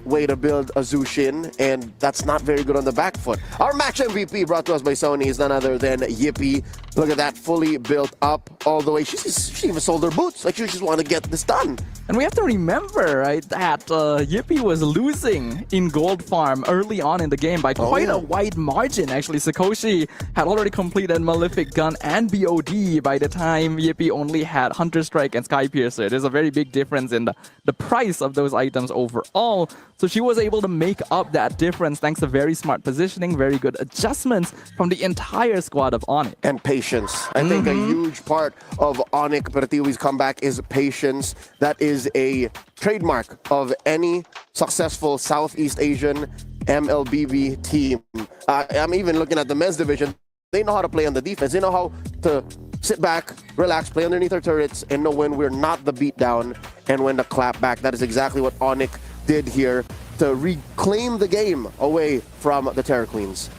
way to build a Zushin, and that's not very good on the back foot. Our match MVP brought to us by Sony is none other than Yippee. Look at that, fully built up all the way. She even sold her boots. Like, she just want to get this done. And we have to remember, right, that Yippee was losing in Gold Farm early on in the game by quite a wide margin. Actually, Sakoshi had already completed Malefic Gun and BOD by the time Yippee only had Hunter Strike and Sky Piercer. There's a very big difference in the price of those items overall. So she was able to make up that difference thanks to very smart positioning, very good adjustments from the entire squad of Onyx. And patience. I think a huge part of Onyx Pertiwi's comeback is patience. That is a trademark of any successful Southeast Asian MLBB team. I'm even looking at the men's division. They know how to play on the defense. They know how to sit back, relax, play underneath our turrets, and know when we're not the beatdown and when to clap back. That is exactly what Onyx did here to reclaim the game away from the Terror Queens.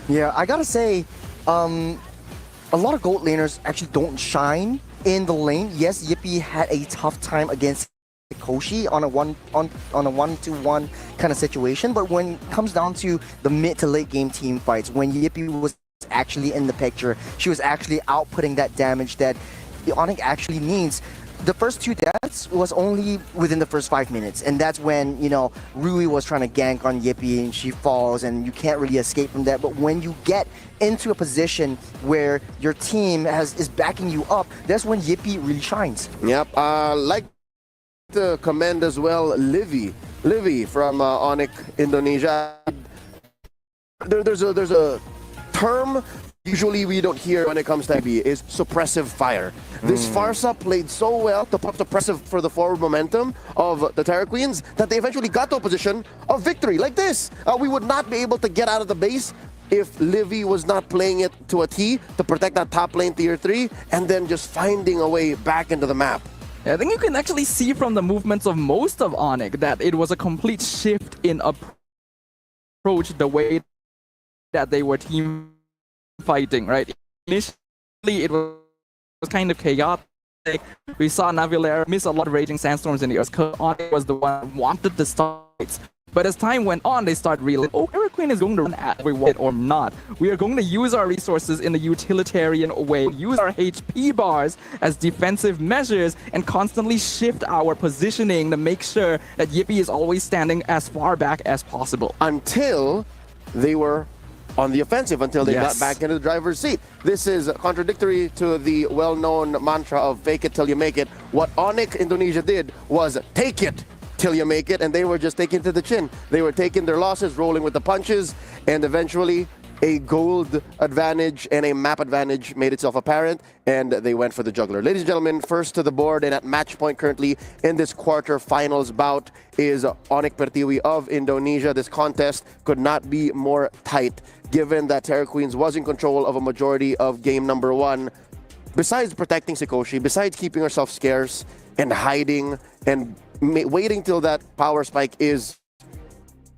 Yeah, I gotta say, a lot of gold laners actually don't shine in the lane. Yes, Yippee had a tough time against Sakoshi on a one-to-one kind of situation, but when it comes down to the mid to late game team fights, when Yippee was actually in the picture, she was actually outputting that damage that the Onyx actually needs. The first two deaths was only within the first 5 minutes, and that's when, you know, Rui was trying to gank on Yippee and she falls and you can't really escape from that. But when you get into a position where your team is backing you up, that's when Yippee really shines. Yep, like to commend as well Livy from Onyx Indonesia. There's a term usually we don't hear when it comes to IB is suppressive fire. This Farsa played so well to pop suppressive for the forward momentum of the Terror Queens that they eventually got to a position of victory like this. We would not be able to get out of the base if Livy was not playing it to a T to protect that top lane tier 3 and then just finding a way back into the map. I think you can actually see from the movements of most of Onyx that it was a complete shift in approach, the way that they were team fighting, right? Initially, it was kind of chaotic. We saw Navilera miss a lot of Raging Sandstorms in the earth. Onyx was the one who wanted the starts. But as time went on, they start realizing, oh, Terror Queen is going to run at everyone or not. We are going to use our resources in a utilitarian way, use our HP bars as defensive measures, and constantly shift our positioning to make sure that Yippee is always standing as far back as possible. Until they were on the offensive, until they got back into the driver's seat. This is contradictory to the well-known mantra of fake it till you make it. What Onyx Indonesia did was take it till you make it, and they were just taking it to the chin. They were taking their losses, rolling with the punches, and eventually a gold advantage and a map advantage made itself apparent, and they went for the juggler. Ladies and gentlemen, first to the board and at match point currently in this quarterfinals bout is Onyx Pertiwi of Indonesia. This contest could not be more tight, given that Terror Queens was in control of a majority of game number 1. Besides protecting Sakoshi, besides keeping herself scarce and hiding and waiting till that power spike is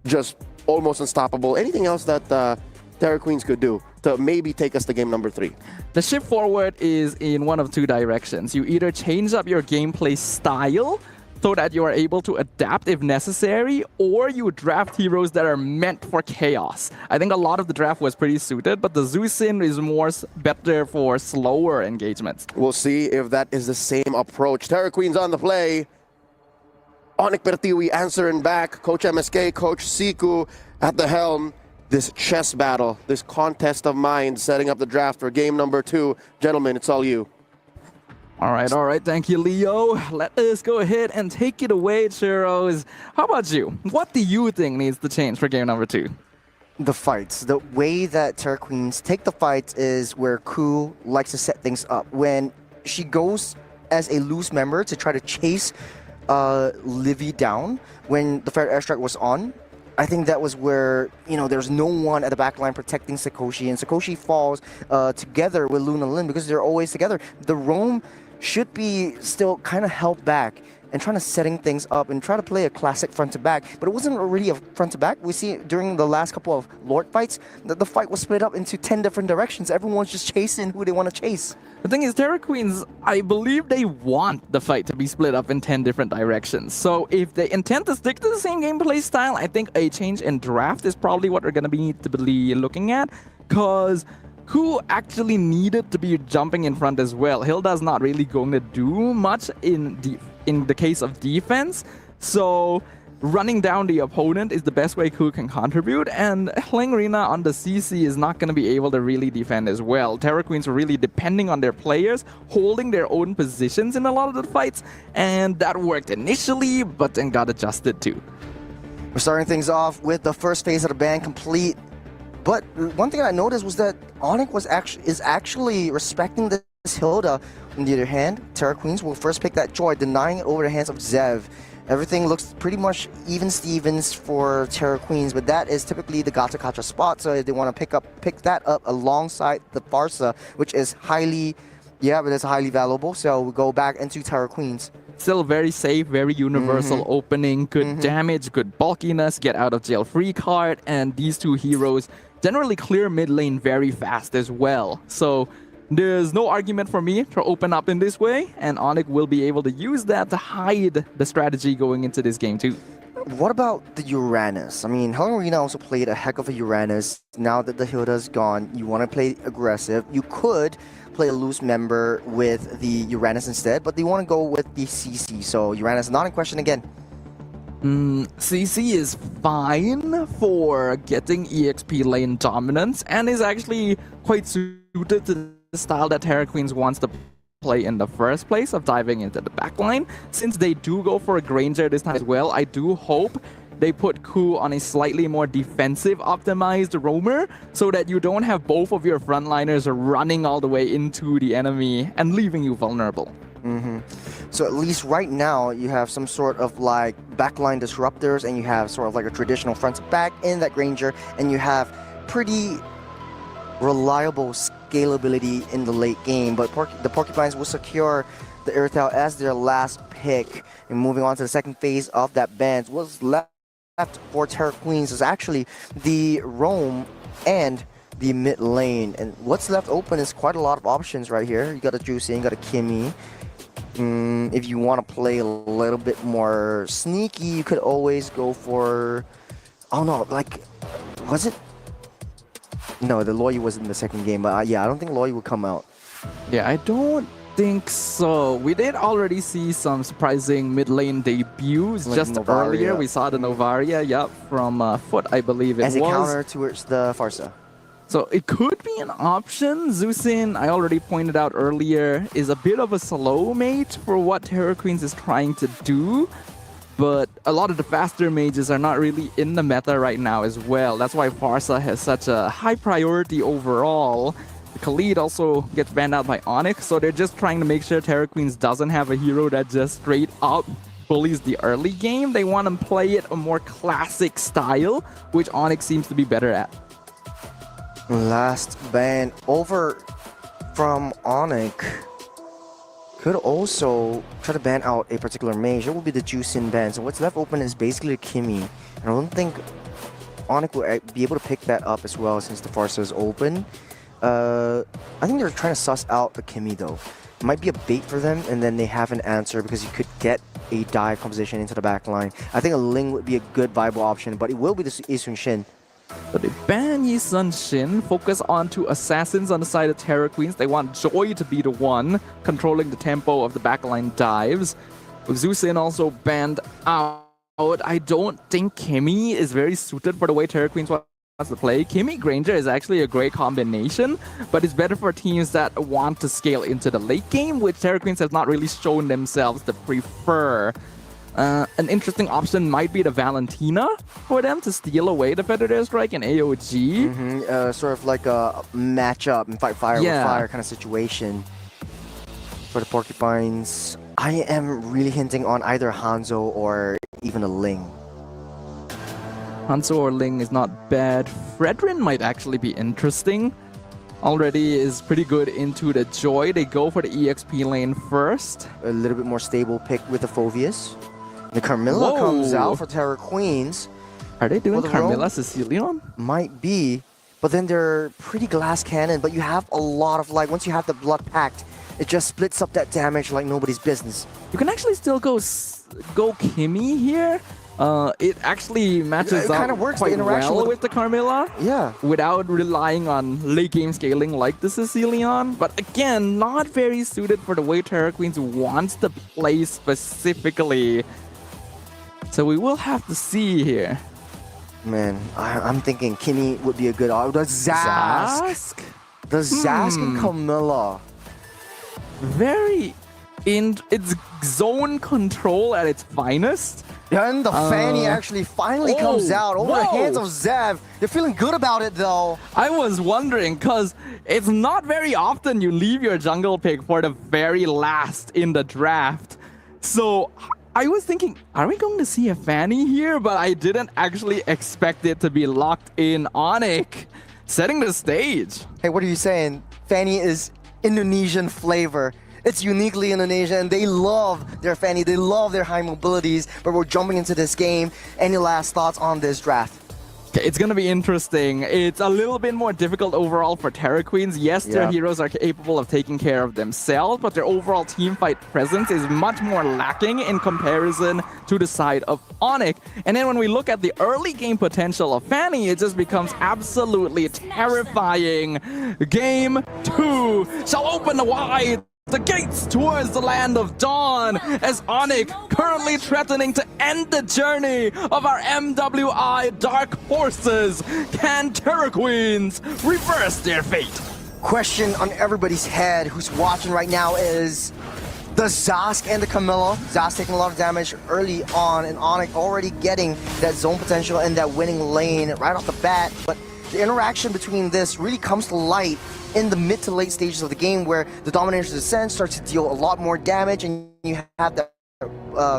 just almost unstoppable, anything else that Terror Queens could do to maybe take us to game number 3? The shift forward is in one of two directions. You either change up your gameplay style so that you are able to adapt if necessary, or you draft heroes that are meant for chaos. I think a lot of the draft was pretty suited, but the Zusin is better for slower engagements. We'll see if that is the same approach. Terror Queens on the play. Onyx Pertiwi answering back. Coach MSK, Coach Siku at the helm. This chess battle, this contest of minds setting up the draft for game number 2. Gentlemen, it's all you. All right. Thank you, Leo. Let us go ahead and take it away, Churros. How about you? What do you think needs to change for game number 2? The fights. The way that Terra Queens take the fights is where Ku likes to set things up. When she goes as a loose member to try to chase Livy down when the Fair Airstrike was on, I think that was where, there's no one at the back line protecting Sakoshi, and Sakoshi falls together with Luna Lin because they're always together. The roam should be still kind of held back and trying to setting things up and try to play a classic front to back, but it wasn't really a front to back. We see during the last couple of Lord fights that the fight was split up into 10 different directions. Everyone's just chasing who they want to chase. The thing is, Terra Queens, I believe they want the fight to be split up in 10 different directions. So if they intend to stick to the same gameplay style, I think a change in draft is probably what we're going to be looking at, because Ku actually needed to be jumping in front as well. Hilda's not really going to do much in the case of defense, so running down the opponent is the best way Ku can contribute, and Hlengrina on the CC is not going to be able to really defend as well. Terra Queens are really depending on their players, holding their own positions in a lot of the fights, and that worked initially, but then got adjusted too. We're starting things off with the first phase of the ban complete, but one thing I noticed was that Onyx is actually respecting this Hilda. On the other hand, Terra Queens will first pick that Joy, denying it over the hands of Zev. Everything looks pretty much even Stevens for Terra Queens, but that is typically the Gata Kacha spot, so they want to pick that up alongside the Farsa, which is highly valuable, so we go back into Terra Queens. Still very safe, very universal opening, good damage, good bulkiness, get out of jail free card, and these two heroes generally clear mid lane very fast as well. So there's no argument for me to open up in this way, and Onyx will be able to use that to hide the strategy going into this game too. What about the Uranus? I mean, Hlengrina also played a heck of a Uranus. Now that the Hilda's gone, you want to play aggressive. You could play a loose member with the Uranus instead, but they want to go with the CC, so Uranus not in question again. CC is fine for getting EXP lane dominance, and is actually quite suited to the style that Terra Queens wants to play in the first place, of diving into the backline. Since they do go for a Granger this time as well, I do hope they put Ku on a slightly more defensive optimized roamer, so that you don't have both of your frontliners running all the way into the enemy and leaving you vulnerable. So at least right now you have some sort of like backline disruptors, and you have sort of like a traditional front to back in that Granger, and you have pretty reliable scalability in the late game. But the Porcupines will secure the Irithel as their last pick. And moving on to the second phase of that ban, what's left for Terra Queens is actually the roam and the mid lane. And what's left open is quite a lot of options right here. You got a Juicy, you got a Kimmy. If you want to play a little bit more sneaky, you could always go for... Oh no, like... Was it? No, the Loyi was in the second game, but yeah, I don't think Loyi would come out. Yeah, I don't think so. We did already see some surprising mid lane debuts like just Novaria. Earlier. We saw the Novaria, from Foot, I believe it was. As a counter towards the Farsa. So it could be an option. Zusin, I already pointed out earlier, is a bit of a slow mate for what Terra Queens is trying to do. But a lot of the faster mages are not really in the meta right now as well. That's why Farsa has such a high priority overall. Khalid also gets banned out by Onyx, so they're just trying to make sure Terra Queens doesn't have a hero that just straight up bullies the early game. They want to play it a more classic style, which Onyx seems to be better at. Last ban over from Onyx. Could also try to ban out a particular mage. It will be the Juicin ban. So what's left open is basically a Kimmy. And I don't think Onyx will be able to pick that up as well since the Farsa is open. I think they're trying to suss out the Kimmy though. It might be a bait for them, and then they have an answer because you could get a dive composition into the back line. I think a Ling would be a good viable option, but it will be the Isun Shin. So they ban Yi Sun Shin, focus on two assassins on the side of Terra Queens. They want Joy to be the one controlling the tempo of the backline dives. Zusin also banned out. I don't think Kimmy is very suited for the way Terra Queens want to play. Kimmy Granger is actually a great combination, but it's better for teams that want to scale into the late game, which Terra Queens has not really shown themselves to prefer. An interesting option might be the Valentina for them to steal away the Feather Airstrike and AOG. Sort of like a matchup and fight fire with fire kind of situation. For the Porcupines, I am really hinting on either Hanzo or even a Ling. Hanzo or Ling is not bad. Fredrin might actually be interesting. Already is pretty good into the Joy. They go for the EXP lane first. A little bit more stable pick with the Phoveus. The Carmilla comes out for Terra Queens. Are they doing Carmilla Sicilian? Might be, but then they're pretty glass cannon. But you have a lot of once you have the Blood Pact, it just splits up that damage like nobody's business. You can actually still go Kimmy here. It actually matches up quite well with the Carmilla. Yeah. Without relying on late game scaling like the Sicilian. But again, not very suited for the way Terra Queens wants to play specifically. So we will have to see here. Man, I'm thinking Kimmy would be a good option. The Zask. The Zask and Camilla. It's zone control at its finest. And the Fanny actually finally comes out over the hands of Zev. They're feeling good about it though. I was wondering, because it's not very often you leave your jungle pick for the very last in the draft. So I was thinking, are we going to see a Fanny here? But I didn't actually expect it to be locked in Onyx, setting the stage. Hey, what are you saying? Fanny is Indonesian flavor. It's uniquely Indonesian, and they love their Fanny. They love their high mobilities, but we're jumping into this game. Any last thoughts on this draft? Okay, it's going to be interesting. It's a little bit more difficult overall for Terra Queens. Yes, their heroes are capable of taking care of themselves, but their overall team fight presence is much more lacking in comparison to the side of Onyx. And then when we look at the early game potential of Fanny, it just becomes absolutely terrifying. Game 2 shall open wide the gates towards the land of dawn, as Onyx currently threatening to end the journey of our MWI Dark Horses. Can Terra Queens reverse their fate? Question on everybody's head who's watching right now is the Zask and the Camilla. Zask taking a lot of damage early on, and Onyx already getting that zone potential and that winning lane right off the bat. But the interaction between this really comes to light in the mid to late stages of the game, where the Dominator's Descent starts to deal a lot more damage, and you have that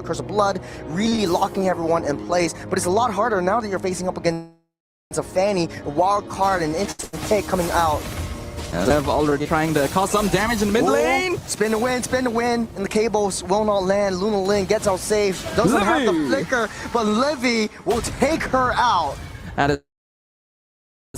Curse of Blood really locking everyone in place. But it's a lot harder now that you're facing up against a Fanny, a wild card, and instant pick coming out. They're already trying to cause some damage in the mid lane. Spin the win, and the cables will not land. Luna Lin gets out safe. Doesn't have the flicker, but Livy will take her out.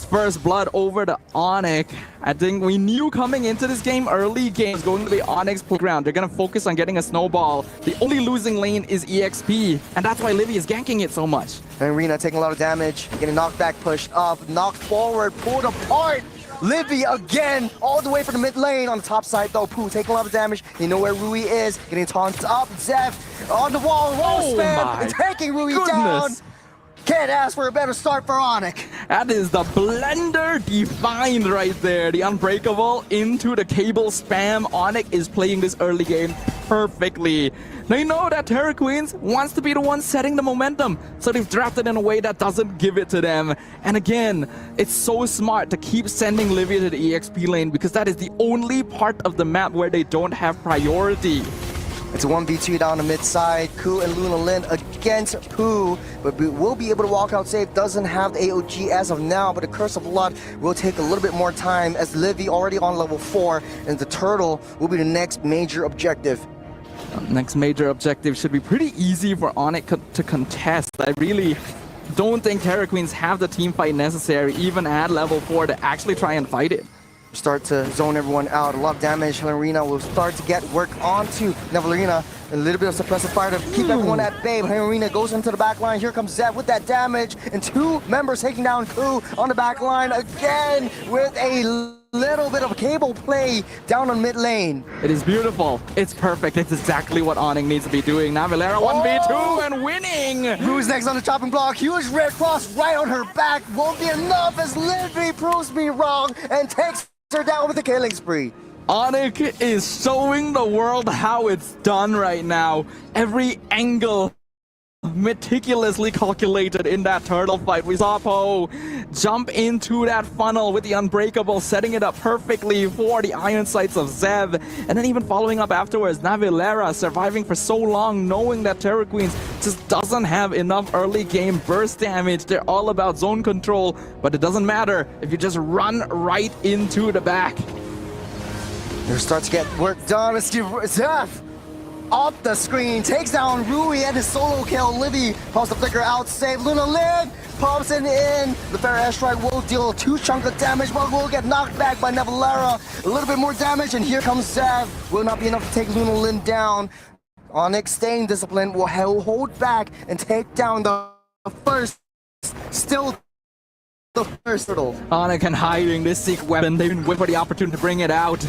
First blood over to Onyx. I think we knew coming into this game, early game is going to be Onyx playground. They're going to focus on getting a snowball. The only losing lane is EXP, and that's why Livy is ganking it so much. And Rena taking a lot of damage, getting knocked back, pushed up, knocked forward, pulled apart. Livy again, all the way from the mid lane. On the top side though, Pooh taking a lot of damage. You know where Rui is, getting taunted up. Zev on the wall spam, and taking Rui down. Can't ask for a better start for Onyx. That is the blender defined right there. The Unbreakable into the cable spam. Onyx is playing this early game perfectly. They know that Terra Queens wants to be the one setting the momentum, so they've drafted in a way that doesn't give it to them. And again, it's so smart to keep sending Livy to the EXP lane, because that is the only part of the map where they don't have priority. It's a 1v2 down the mid side. Ku and Luna Lin against Pooh, but will be able to walk out safe. Doesn't have the AOG as of now, but the Curse of Blood will take a little bit more time, as Livy already on level 4, and the Turtle will be the next major objective. Next major objective should be pretty easy for Onyx to contest. I really don't think Terra Queens have the team fight necessary, even at level 4, to actually try and fight it. Start to zone everyone out. A lot of damage. Helena will start to get work onto Nevalerina. A little bit of suppressive fire to keep everyone at bay. Helena goes into the back line. Here comes Zed with that damage. And 2 members taking down Ku on the back line again with a little bit of a cable play down on mid lane. It is beautiful. It's perfect. It's exactly what Onyx needs to be doing. Navilera 1v2 and winning. Who's next on the chopping block? Huge red cross right on her back. Won't be enough as Livy proves me wrong and takes her down with a killing spree. Onyx is showing the world how it's done right now. Every angle meticulously calculated in that turtle fight. We saw Poe jump into that funnel with the Unbreakable, setting it up perfectly for the iron sights of Zev. And then even following up afterwards, Navilera surviving for so long, knowing that Terror Queens just doesn't have enough early game burst damage. They're all about zone control, but it doesn't matter if you just run right into the back. They start to get work done. Let's give Zev off the screen, takes down Rui and his solo kill. Livy pops the flicker out, save Luna Lin, pops it in. The Fair Airstrike will deal 2 chunk of damage, but will get knocked back by Navilera. A little bit more damage, and here comes Zev. Will not be enough to take Luna Lin down. Onyx staying disciplined will hold back and take down the first, still the first turtle. Onyx and hiding this secret weapon. They've been waiting for the opportunity to bring it out.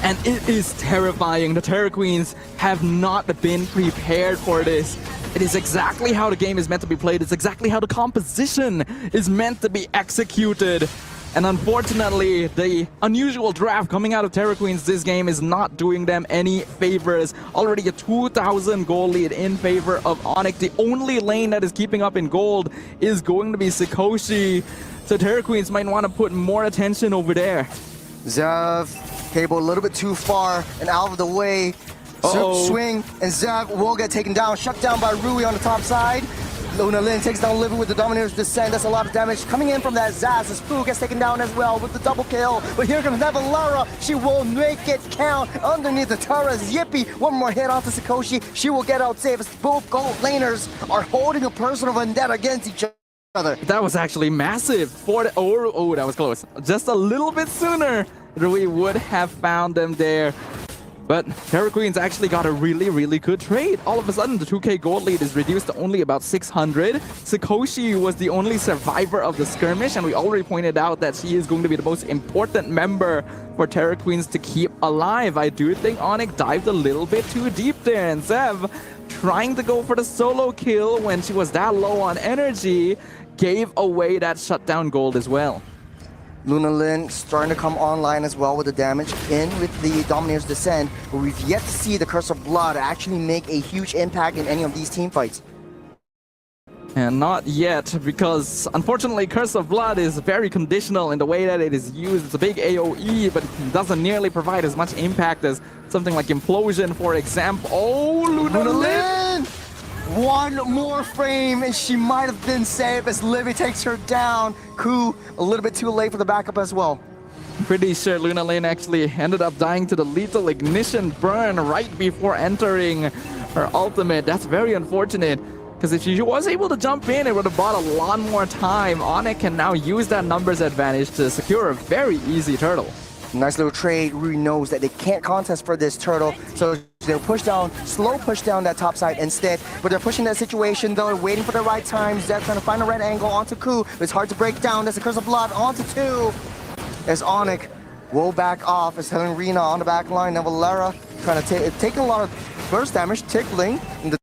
And it is terrifying. The Terror Queens have not been prepared for this. It is exactly how the game is meant to be played. It's exactly how the composition is meant to be executed. And unfortunately, the unusual draft coming out of Terror Queens this game is not doing them any favors. Already a 2,000 gold lead in favor of Onyx. The only lane that is keeping up in gold is going to be Sikoshi. So Terror Queens might want to put more attention over there. Zev, cable a little bit too far and out of the way. Swing, and Zev will get taken down. Shut down by Rui on the top side. Luna Lin takes down Livy with the Dominator's Descent. That's a lot of damage coming in from that Zaz. As Fu gets taken down as well with the double kill. But here comes Navilera. She will make it count underneath the turret. Yippee, one more hit onto Sikoshi. She will get out safe as both gold laners are holding a personal vendetta against each other. That was actually massive. Oh, that was close. Just a little bit sooner, we would have found them there. But Terror Queens actually got a really good trade. All of a sudden, the 2k gold lead is reduced to only about 600. Sikoshi was the only survivor of the skirmish, and we already pointed out that she is going to be the most important member for Terror Queens to keep alive. I do think Onyx dived a little bit too deep there, and Zev, trying to go for the solo kill when she was that low on energy, gave away that shutdown gold as well. Luna Lin starting to come online as well with the damage in with the Dominator's Descent, but we've yet to see the Curse of Blood actually make a huge impact in any of these team fights. And not yet, because unfortunately Curse of Blood is very conditional in the way that it is used. It's a big AoE, but it doesn't nearly provide as much impact as something like Implosion, for example. Oh, Luna Lin! One more frame and she might have been safe as Livy takes her down. Ku a little bit too late for the backup as well. Pretty sure Luna Lin actually ended up dying to the lethal ignition burn right before entering her ultimate. That's very unfortunate, because if she was able to jump in, it would have bought a lot more time. Onyx can now use that numbers advantage to secure a very easy turtle. Nice little trade. Rui knows that they can't contest for this turtle, so they'll push down, slow push down that top side instead. But they're pushing that situation, though, waiting for the right time. Zed trying to find a right angle onto Ku. It's hard to break down. There's a Curse of Blood onto 2. As Onyx will back off as Helen Rena on the back line. Navilera trying to taking a lot of burst damage, tickling. And the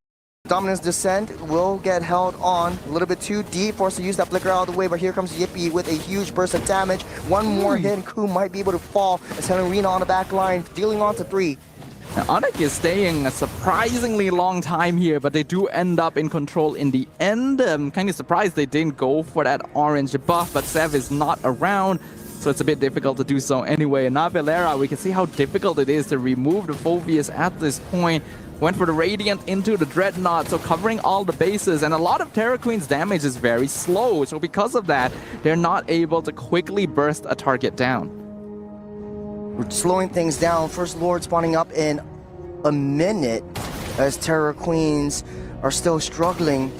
Dominance Descent will get held on a little bit too deep, forced to use that flicker out of the way, but here comes Yippee with a huge burst of damage. One more hit and Ku might be able to fall as Helen Rena on the back line, dealing on to 3. Now, Onyx is staying a surprisingly long time here, but they do end up in control in the end. I'm kind of surprised they didn't go for that orange buff, but Sev is not around, so it's a bit difficult to do so anyway. And Navilera, we can see how difficult it is to remove the Phobius at this point. Went for the Radiant into the Dreadnought, so covering all the bases, and a lot of Terror Queen's damage is very slow, so because of that, they're not able to quickly burst a target down. We're slowing things down. First Lord spawning up in a minute as Terror Queens are still struggling,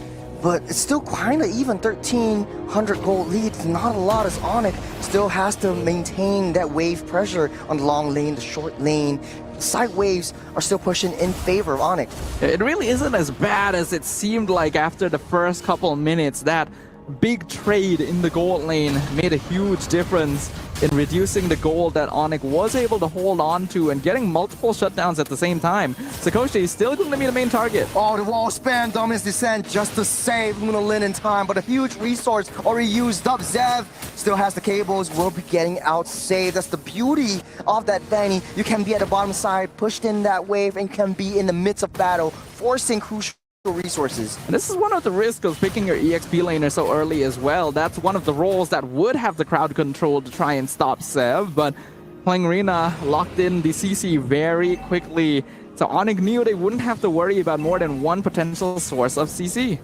but it's still kind of even. 1,300 gold lead, not a lot, as Onyx still has to maintain that wave pressure on the long lane, the short lane. Side waves are still pushing in favor of Onyx. It really isn't as bad as it seemed like after the first couple minutes. That big trade in the gold lane made a huge difference in reducing the gold that Onyx was able to hold on to and getting multiple shutdowns at the same time. Sakoshi is still going to be the main target. Oh, the wall span, Dominus Descent just to save Luna Lin in time, but a huge resource already used up. Zev still has the cables, will be getting out saved. That's the beauty of that Fanny. You can be at the bottom side, pushed in that wave, and can be in the midst of battle, forcing crucial resources. And this is one of the risks of picking your EXP laner so early as well. That's one of the roles that would have the crowd control to try and stop Sev, but playing Rina locked in the CC very quickly. So Onyx knew they wouldn't have to worry about more than one potential source of CC.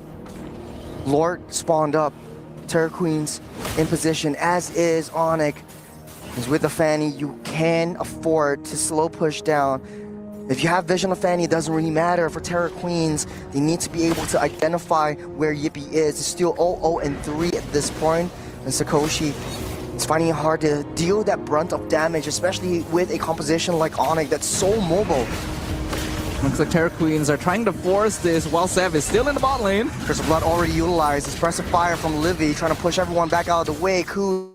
Lord spawned up, Terror Queens in position, as is Onyx. He's with the Fanny. You can afford to slow push down. If you have vision of Fanny, it doesn't really matter. For Terror Queens, they need to be able to identify where Yippee is. It's still 0-0-3 at this point, and Sakoshi is finding it hard to deal that brunt of damage, especially with a composition like Onyx that's so mobile. Looks like Terror Queens are trying to force this while Sev is still in the bot lane. Curse of Blood already utilized. Expressive Fire from Livy, trying to push everyone back out of the way. Ku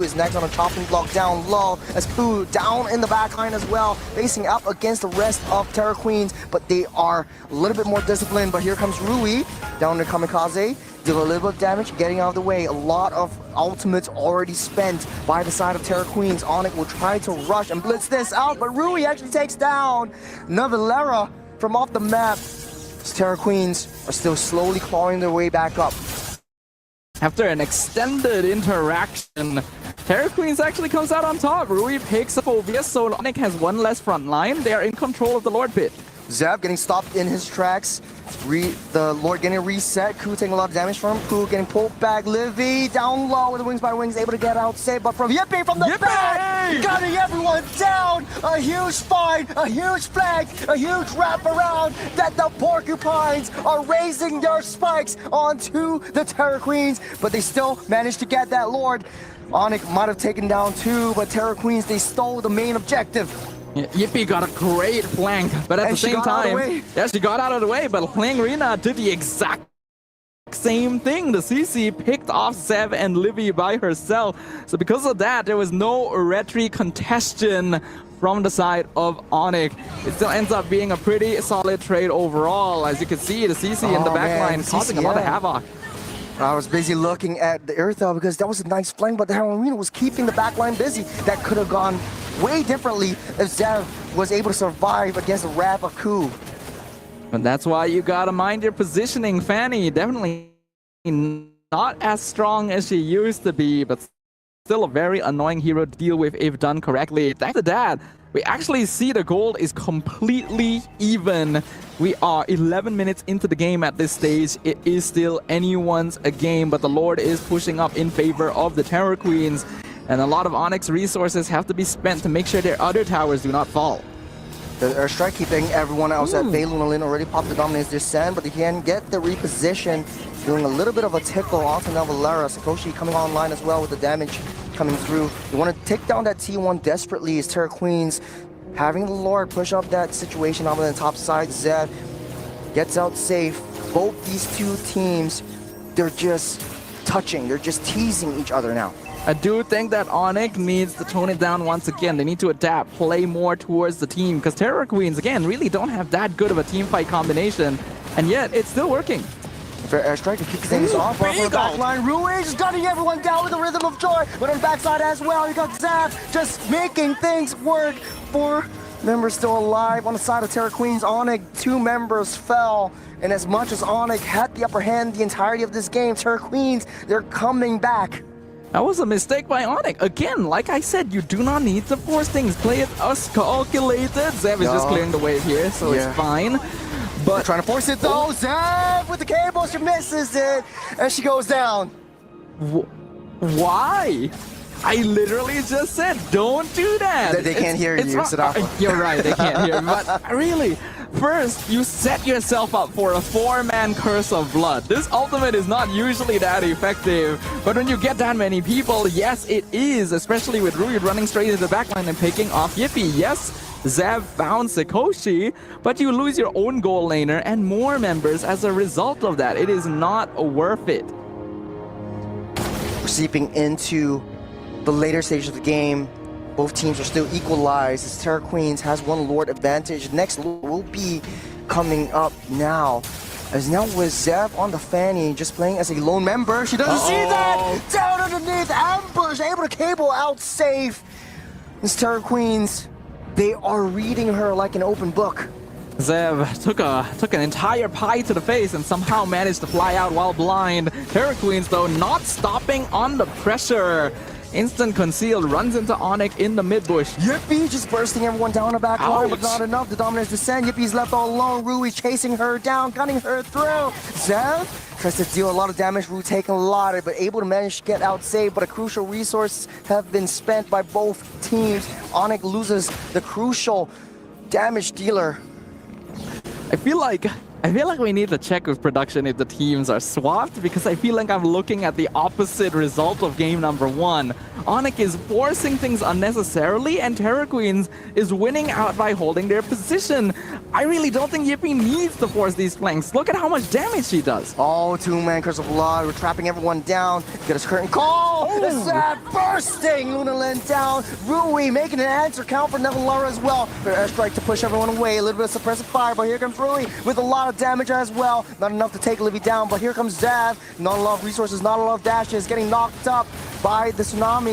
is next on a chopping block down low, as Ku down in the backline as well, facing up against the rest of Terror Queens, but they are a little bit more disciplined. But here comes Rui down to Kamikaze, deal a little bit of damage, getting out of the way. A lot of ultimates already spent by the side of Terror Queens. Onyx will try to rush and blitz this out, but Rui actually takes down Navilera from off the map. Terror Queens are still slowly clawing their way back up. After an extended interaction, Terror Queens actually comes out on top. Rui picks up Obvious, so Onyx has one less front line. They are in control of the Lord Pit. Zev getting stopped in his tracks. The Lord getting reset. Ku taking a lot of damage from him. Ku getting pulled back. Livy down low with the Wings by Wings, able to get out safe. But from Yippee from the back, gunning everyone down. A huge fight, a huge flank, a huge wraparound that the Porcupines are raising their spikes onto the Terror Queens. But they still managed to get that Lord. Onyx might have taken down two, but Terror Queens, they stole the main objective. Yeah, Yippee got a great flank, but at the same time, yeah, she got out of the way, but playing Rina did the exact same thing. The CC picked off Zev and Livy by herself. So because of that, there was no retry congestion from the side of Onyx. It still ends up being a pretty solid trade overall. As you can see, the CC in the backline causing a lot of havoc. I was busy looking at the Earthel because that was a nice flank, but the Harina was keeping the backline busy. That could have gone way differently if Zev was able to survive against the wrath of Ku. But that's why you gotta mind your positioning. Fanny definitely not as strong as she used to be, but still a very annoying hero to deal with if done correctly. Thanks to that, we actually see the gold is completely even. We are 11 minutes into the game at this stage. It is still anyone's a game, but the Lord is pushing up in favor of the Terror Queens. And a lot of Onyx resources have to be spent to make sure their other towers do not fall. The airstrike keeping everyone else at Bay. Luna Lin already popped the Dominance Descent, but they can get the reposition, doing a little bit of a tickle onto Navilera. Sakoshi coming online as well with the damage coming through. You want to take down that T1 desperately as Terror Queens having the Lord push up that situation on the top side. Zev gets out safe. Both these two teams, they're just touching, they're just teasing each other now. I do think that Onyx needs to tone it down once again. They need to adapt, play more towards the team, because Terror Queens, again, really don't have that good of a team fight combination, and yet it's still working. Fair airstrike to kick things off on the back line. Rui just gunning everyone down with the Rhythm of Joy, but on the backside as well, you got Zev just making things work. 4 members still alive on the side of Terror Queens. Onyx, 2 members fell. And as much as Onyx had the upper hand the entirety of this game, Terror Queens, they're coming back. That was a mistake by Onyx. Again, like I said, you do not need to force things. Play it as calculated. Zev is just clearing the wave here, so it's fine. But they're trying to force it though. Zev with the cable, she misses it, and she goes down. Why? I literally just said, don't do that. They can't hear you, Sadaf. You're right, they can't hear me. But really, first, you set yourself up for a 4-man Curse of Blood. This ultimate is not usually that effective, but when you get that many people, yes, it is, especially with Rui running straight into the backline and picking off Yippee. Yes, Zev found Sakoshi, but you lose your own goal laner and more members as a result of that. It is not worth it. seeping into the later stages of the game. Both teams are still equalized as Terra Queens has one Lord advantage. Next Lord will be coming up now. As now with Zev on the Fanny, just playing as a lone member. She doesn't see that! Down underneath, ambush, able to cable out safe. This Terra Queens, they are reading her like an open book. Zev took an entire pie to the face and somehow managed to fly out while blind. Terra Queens, though, not stopping on the pressure. Instant concealed, runs into Onyx in the mid bush. Yippee just bursting everyone down the back line, but not enough. The dominance descend. Yippie's left all alone. Rui chasing her down, gunning her through. Zev tries to deal a lot of damage. Rui taking a lot, but able to manage to get out saved. But a crucial resource have been spent by both teams. Onyx loses the crucial damage dealer. I feel like we need to check with production if the teams are swapped, because I feel like I'm looking at the opposite result of game number 1. Onyx is forcing things unnecessarily, and Terra Queens is winning out by holding their position. I really don't think Yippee needs to force these flanks. Look at how much damage she does. Oh, two-man Curse of Blood. We're trapping everyone down. Get us curtain call. Zap bursting. Luna Lin down. Rui making an answer count for Nevalara as well. Their airstrike to push everyone away. A little bit of suppressive fire, but here comes Rui with a lot of damage as well. Not enough to take Livy down, but here comes Zav. Not a lot of resources, not a lot of dashes. Getting knocked up by the tsunami.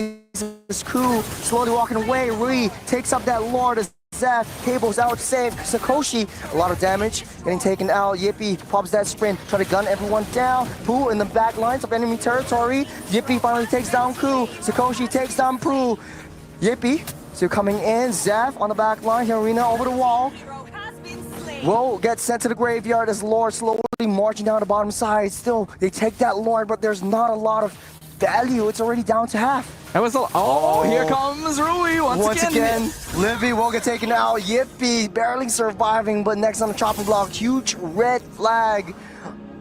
This crew slowly walking away. Rui takes up that Lord as Zav cables out safe. Sakoshi, a lot of damage, getting taken out. Yippee pops that sprint, try to gun everyone down. Pooh in the back lines of enemy territory. Yippee finally takes down Ku. Sakoshi takes down Pooh. Yippee still coming in. Zav on the back line. Hirina over the wall. Will gets sent to the graveyard as Lord slowly marching down the bottom side. Still, they take that Lord, but there's not a lot of value. It's already down to half. That was here comes Rui once again. Livy will get taken out. Yippee barely surviving, but next on the chopping block, huge red flag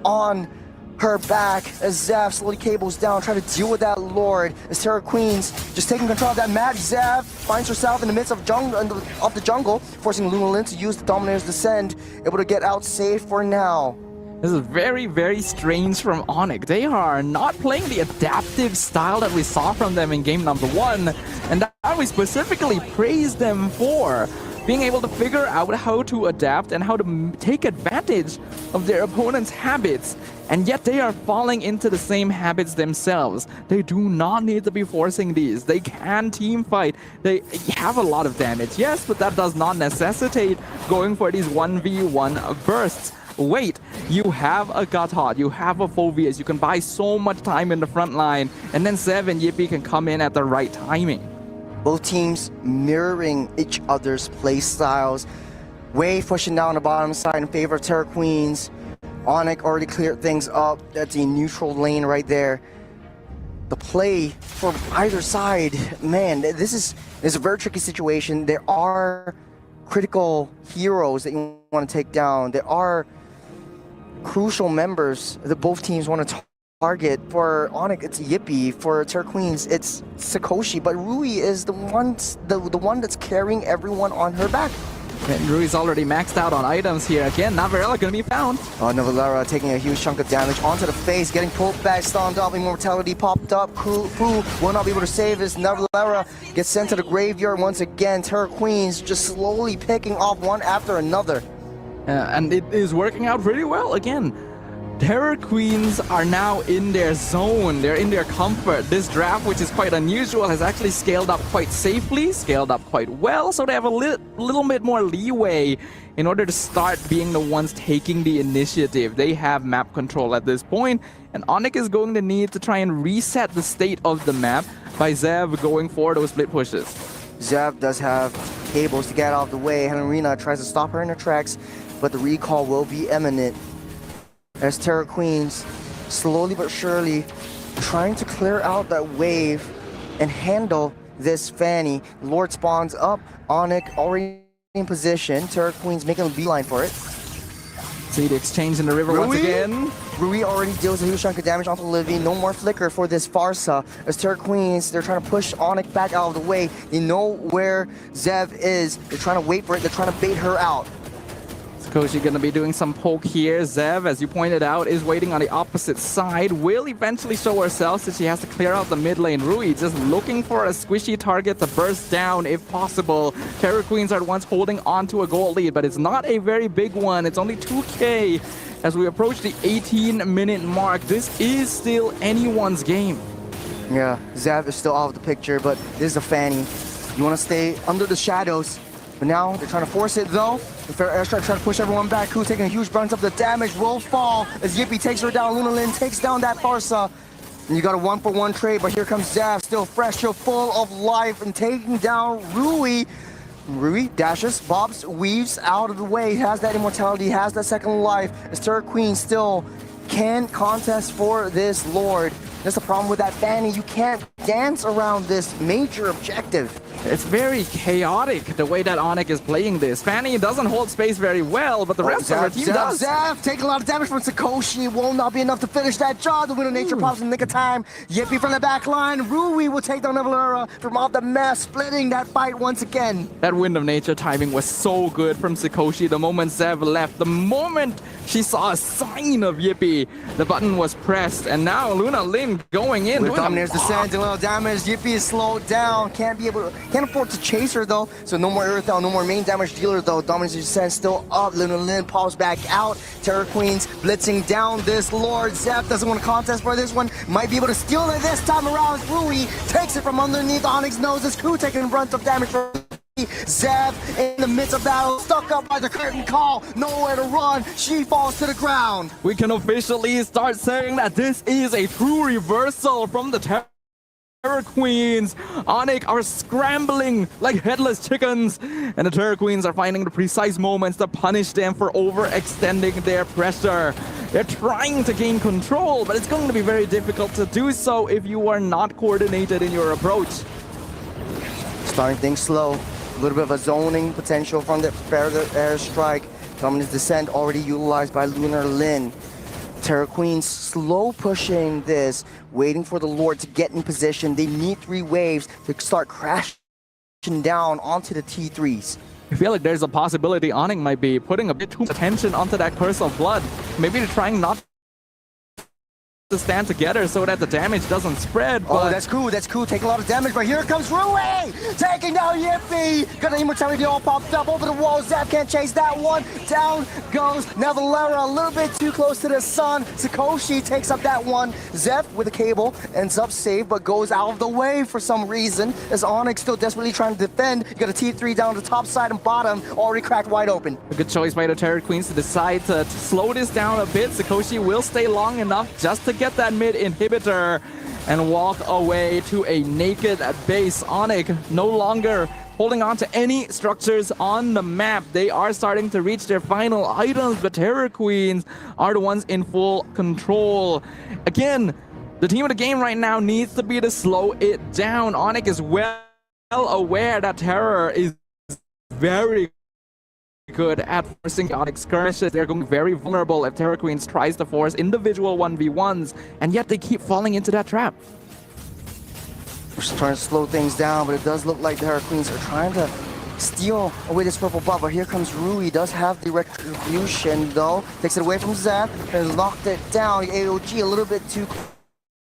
on her back as Zav slowly cables down, trying to deal with that Lord. As Terra Queens just taking control of that match. Zav finds herself in the midst of the jungle, forcing Luna Lin to use the Dominator's Descend, able to get out safe for now. This is very, very strange from Onyx. They are not playing the adaptive style that we saw from them in game number 1, and that we specifically praised them for. Being able to figure out how to adapt and how to take advantage of their opponent's habits. And yet they are falling into the same habits themselves. They do not need to be forcing these. They can team fight. They have a lot of damage, yes, but that does not necessitate going for these 1v1 bursts. Wait, you have a Gatot, you have a Phoveus, you can buy so much time in the front line, and then Zev and Yippee can come in at the right timing. Both teams mirroring each other's play styles. Wave pushing down the bottom side in favor of Terra Queens. Onyx already cleared things up. That's a neutral lane right there. The play from either side, man, this is a very tricky situation. There are critical heroes that you want to take down. There are crucial members that both teams want to target. For Onyx, it's Yippee. For Terra Queens, it's Sakoshi. But Rui is the one that's carrying everyone on her back. And Rui's already maxed out on items here. Again, Navarella gonna be found. Nevalara taking a huge chunk of damage onto the face, getting pulled back, stunned up, immortality popped up. Pooh will not be able to save this. Nevalara gets sent to the graveyard once again. Terra Queens just slowly picking off one after another. And it is working out pretty well again. Terra Queens are now in their zone, they're in their comfort. This draft, which is quite unusual, has actually scaled up quite safely, scaled up quite well, so they have a little bit more leeway in order to start being the ones taking the initiative. They have map control at this point, and Onyx is going to need to try and reset the state of the map by Zev going for those split pushes. Zev does have cables to get out of the way. Helena tries to stop her in her tracks, but the recall will be imminent. As Terra Queens, slowly but surely, trying to clear out that wave and handle this Fanny. Lord spawns up, Onyx already in position. Terra Queens making a beeline for it. See the exchange in the river once again. Rui already deals a huge chunk of damage onto Livy. No more flicker for this Farsa. As Terra Queens, they're trying to push Onyx back out of the way. They know where Zev is. They're trying to wait for it. They're trying to bait her out. Sakoshi gonna be doing some poke here. Zev, as you pointed out, is waiting on the opposite side. Will eventually show herself since she has to clear out the mid lane. Rui just looking for a squishy target to burst down if possible. Terror Queens are the ones holding on to a gold lead, but it's not a very big one. It's only 2K as we approach the 18-minute mark. This is still anyone's game. Yeah, Zev is still out of the picture, but this is a Fanny. You want to stay under the shadows. But now they're trying to force it though. The fair airstrike trying to push everyone back. Who's taking a huge brunt of the damage. Will fall as Yippee takes her down. Luna Lin takes down that Farsa. And you got a 1-for-1 trade, but here comes Zev, still fresh, still full of life, and taking down Rui. Rui dashes, bobs, weaves out of the way. He has that immortality, he has that second life. As Terror Queen still can't contest for this Lord. That's the problem with that Fanny. You can't dance around this major objective. It's very chaotic the way that Onyx is playing this. Fanny doesn't hold space very well, but the rest of her team does. Zev taking a lot of damage from Sakoshi. Will not be enough to finish that job. The Wind of Nature pops in the nick of time. Yippee from the back line. Rui will take down Nevalera from off the mess, splitting that fight once again. That Wind of Nature timing was so good from Sakoshi. The moment Zev left, the moment she saw a sign of Yippee, the button was pressed, and now Luna Lin going in. With Dominator's Descent, a little damage. Yippee is slowed down. Can't afford to chase her though. So no more Earthbound, no more main damage dealer though. Dominator's Descent still up. Luna Lin pops back out. Terror Queens blitzing down this Lord. Zev doesn't want to contest for this one. Might be able to steal it this time around. Rui takes it from underneath Onyx nose. This Ku taking brunt of damage from Zev in the midst of battle, stuck up by the curtain call, nowhere to run. She falls to the ground. We can officially start saying that this is a true reversal from the Terror Queens. Onyx are scrambling like headless chickens, and the Terror Queens are finding the precise moments to punish them for overextending their pressure. They're trying to gain control, but it's going to be very difficult to do so if you are not coordinated in your approach. Starting things slow. A little bit of a zoning potential from the further airstrike. Dominator's Descent already utilized by Luna Lin. Terror Queens slow pushing this, waiting for the Lord to get in position. They need 3 waves to start crashing down onto the T3s. I feel like there's a possibility Onyx might be putting a bit too much attention onto that Curse of Blood. Maybe they're trying not to stand together so that the damage doesn't spread. Oh, that's cool. That's cool. Taking a lot of damage, but here comes Rui! Taking down Yippee! Got an immortality all popped up over the wall. Zev can't chase that one. Down goes Nevalera, a little bit too close to the sun. Sakoshi takes up that one. Zev with a cable ends up safe, but goes out of the way for some reason. As Onyx still desperately trying to defend. You got a T3 down the top side and bottom, already cracked wide open. A good choice by the Terror Queens to decide to slow this down a bit. Sakoshi will stay long enough just to get that mid inhibitor and walk away to a naked base. Onyx no longer holding on to any structures on the map. They are starting to reach their final items, but Terror Queens are the ones in full control. Again, the team of the game right now needs to be to slow it down. Onyx is well aware that Terror is very good at forcing Onyx skirmishes. They're going very vulnerable if Terror Queens tries to force individual 1v1s, and yet they keep falling into that trap. We're just trying to slow things down, but it does look like the Terror Queens are trying to steal away this purple buff. But here comes Rui. Does have the retribution though. Takes it away from Zev and locked it down. The AOG a little bit too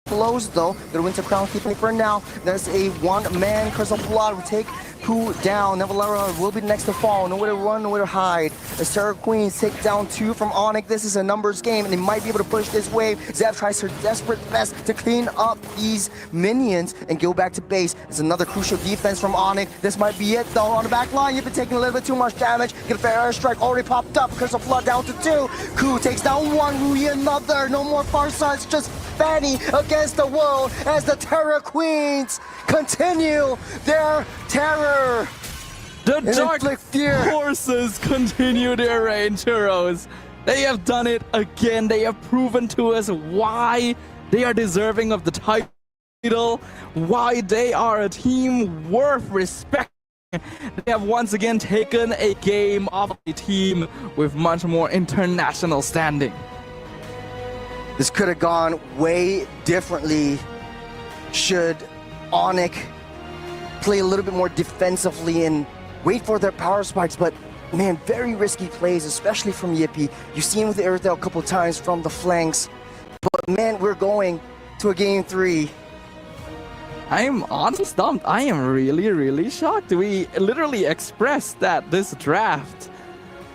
close though. The Winter Crown keeping it for now. There's a one-man Curse of Blood will take Ku down. Nevalera will be the next to fall. Nowhere to run, nowhere to hide. As Terror Queens take down 2 from Onyx. This is a numbers game, and they might be able to push this wave. Zev tries her desperate best to clean up these minions and go back to base. It's another crucial defense from Onyx. This might be it though. On the back line, you've been taking a little bit too much damage. Get a fair airstrike already popped up. Curse of Blood down to 2. Ku takes down 1. Rui another. No more Farsa. It's just Fanny against the world as the Terror Queens continue their terror. The Dark Forces continue their reign, Churros. They have done it again. They have proven to us why they are deserving of the title, why they are a team worth respect. They have once again taken a game of a team with much more international standing. This could have gone way differently should Onyx play a little bit more defensively and wait for their power spikes, but man, very risky plays, especially from Yippee. You've seen with the Earthdale a couple times from the flanks. But man, we're going to a game 3. I'm honestly stumped. I am really shocked. We literally expressed that this draft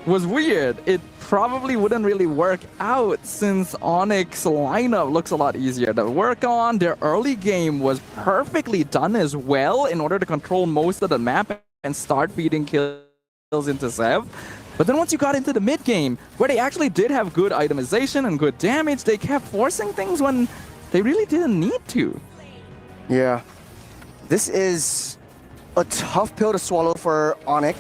was weird. It probably wouldn't really work out since Onyx lineup looks a lot easier to work on. Their early game was perfectly done as well in order to control most of the map and start feeding kills into Zev. But then once you got into the mid game, where they actually did have good itemization and good damage, they kept forcing things when they really didn't need to. Yeah, this is a tough pill to swallow for Onyx,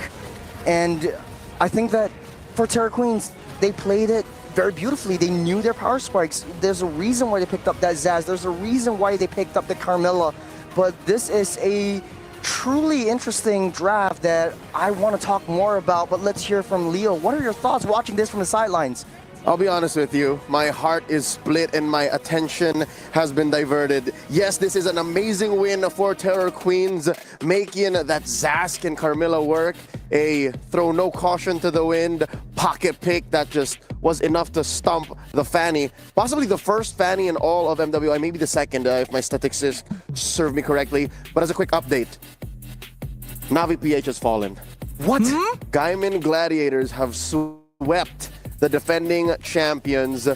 and I think that for Terra Queens, they played it very beautifully. They knew their power spikes. There's a reason why they picked up that Zaz. There's a reason why they picked up the Carmilla. But this is a truly interesting draft that I want to talk more about. But let's hear from Leo. What are your thoughts watching this from the sidelines? I'll be honest with you, my heart is split and my attention has been diverted. Yes, this is an amazing win for Terror Queens, making that Zask and Carmilla work. A throw no caution to the wind, pocket pick that just was enough to stump the Fanny. Possibly the first Fanny in all of MWI, maybe the second if my statistics serve me correctly. But as a quick update, Navi PH has fallen. What? Gaiman Gladiators have swept the defending champions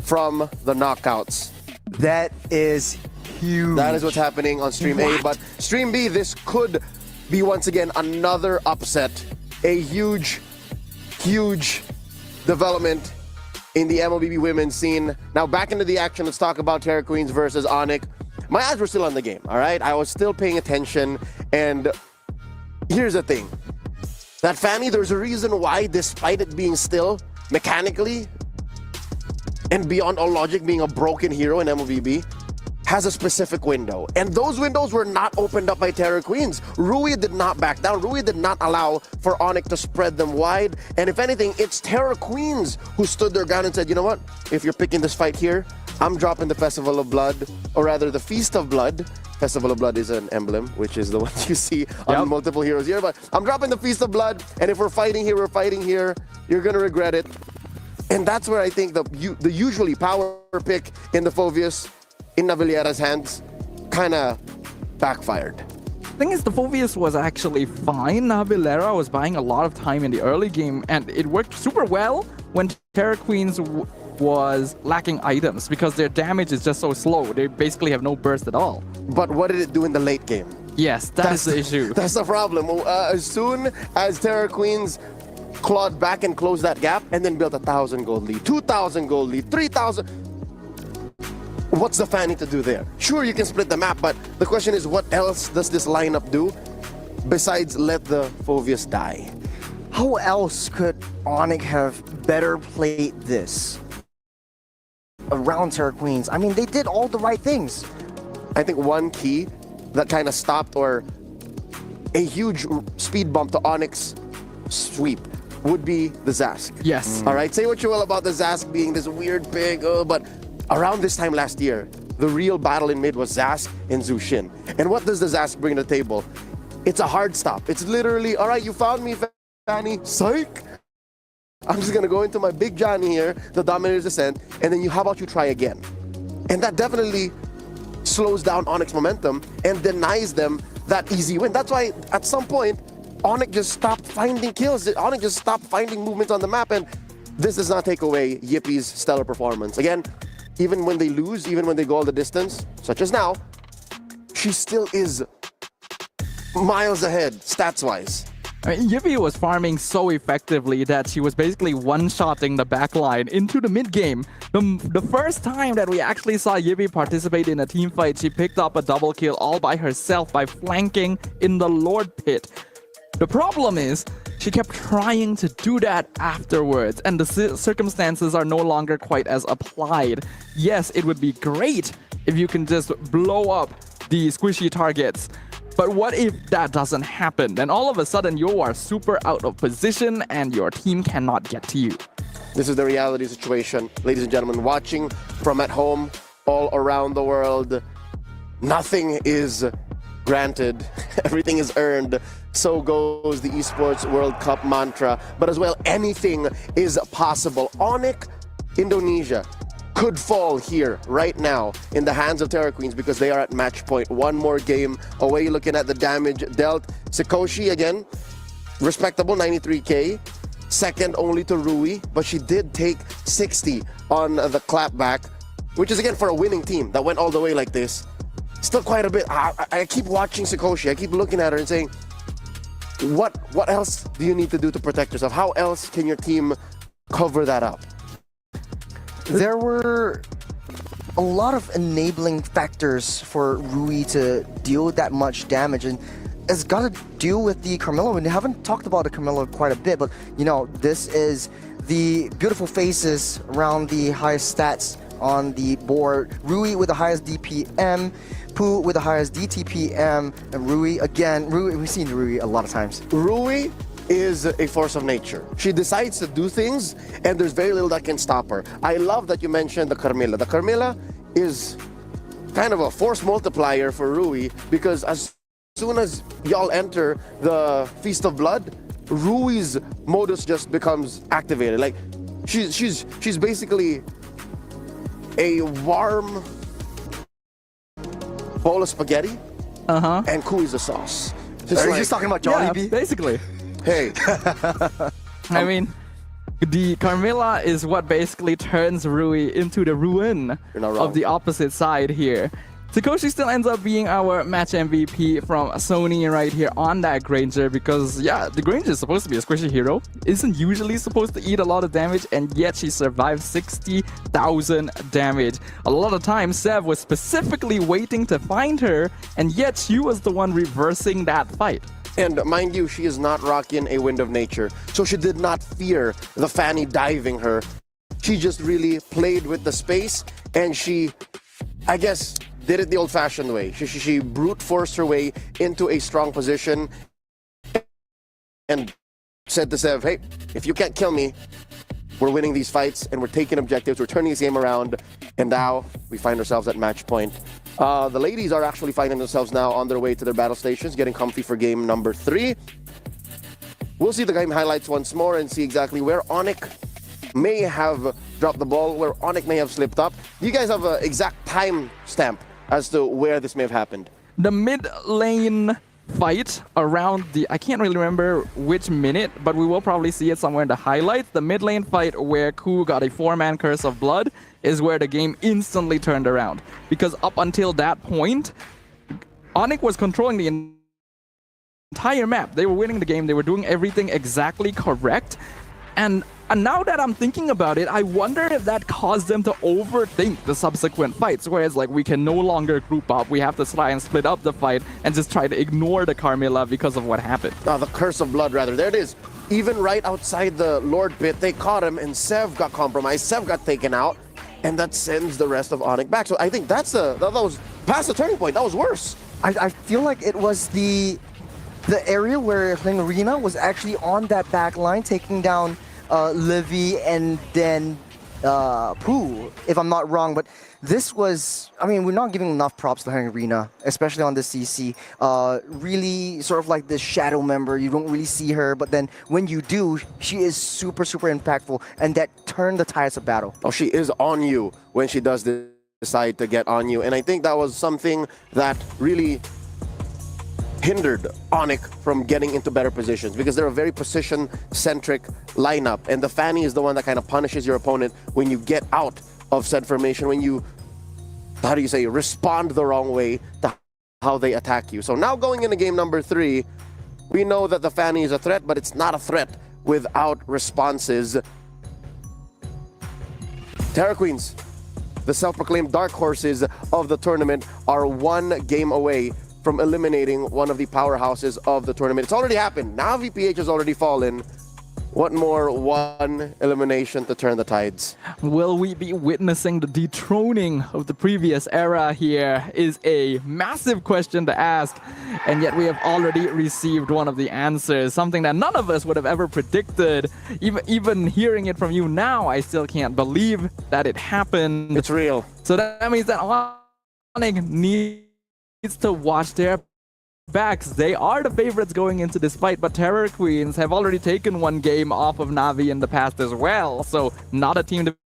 from the knockouts. That is huge. That is what's happening on Stream A. But Stream B, this could be once again another upset. A huge development in the MLBB women's scene. Now back into the action, let's talk about Terra Queens versus Onyx. My eyes were still on the game, all right? I was still paying attention, and here's the thing. That Fanny, there's a reason why, despite it being still, mechanically, and beyond all logic being a broken hero in MLBB, has a specific window. And those windows were not opened up by Terror Queens. Rui did not back down. Rui did not allow for Onyx to spread them wide. And if anything, it's Terror Queens who stood their ground and said, you know what? If you're picking this fight here, I'm dropping the Festival of Blood, or rather the Feast of Blood. Festival of Blood is an emblem, which is the one you see on multiple heroes here. But I'm dropping the Feast of Blood, and if we're fighting here, we're fighting here. You're gonna regret it. And that's where I think the usually power pick in the Phoveus in Navillera's hands kind of backfired. The thing is, the Phoveus was actually fine. Navillera was buying a lot of time in the early game, and it worked super well when Terra Queens was lacking items because their damage is just so slow. They basically have no burst at all. But what did it do in the late game? Yes, that's the issue. That's the problem. As soon as Terra Queens clawed back and closed that gap and then built 1,000 gold lead, 2,000 gold lead, 3,000. What's the Fanny to do there? Sure, you can split the map, but the question is, what else does this lineup do besides let the Phoveus die? How else could Onyx have better played this around Terra Queens? I mean, they did all the right things. I think one key that kind of stopped, or a huge speed bump to Onyx sweep, would be the Zask. Yes. All right, say what you will about the Zask being this weird pig, but around this time last year, the real battle in mid was Zask and Zushin. And what does the Zask bring to the table? It's a hard stop. It's literally, all right, you found me, Fanny, psych. I'm just gonna go into my big Johnny here, the Dominator's Descent, and then how about you try again? And that definitely slows down Onyx momentum and denies them that easy win. That's why at some point, Onyx just stopped finding kills. Onyx just stopped finding movements on the map, and this does not take away Yippie's stellar performance. Again, even when they lose, even when they go all the distance, such as now, she still is miles ahead, stats-wise. I mean, Yippie was farming so effectively that she was basically one-shotting the backline into the mid-game. The first time that we actually saw Yippie participate in a team fight, she picked up a double kill all by herself by flanking in the Lord Pit. The problem is, she kept trying to do that afterwards, and the circumstances are no longer quite as applied. Yes, it would be great if you can just blow up the squishy targets. But what if that doesn't happen? Then all of a sudden you are super out of position and your team cannot get to you. This is the reality situation, ladies and gentlemen. Watching from at home, all around the world, nothing is Granted, everything is earned. So goes the Esports World Cup mantra. But as well, anything is possible. Onyx, Indonesia, could fall here right now in the hands of Terra Queens because they are at match point. One more game away. Looking at the damage dealt. Sikoshi again, respectable 93k. Second only to Rui, but she did take 60 on the clapback, which is again for a winning team that went all the way like this. Still quite a bit. I keep watching Sikoshi. I keep looking at her and saying, what else do you need to do to protect yourself? How else can your team cover that up? There were a lot of enabling factors for Rui to deal with that much damage, and it's got to deal with the Carmilla. We haven't talked about the Carmilla quite a bit, but you know, this is the beautiful faces around the highest stats on the board. Rui with the highest DPM, Pooh with the highest DTPM, and Rui again. Rui, we've seen Rui a lot of times. Rui is a force of nature. She decides to do things, and there's very little that can stop her. I love that you mentioned the Carmilla. The Carmilla is kind of a force multiplier for Rui because as soon as y'all enter the Feast of Blood, Rui's modus just becomes activated. Like she's basically a warm bowl of spaghetti, and Kui is the sauce. Are you just talking about Jollibee? Basically. Hey. I mean, the Carmilla is what basically turns Rui into the ruin of the opposite side here. Sikoshi still ends up being our match MVP from Sony right here on that Granger because, yeah, the Granger is supposed to be a squishy hero. Isn't usually supposed to eat a lot of damage, and yet she survived 60,000 damage. A lot of times, Sev was specifically waiting to find her, and yet she was the one reversing that fight. And mind you, she is not rocking a Wind of Nature, so she did not fear the Fanny diving her. She just really played with the space, and she, I guess, did it the old-fashioned way. She brute forced her way into a strong position and said to Sev, hey, if you can't kill me, we're winning these fights and we're taking objectives, we're turning this game around, and now we find ourselves at match point. The ladies are actually finding themselves now on their way to their battle stations, getting comfy for game number 3. We'll see the game highlights once more and see exactly where Onyx may have dropped the ball, where Onyx may have slipped up. Do you guys have an exact time stamp as to where this may have happened? The mid lane fight around the, I can't really remember which minute, but we will probably see it somewhere in the highlights. The mid lane fight where Ku got a 4-man curse of blood is where the game instantly turned around. Because up until that point, Onyx was controlling the entire map. They were winning the game. They were doing everything exactly correct. And now that I'm thinking about it, I wonder if that caused them to overthink the subsequent fights, whereas like we can no longer group up, we have to try and split up the fight and just try to ignore the Carmilla because of what happened. The Curse of Blood, rather. There it is. Even right outside the Lord pit, they caught him, and Sev got compromised. Sev got taken out, and that sends the rest of Onyx back. So I think that was past the turning point. That was worse. I feel like it was the area where Arena was actually on that back line, taking down Livy and then Pooh, if I'm not wrong. But this was, I mean, we're not giving enough props to Arena, especially on the CC. Really sort of like this shadow member. You don't really see her, but then when you do, she is super, super impactful, and that turned the tides of battle. Oh, she is on you when she does decide to get on you. And I think that was something that really hindered Onyx from getting into better positions because they're a very position-centric lineup, and the Fanny is the one that kind of punishes your opponent when you get out of said formation, when you, how do you say, respond the wrong way to how they attack you. So now going into game number 3, we know that the Fanny is a threat, but it's not a threat without responses. Terra Queens, the self-proclaimed dark horses of the tournament, are one game away from eliminating one of the powerhouses of the tournament. It's already happened. Now VPH has already fallen. What more? One elimination to turn the tides. Will we be witnessing the dethroning of the previous era here is a massive question to ask. And yet we have already received one of the answers, something that none of us would have ever predicted. Even hearing it from you now, I still can't believe that it happened. It's real. So that means that Onyx needs to watch their facts, they are the favorites going into this fight, but Terror Queens have already taken one game off of Navi in the past as well, so not a team to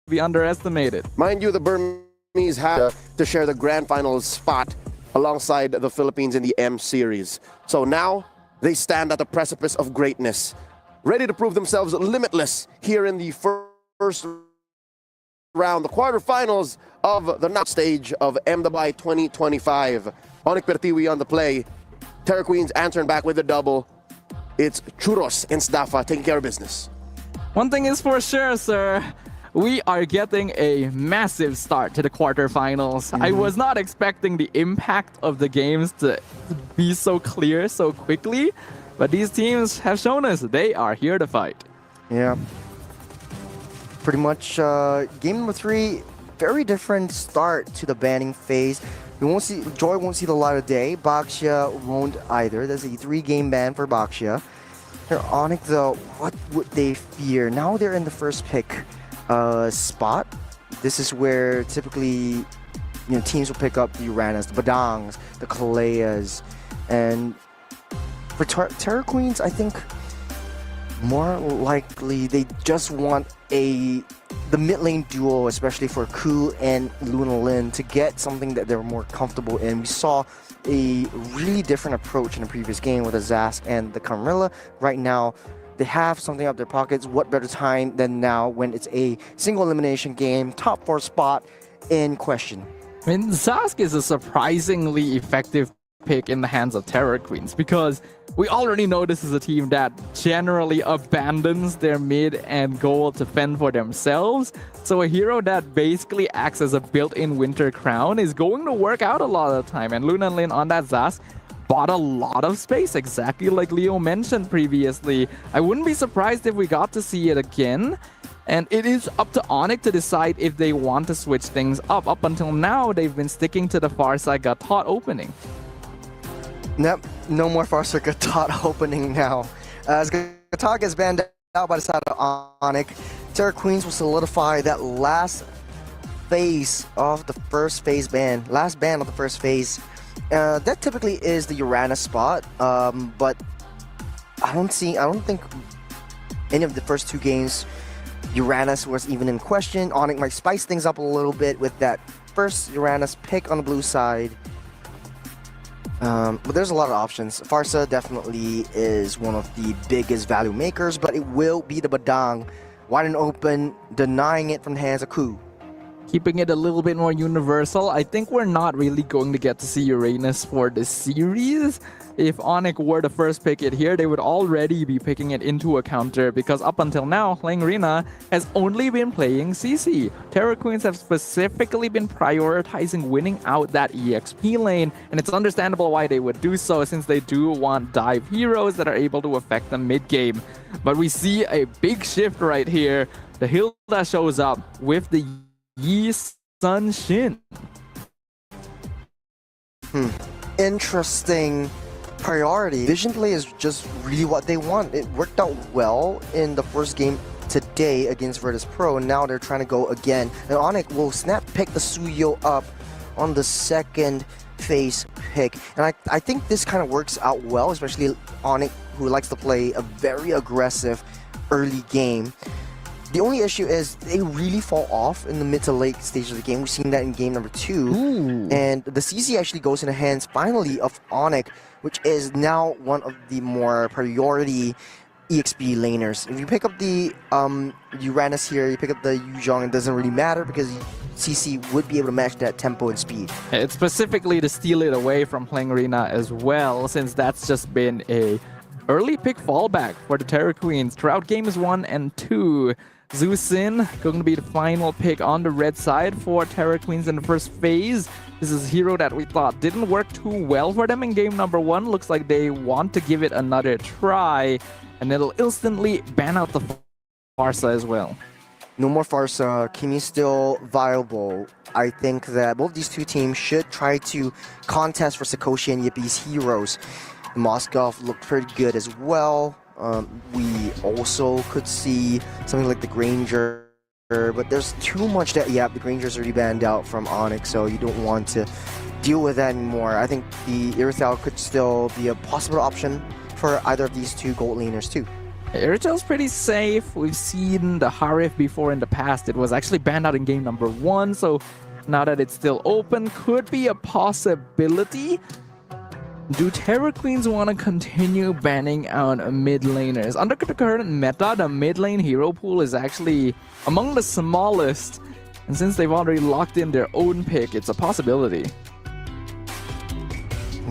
be underestimated. Mind you, the Burmese had to share the grand finals spot alongside the Philippines in the M Series. So now they stand at the precipice of greatness, ready to prove themselves limitless here in the first round, the quarterfinals of the knockout stage of MWI 2025. Onik Pertiwi on the play. Terror Queens answering back with a double. It's Churros and Sdafa taking care of business. One thing is for sure, sir. We are getting a massive start to the quarterfinals. I was not expecting the impact of the games to be so clear so quickly, but these teams have shown us they are here to fight. Yeah. Pretty much game number 3, very different start to the banning phase. Joy won't see the light of day. Baxia won't either. There's a 3-game ban for Baxia. Here, Onyx, though, what would they fear? Now they're in the first pick spot. This is where typically teams will pick up the Uranas, the Badangs, the Kaleas, and for Terror Queens, I think more likely they just want the mid lane duo, especially for Ku and Luna Lin, to get something that they're more comfortable in. We saw a really different approach in the previous game with the Zask and the Camarilla. Right now, they have something up their pockets. What better time than now when it's a single elimination game, top 4 spot in question. I mean, Zask is a surprisingly effective pick in the hands of Terror Queens because we already know this is a team that generally abandons their mid and goal to fend for themselves. So a hero that basically acts as a built-in Winter Crown is going to work out a lot of the time. And Luna Lin on that Zask bought a lot of space, exactly like Leo mentioned previously. I wouldn't be surprised if we got to see it again. And it is up to Onyx to decide if they want to switch things up. Up until now, they've been sticking to the Farside Gatot opening. Nope, no more Farside Gatot opening now. As Gatot gets banned out by the side of Onyx, Terror Queens will solidify that last phase of the first phase ban. Last ban of the first phase. That typically is the Uranus spot, but I don't think any of the first 2 games Uranus was even in question. Onyx might spice things up a little bit with that first Uranus pick on the blue side. But there's a lot of options. Farsa definitely is one of the biggest value makers, but it will be the Badang wide and open, denying it from the hands of Ku. Keeping it a little bit more universal, I think we're not really going to get to see Uranus for this series. If Onyx were to first pick it here, they would already be picking it into a counter because up until now, Hlengrina has only been playing CC. Terror Queens have specifically been prioritizing winning out that EXP lane, and it's understandable why they would do so since they do want dive heroes that are able to affect them mid-game. But we see a big shift right here. The Hilda shows up with the Yi Sun Shin. Interesting priority. Vision play is just really what they want. It worked out well in the first game today against Virtus Pro, and now they're trying to go again. And Onyx will snap pick the Suyo up on the second phase pick. And I think this kind of works out well, especially Onyx, who likes to play a very aggressive early game. The only issue is they really fall off in the mid to late stage of the game. We've seen that in game number 2. And the CC actually goes in the hands finally of Onyx, which is now one of the more priority EXP laners. If you pick up the Uranus here, you pick up the Yuzhong, it doesn't really matter because CC would be able to match that tempo and speed. It's specifically to steal it away from Hlengrina as well, since that's just been a early pick fallback for the Terror Queens throughout games 1 and 2. Zusin going to be the final pick on the red side for Terror Queens in the first phase. This is a hero that we thought didn't work too well for them in game number 1. Looks like they want to give it another try, and it'll instantly ban out the Farsa as well. No more Farsa. Kimi's still viable. I think that both these 2 teams should try to contest for Sakoshi and Yippie's heroes. Moskov looked pretty good as well. We also could see something like the Granger but there's too much that, yeah, the Granger's already banned out from Onyx, so you don't want to deal with that anymore. I think the Irithel could still be a possible option for either of these two gold laners too. Iritel's pretty safe. We've seen the Harif before in the past. It was actually banned out in game number 1, so now that it's still open, could be a possibility. Do Terror Queens want to continue banning out mid laners? Under the current meta, the mid lane hero pool is actually among the smallest, and since they've already locked in their own pick, it's a possibility.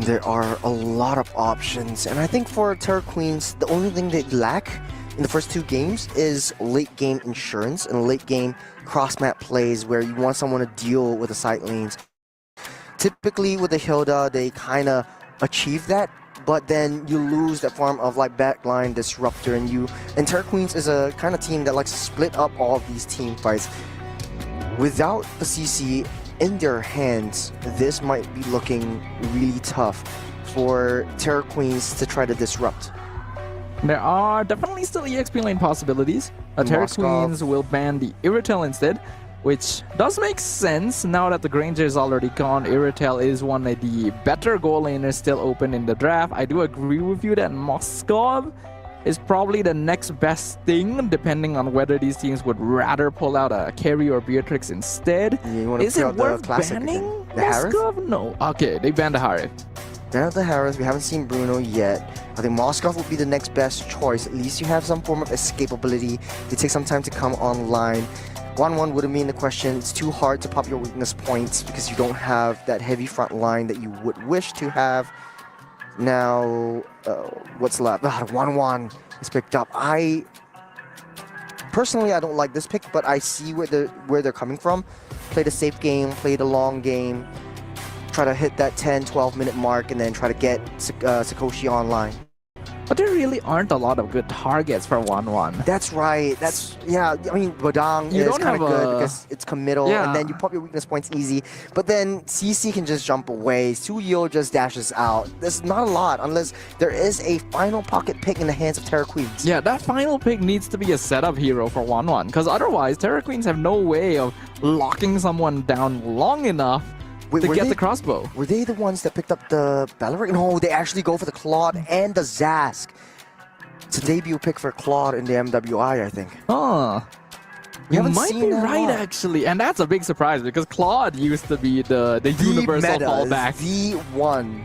There are a lot of options, and I think for Terror Queens, the only thing they lack in the first 2 games is late game insurance and late game cross-map plays where you want someone to deal with the side lanes. Typically with the Hilda, they kind of achieve that, but then you lose that form of like backline disruptor, and Terror Queens is a kind of team that likes to split up all of these team fights. Without the CC in their hands, this might be looking really tough for Terror Queens to try to disrupt. There are definitely still EXP lane possibilities. Terror Queens will ban the Irritel instead, which does make sense now that the Granger is already gone. Irritel is one of the better goal laners still open in the draft. I do agree with you that Moskov is probably the next best thing, depending on whether these teams would rather pull out a Carry or Beatrix instead. Yeah, is it worth banning Moskov? No. Okay, they banned the Harith. Down the Harris, we haven't seen Bruno yet. I think Moskov would be the next best choice. At least you have some form of escapability. They take some time to come online. 1-1 would mean the question, it's too hard to pop your weakness points because you don't have that heavy front line that you would wish to have. Now, what's left? 1-1 is picked up. Personally, I don't like this pick, but I see where they're coming from. Play the safe game, play the long game, try to hit that 10-12 minute mark, and then try to get Sakoshi online. But there really aren't a lot of good targets for 1-1. That's right. Yeah, I mean, Bodang is kind of good because it's committal, and then you pop your weakness points easy. But then CC can just jump away. Suyo just dashes out. There's not a lot unless there is a final pocket pick in the hands of Terror Queens. Yeah, that final pick needs to be a setup hero for 1-1, because otherwise Terror Queens have no way of locking someone down long enough to get the crossbow. Were they the ones that picked up the Baloric? No, they actually go for the Claude and the Zask. It's a debut pick for Claude in the MWI, I think. Huh. We You haven't might seen be that right, lot. actually. And that's a big surprise because Claude used to be the universal meta fallback. is the one.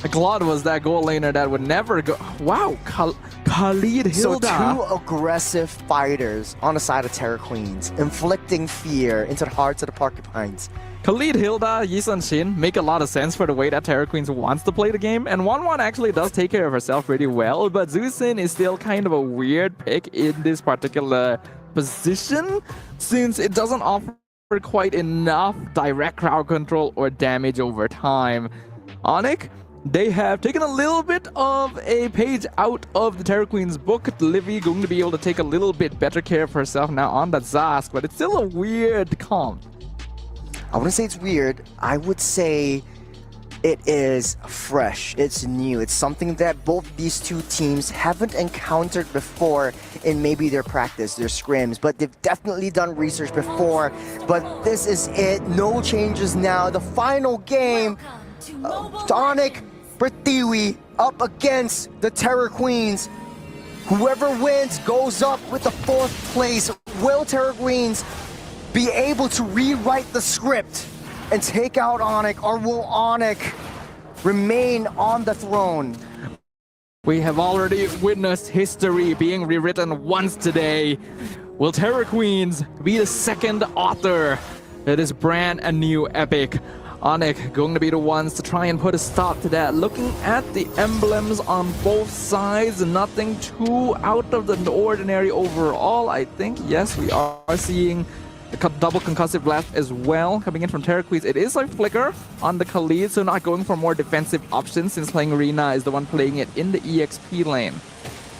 Claude was that goal laner that would never go. Wow, Khalid Hilda. So 2 aggressive fighters on the side of Terror Queens, inflicting fear into the hearts of the Porcupines. Khalid, Hilda, Yisun Shin make a lot of sense for the way that Terror Queens wants to play the game, and 1-1 actually does take care of herself pretty well, but Zusin is still kind of a weird pick in this particular position, since it doesn't offer quite enough direct crowd control or damage over time. Onyx, they have taken a little bit of a page out of the Terror Queen's book. Livy going to be able to take a little bit better care of herself now on that Zask, but it's still a weird comp. I wouldn't say it's weird. I would say it is fresh. It's new. It's something that both these two teams haven't encountered before in maybe their practice, their scrims, but they've definitely done research before. But this is it. No changes now. The final game, Onyx Prithvi up against the Terror Queens. Whoever wins goes up with the 4th place. Will Terror Queens be able to rewrite the script and take out Onyx, or will Onyx remain on the throne? We have already witnessed history being rewritten once today. Will Terror Queens be the second author of this brand new epic? Onyx going to be the ones to try and put a stop to that. Looking at the emblems on both sides, nothing too out of the ordinary overall. I think, yes, we are seeing a double concussive blast as well coming in from Terror Queens. It is a flicker on the Khalid, so not going for more defensive options since playing Rina is the one playing it in the EXP lane.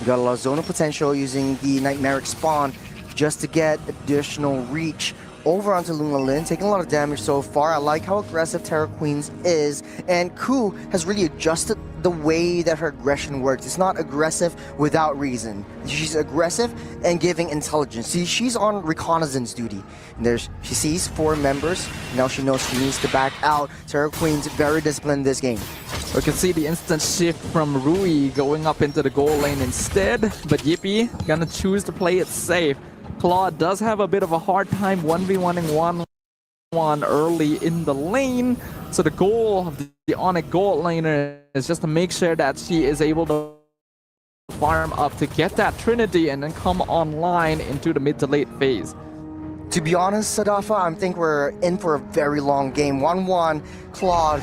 We got a lot of zonal potential using the Nightmaric Spawn just to get additional reach over onto Luna Lin, taking a lot of damage so far. I like how aggressive Terror Queens is, and Ku has really adjusted the way that her aggression works. It's not aggressive without reason. She's aggressive and giving intelligence. See, she's on reconnaissance duty. And she sees 4 members. Now she knows she needs to back out. Terra Queen's very disciplined this game. We can see the instant shift from Rui going up into the goal lane instead, but Yippee gonna choose to play it safe. Claude does have a bit of a hard time 1v1ing 1-1 early in the lane, so the goal of the Onyx gold laner is just to make sure that she is able to farm up to get that Trinity and then come online into the mid to late phase. To be honest, Sadafa, I think we're in for a very long game. 1-1, Claude,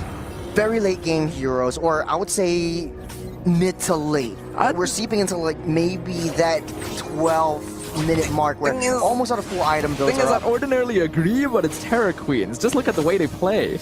very late game heroes, or I would say mid to late. We're seeping into like maybe that 12-minute mark where almost out of full item builds Thing is, I'd ordinarily agree, but it's Terra Queens. Just look at the way they play.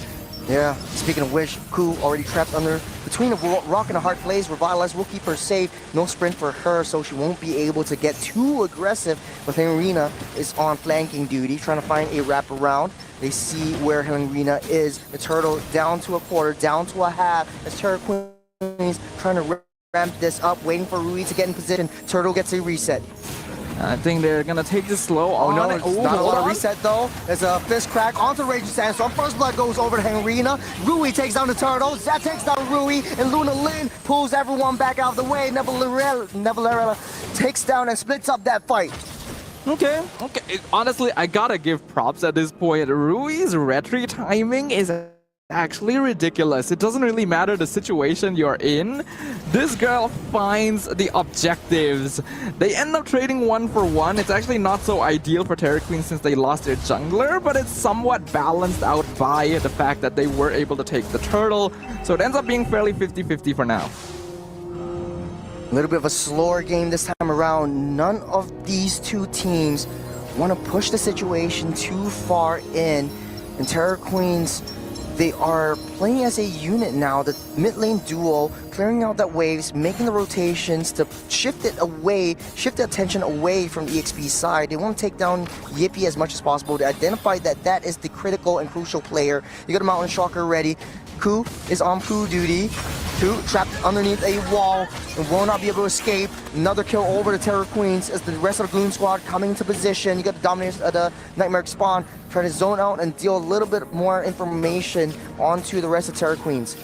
Yeah, speaking of which, Ku already trapped under between a rock and a hard place. Revitalize will keep her safe. No sprint for her, so she won't be able to get too aggressive. But Henrina is on flanking duty, trying to find a wraparound. They see where Henrina is. The turtle down to a quarter, down to a half. As Terra Queens trying to ramp this up, waiting for Rui to get in position. Turtle gets a reset. I think they're gonna take this slow. Oh no, it's not a lot of reset though. There's a fist crack onto Raging Sandstorm. First blood goes over to Henrina. Rui takes down the turtle. That takes down Rui, and Luna Lin pulls everyone back out of the way. Nevalerella takes down and splits up that fight. Okay. Honestly, I gotta give props at this point. Rui's retry timing is actually ridiculous. It doesn't really matter the situation you're in. This girl finds the objectives. They end up trading 1 for 1. It's actually not so ideal for Terra Queen since they lost their jungler, but it's somewhat balanced out by the fact that they were able to take the turtle. So it ends up being fairly 50-50 for now. A little bit of a slower game this time around. None of these two teams want to push the situation too far in. And Terra Queens, they are playing as a unit now. The mid lane duo, clearing out that waves, making the rotations to shift the attention away from the EXP side. They want to take down Yippee as much as possible to identify that that is the critical and crucial player. You got a Mountain Shocker ready. Ku is on Poo duty. Ku trapped underneath a wall and will not be able to escape. Another kill over to Terra Queens as the rest of the Gloom Squad coming into position. You got the Dominators of the Nightmare Spawn trying to zone out and deal a little bit more information onto the rest of Terra Queens.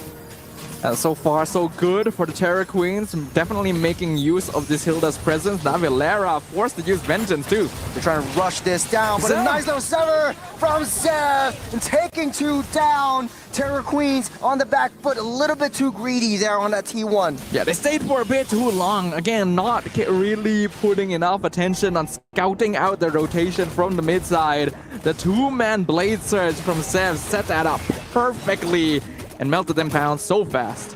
So far, so good for the Terra Queens. Definitely making use of this Hilda's presence. Now Valera forced to use Vengeance too. They're trying to rush this down, but a nice little sever from Zev and taking 2 down. Terra Queens on the back foot, a little bit too greedy there on that T1. Yeah, they stayed for a bit too long. Again, not really putting enough attention on scouting out the rotation from the mid side. The 2-man Blade Surge from Zev set that up perfectly and melted them down so fast.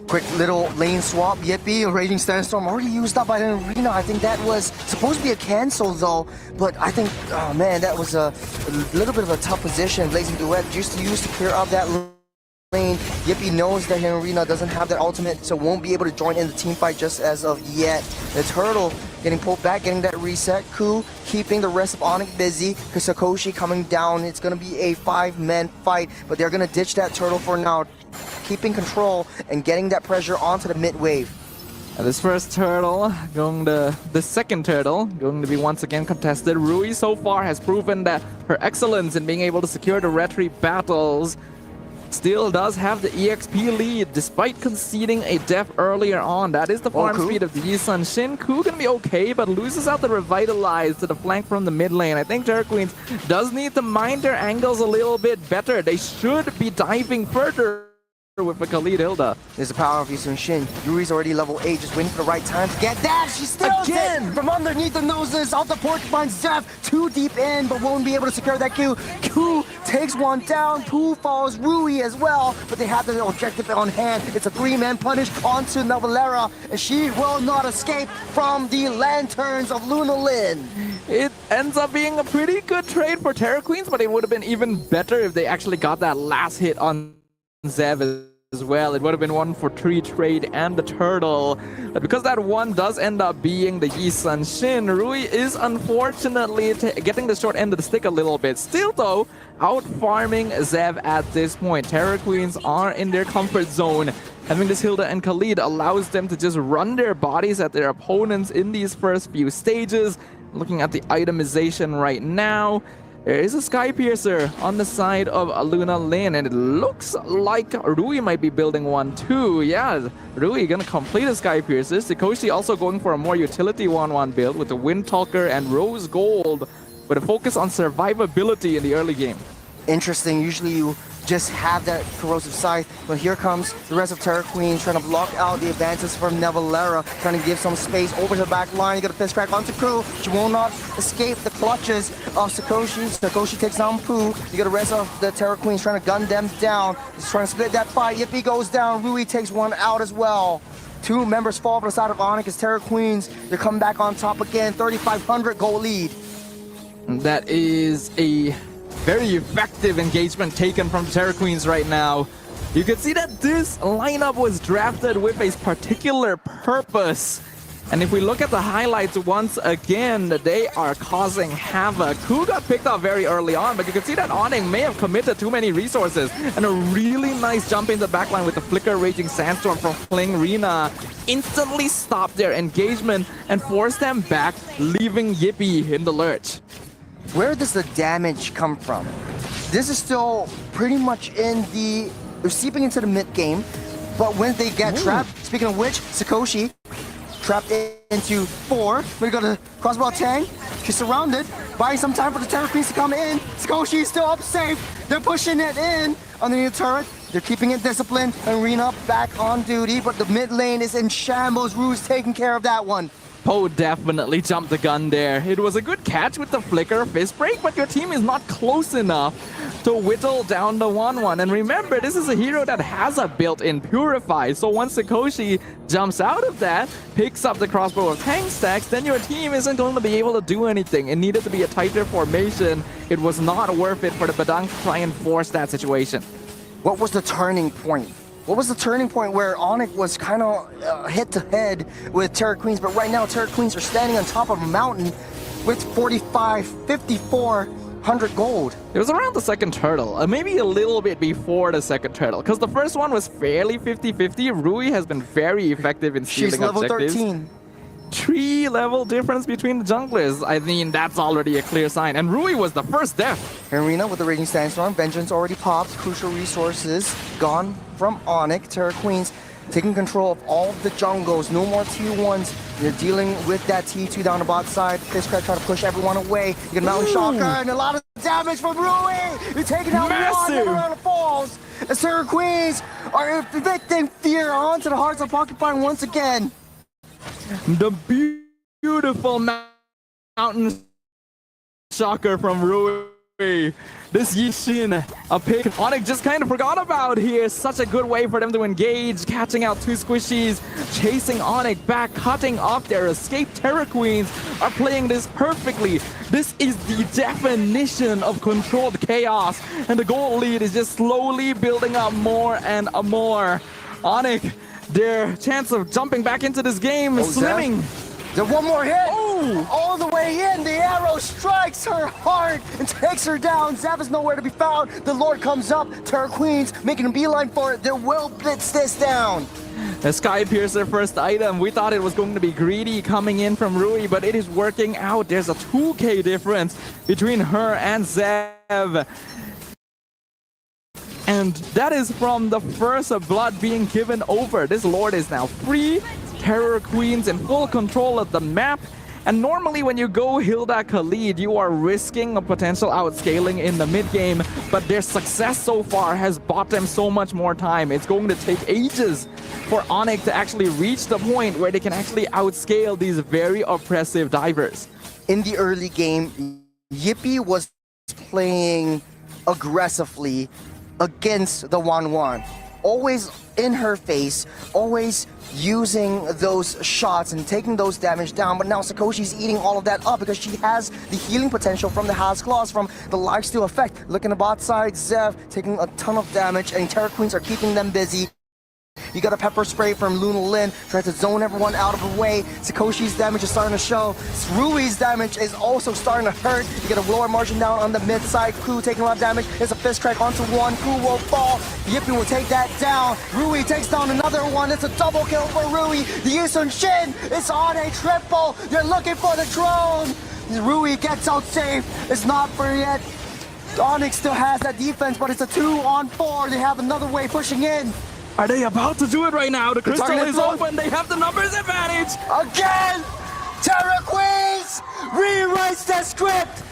Quick little lane swap. Yippee, Raging Sandstorm already used up by Henrina. I think that was supposed to be a cancel though, but I think, oh man, that was a little bit of a tough position. Blazing Duet just used to clear up that lane. Yippee knows that Henrina doesn't have that ultimate, so won't be able to join in the team fight just as of yet. The turtle getting pulled back, getting that reset. Ku keeping the rest of Onyx busy. Sakoshi coming down. It's going to be a 5-man fight, but they're going to ditch that turtle for now. Keeping control and getting that pressure onto the mid wave. And this first turtle, the second turtle, going to be once again contested. Rui so far has proven that her excellence in being able to secure the retry battles still does have the EXP lead, despite conceding a death earlier on. That is the farm speed of the Yi Sun Shin. Ku gonna be okay, but loses out the Revitalize to the flank from the mid lane. I think Terra Queens does need to mind their angles a little bit better. They should be diving further with a Khalid Hilda. There's the power of Yi Sun Shin. Yuri's already level 8, just waiting for the right time to get that. She steals it from underneath the noses of the Porcupine Zeph. Too deep in, but won't be able to secure that Q. Q takes one down. Pooh falls. Rui as well, but they have the objective on hand. It's a 3-man punish onto Navalera, and she will not escape from the lanterns of Luna Lin. It ends up being a pretty good trade for Terra Queens, but it would have been even better if they actually got that last hit on Zev as well. It would have been 1-for-3 trade and the turtle. But because that one does end up being the Yi Sun Shin, Rui is unfortunately getting the short end of the stick a little bit. Still though, out farming Zev at this point. Terra Queens are in their comfort zone. Having this Hilda and Khalid allows them to just run their bodies at their opponents in these first few stages. Looking at the itemization right now, there is a Sky Piercer on the side of Luna Lin, and it looks like Rui might be building one too. Yeah, Rui gonna complete a Sky Piercer. Sikoshi also going for a more utility 1-1 build with the Wind Talker and Rose Gold, with a focus on survivability in the early game. Interesting. Usually you just have that corrosive scythe, but here comes the rest of Terra Queen trying to block out the advances from Nevillera, trying to give some space over her back line. You got a fist crack onto Ku. She will not escape the clutches of Sikoshi. Sikoshi takes down Pooh. You got the rest of the Terra Queens trying to gun them down. He's trying to split that fight. Yippee goes down. Rui takes one out as well. Two members fall for the side of Onyx as Terra Queens. They're coming back on top again. 3,500 goal lead. That is a very effective engagement taken from Terra Queens right now. You can see that this lineup was drafted with a particular purpose. And if we look at the highlights once again, they are causing havoc. Ku got picked up very early on, but you can see that Onyx may have committed too many resources. And a really nice jump in the backline with the Flicker Raging Sandstorm from Fling Rina instantly stopped their engagement and forced them back, leaving Yippee in the lurch. Where does the damage come from? This is still pretty much they're seeping into the mid game, but when they get trapped, speaking of which, Sikoshi trapped into 4. We got a crossbow Tang. She's surrounded, buying some time for the Terra Queens to come in. Sikoshi is still up safe. They're pushing it in underneath the turret. They're keeping it disciplined, and Rina back on duty, but the mid lane is in shambles. Rue's taking care of that one. Poe definitely jumped the gun there. It was a good catch with the Flicker Fist Break, but your team is not close enough to whittle down the 1-1. And remember, this is a hero that has a built-in Purify, so once Sikoshi jumps out of that, picks up the crossbow of tank stacks, then your team isn't going to be able to do anything. It needed to be a tighter formation. It was not worth it for the Badang to try and force that situation. What was the turning point? What was the turning point where Onyx was kind of head-to-head with Terra Queens, but right now Terra Queens are standing on top of a mountain with 5,400 gold. It was around the second turtle, maybe a little bit before the second turtle, because the first one was fairly 50-50. Rui has been very effective in stealing She's level objectives. 13. 3 level difference between the junglers. I mean, that's already a clear sign. And Rui was the first death. Arena with the Raging Sandstorm. Vengeance already popped. Crucial resources gone from Onyx. Terra Queens taking control of all of the jungles. No more T1s. You're dealing with that T2 down the bot side. Fistcrack trying to push everyone away. You get Mountain Shocker and a lot of damage from Rui. You're taking out Massive. Around the falls. The Terra Queens are inflicting fear onto the hearts of Porcupine once again. The beautiful mountain shocker from Rui. This Yishin, a pick Onyx just kind of forgot about here. Such a good way for them to engage, catching out 2 squishies, chasing Onyx back, cutting off their escape. Terra Queens are playing this perfectly. This is the definition of controlled chaos, and the goal lead is just slowly building up more and more. Onyx, their chance of jumping back into this game is slimming. There's one more hit. Oh! All the way in. The arrow strikes her heart and takes her down. Zap is nowhere to be found. The Lord comes up. Terra Queens making a beeline for it. They will blitz this down. The Sky Piercer first item. We thought it was going to be greedy coming in from Rui, but it is working out. There's a 2k difference between her and Zev. And that is from the first blood being given over. This Lord is now free. Terror Queens in full control of the map. And normally when you go Hilda Khalid, you are risking a potential outscaling in the mid game, but their success so far has bought them so much more time. It's going to take ages for Onyx to actually reach the point where they can actually outscale these very oppressive divers. In the early game, Yippee was playing aggressively against the 1-1. Always in her face, always using those shots and taking those damage down, but now Sakoshi's eating all of that up because she has the healing potential from the Has Claws, from the lifesteal effect. Look in the bot side, Zev taking a ton of damage, and Terra Queens are keeping them busy. You got a pepper spray from Luna Lin, trying to zone everyone out of the way. Sakoshi's damage is starting to show. Rui's damage is also starting to hurt. You get a lower margin down on the mid side. Ku taking a lot of damage. There's a fist crack onto one. Ku will fall. Yippee will take that down. Rui takes down another one. It's a double kill for Rui. The Yisun Shin is on a triple. They're looking for the drone. Rui gets out safe. It's not for yet. Onyx still has that defense, but it's a 2-on-4. They have another wave pushing in. Are they about to do it right now? The crystal is open. They have the numbers advantage. Again, Terra Queens rewrites the script.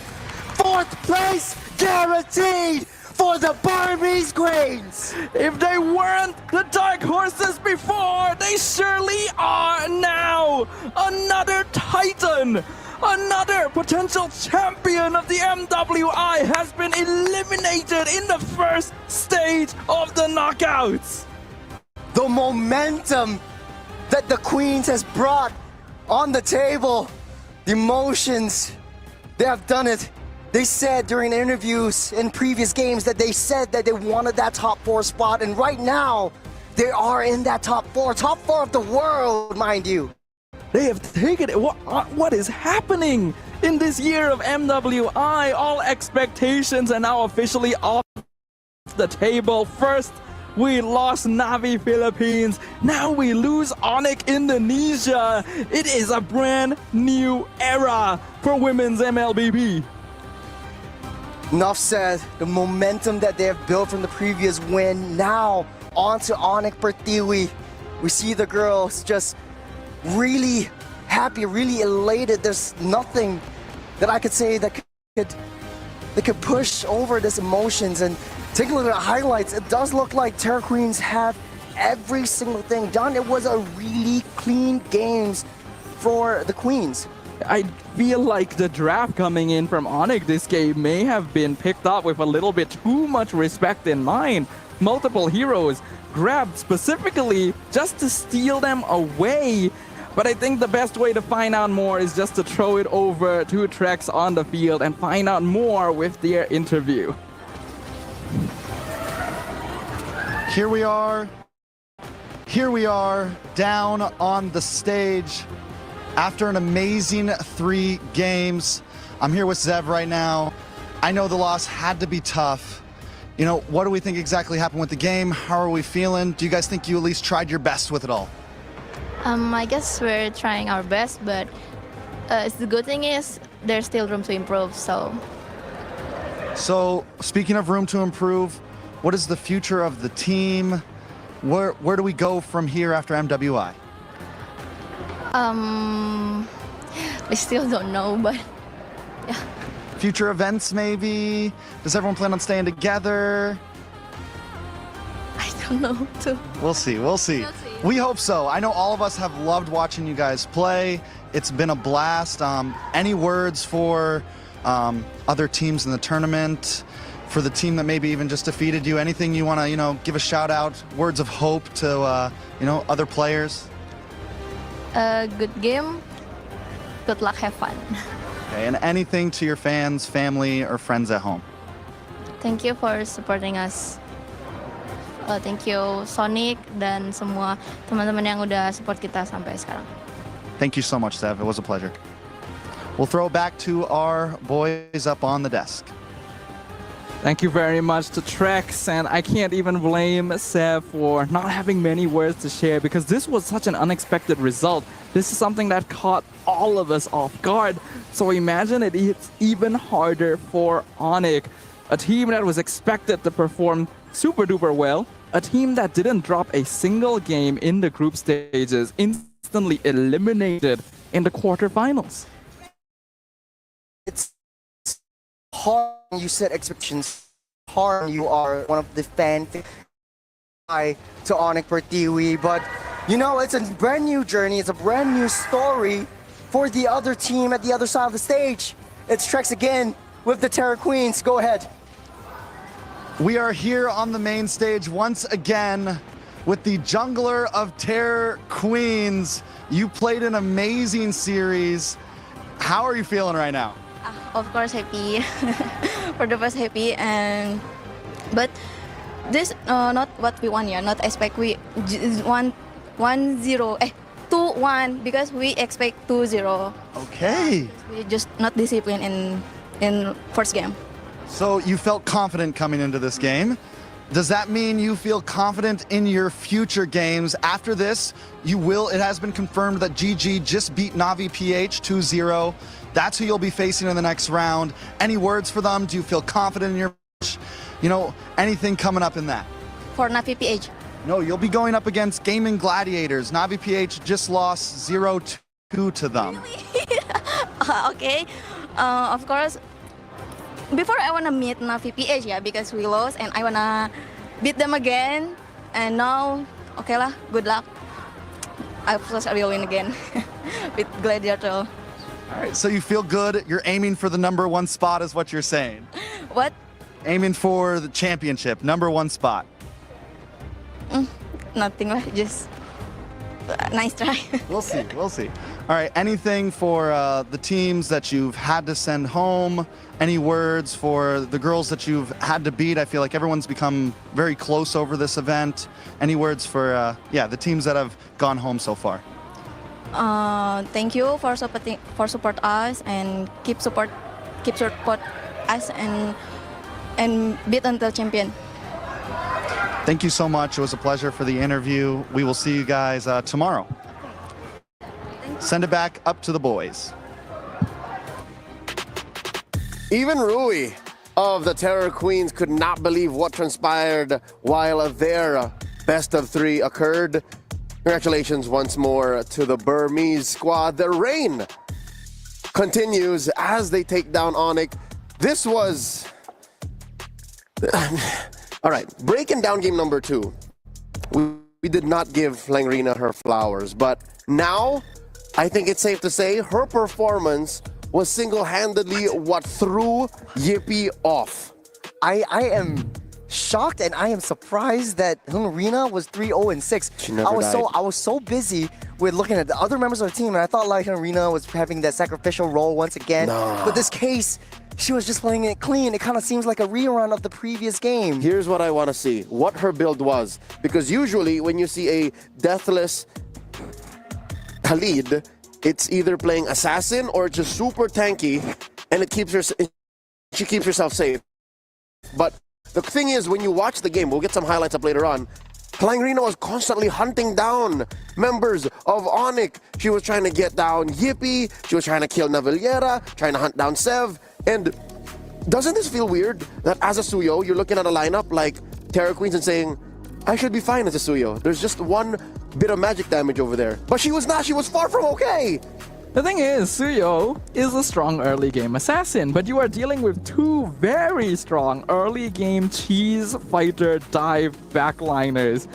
4th place guaranteed for the Burmese Queens. If they weren't the dark horses before, they surely are now. Another Titan, another potential champion of the MWI has been eliminated in the first stage of the knockouts. The momentum that the Queens has brought on the table, the emotions, they have done it. They said during interviews in previous games that they said that they wanted that top 4 spot, and right now they are in that top 4 of the world, mind you. They have taken it. What is happening in this year of MWI? All expectations are now officially off the table. First, we lost Navi Philippines. Now we lose Onyx Indonesia. It is a brand new era for women's MLBB. Enough said. The momentum that they have built from the previous win, now onto Onyx Pertiwi. We see the girls just really happy, really elated. There's nothing that I could say that could push over this emotions. And taking a look at the highlights, it does look like Terra Queens have every single thing done. It was a really clean games for the Queens. I feel like the draft coming in from Onyx this game may have been picked up with a little bit too much respect in mind. Multiple heroes grabbed specifically just to steal them away. But I think the best way to find out more is just to throw it over to Trex on the field and find out more with their interview. Here we are down on the stage after an amazing 3 games. I'm here with Zev right now. I know the loss had to be tough. You know, what do we think exactly happened with the game? How are we feeling? Do you guys think you at least tried your best with it all? I guess we're trying our best, but the good thing is there's still room to improve. So speaking of room to improve, what is the future of the team? Where do we go from here after MWI? we still don't know, but yeah. Future events maybe? Does everyone plan on staying together? I don't know too. We'll see. We hope so. I know all of us have loved watching you guys play. It's been a blast. Any words for other teams in the tournament? For the team that maybe even just defeated you? Anything you want to, give a shout out, words of hope to, other players? Good game. Good luck, have fun. Okay, and anything to your fans, family, or friends at home? Thank you for supporting us. Thank you Sonic dan semua teman-teman yang udah support kita sampai sekarang. Thank you so much, Sev. It was a pleasure. We'll throw it back to our boys up on the desk. Thank you very much to Trex, and I can't even blame Sev for not having many words to share because this was such an unexpected result. This is something that caught all of us off guard. So imagine it's even harder for Onyx, a team that was expected to perform super duper well, a team that didn't drop a single game in the group stages, instantly eliminated in the quarterfinals. It's hard. You set expectations hard. You are one of the fan to Onyx Pertiwi, but it's a brand new journey. It's a brand new story for the other team at the other side of the stage. It's Trex again with the Terra Queens. Go ahead. We are here on the main stage once again with the jungler of Terra Queens. You played an amazing series. How are you feeling right now? Of course happy. For the first happy, but this not what we want, yeah. Not expect we 1-0, 2-1 because we expect 2-0. Okay. We just not disciplined in first game. So you felt confident coming into this game. Does that mean you feel confident in your future games? After this, it has been confirmed that GG just beat Navi PH 2-0. That's who you'll be facing in the next round. Any words for them? Do you feel confident in your match? Anything coming up in that? For Navi PH. No, you'll be going up against Gaming Gladiators. Navi PH just lost 0-2 to them. Okay. Of course, before I want to meet Navi PH, yeah, because we lost and I want to beat them again. And now, okay lah, good luck. I will win again with Gladiator. All right, so you feel good. You're aiming for the #1 spot is what you're saying. What? Aiming for the championship, #1 spot. Nothing lah, just nice try. We'll see. All right, anything for the teams that you've had to send home? Any words for the girls that you've had to beat? I feel like everyone's become very close over this event. Any words for the teams that have gone home so far? Thank you for support us and keep support us and beat until champion. Thank you so much. It was a pleasure for the interview. We will see you guys tomorrow. Send it back up to the boys. Even Rui of the Terror Queens could not believe what transpired while their best of 3 occurred. Congratulations once more to the Burmese squad. The reign continues as they take down Onyx. This was... All right, breaking down game number 2. We did not give Langrina her flowers, but now I think it's safe to say her performance was single-handedly what threw Yippee off. I am shocked and I am surprised that Langrina was 3-0-6. She never died. I was so busy with looking at the other members of the team, and I thought like Langrina was having that sacrificial role once again. No. But this case, she was just playing it clean. It kind of seems like a rerun of the previous game. Here's what I want to see, what her build was. Because usually when you see a deathless Khalid, it's either playing assassin or just super tanky, and she keeps herself safe. But the thing is, when you watch the game, we'll get some highlights up later on, Langrina was constantly hunting down members of Onyx. She was trying to get down Yippee, she was trying to kill Navillera, trying to hunt down Sev. And doesn't this feel weird that as a Suyo, you're looking at a lineup like Terror Queens and saying, I should be fine as a Suyo. There's just one bit of magic damage over there. But she was not. She was far from okay. The thing is, Suyo is a strong early game assassin, but you are dealing with 2 very strong early game cheese fighter dive backliners.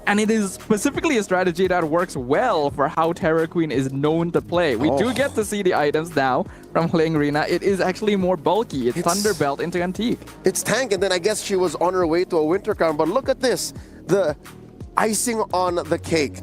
And it is specifically a strategy that works well for how Terror Queen is known to play. We do get to see the items now from Langrina. It is actually more bulky. It's Thunderbelt into Antique. It's tank, and then I guess she was on her way to a Winter Crown. But look at this, the icing on the cake.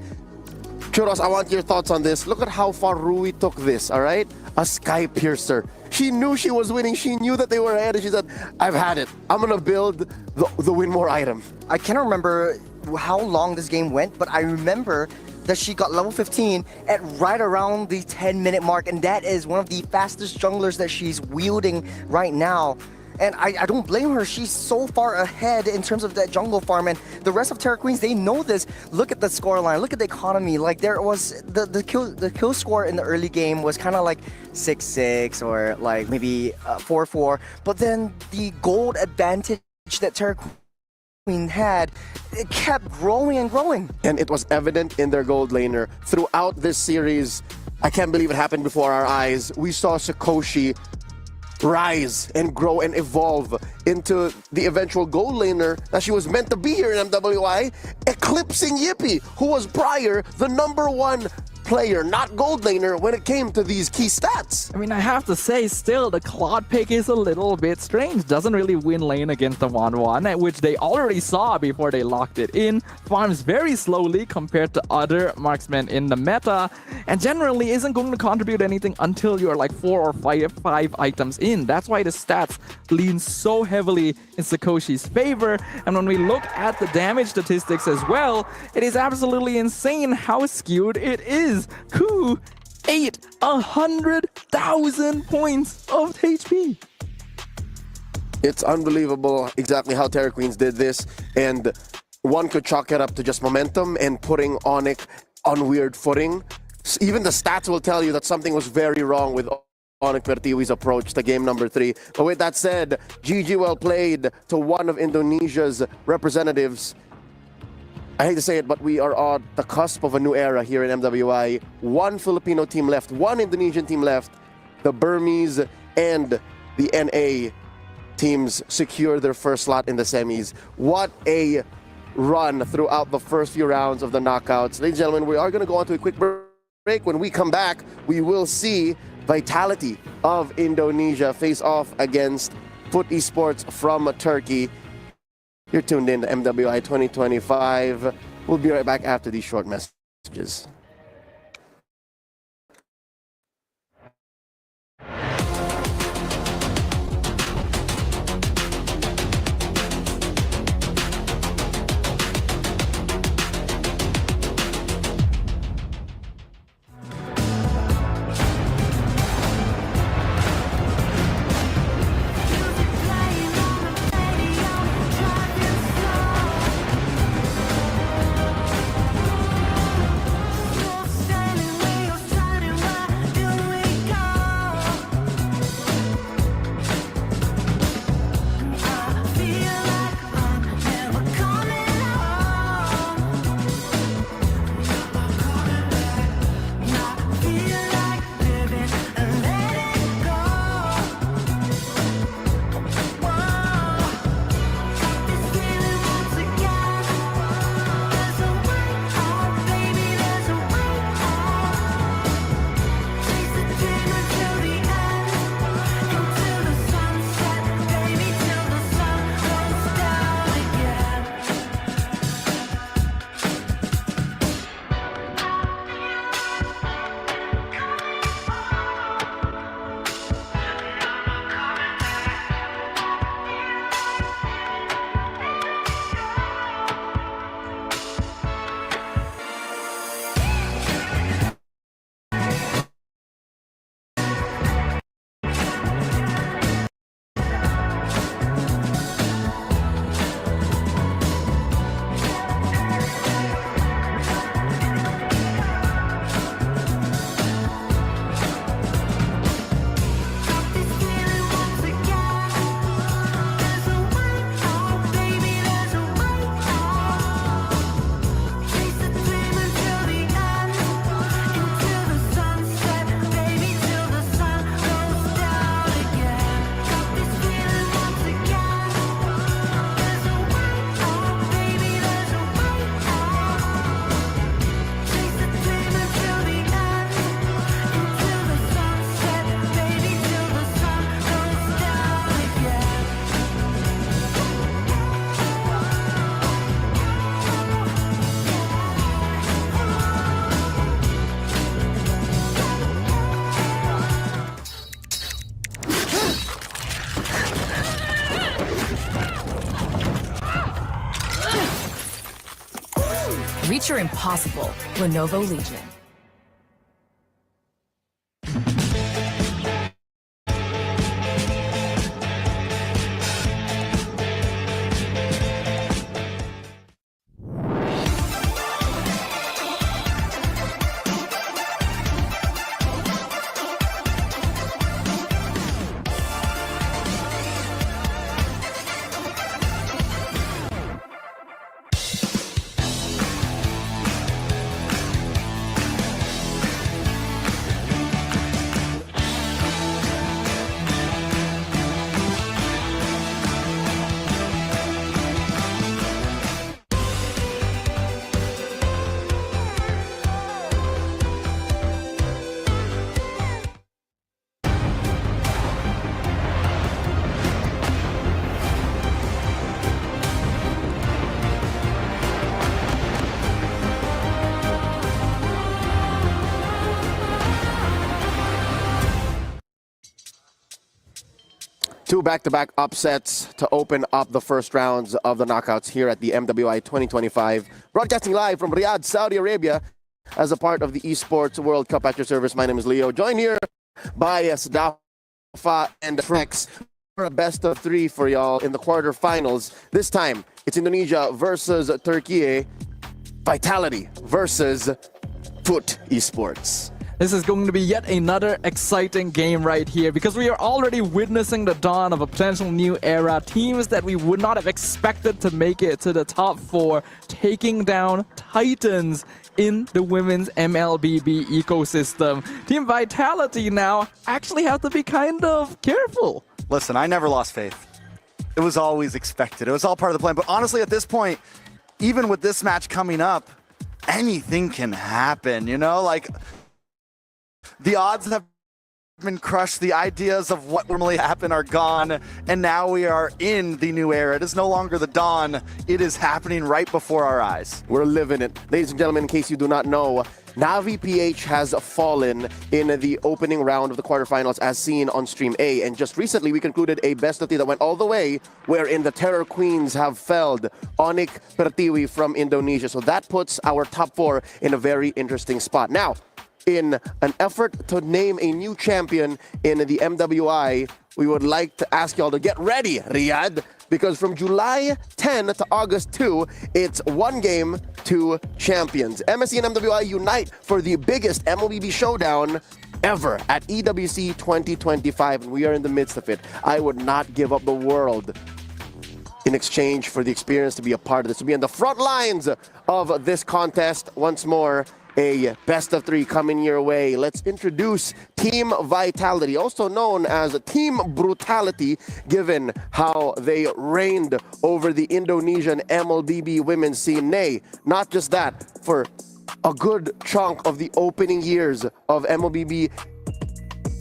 Churros, I want your thoughts on this. Look at how far Rui took this, all right? A Sky Piercer. She knew she was winning. She knew that they were ahead, and she said, I've had it. I'm going to build the win more item. I cannot remember how long this game went, but I remember that she got level 15 at right around the 10-minute mark, and that is one of the fastest junglers that she's wielding right now. And I don't blame her. She's so far ahead in terms of that jungle farm, and the rest of Terror Queens, they know this. Look at the scoreline. Look at the economy. Like, there was the kill score in the early game was kind of like 6-6 or like maybe 4-4, but then the gold advantage that Terror Queen had, it kept growing and growing. And it was evident in their gold laner throughout this series. I can't believe it happened before our eyes. We saw Sakoshi rise and grow and evolve into the eventual gold laner that she was meant to be here in MWI, eclipsing Yippee, who was prior the #1 player, not gold laner, when it came to these key stats. I mean, I have to say, still, the Claude pick is a little bit strange. Doesn't really win lane against the 1-1, which they already saw before they locked it in. Farms very slowly compared to other marksmen in the meta, and generally isn't going to contribute anything until you're like 4 or 5 items in. That's why the stats lean so heavily in Sakoshi's favor. And when we look at the damage statistics as well, it is absolutely insane how skewed it is. Ku, 100,000 points of HP. It's unbelievable exactly how Terra Queens did this, and one could chalk it up to just momentum and putting Onyx on weird footing. Even the stats will tell you that something was very wrong with Onyx Pertiwi's approach to game number 3. But with that said, GG well played to one of Indonesia's representatives. I hate to say it, but we are on the cusp of a new era here in MWI. One Filipino team left, one Indonesian team left. The Burmese and the NA teams secure their first slot in the semis. What a run throughout the first few rounds of the knockouts. Ladies and gentlemen, we are going to go on to a quick break. When we come back, we will see Vitality of Indonesia face off against Foot Esports from Turkey. You're tuned in to MWI 2025. We'll be right back after these short messages. Reach your impossible. Lenovo Legion. Two back-to-back upsets to open up the first rounds of the knockouts here at the MWI 2025. Broadcasting live from Riyadh, Saudi Arabia as a part of the Esports World Cup at your service. My name is Leo. Joined here by Sdafa and Trex for a best of three for y'all in the quarterfinals. This time, it's Indonesia versus Turkey. Vitality versus Foot Esports. This is going to be yet another exciting game right here because we are already witnessing the dawn of a potential new era. Teams that we would not have expected to make it to the top four, taking down titans in the women's MLBB ecosystem. Team Vitality now actually have to be kind of careful. Listen, I never lost faith. It was always expected. It was all part of the plan. But honestly, at this point, even with this match coming up, anything can happen, you know? Like, the odds have been crushed. The ideas of what normally happen are gone. And now we are in the new era. It is no longer the dawn. It is happening right before our eyes. We're living it. Ladies and gentlemen, in case you do not know, Navi PH has fallen in the opening round of the quarterfinals as seen on Stream A. And just recently, we concluded a best of three that went all the way, wherein the Terror Queens have felled Onik Pertiwi from Indonesia. So that puts our top four in a very interesting spot. Now, in an effort to name a new champion in the MWI, we would like to ask y'all to get ready, Riyadh, because from July 10 to August 2, it's one game, two champions. MSC and MWI unite for the biggest MLBB showdown ever at EWC 2025, and we are in the midst of it. I would not give up the world in exchange for the experience to be a part of this, to be on the front lines of this contest. Once more, a best of three coming your way. Let's introduce Team Vitality, also known as Team Brutality, given how they reigned over the Indonesian MLBB women's team. Nay, not just that, for a good chunk of the opening years of MLBB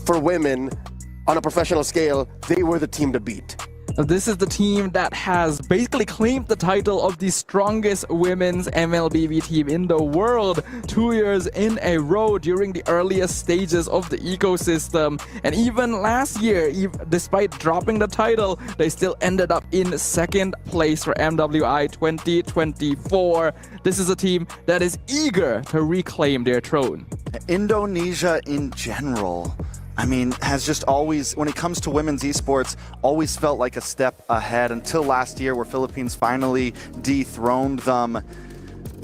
for women on a professional scale, they were the team to beat. This is the team that has basically claimed the title of the strongest women's MLBB team in the world 2 years in a row during the earliest stages of the ecosystem. And even last year, despite dropping the title, they still ended up in second place for MWI 2024. This is a team that is eager to reclaim their throne. Indonesia in general, I mean, has just always, when it comes to women's esports, always felt like a step ahead until last year where Philippines finally dethroned them.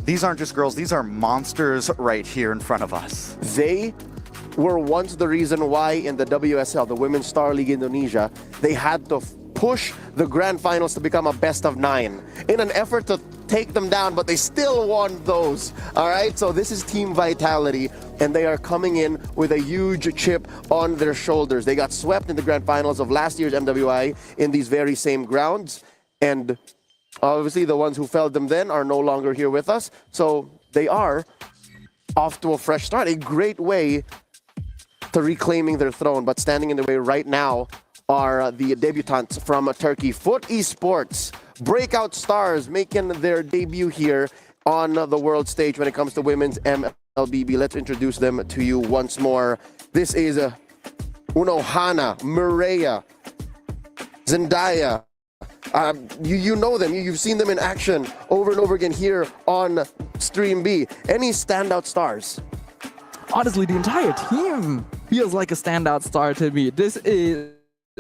These aren't just girls, these are monsters right here in front of us. They were once the reason why in the WSL, the Women's Star League Indonesia, they had to push the grand finals to become a best of 9 in an effort to take them down, but they still won those. All right, so this is Team Vitality, and they are coming in with a huge chip on their shoulders. They got swept in the grand finals of last year's MWI in these very same grounds, and obviously the ones who felled them then are no longer here with us, so they are off to a fresh start. A great way to reclaiming their throne, but standing in the way right now are the debutantes from Turkey, Foot Esports. Breakout stars making their debut here on the world stage when it comes to women's MLBB. Let's introduce them to you once more. This is Unohana, Mireia, Zendaya. You know them. You've seen them in action over and over again here on Stream B. Any standout stars? Honestly, the entire team feels like a standout star to me.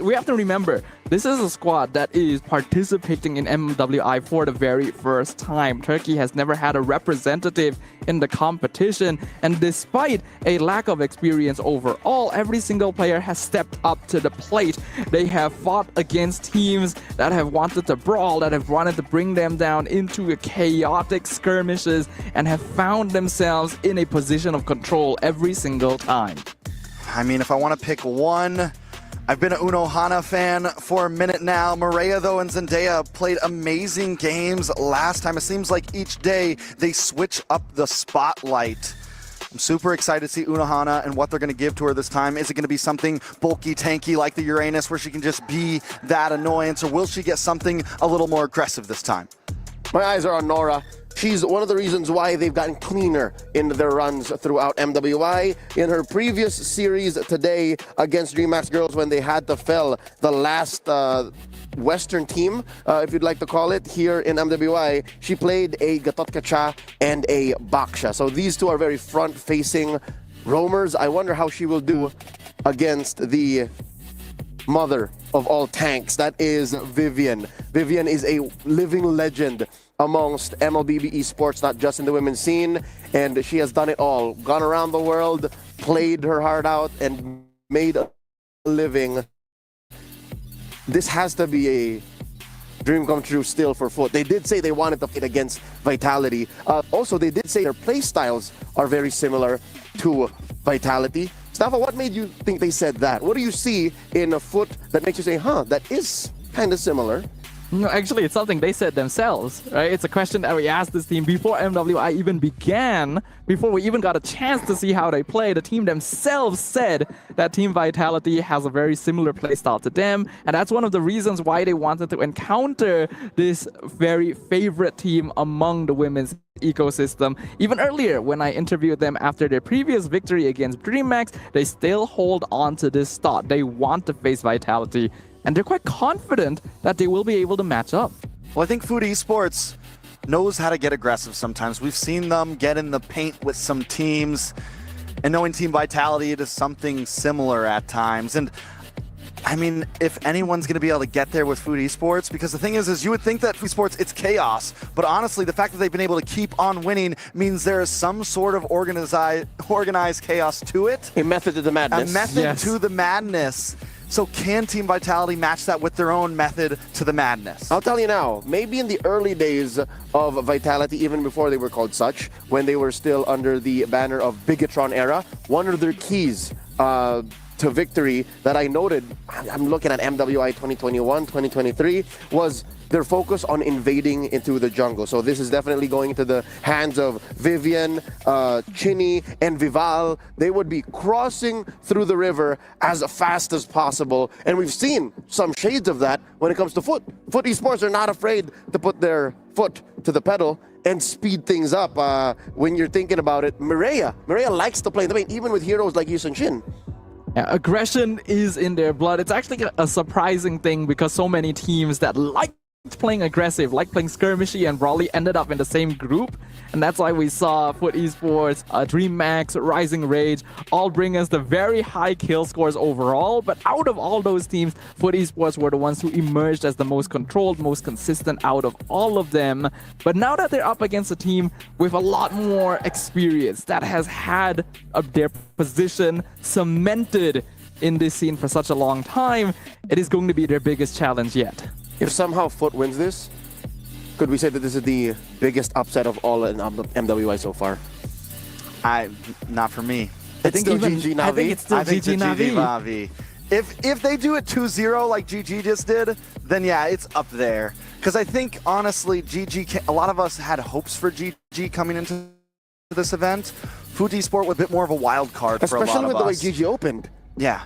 We have to remember, this is a squad that is participating in MWI for the very first time. Turkey has never had a representative in the competition, and despite a lack of experience overall, every single player has stepped up to the plate. They have fought against teams that have wanted to brawl, that have wanted to bring them down into chaotic skirmishes, and have found themselves in a position of control every single time. I mean, if I want to pick one, I've been an Unohana fan for a minute now. Mireia, though, and Zendaya played amazing games last time. It seems like each day they switch up the spotlight. I'm super excited to see Unohana and what they're going to give to her this time. Is it going to be something bulky, tanky like the Uranus where she can just be that annoyance, or will she get something a little more aggressive this time? My eyes are on Nora. She's one of the reasons why they've gotten cleaner in their runs throughout MWI. In her previous series today against DreamHack Girls, when they had to fell the last Western team, if you'd like to call it, here in MWI, she played a Gatot Kacha and a Baksha. So these two are very front-facing roamers. I wonder how she will do against the mother of all tanks. That is Vivian. Vivian is a living legend amongst MLBB esports, not just in the women's scene, and she has done it all. Gone around the world, played her heart out, and made a living. This has to be a dream come true still for Foot. They did say they wanted to fight against Vitality. Also, they did say their play styles are very similar to Vitality. Staffa, what made you think they said that? What do you see in a Foot that makes you say, huh, that is kind of similar? No, actually, it's something they said themselves, right? It's a question that we asked this team before MWI even began, before we even got a chance to see how they play. The team themselves said that Team Vitality has a very similar playstyle to them, and that's one of the reasons why they wanted to encounter this very favorite team among the women's ecosystem. Even earlier, when I interviewed them after their previous victory against DreamHack, they still hold on to this thought. They want to face Vitality, and they're quite confident that they will be able to match up. Well, I think Food Esports knows how to get aggressive sometimes. We've seen them get in the paint with some teams, and knowing Team Vitality, it is something similar at times. And I mean, if anyone's going to be able to get there with Food Esports, because the thing is you would think that Food Esports, it's chaos. But honestly, the fact that they've been able to keep on winning means there is some sort of organized chaos to it. A method to the madness. A method to the madness. So can Team Vitality match that with their own method to the madness? I'll tell you now, maybe in the early days of Vitality, even before they were called such, when they were still under the banner of Bigatron era, one of their keys to victory that I noted, I'm looking at MWI 2021, 2023, was their focus on invading into the jungle. So this is definitely going into the hands of Vivian, Chinny, and Vival. They would be crossing through the river as fast as possible. And we've seen some shades of that when it comes to Foot. Foot Esports are not afraid to put their foot to the pedal and speed things up. When you're thinking about it, Mireia likes to play the paint, even with heroes like Yusun Shin. Yeah, aggression is in their blood. It's actually a surprising thing because so many teams that like playing aggressive, like playing skirmishy and brawly, ended up in the same group, and that's why we saw Foot Esports, DreamHack, Rising Rage all bring us the very high kill scores overall. But out of all those teams, Foot Esports were the ones who emerged as the most controlled, most consistent out of all of them. But now that they're up against a team with a lot more experience that has had their position cemented in this scene for such a long time, it is going to be their biggest challenge yet. If somehow Foot wins this, could we say that this is the biggest upset of all in MWI so far? Not for me. I think it's still GG Navi. I think it's still GG Navi. If they do it 2-0 like GG just did, then yeah, it's up there. Because I think, honestly, a lot of us had hopes for GG coming into this event. Food Esport was a bit more of a wild card for a lot of us. Especially with the way GG opened. Yeah.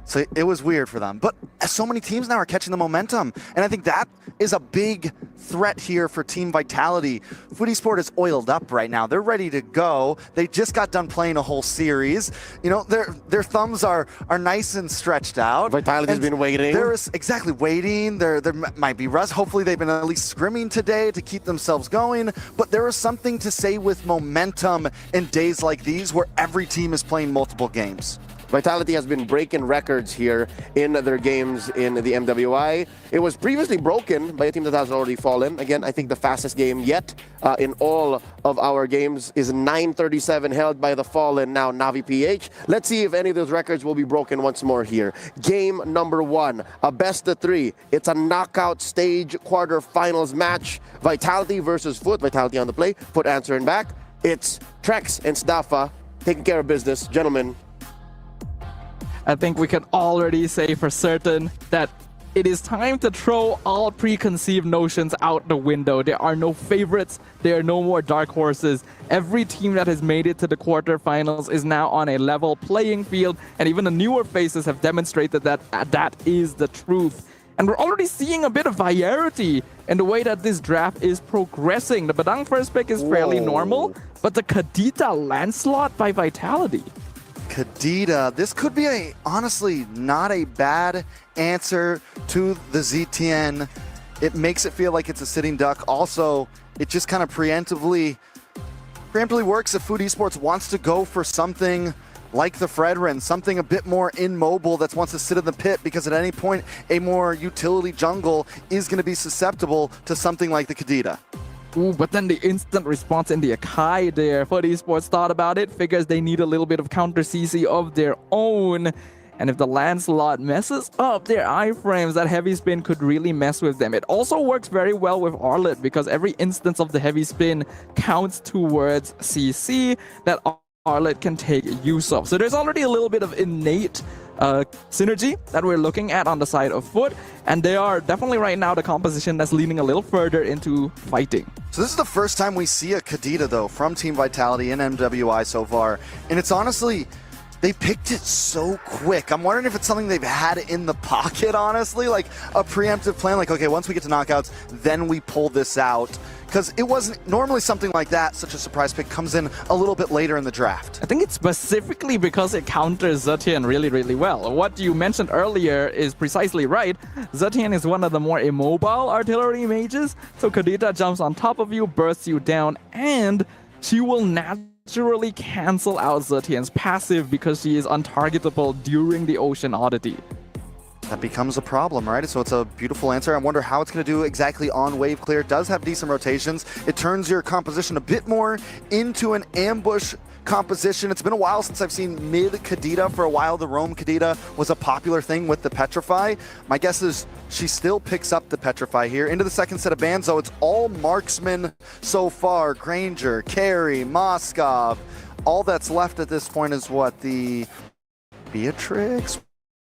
So it was weird for them. But so many teams now are catching the momentum. And I think that is a big threat here for Team Vitality. Food Esport is oiled up right now. They're ready to go. They just got done playing a whole series. You know, their thumbs are nice and stretched out. Vitality's been waiting. There is exactly waiting. There might be rest. Hopefully they've been at least scrimming today to keep themselves going. But there is something to say with momentum in days like these where every team is playing multiple games. Vitality has been breaking records here in their games in the MWI. It was previously broken by a team that has already fallen. Again, I think the fastest game yet in all of our games is 9:37, held by the fallen now Navi PH. Let's see if any of those records will be broken once more here. Game number 1, a best of 3. It's a knockout stage quarterfinals match. Vitality versus Foot. Vitality on the play, Foot answering back. It's Trex and Staffa taking care of business. Gentlemen, I think we can already say for certain that it is time to throw all preconceived notions out the window. There are no favorites. There are no more dark horses. Every team that has made it to the quarterfinals is now on a level playing field, and even the newer faces have demonstrated that that is the truth. And we're already seeing a bit of variety in the way that this draft is progressing. The Badang first pick is fairly normal, but the Kadita Lancelot by Vitality. Kadita, this could be honestly not a bad answer to the ZTN. It makes it feel like it's a sitting duck. Also, it just kind of preemptively works if Food Esports wants to go for something like the Fredrin, something a bit more immobile that wants to sit in the pit, because at any point a more utility jungle is going to be susceptible to something like the Kadita. Ooh, but then the instant response in the Akai there. Food Esports thought about it, figures they need a little bit of counter CC of their own. And if the Lancelot messes up their iframes, that heavy spin could really mess with them. It also works very well with Arlet, because every instance of the heavy spin counts towards CC that Arlet can take use of. So there's already a little bit of innate synergy that we're looking at on the side of Foot, and they are definitely right now the composition that's leaning a little further into fighting. So this is the first time we see a Kadita, though, from Team Vitality in MWI so far, and it's honestly, they picked it so quick. I'm wondering if it's something they've had in the pocket, honestly, like a preemptive plan, like, okay, once we get to knockouts, then we pull this out. Because it wasn't normally something like that, such a surprise pick comes in a little bit later in the draft. I think it's specifically because it counters Zetian really, really well. What you mentioned earlier is precisely right. Zetian is one of the more immobile artillery mages, so Kadita jumps on top of you, bursts you down, and she will naturally cancel out Zetian's passive because she is untargetable during the Ocean Oddity. That becomes a problem, right? So it's a beautiful answer. I wonder how it's going to do exactly on wave clear. It does have decent rotations. It turns your composition a bit more into an ambush composition. It's been a while since I've seen mid Kadita. For a while, the roam Kadita was a popular thing with the Petrify. My guess is she still picks up the Petrify here. Into the second set of bans, though, it's all marksmen so far. Granger, Carey, Moskov. All that's left at this point is what? The Beatrix?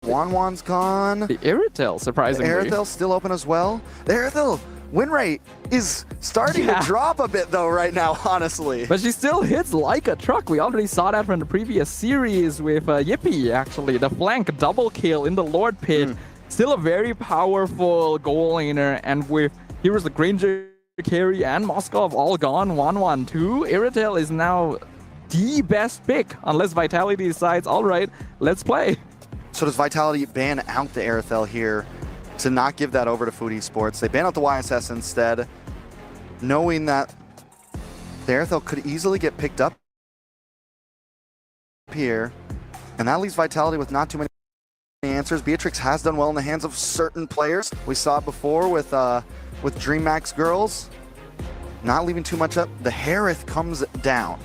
Wan's gone. The Iritel, surprisingly. The Iritel's still open as well. The Iritel win rate is starting to drop a bit, though, right now, honestly. But she still hits like a truck. We already saw that from the previous series with Yippee, actually. The flank double kill in the Lord Pit. Still a very powerful goal laner. And with heroes like Granger, Carey, and Moskov all gone, Wan too, Iritel is now the best pick, unless Vitality decides, all right, let's play. So does Vitality ban out the Aerithel here to not give that over to Food Esports? They ban out the YSS instead, knowing that the Aerithel could easily get picked up here, and that leaves Vitality with not too many answers. Beatrix has done well in the hands of certain players. We saw it before with DreamMax Girls, not leaving too much up. The Harith comes down.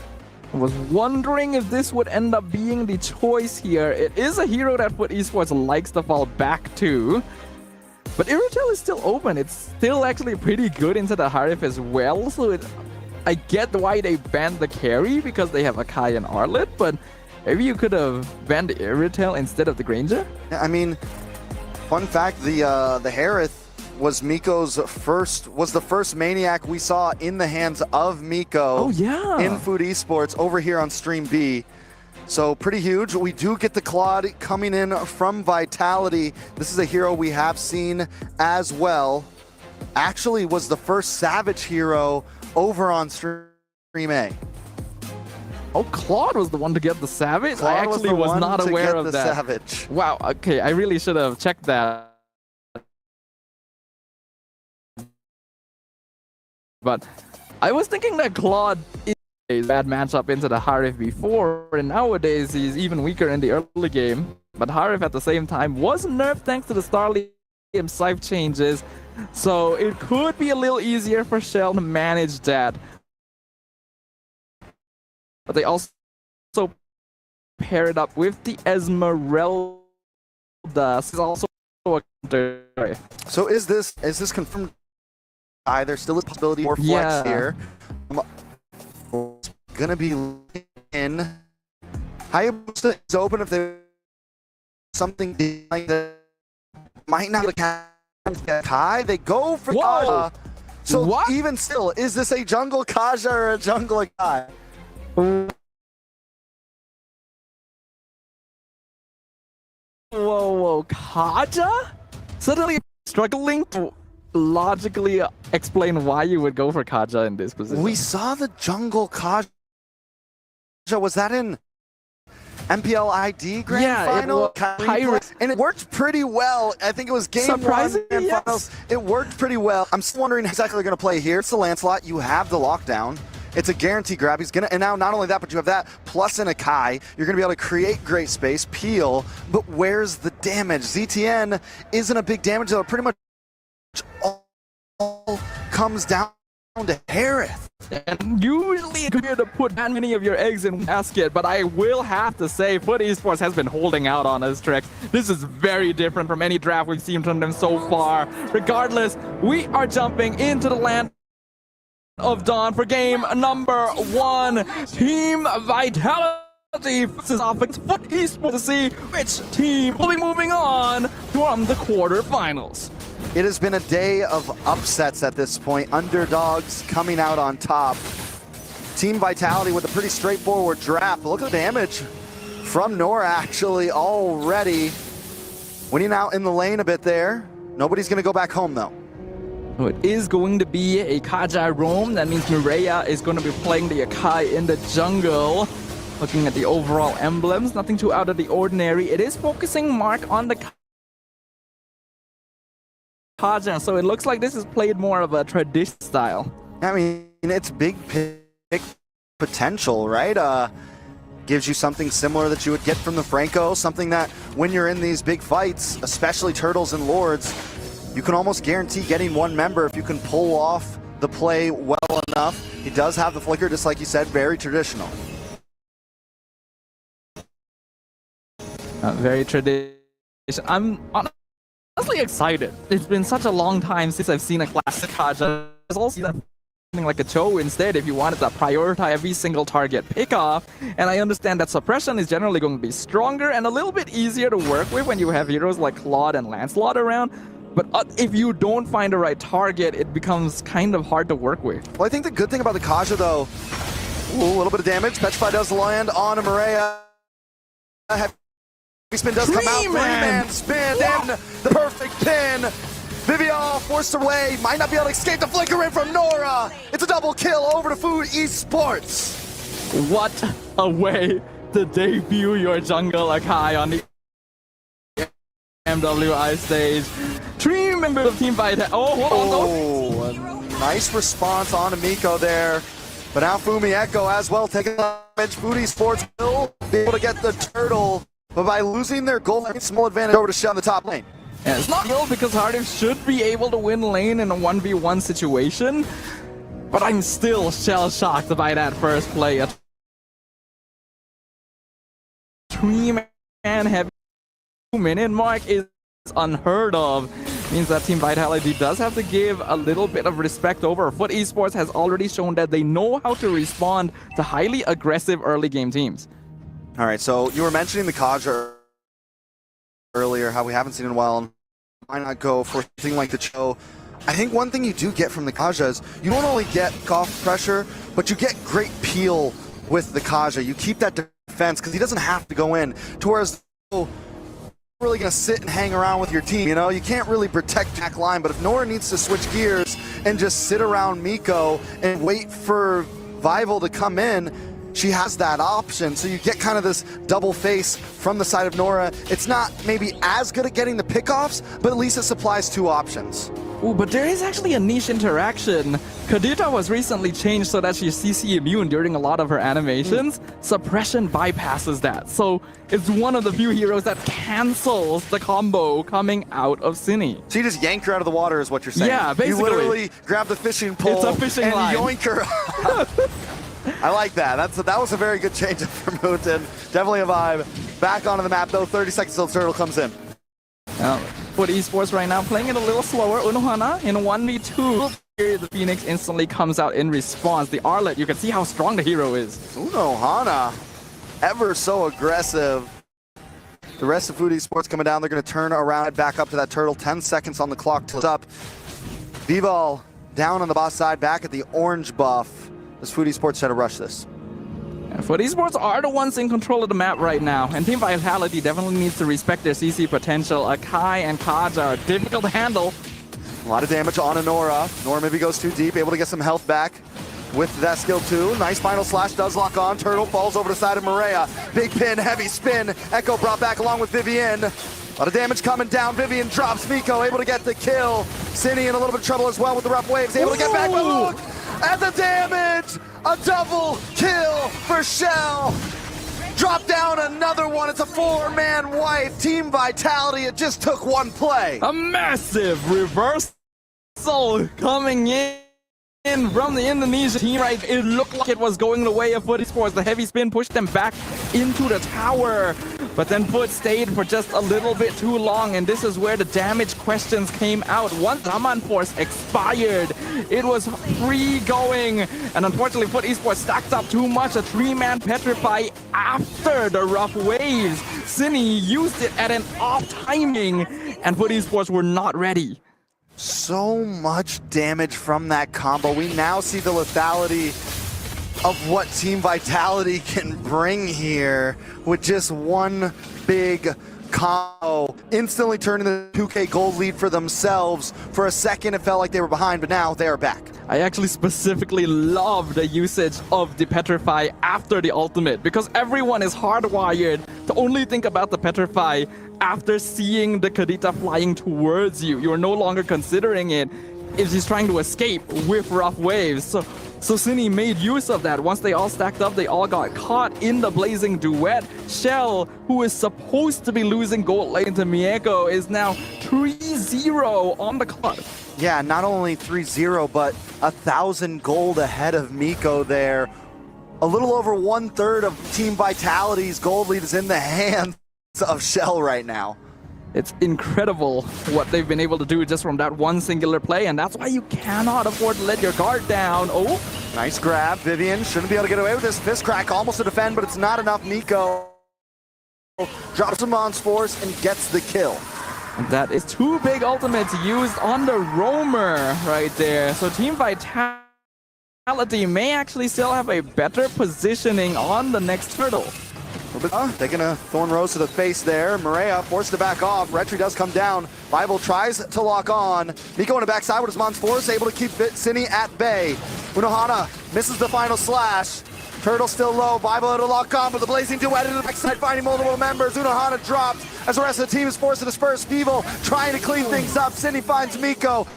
I was wondering if this would end up being the choice here. It is a hero that Foot Esports likes to fall back to. But Iritel is still open. It's still actually pretty good into the Harith as well. So I get why they banned the carry, because they have Akai and Arlet. But maybe you could have banned Iritel instead of the Granger? Yeah, I mean, fun fact, the Harith was the first Maniac we saw in the hands of Miko in Food Esports over here on Stream B. So pretty huge. We do get the Claude coming in from Vitality. This is a hero we have seen as well. Actually was the first Savage hero over on Stream A. Oh, Claude was the one to get the Savage? Claude I actually was not aware of that. Savage. Wow, okay, I really should have checked that. But I was thinking that Claude is a bad matchup into the Harith before, and nowadays he's even weaker in the early game. But Harith at the same time was nerfed thanks to the Starlight Scythe changes, so it could be a little easier for Shell to manage that. But they also pair it up with the Esmeralda. This is also a counter. So is this confirmed? There still is a possibility for flex here. Gonna be in. Hayabusa is open if there's something like that. Might not get high. They go for Kaja. So even still, is this a jungle Kaja or a jungle Akai? Whoa, Kaja? Suddenly struggling to logically explain why you would go for Kaja in this position. We saw the jungle Kaja. Was that in MPL ID Grand Final? And it worked pretty well. I think it was game one and finals. It worked pretty well. I'm still wondering exactly they're going to play here. It's the Lancelot. You have the lockdown. It's a guarantee grab. He's gonna, and now not only that, but you have that plus in a Kai. You're gonna be able to create great space, peel, but where's the damage? ZTN isn't a big damage, though. It pretty much all comes down to Harith. And usually it's good to put that many of your eggs in one basket, but I will have to say Foot Esports has been holding out on us, Trex. This is very different from any draft we've seen from them so far. Regardless, we are jumping into the land of Dawn for game number 1. Team Vitality versus Offense Foot Esports to see which team will be moving on from the quarterfinals. It has been a day of upsets at this point. Underdogs coming out on top. Team Vitality with a pretty straightforward draft. Look at the damage from Nora actually already. Winning out in the lane a bit there. Nobody's going to go back home though. So it is going to be a Kaja roam. That means Mireya is going to be playing the Akai in the jungle. Looking at the overall emblems, nothing too out of the ordinary. It is focusing Mark on the Kaja, so it looks like this is played more of a tradition style. I mean, it's big pick potential, right? Gives you something similar that you would get from the Franco, something that when you're in these big fights, especially Turtles and Lords, you can almost guarantee getting one member if you can pull off the play well enough. He does have the flicker, just like you said, very traditional. Very traditional. I'm honestly excited. It's been such a long time since I've seen a classic Kaja. There's also something like a Cho instead if you wanted to prioritize every single target pick-off. And I understand that suppression is generally going to be stronger and a little bit easier to work with when you have heroes like Claude and Lancelot around. But if you don't find the right target, it becomes kind of hard to work with. Well, I think the good thing about the Kaja, though, a little bit of damage. Petrify does land on a Mireya. Heavy spin does come out. Three-man spin in the perfect pin. Vivial forced away. Might not be able to escape the flicker in from Nora. It's a double kill over to Food Esports. What a way to debut your jungle Akai on the MWI stage. 3 members of Team Vitality. Oh, a nice response on Amiko there. But now Fumi Echo as well taking damage. Food Esports will be able to get the turtle, but by losing their goal, small advantage over to Shen on the top lane. And it's not good because Hardif should be able to win lane in a 1v1 situation, but I'm still shell-shocked by that first play. A 3-man heavy 2-minute mark is unheard of. Means that Team Vitality does have to give a little bit of respect over. Foot Esports has already shown that they know how to respond to highly aggressive early game teams. All right, so you were mentioning the Kaja earlier, how we haven't seen in a while. Why not go for something like the Cho? I think one thing you do get from the Kaja is you don't only get off pressure, but you get great peel with the Kaja. You keep that defense because he doesn't have to go in. Whereas really going to sit and hang around with your team, you know? You can't really protect back line, but if Nora needs to switch gears and just sit around Miko and wait for Vival to come in, she has that option. So you get kind of this double face from the side of Nora. It's not maybe as good at getting the pickoffs, but at least it supplies 2 options. Ooh, but there is actually a niche interaction. Kadita was recently changed so that she's CC immune during a lot of her animations. Suppression bypasses that. So it's one of the few heroes that cancels the combo coming out of Cine. So you just yank her out of the water is what you're saying. Yeah, basically. You literally grab the fishing pole it's a fishing and line. yoink her. I like that. That was a very good change for Mooten. Definitely a vibe. Back onto the map though, 30 seconds till the turtle comes in. Foot Esports right now playing it a little slower. Unohana in 1v2. The Phoenix instantly comes out in response. The Arlet, you can see how strong the hero is. Unohana, ever so aggressive. The rest of Food Esports coming down. They're going to turn around back up to that turtle. 10 seconds on the clock till it's up. Vival down on the boss side, back at the orange buff. As Food Esports try to rush this. For esports are the ones in control of the map right now, and Team Vitality definitely needs to respect their CC potential. Akai and Kaja are difficult to handle. A lot of damage on Nora. Nora maybe goes too deep, able to get some health back with that skill too. Nice final slash does lock on. Turtle falls over the side of Maria. Big pin, heavy spin. Echo brought back along with Vivian. A lot of damage coming down. Vivian drops Miko, able to get the kill. Cine in a little bit of trouble as well with the rough waves, able to get back, but look at the damage! A double kill for Shell. Drop down another one. It's a 4-man wipe. Team Vitality, it just took one play. A massive reversal coming in from the Indonesia team, right? It looked like it was going the way of Foot Esports. The heavy spin pushed them back into the tower. But then Foot stayed for just a little bit too long, and this is where the damage questions came out. Once Zaman Force expired, it was free going. And unfortunately, Foot Esports stacked up too much. A 3-man Petrify after the rough waves. Cine used it at an off timing, and Foot Esports were not ready. So much damage from that combo. We now see the lethality of what Team Vitality can bring here with just one big combo, instantly turning the 2K gold lead for themselves. For a second, it felt like they were behind, but now they are back. I actually specifically love the usage of the Petrify after the ultimate, because everyone is hardwired to only think about the Petrify after seeing the Kadita flying towards you. You're no longer considering it if she's trying to escape with rough waves. So Cine made use of that. Once they all stacked up, they all got caught in the blazing duet. Shell, who is supposed to be losing gold lane to Mieko, is now 3-0 on the clock. Yeah, not only 3-0, but 1,000 gold ahead of Miko there. A little over 1/3 of Team Vitality's gold lead is in the hands of Shell right now. It's incredible what they've been able to do just from that one singular play, and that's why you cannot afford to let your guard down. Oh, nice grab. Vivian shouldn't be able to get away with this. Fist crack almost to defend, but it's not enough. Miko drops him on Force and gets the kill. And that is 2 big ultimates used on the Roamer right there. So Team Vitality may actually still have a better positioning on the next turtle. Taking a Thorn Rose to the face there. Maria forced to back off. Retri does come down. Bible tries to lock on. Miko on the backside with his Mons Force, able to keep Cine at bay. Unohana misses the final slash. Turtle still low. Bible to lock on, but the blazing duet into the backside, finding multiple members. Unohana drops as the rest of the team is forced to disperse. Feeble trying to clean things up. Cine finds Miko.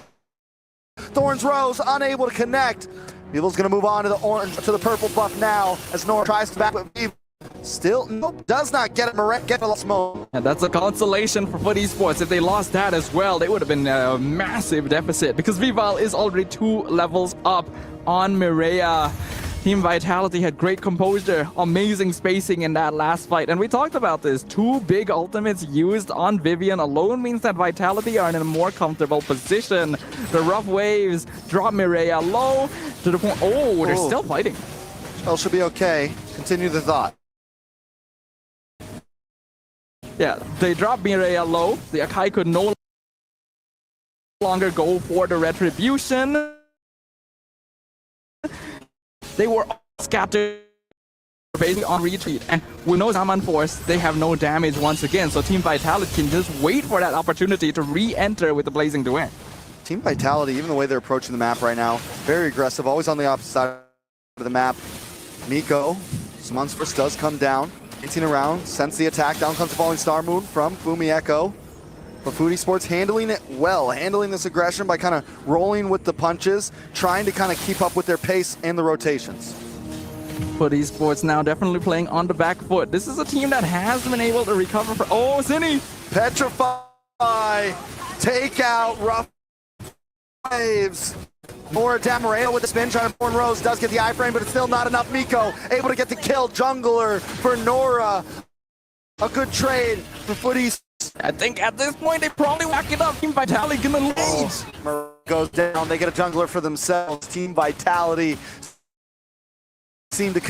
Thorns Rose unable to connect. Feeble's going to move on to the orange, to the purple buff now as Nora tries to back with Feeble. Still, nope, does not get it. Marek get the smoke. And that's a consolation for Foot Esports. If they lost that as well, they would have been a massive deficit, because Vival is already 2 levels up on Mireia. Team Vitality had great composure, amazing spacing in that last fight. And we talked about this. 2 big ultimates used on Vivian alone means that Vitality are in a more comfortable position. The rough waves drop Mireia low to the point. Oh, they're still fighting. Well, should be okay. Continue the thought. Yeah, they dropped Mireia low. The Akai could no longer go for the retribution. They were all scattered basically on retreat. And with no Zaman Force, they have no damage once again. So Team Vitality can just wait for that opportunity to re-enter with the Blazing Duet. Team Vitality, even the way they're approaching the map right now, very aggressive, always on the opposite side of the map. Miko, Zaman's Force does come down. 18 around, sense the attack. Down comes the falling Star Moon from Fumi Echo. But Food Esports handling it well, handling this aggression by kind of rolling with the punches, trying to kind of keep up with their pace and the rotations. Food Esports now definitely playing on the back foot. This is a team that has been able to recover from... Oh, Cine! Petrify! Take out rough waves. Nora Damareo with the spin, trying to form Rose, does get the iframe, but it's still not enough. Miko able to get the kill. Jungler for Nora. A good trade for Foot Esports. I think at this point they probably whack it up. Team Vitality gonna lead. Goes down, they get a jungler for themselves. Team Vitality seem to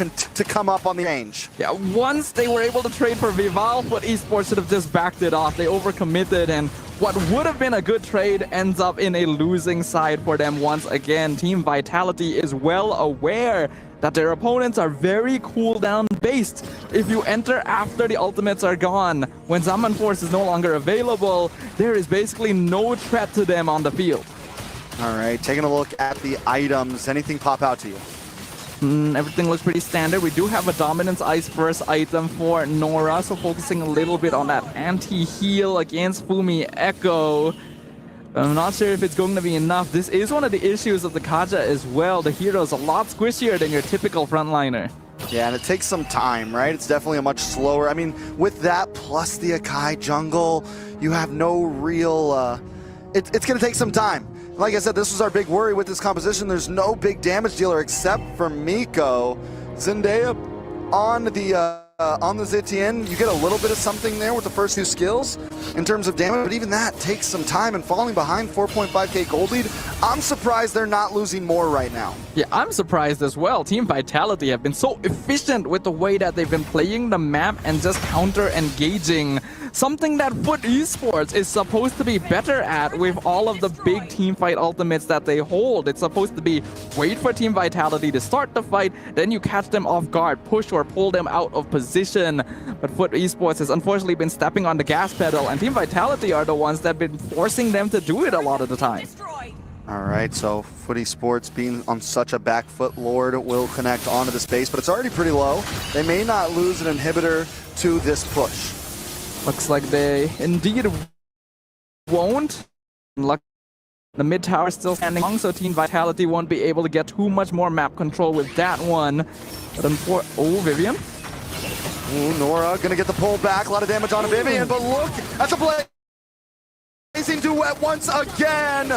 come up on the range. Yeah, once they were able to trade for Vival, Foot Esports should have just backed it off. They overcommitted, and what would have been a good trade ends up in a losing side for them once again. Team Vitality is well aware that their opponents are very cooldown based. If you enter after the ultimates are gone, when Summon Force is no longer available, there is basically no threat to them on the field. All right, taking a look at the items. Anything pop out to you? Everything looks pretty standard. We do have a Dominance Ice Burst item for Nora, so focusing a little bit on that anti-heal against Fumi Echo. I'm not sure if it's going to be enough. This is one of the issues of the Kaja as well. The hero is a lot squishier than your typical frontliner. Yeah, and it takes some time, right? It's definitely a much slower. I mean, with that plus the Akai jungle, you have no real... It's going to take some time. Like I said, this was our big worry with this composition. There's no big damage dealer except for Miko. Zendaya on the Zitian, you get a little bit of something there with the first two skills in terms of damage, but even that takes some time, and falling behind 4.5k gold lead, I'm surprised they're not losing more right now. Yeah, I'm surprised as well. Team Vitality have been so efficient with the way that they've been playing the map and just counter-engaging. Something that Foot Esports is supposed to be better at with all of the big teamfight ultimates that they hold. It's supposed to be wait for Team Vitality to start the fight, then you catch them off guard, push or pull them out of position. But Foot Esports has unfortunately been stepping on the gas pedal, and Team Vitality are the ones that have been forcing them to do it a lot of the time. All right, so Foot Esports being on such a back foot, Lord will connect onto the space, but it's already pretty low. They may not lose an inhibitor to this push. Looks like they indeed won't. The mid tower still standing long, so Team Vitality won't be able to get too much more map control with that one. But oh, Vivian. Ooh, Nora gonna get the pull back. A lot of damage on Vivian, but look at the blazing duet once again.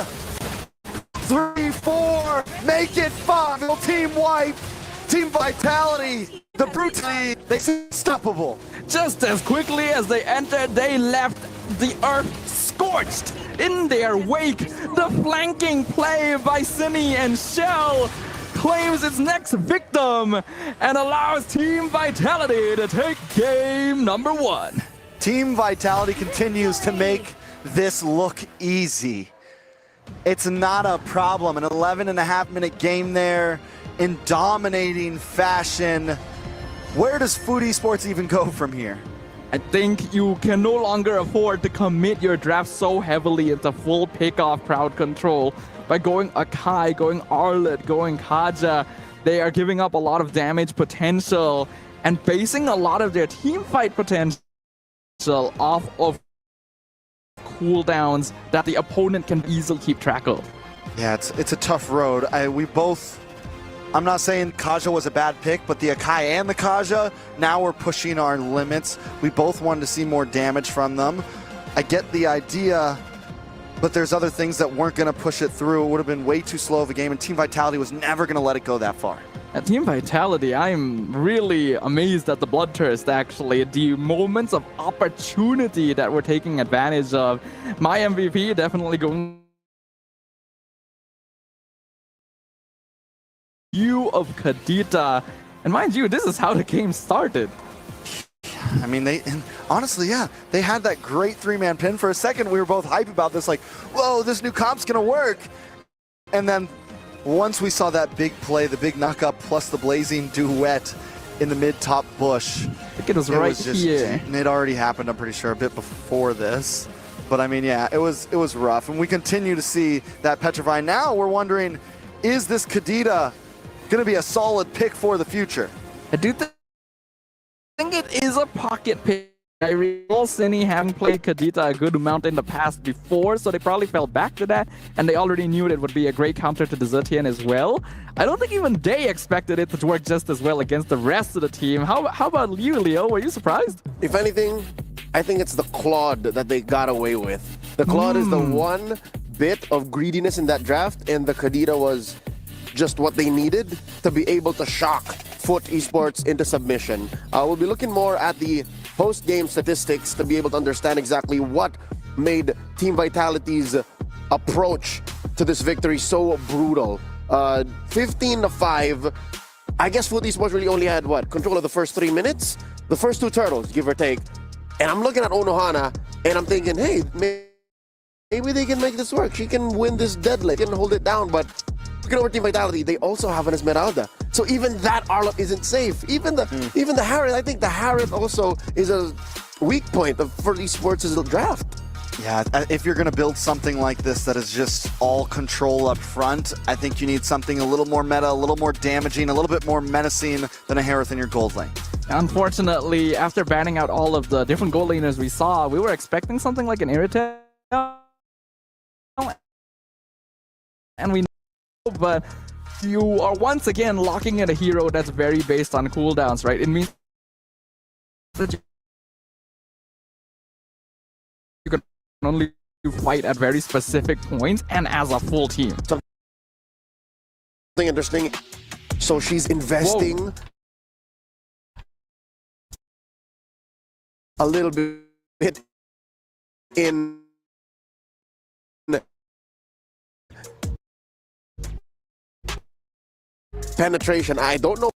3-4, make it 5. Team wipe. Team Vitality, the brutality, they're unstoppable. Just as quickly as they entered, they left the earth scorched in their wake. The flanking play by Cine and Shell claims its next victim and allows Team Vitality to take game number 1. Team Vitality continues to make this look easy. It's not a problem. An 11.5-minute game there in dominating fashion. Where does Foot Esports even go from here? I think you can no longer afford to commit your draft so heavily into full pick-off crowd control. By going Akai, going Arlet, going Kaja, they are giving up a lot of damage potential and basing a lot of their team fight potential off of cooldowns that the opponent can easily keep track of. Yeah, it's a tough road. I'm not saying Kaja was a bad pick, but the Akai and the Kaja, now we're pushing our limits. We both wanted to see more damage from them. I get the idea, but there's other things that weren't going to push it through. It would have been way too slow of a game, and Team Vitality was never going to let it go that far. At Team Vitality, I'm really amazed at the Bloodthirst, actually. The moments of opportunity that we're taking advantage of. My MVP definitely going of Kadita. And mind you, this is how the game started. I mean, honestly, yeah, they had that great 3-man pin. For a second, we were both hype about this, like, whoa, this new comp's gonna work. And then once we saw that big play, the big knock-up plus the blazing duet in the mid-top bush. I think it was right here. It already happened, I'm pretty sure, a bit before this. But I mean, yeah, it was rough. And we continue to see that petrify. Now we're wondering, is this Kadita going to be a solid pick for the future? I do think it is a pocket pick. I recall Cine having played Kadita a good amount in the past before, so they probably fell back to that, and they already knew it would be a great counter to the Zetian as well. I don't think even they expected it to work just as well against the rest of the team. How about you, Leo? Were you surprised? If anything, I think it's the Claude that they got away with. The Claude is the one bit of greediness in that draft, and the Kadita was just what they needed to be able to shock Foot Esports into submission. We'll be looking more at the post-game statistics to be able to understand exactly what made Team Vitality's approach to this victory so brutal. 15-5. I guess Foot Esports really only had, control of the first 3 minutes? The first 2 turtles, give or take. And I'm looking at Onohana, and I'm thinking, hey, maybe they can make this work. She can win this deadlift, can hold it down, but look at our team vitality. They also have an Esmeralda. So even that Arlop isn't safe. Even the Harriet, I think the Harriet also is a weak point for these sports' draft. Yeah, if you're going to build something like this that is just all control up front, I think you need something a little more meta, a little more damaging, a little bit more menacing than a Harith in your gold lane. Unfortunately, after banning out all of the different gold laners we saw, we were expecting something like an Irritate. And we know, but you are once again locking in a hero that's very based on cooldowns, right? It means that you can only fight at very specific points and as a full team. Something interesting. So she's investing Whoa. a little bit in penetration. I don't know.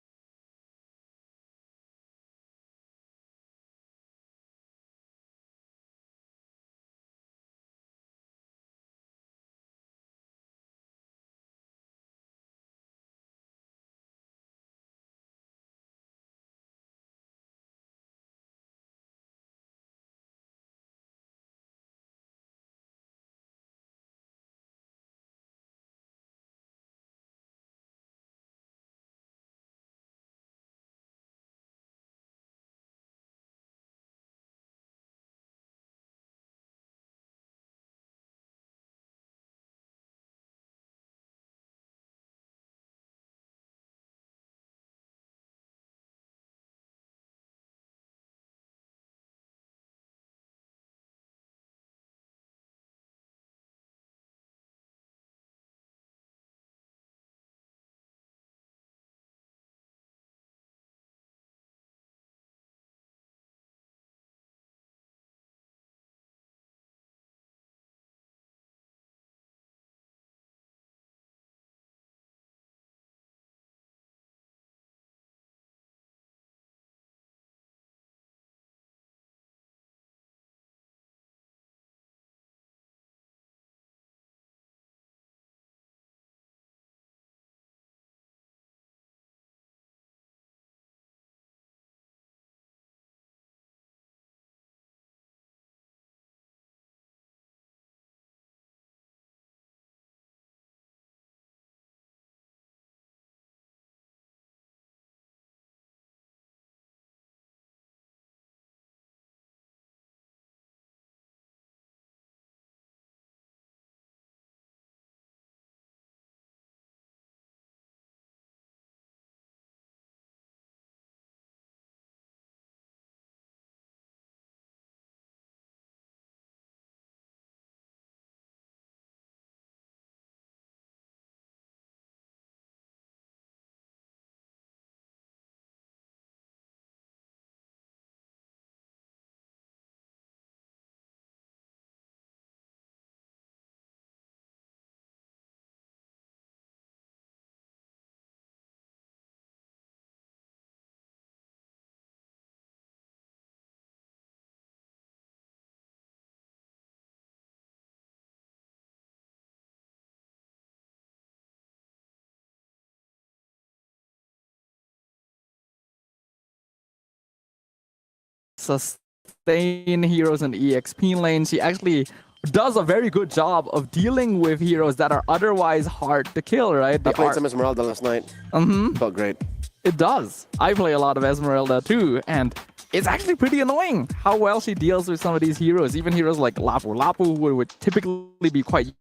Sustain heroes in EXP lanes. She actually does a very good job of dealing with heroes that are otherwise hard to kill, right? I played some Esmeralda last night. Felt great. It does. I play a lot of Esmeralda too, and it's actually pretty annoying how well she deals with some of these heroes. Even heroes like Lapu. Lapu would typically be quite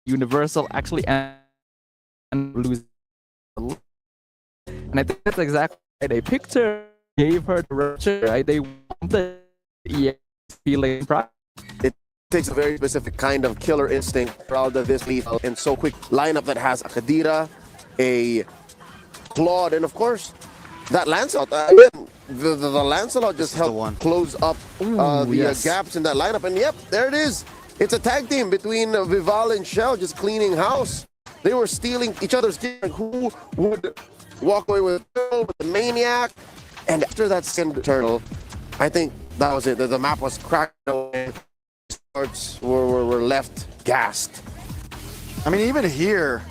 universal, actually, and lose. And I think that's exactly right. They picked her, gave her the rupture, right? They wanted EXP lane pride. It takes a very specific kind of killer instinct for this lethal and so quick lineup that has a Khadira, a Claude, and of course that Lancelot. The Lancelot just helped close up the gaps in that lineup, and yep, there it is. It's a tag team between Vival and Shell, just cleaning house. They were stealing each other's gear. Who would walk away with the Maniac? And after that second turtle, I think that was it. The map was cracked away. were left gassed. I mean, even here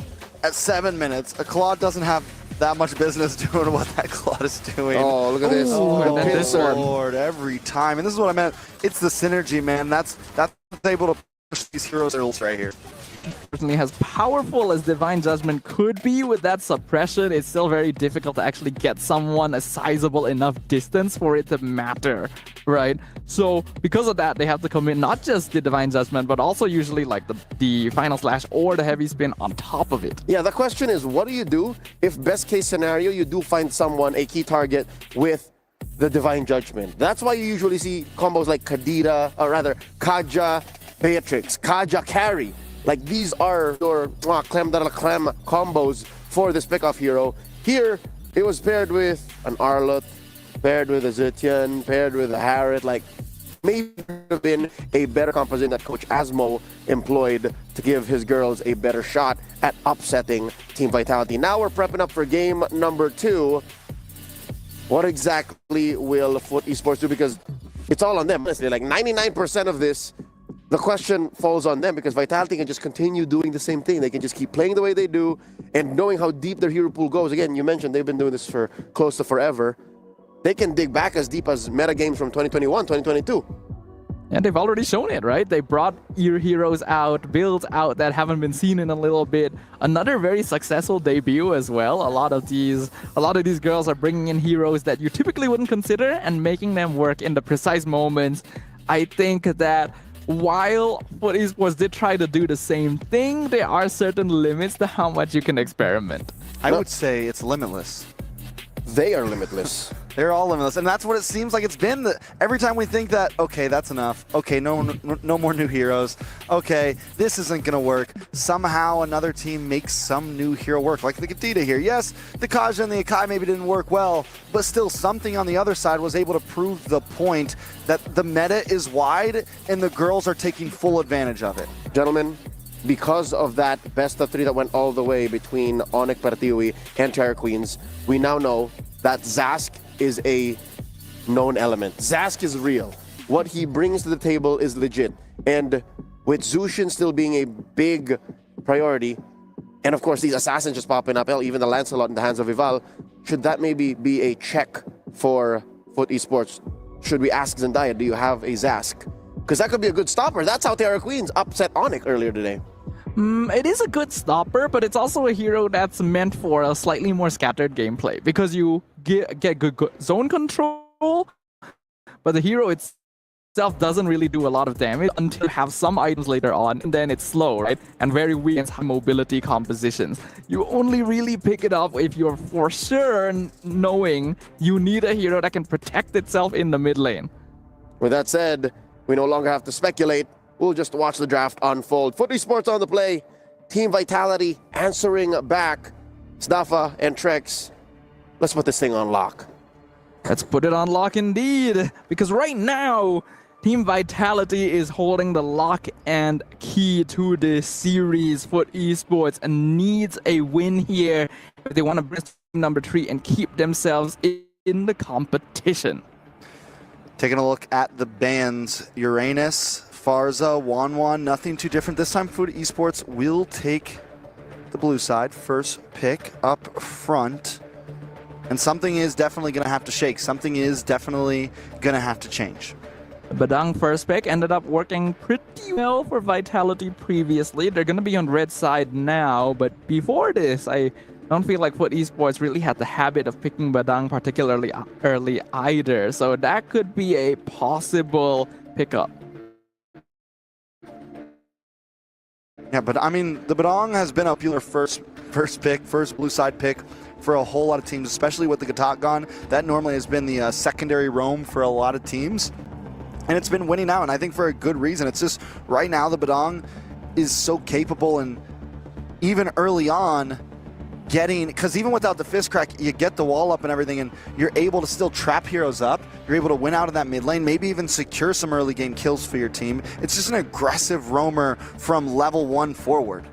at 7 minutes, a Claude doesn't have that much business doing what that Claude is doing. Oh, look at this. Oh, Pincer. Lord, every time. And this is what I meant. It's the synergy, man. That's able to push these heroes right here. Certainly, as powerful as Divine Judgment could be with that suppression, it's still very difficult to actually get someone a sizable enough distance for it to matter, right? So because of that, they have to commit not just the Divine Judgment, but also usually like the Final Slash or the Heavy Spin on top of it. Yeah, the question is, what do you do if best case scenario, you do find someone, a key target with the Divine Judgment? That's why you usually see combos like Kadira, or rather, Kaja, Beatrix, Kaja, Carry. Like, these are your creme de la creme combos for this pickoff hero. Here, it was paired with an Arlott, paired with a Zetian, paired with a Harriet. Like, maybe have been a better composition that Coach Asmo employed to give his girls a better shot at upsetting Team Vitality. Now we're prepping up for game number 2. What exactly will Foot Esports do? Because it's all on them, honestly. Like, 99% of this, the question falls on them, because Vitality can just continue doing the same thing. They can just keep playing the way they do, and knowing how deep their hero pool goes. Again, you mentioned they've been doing this for close to forever. They can dig back as deep as meta games from 2021, 2022. And they've already shown it, right? They brought your heroes out, builds out that haven't been seen in a little bit. Another very successful debut as well. A lot of these girls are bringing in heroes that you typically wouldn't consider and making them work in the precise moments. I think that while Foot Esports did try to do the same thing, there are certain limits to how much you can experiment. I would say it's limitless. They are limitless. They're all limitless, and that's what it seems like it's been. Every time we think that, okay, that's enough. Okay, no more new heroes. Okay, this isn't gonna work. Somehow another team makes some new hero work, like the Kadita here. Yes, the Kaja and the Akai maybe didn't work well, but still something on the other side was able to prove the point that the meta is wide and the girls are taking full advantage of it. Gentlemen, because of that best of 3 that went all the way between Onyx, Partiwi, and Terror Queens, we now know that Zask is a known element. Zask is real. What he brings to the table is legit. And with Zushin still being a big priority, and of course these assassins just popping up, even the Lancelot in the hands of Ival, should that maybe be a check for Foot Esports? Should we ask Zendaya, do you have a Zask? Because that could be a good stopper. That's how Terror Queens upset Onyx earlier today. It is a good stopper, but it's also a hero that's meant for a slightly more scattered gameplay, because you get good zone control, but the hero itself doesn't really do a lot of damage until you have some items later on, and then it's slow, right? And very weak against high mobility compositions. You only really pick it up if you're for sure knowing you need a hero that can protect itself in the mid lane. With that said, we no longer have to speculate. We'll just watch the draft unfold. Foot Esports on the play. Team Vitality answering back. Snafa and Trex. Let's put this thing on lock. Let's put it on lock indeed. Because right now, Team Vitality is holding the lock and key to this series. Foot Esports and needs a win here if they want to bring number 3 and keep themselves in the competition. Taking a look at the bans, Uranus, Farza, Wanwan, nothing too different. This time Foot Esports will take the blue side, first pick up front. And something is definitely going to have to shake. Something is definitely going to have to change. Badang first pick ended up working pretty well for Vitality previously. They're going to be on red side now, but before this, I don't feel like Foot Esports really had the habit of picking Badang particularly early either. So that could be a possible pickup. Yeah, but I mean, the Badang has been a popular first blue side pick for a whole lot of teams, especially with the Gatagon. That normally has been the secondary roam for a lot of teams. And it's been winning out, and I think for a good reason. It's just right now the Badang is so capable, and even early on, because even without the fist crack, you get the wall up and everything, and you're able to still trap heroes up. You're able to win out of that mid lane, maybe even secure some early game kills for your team. It's just an aggressive roamer from level 1 forward.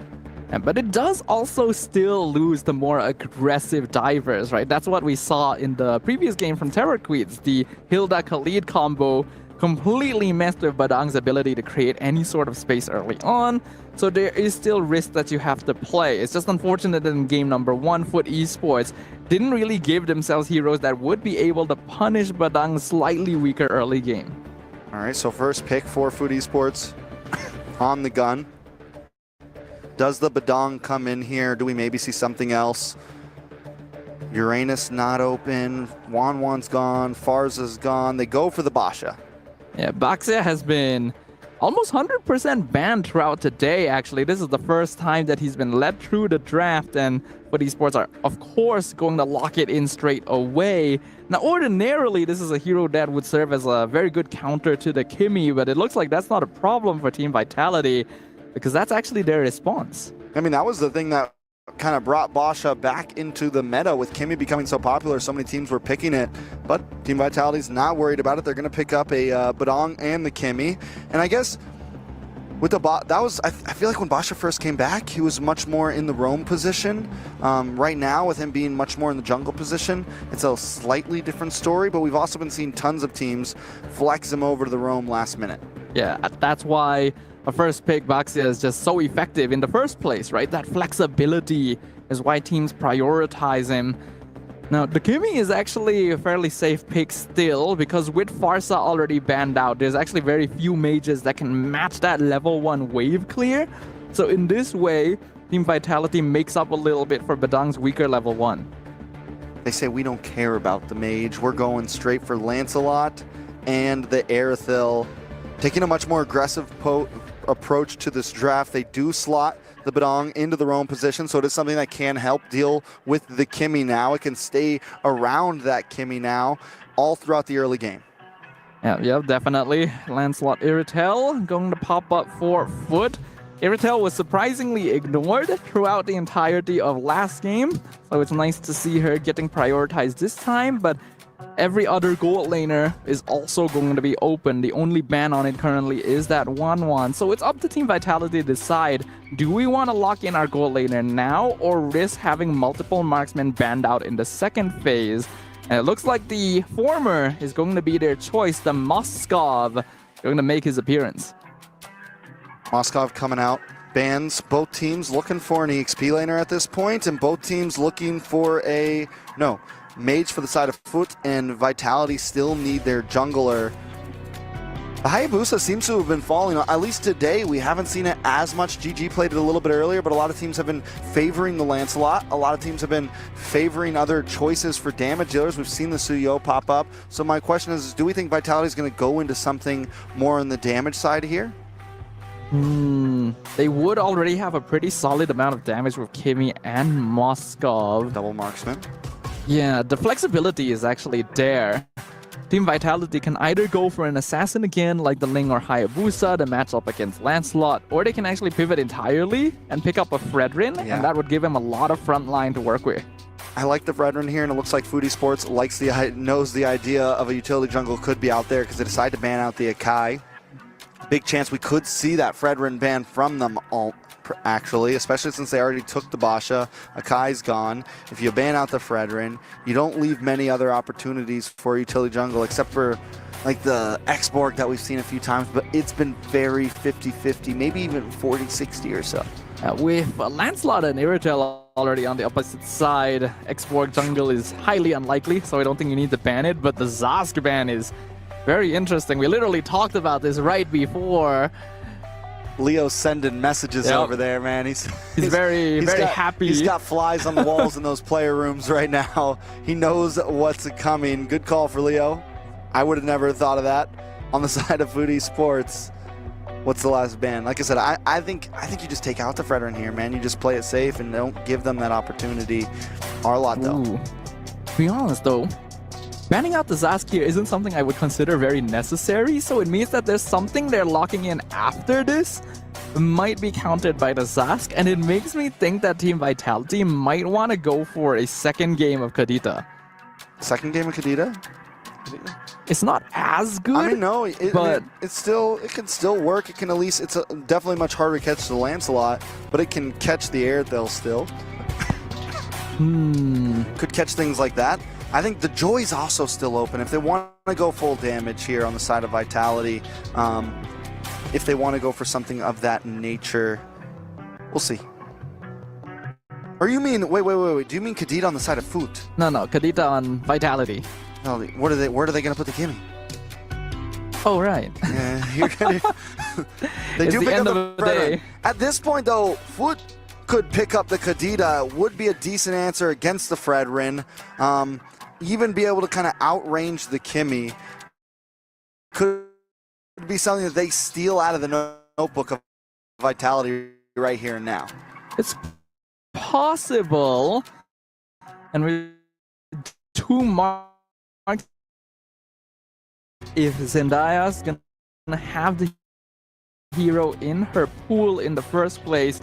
But it does also still lose the more aggressive divers, right? That's what we saw in the previous game from Terror Queens. The Hilda Khalid combo completely messed with Badang's ability to create any sort of space early on. So there is still risk that you have to play. It's just unfortunate that in game number 1, Foot Esports didn't really give themselves heroes that would be able to punish Badang's slightly weaker early game. All right, so first pick for Foot Esports on the gun. Does the Badang come in here? Do we maybe see something else? Uranus not open. Wanwan's gone. Farza's gone. They go for the Basha. Yeah, Baxia has been almost 100% banned throughout today, actually. This is the first time that he's been led through the draft, and Foot Esports are, of course, going to lock it in straight away. Now, ordinarily, this is a hero that would serve as a very good counter to the Kimmy, but it looks like that's not a problem for Team Vitality, because that's actually their response. I mean, that was the thing that kind of brought Basha back into the meta with Kimmy becoming so popular. So many teams were picking it, but Team Vitality's not worried about it. They're going to pick up a Badang and the Kimmy. And I guess with the I feel like when Basha first came back, he was much more in the roam position. Right now, with him being much more in the jungle position, it's a slightly different story, but we've also been seeing tons of teams flex him over to the roam last minute. Yeah, that's why a first pick Baxia is just so effective in the first place, right? That flexibility is why teams prioritize him. Now, the Kimmy is actually a fairly safe pick still, because with Farsa already banned out, there's actually very few mages that can match that level 1 wave clear. So in this way, Team Vitality makes up a little bit for Badang's weaker level 1. They say we don't care about the mage. We're going straight for Lancelot and the Aerithil, taking a much more aggressive approach to this draft. They do slot the Badang into the roam position, so it is something that can help deal with the Kimmy now. It can stay around that Kimmy now all throughout the early game. Yeah, definitely. Lancelot Iritel going to pop up for Foot. Iritel was surprisingly ignored throughout the entirety of last game, so it's nice to see her getting prioritized this time, but every other gold laner is also going to be open. The only ban on it currently is that Wanwan. So it's up to Team Vitality to decide, do we want to lock in our gold laner now or risk having multiple marksmen banned out in the second phase? And it looks like the former is going to be their choice. The Moskov going to make his appearance. Moskov coming out. Bans, both teams looking for an EXP laner at this point, and both teams looking for mage for the side of Foot, and Vitality still need their jungler. The Hayabusa seems to have been falling. At least today, we haven't seen it as much. GG played it a little bit earlier, but a lot of teams have been favoring the Lancelot. A lot of teams have been favoring other choices for damage dealers. We've seen the Suyo pop up. So my question is, do we think Vitality is going to go into something more on the damage side here? They would already have a pretty solid amount of damage with Kimmy and Moskov. Double marksman. Yeah, the flexibility is actually there. Team Vitality can either go for an assassin again, like the Ling or Hayabusa, to match up against Lancelot, or they can actually pivot entirely and pick up a Fredrin, and that would give him a lot of front line to work with. I like the Fredrin here, and it looks like Foot Esports knows the idea of a utility jungle could be out there because they decided to ban out the Akai. Big chance we could see that Fredrin ban from them all, actually, especially since they already took the Basha. Akai's gone. If you ban out the Fredrin, you don't leave many other opportunities for utility jungle except for like the Xborg that we've seen a few times, but it's been very 50-50, maybe even 40-60 or so. With Lancelot and Iritel already on the opposite side, Xborg jungle is highly unlikely, so I don't think you need to ban it, but the Zask ban is very interesting. We literally talked about this right before. Leo's sending messages over there, man. He's very happy. He's got flies on the walls in those player rooms right now. He knows what's coming. Good call for Leo. I would have never thought of that. On the side of Foot Esports, what's the last ban? Like I said, I think you just take out the Fredrin here, man. You just play it safe and don't give them that opportunity. Arlot, though. To be honest, though, banning out the Zask here isn't something I would consider very necessary, so it means that there's something they're locking in after this might be countered by the Zask, and it makes me think that Team Vitality might want to go for a second game of Kadita. Second game of Kadita? It's not as good. I mean, no, it can still work. It can at least, it's definitely much harder to catch the Lancelot, but it can catch the Aerithil still. Could catch things like that. I think the Joy's also still open. If they want to go full damage here on the side of Vitality. If they want to go for something of that nature, we'll see. Or you mean, wait, do you mean Kadita on the side of Foot? No, Kadita on Vitality. No, where are they going to put the Gimme? Oh, right. Yeah, you're gonna, they It's do the pick end up of the the day. At this point, though, Foot could pick up the Kadita, would be a decent answer against the Fredrin. Even be able to kind of outrange the Kimmy. Could be something that they steal out of the notebook of Vitality right here and now. It's possible. And with 2 marks, if Zendaya's gonna have the hero in her pool in the first place,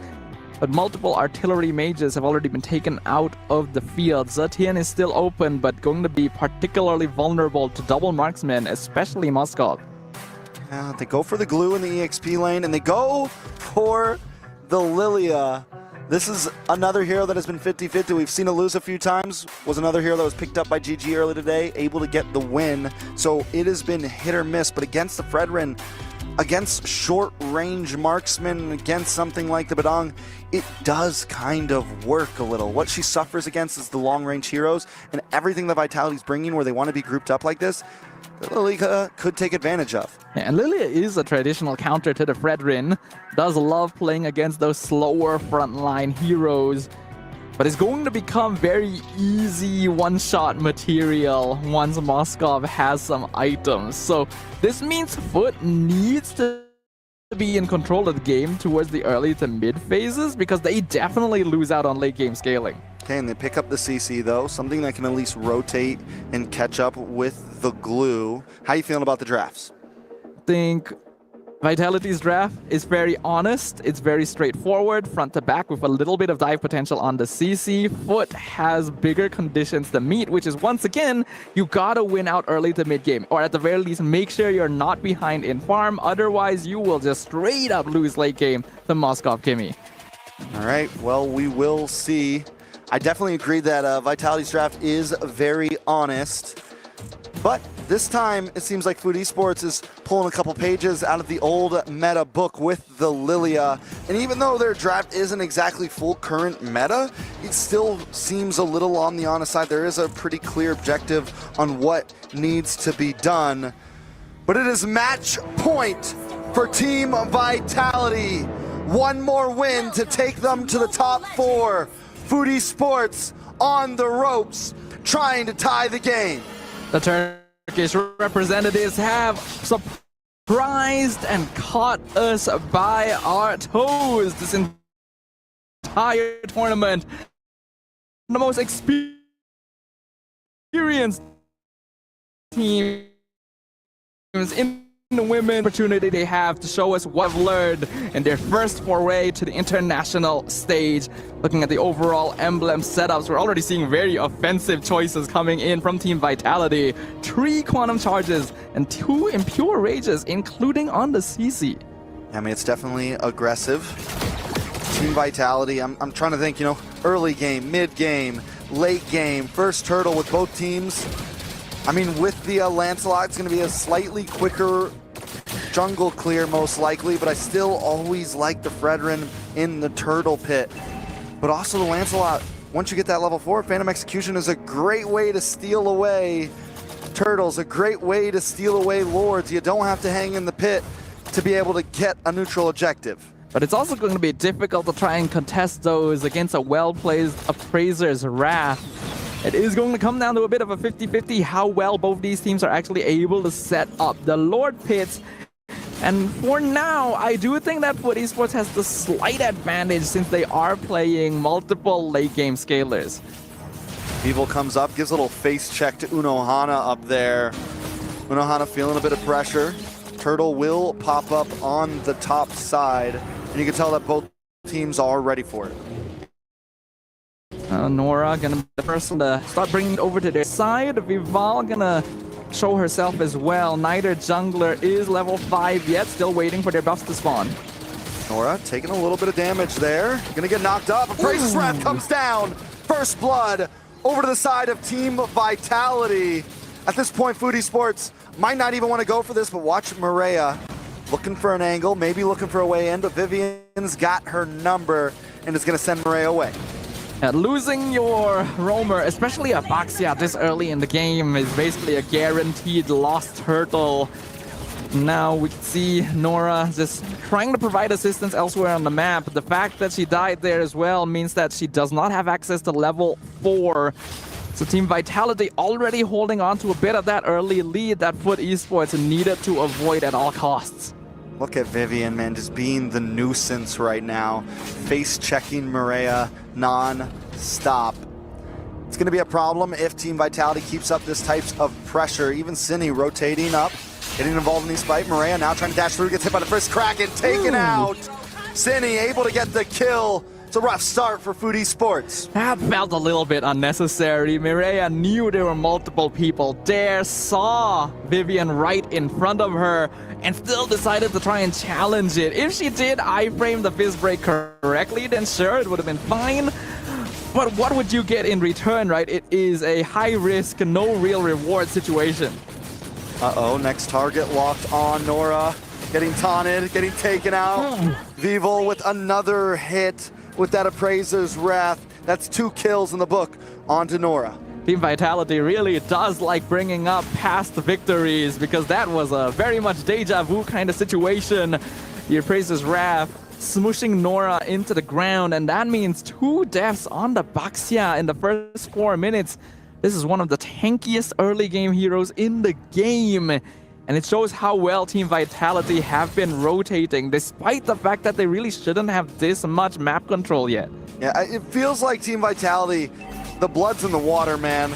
but multiple artillery mages have already been taken out of the field. Zetian is still open, but going to be particularly vulnerable to double marksmen, especially Moskov. Yeah, they go for the glue in the EXP lane, and they go for the Lilia. This is another hero that has been 50-50. We've seen it lose a few times. Was another hero that was picked up by GG early today, able to get the win. So it has been hit or miss, but against the Fredrin, against short-range marksmen, against something like the Badong, it does kind of work a little. What she suffers against is the long-range heroes, and everything that Vitality's bringing where they want to be grouped up like this, Lilia could take advantage of. Yeah, and Lilia is a traditional counter to the Fredrin. Does love playing against those slower frontline heroes, but it's going to become very easy one-shot material once Moskov has some items. So this means Foot needs to be in control of the game towards the early to mid phases, because they definitely lose out on late game scaling. Okay, and they pick up the CC though, something that can at least rotate and catch up with the glue. How you feeling about the drafts? I think Vitality's draft is very honest. It's very straightforward, front to back, with a little bit of dive potential on the CC. Foot has bigger conditions to meet, which is, once again, you gotta win out early to mid game, or at the very least make sure you're not behind in farm. Otherwise, you will just straight up lose late game to Moskov Kimmy. All right, well, we will see. I definitely agree that Vitality's draft is very honest, but this time it seems like Food Esports is pulling a couple pages out of the old meta book with the Lilia, and even though their draft isn't exactly full current meta, it still seems a little on the honest side. There is a pretty clear objective on what needs to be done, but it is match point for Team Vitality. One more win to take them to the top 4. Food Esports on the ropes, trying to tie the game. The Turkish representatives have surprised and caught us by our toes this entire tournament. The most experienced teams in the women opportunity they have to show us what they've learned in their first foray to the international stage. Looking at the overall emblem setups, we're already seeing very offensive choices coming in from Team Vitality. 3 quantum charges and 2 impure rages, including on the CC. I mean, it's definitely aggressive. Team Vitality, I'm trying to think, you know, early game, mid game, late game, first turtle with both teams. I mean, with the Lancelot, it's going to be a slightly quicker jungle clear, most likely, but I still always like the Fredrin in the turtle pit. But also the Lancelot, once you get that level 4, Phantom Execution is a great way to steal away turtles, a great way to steal away lords. You don't have to hang in the pit to be able to get a neutral objective. But it's also going to be difficult to try and contest those against a well-placed Appraiser's Wrath. It is going to come down to a bit of a 50-50 how well both these teams are actually able to set up the Lord pits. And for now, I do think that Food Esports has the slight advantage since they are playing multiple late game scalers. Evil comes up, gives a little face check to Unohana up there. Unohana feeling a bit of pressure. Turtle will pop up on the top side, and you can tell that both teams are ready for it. Nora gonna be the person to start bringing it over to their side. Vival gonna show herself as well. Neither jungler is level 5 yet, still waiting for their buffs to spawn. Nora taking a little bit of damage there. Gonna get knocked up. Appraiser's Wrath comes down. First blood over to the side of Team Vitality At this point, Food Esports might not even want to go for this, but watch Maria looking for an angle, maybe looking for a way in, but Vivian's got her number and is going to send Maria away. Losing your roamer, especially a Baxia this early in the game, is basically a guaranteed lost hurdle. Now we can see Nora just trying to provide assistance elsewhere on the map. The fact that she died there as well means that she does not have access to level 4. So Team Vitality already holding on to a bit of that early lead that Foot Esports needed to avoid at all costs. Look at Vivian, man, just being the nuisance right now. Face-checking Maria non-stop. It's going to be a problem if Team Vitality keeps up this type of pressure. Even Cine rotating up, getting involved in these fight. Maria now trying to dash through, gets hit by the first crack and taken out. Cine able to get the kill. It's a rough start for Food Esports. That felt a little bit unnecessary. Mireia knew there were multiple people there, saw Vivian right in front of her, and still decided to try and challenge it. If she did iframe the fist break correctly, then sure, it would have been fine. But what would you get in return, right? It is a high-risk, no real reward situation. Uh-oh, next target locked on Nora. Getting taunted, getting taken out. Vival with another hit with that Appraiser's Wrath. That's 2 kills in the book onto Nora. Team Vitality really does like bringing up past victories because that was a very much deja vu kind of situation. The Appraiser's Wrath smooshing Nora into the ground, and that means 2 deaths on the Baxia in the first 4 minutes. This is one of the tankiest early game heroes in the game. And it shows how well Team Vitality have been rotating, despite the fact that they really shouldn't have this much map control yet. Yeah, it feels like Team Vitality, the blood's in the water, man.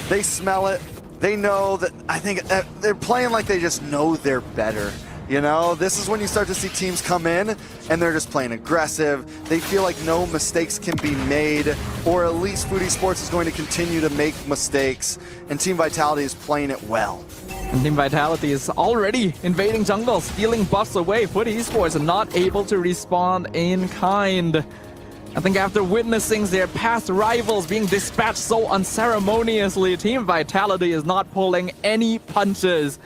They smell it. They know that, I think they're playing like they just know they're better. You know, this is when you start to see teams come in and they're just playing aggressive. They feel like no mistakes can be made, or at least Food Esports is going to continue to make mistakes, and Team Vitality is playing it well. And Team Vitality is already invading jungle, stealing buffs away. Foot Esports are not able to respond in kind. I think after witnessing their past rivals being dispatched so unceremoniously, Team Vitality is not pulling any punches.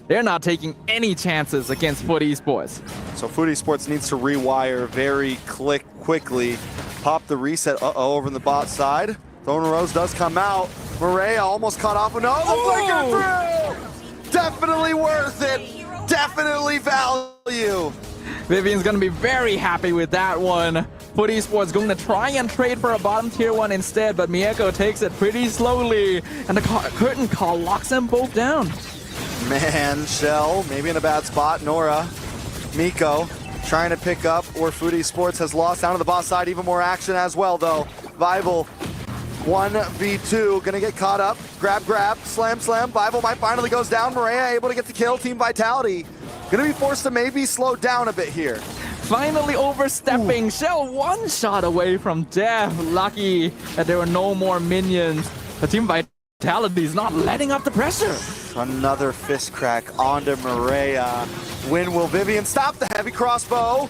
They're not taking any chances against Foot Esports. So Foot Esports needs to rewire very quickly. Pop the reset. Uh-oh, over in the bot side. Thorn Rose does come out. Maria almost caught off. No, the flicker through! Definitely worth it. Definitely value. Vivian's going to be very happy with that one. Foot Esports going to try and trade for a bottom tier 1 instead, but Mieko takes it pretty slowly, and the curtain call locks them both down. Man, Shell, maybe in a bad spot. Nora, Miko trying to pick up where Food Esports has lost. Down to the boss side, even more action as well, though. Vival, 1v2, gonna get caught up. Grab, slam. Vival might finally goes down. Maria able to get the kill. Team Vitality gonna be forced to maybe slow down a bit here. Finally overstepping. Shell 1 shot away from death. Lucky that there were no more minions. The Team Vitality is not letting up the pressure. Another fist crack onto Maria. When will Vivian stop the heavy crossbow?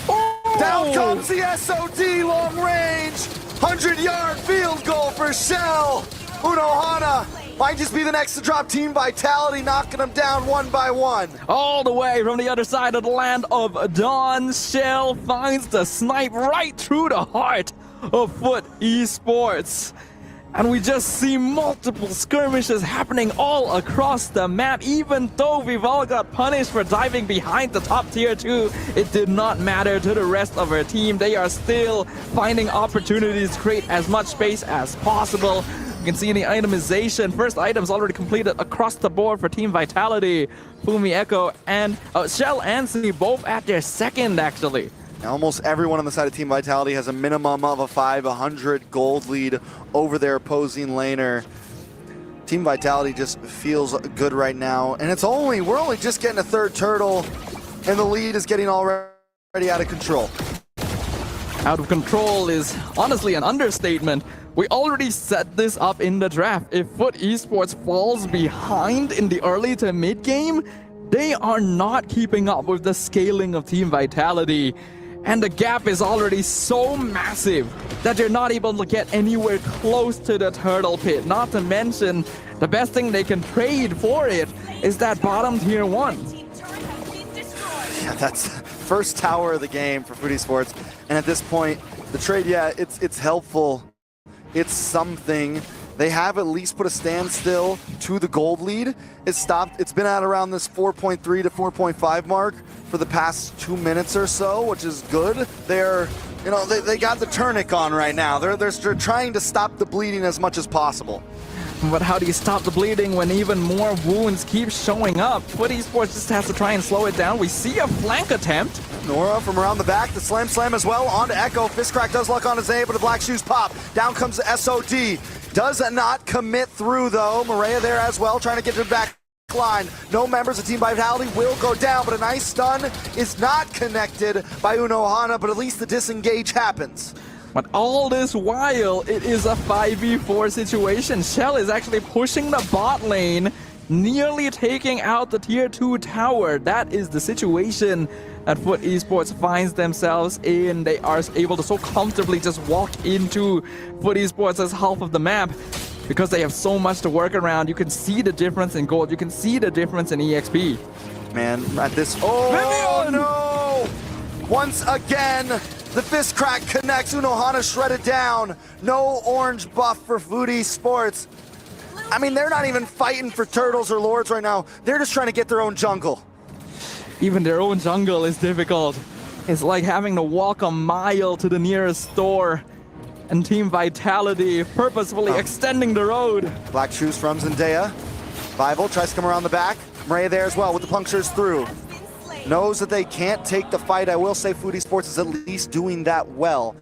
Oh! Down comes the SOD long range. 100-yard field goal for Shell. Unohana might just be the next to drop. Team Vitality knocking them down 1 by 1. All the way from the other side of the land of Dawn, Shell finds the snipe right through the heart of Foot Esports. And we just see multiple skirmishes happening all across the map. Even though we've all got punished for diving behind the top tier 2, it did not matter to the rest of our team. They are still finding opportunities to create as much space as possible. You can see in the itemization, first items already completed across the board for Team Vitality. Fumi Echo and Shell and Cine both at their second, actually. Almost everyone on the side of Team Vitality has a minimum of a 500 gold lead over their opposing laner. Team Vitality just feels good right now, and we're only just getting a 3rd turtle, and the lead is getting already out of control. Out of control is honestly an understatement. We already set this up in the draft. If Foot Esports falls behind in the early to mid game, they are not keeping up with the scaling of Team Vitality. and the gap is already so massive that you're not able to get anywhere close to the turtle pit. Not to mention, the best thing they can trade for it is that bottom tier 1. Yeah, that's first tower of the game for Foodie Sports. And at this point, the trade, yeah, it's helpful. It's something. They have at least put a standstill to the gold lead. It's stopped. It's been at around this 4.3 to 4.5 mark for the past 2 minutes or so, which is good. They're, you know, they got the tourniquet on right now. They're trying to stop the bleeding as much as possible. But how do you stop the bleeding when even more wounds keep showing up? Foodie Sports just has to try and slow it down. We see a flank attempt. Nora from around the back, the slam as well, on to Echo. Fist crack does luck on his A, but the black shoes pop. Down comes the SOD. Does not commit through though. Maria there as well, trying to get to the back line. No members of Team Vitality will go down, but a nice stun is not connected by Uno Hana, but at least the disengage happens. But all this while, it is a 5v4 situation. Shell is actually pushing the bot lane, nearly taking out the tier 2 tower. That is the situation that Foot Esports finds themselves in. They are able to so comfortably just walk into Foot Esports as half of the map because they have so much to work around. You can see the difference in gold. You can see the difference in EXP. Man, at this... Oh, no! Once again, the fist crack connects. Uno Hana shredded down. No orange buff for Foodie Sports. I mean, they're not even fighting for turtles or lords right now. They're just trying to get their own jungle. Even their own jungle is difficult. It's like having to walk a mile to the nearest store. And Team Vitality purposefully extending the road. Black shoes from Zendaya. Bible tries to come around the back. Maria there as well with the punctures through. Knows that they can't take the fight. I will say Foodie Sports is at least doing that well.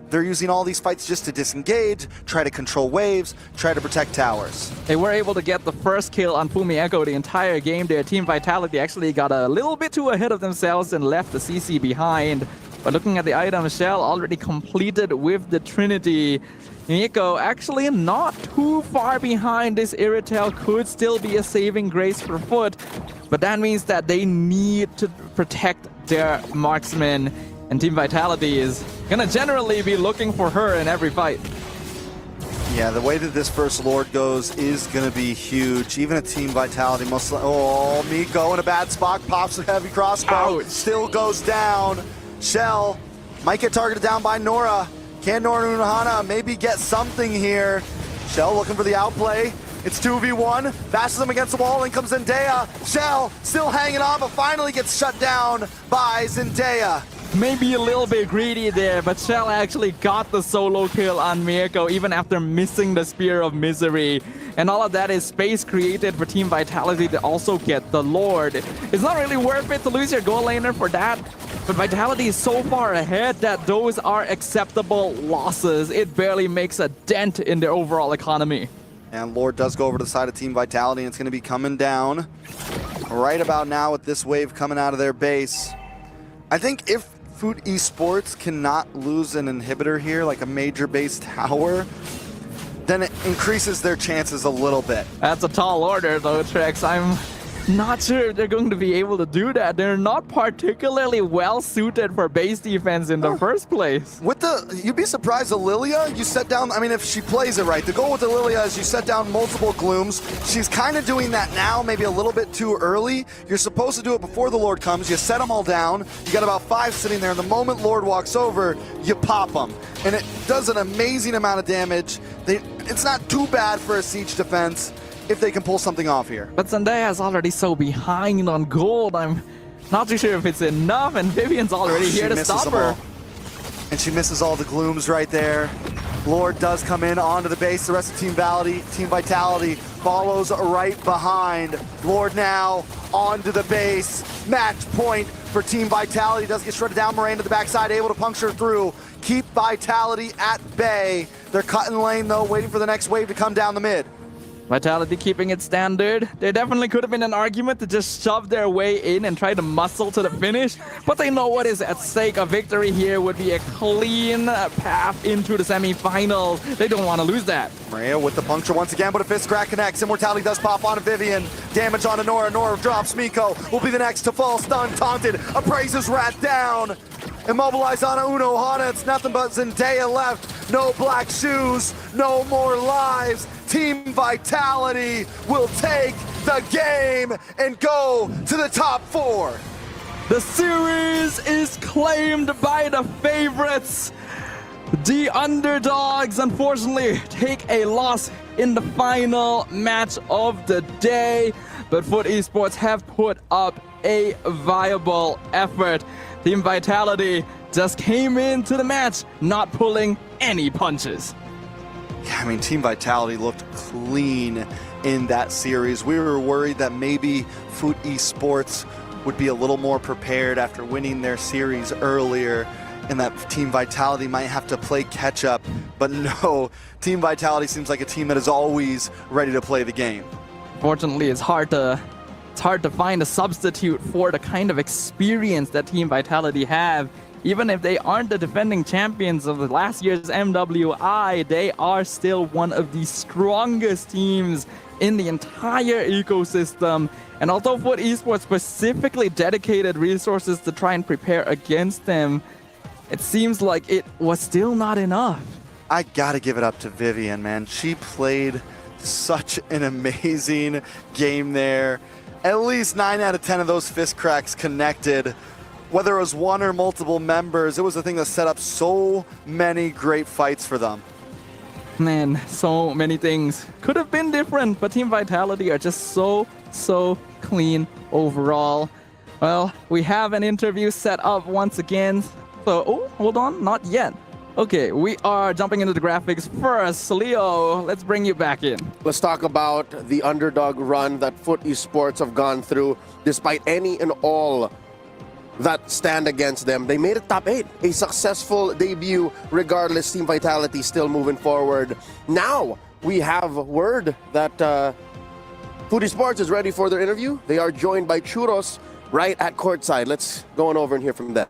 They're using all these fights just to disengage, try to control waves, try to protect towers. They were able to get the first kill on Fumi Echo the entire game there. Team Vitality actually got a little bit too ahead of themselves and left the CC behind. But looking at the item, Shell already completed with the Trinity. Echo actually not too far behind. This Irritel could still be a saving grace for Foot. But that means that they need to protect their marksman. And Team Vitality is gonna generally be looking for her in every fight. Yeah, the way that this first Lord goes is gonna be huge. Even a Team Vitality most... Oh, Miko in a bad spot, pops a heavy crossbow. Ouch. Still goes down. Shell might get targeted down by Nora. Can Nora and Uno Hana maybe get something here? Shell looking for the outplay. It's 2v1, bashes them against the wall, in comes Zendaya. Shell still hanging on, but finally gets shut down by Zendaya. Maybe a little bit greedy there, but Shell actually got the solo kill on Mirko even after missing the Spear of Misery. And all of that is space created for Team Vitality to also get the Lord. It's not really worth it to lose your goal laner for that, but Vitality is so far ahead that those are acceptable losses. It barely makes a dent in their overall economy. And Lord does go over to the side of Team Vitality, and it's going to be coming down right about now with this wave coming out of their base. I think if Food Esports cannot lose an inhibitor here, like a major base tower, then it increases their chances a little bit. That's a tall order though, Trex. I'm not sure if they're going to be able to do that. They're not particularly well suited for base defense in the first place. With the, you'd be surprised, the Lilia, you set down, I mean, if she plays it right, the goal with the Lilia is you set down multiple glooms. She's kind of doing that now, maybe a little bit too early. You're supposed to do it before the Lord comes. You set them all down. You got about 5 sitting there, and the moment Lord walks over, you pop them. And it does an amazing amount of damage. It's not too bad for a siege defense if they can pull something off here. But Zendaya is already so behind on gold. I'm not too sure if it's enough, and Vivian's already here to stop her. And she misses all the glooms right there. Lord does come in onto the base. The rest of Team Vitality follows right behind. Lord now onto the base. Match point for Team Vitality. Does get shredded down. Moraine to the backside, able to puncture through. Keep Vitality at bay. They're cutting lane though, waiting for the next wave to come down the mid. Vitality keeping it standard. There definitely could have been an argument to just shove their way in and try to muscle to the finish, but they know what is at stake. A victory here would be a clean path into the semifinals. They don't want to lose that. Maria with the puncture once again, but a fist crack connects. Immortality does pop onto Vivian. Damage onto Nora. Nora drops. Miko will be the next to fall. Stunned, taunted. Appraises Rat down. Immobilize on Uno Hana. It's nothing but Zendaya left. No black shoes, no more lives. Team Vitality will take the game and go to the top 4. The series is claimed by the favorites. The underdogs, unfortunately, take a loss in the final match of the day. But Foot Esports have put up a viable effort. Team Vitality just came into the match not pulling any punches. Yeah, I mean, Team Vitality looked clean in that series. We were worried that maybe Foot Esports would be a little more prepared after winning their series earlier, and that Team Vitality might have to play catch up. But no, Team Vitality seems like a team that is always ready to play the game. Fortunately, it's hard to find a substitute for the kind of experience that Team Vitality have. Even if they aren't the defending champions of last year's MWI, they are still one of the strongest teams in the entire ecosystem. And although Foot Esports specifically dedicated resources to try and prepare against them, it seems like it was still not enough. I gotta give it up to Vivian, man. She played such an amazing game there. At least 9 out of 10 of those fist cracks connected. Whether it was one or multiple members, it was a thing that set up so many great fights for them. Man, so many things could have been different, but Team Vitality are just so clean overall. Well, we have an interview set up once again. So, oh, hold on, not yet. Okay, we are jumping into the graphics first. Leo, let's bring you back in. Let's talk about the underdog run that Foot Esports have gone through. Despite any and all that stand against them, they made it top 8. A successful debut regardless. Team Vitality still moving forward. Now, we have word that Foot Esports is ready for their interview. They are joined by Churros right at courtside. Let's go on over and hear from them.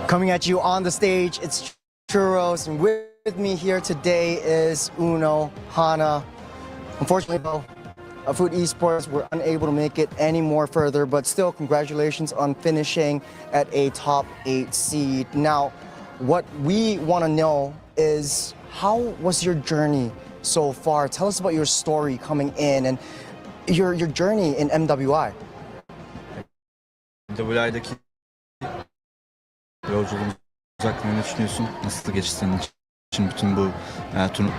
Coming at you on the stage, it's Churros, and with me here today is Uno Hana. Unfortunately, though, Foot Esports were unable to make it any more further, but still, congratulations on finishing at a top 8 seed. Now, what we want to know is, how was your journey so far? Tell us about your story coming in and your journey in MWI. MWI'daki yolculuğumuz hakkında ne düşünüyorsun? Nasıl geçti senin için bütün bu turnuva?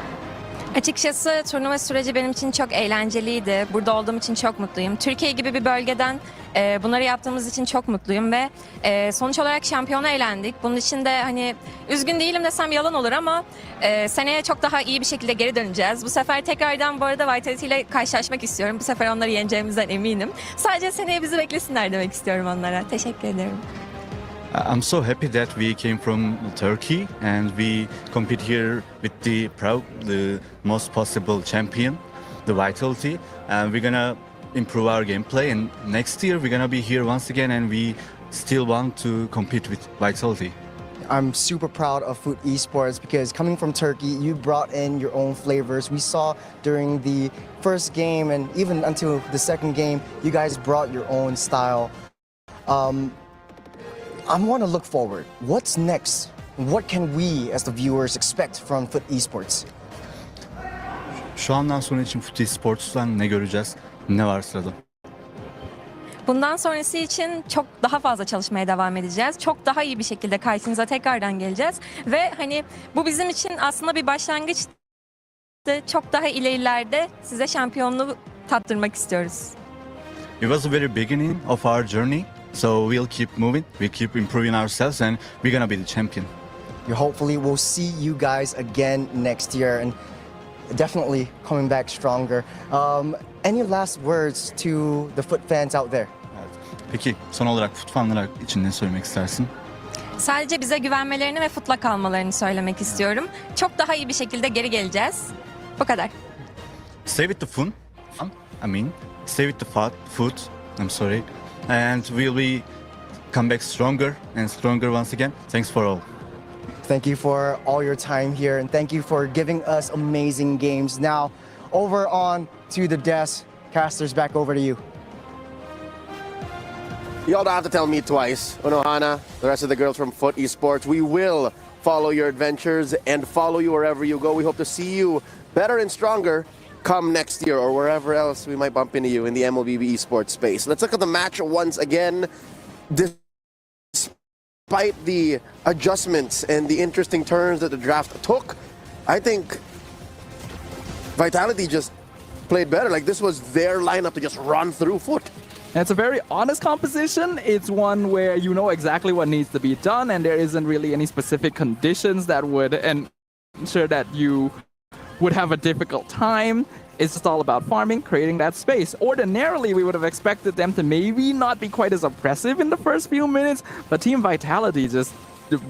Açıkçası turnuva süreci benim için çok eğlenceliydi. Burada olduğum için çok mutluyum. Türkiye gibi bir bölgeden bunları yaptığımız için çok mutluyum ve sonuç olarak şampiyona elendik. Bunun için de hani üzgün değilim desem yalan olur ama seneye çok daha iyi bir şekilde geri döneceğiz. Bu sefer tekrardan bu arada Vitality ile karşılaşmak istiyorum. Bu sefer onları yeneceğimizden eminim. Sadece seneye bizi beklesinler demek istiyorum onlara. Teşekkür ederim. I'm so happy that we came from Turkey and we compete here with the most possible champion, the Vitality. And we're gonna improve our gameplay. And next year we're gonna be here once again, and we still want to compete with Vitality. I'm super proud of Foot Esports because coming from Turkey, you brought in your own flavors. We saw during the first game and even until the second game, you guys brought your own style. I want to look forward. What's next? What can we as the viewers expect from Foot Esports? Şu andan sonra için Foot Esports'tan ne göreceğiz? Ne var sırada? Bundan sonrası için çok daha fazla çalışmaya devam edeceğiz. Çok daha iyi bir şekilde karşınıza tekrardan geleceğiz. Ve hani bu bizim için aslında bir başlangıçtı. Çok daha ilerilerde size şampiyonluğu tattırmak istiyoruz. It was the very beginning of our journey. So we'll keep moving, we'll keep improving ourselves, and we're gonna be the champion. Hopefully we'll see you guys again next year and definitely coming back stronger. Any last words to the Foot fans out there? Peki son olarak Foot fanlara için ne söylemek istersin? Sadece bize güvenmelerini ve Foot'la kalmalarını söylemek istiyorum. Çok daha iyi bir şekilde geri geleceğiz. Bu kadar. Stay with the fun. Stay with the foot. I'm sorry. And we'll come back stronger and stronger once again. Thanks for all. Thank you for all your time here, and thank you for giving us amazing games. Now, over on to the desk. Casters, back over to you. Y'all don't have to tell me twice. Unohana, the rest of the girls from Foot Esports, we will follow your adventures and follow you wherever you go. We hope to see you better and stronger come next year or wherever else we might bump into you in the MLBB esports space. Let's look at the match once again. Despite the adjustments and the interesting turns that the draft took, I think Vitality just played better. Like, this was their lineup to just run through Foot. And it's a very honest composition. It's one where you know exactly what needs to be done, and there isn't really any specific conditions that would ensure that you would have a difficult time. It's just all about farming, creating that space. Ordinarily, we would have expected them to maybe not be quite as oppressive in the first few minutes, but Team Vitality just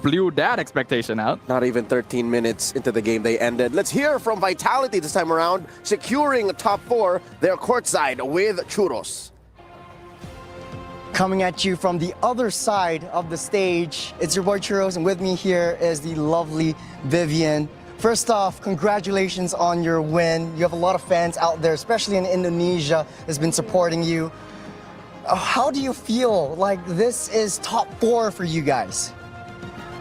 blew that expectation out. Not even 13 minutes into the game they ended. Let's hear from Vitality this time around, securing top 4, their courtside with Churros. Coming at you from the other side of the stage, it's your boy Churros, and with me here is the lovely Vivian. First off, congratulations on your win. You have a lot of fans out there, especially in Indonesia, that's been supporting you. How do you feel like this is top 4 for you guys?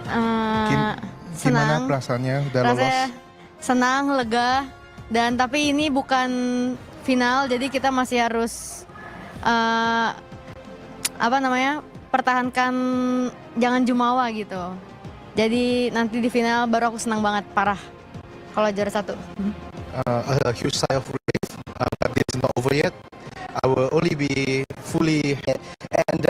Gimana perasaannya udah lolos? Senang, lega, dan tapi ini bukan final, jadi kita masih harus pertahankan, jangan jumawa gitu. Jadi nanti di final baru aku senang banget, parah kalau juara 1. A huge sigh of relief, but it's not over yet. I will only be fully. And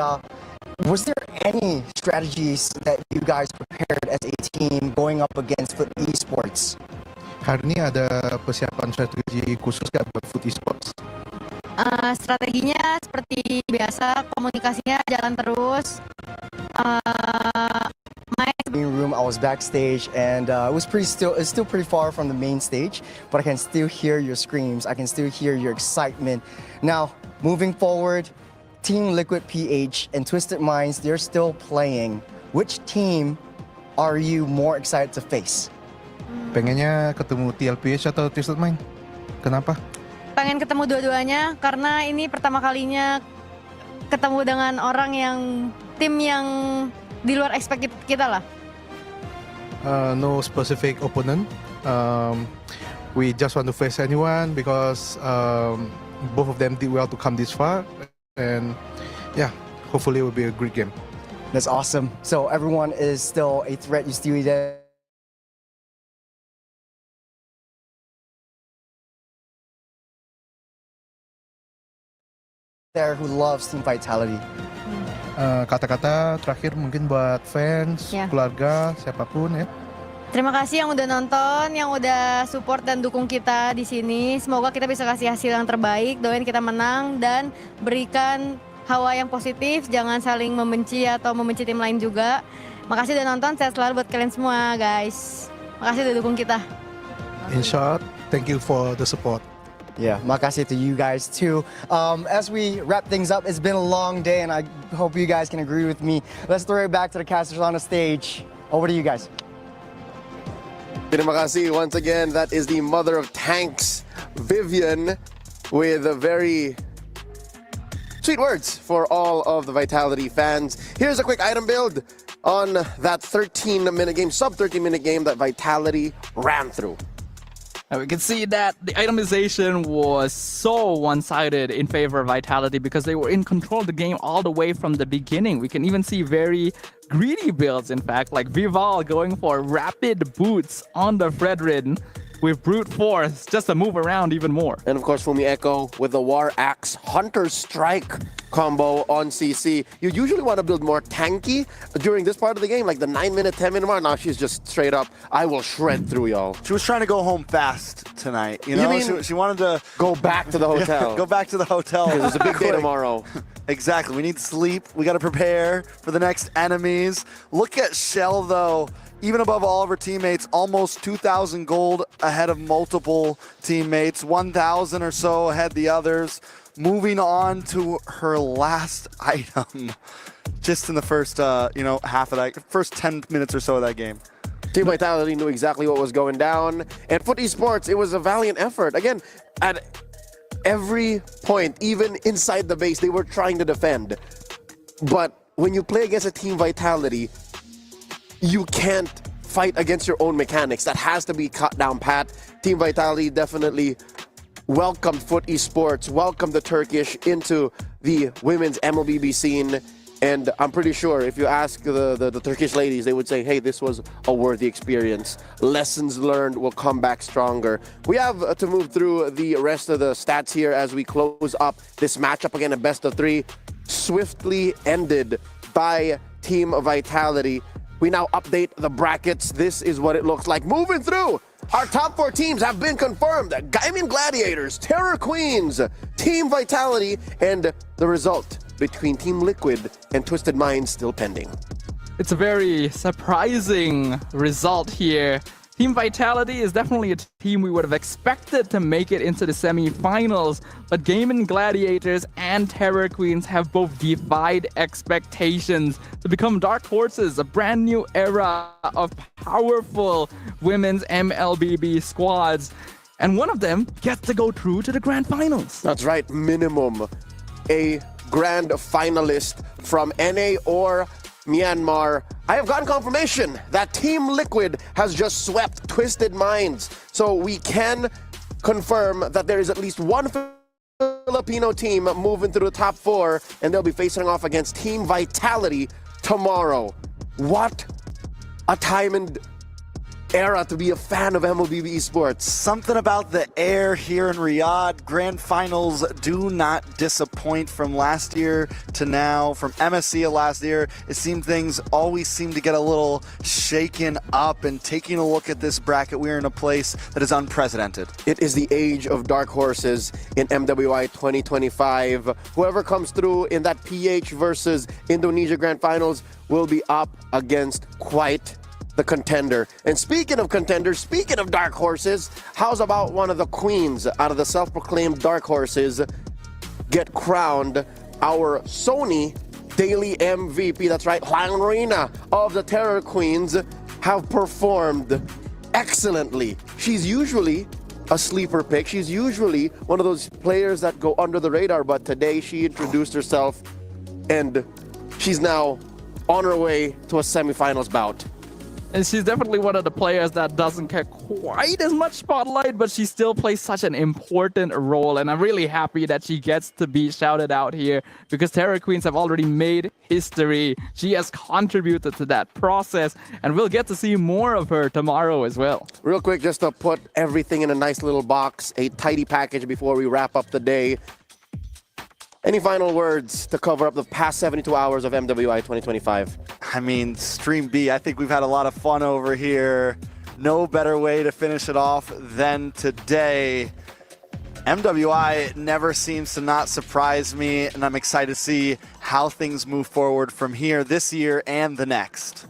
was there any strategies that you guys prepared as a team going up against Foot Esports? Hari ini ada persiapan strategi khusus nggak buat Foot Esports? Strateginya seperti biasa, komunikasinya jalan terus. Room, I was backstage, and it's still pretty far from the main stage, but I can still hear your screams. I can still hear your excitement. Now, moving forward, Team Liquid PH and Twisted Minds, they're still playing. Which team are you more excited to face? Pengennya ketemu TLPH atau Twisted Mind? Kenapa? Pengen ketemu dua-duanya karena ini pertama kalinya ketemu dengan orang yang tim yang di luar ekspektasi kita lah. No specific opponent. We just want to face anyone because both of them did well to come this far, and yeah, hopefully it will be a great game. That's awesome. So everyone is still a threat. You still there. Who loves Team Vitality. Kata-kata terakhir mungkin buat fans, keluarga, siapapun ya. Terima kasih yang udah nonton, yang udah support dan dukung kita di sini. Semoga kita bisa kasih hasil yang terbaik. Doain kita menang dan berikan hawa yang positif. Jangan saling membenci atau membenci tim lain juga. Makasih udah nonton. Sehat selalu buat kalian semua, guys. Makasih udah dukung kita. In short, thank you for the support. Yeah, makasih to you guys too. As we wrap things up, it's been a long day, and I hope you guys can agree with me. Let's throw it back to the casters on the stage. Over to you guys. Terima kasih once again. That is the mother of tanks, Vivian, with a very sweet words for all of the Vitality fans. Here's a quick item build on that 13-minute game, sub-13-minute game that Vitality ran through. And we can see that the itemization was so one-sided in favor of Vitality because they were in control of the game all the way from the beginning. We can even see very greedy builds, in fact, like Vival going for rapid boots on the Fredrin with brute force just to move around even more. And of course, Fumi Echo with the War Axe Hunter Strike combo on CC. You usually want to build more tanky during this part of the game, like the 9-minute, 10-minute mark. Now she's just straight up, I will shred through y'all. She was trying to go home fast tonight. You know, mean she wanted to go back to the hotel. Go back to the hotel. Because it's a big day tomorrow. Exactly. We need sleep. We got to prepare for the next enemies. Look at Shell, though. Even above all of her teammates, almost 2,000 gold ahead of multiple teammates, 1,000 or so ahead the others. Moving on to her last item, just in the first, half of that, first 10 minutes or so of that game. Team Vitality knew exactly what was going down. And Foot Esports, it was a valiant effort. Again, at every point, even inside the base, they were trying to defend. But when you play against a Team Vitality, you can't fight against your own mechanics. That has to be cut down pat. Team Vitality definitely welcomed Foot Esports, welcomed the Turkish into the women's MLBB scene. And I'm pretty sure if you ask the Turkish ladies, they would say, hey, this was a worthy experience. Lessons learned will come back stronger. We have to move through the rest of the stats here as we close up this matchup. Again, a best of three, swiftly ended by Team Vitality. We now update the brackets. This is what it looks like. Moving through, our top four teams have been confirmed. Gaimin Gladiators, Terror Queens, Team Vitality, and the result between Team Liquid and Twisted Minds still pending. It's a very surprising result here. Team Vitality is definitely a team we would have expected to make it into the semi-finals, but Gaimin Gladiators and Terror Queens have both defied expectations to become dark horses, a brand new era of powerful women's MLBB squads. And one of them gets to go through to the grand finals. That's right, minimum a grand finalist from NA or Myanmar. I have gotten confirmation that Team Liquid has just swept Twisted Minds. So we can confirm that there is at least one Filipino team moving through the top four, and they'll be facing off against Team Vitality tomorrow. What a time and era to be a fan of MLBB Esports. Something about the air here in Riyadh. Grand finals do not disappoint. From last year to now, from MSC last year, it seemed things always seem to get a little shaken up. And taking a look at this bracket, we're in a place that is unprecedented. It is the age of dark horses in MWI 2025. Whoever comes through in that PH versus Indonesia Grand Finals will be up against quite the contender. And speaking of contenders, speaking of dark horses, how's about one of the queens out of the self-proclaimed dark horses get crowned our Sony daily MVP? That's right, Langrina of the Terror Queens have performed excellently. She's usually a sleeper pick. She's usually one of those players that go under the radar, but today she introduced herself and she's now on her way to a semifinals bout. And she's definitely one of the players that doesn't get quite as much spotlight, but she still plays such an important role. And I'm really happy that she gets to be shouted out here because Terror Queens have already made history. She has contributed to that process, and we'll get to see more of her tomorrow as well. Real quick, just to put everything in a nice little box, a tidy package before we wrap up the day. Any final words to cover up the past 72 hours of MWI 2025? I mean, Stream B, I think we've had a lot of fun over here. No better way to finish it off than today. MWI never seems to not surprise me, and I'm excited to see how things move forward from here this year and the next.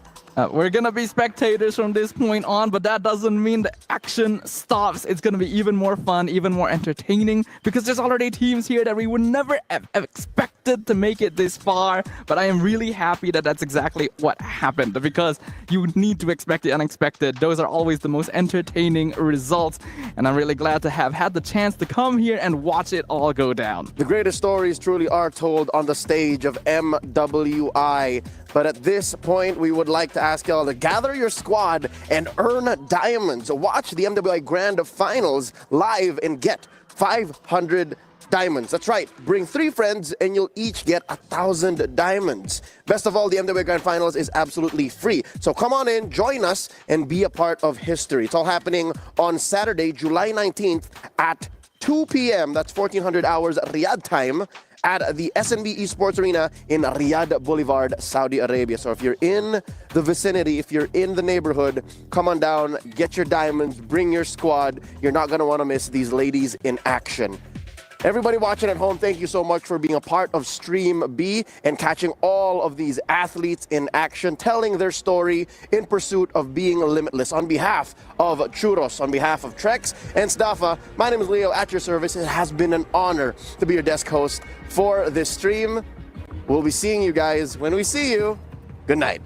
We're going to be spectators from this point on, but that doesn't mean the action stops. It's going to be even more fun, even more entertaining, because there's already teams here that we would never have expected to make it this far. But I am really happy that that's exactly what happened, because you need to expect the unexpected. Those are always the most entertaining results, and I'm really glad to have had the chance to come here and watch it all go down. The greatest stories truly are told on the stage of MWI. But at this point, we would like to ask y'all to gather your squad and earn diamonds. Watch the MWI Grand Finals live and get 500 diamonds. That's right. Bring 3 friends and you'll each get 1,000 diamonds. Best of all, the MWI Grand Finals is absolutely free. So come on in, join us, and be a part of history. It's all happening on Saturday, July 19th at 2 p.m. That's 1400 hours Riyadh time, at the SNB Esports Arena in Riyadh Boulevard, Saudi Arabia. So if you're in the vicinity, if you're in the neighborhood, come on down, get your diamonds, bring your squad. You're not going to want to miss these ladies in action. Everybody watching at home, thank you so much for being a part of Stream B and catching all of these athletes in action, telling their story in pursuit of being limitless. On behalf of Churros, on behalf of Trex and Staffa, my name is Leo at your service. It has been an honor to be your desk host for this stream. We'll be seeing you guys when we see you. Good night.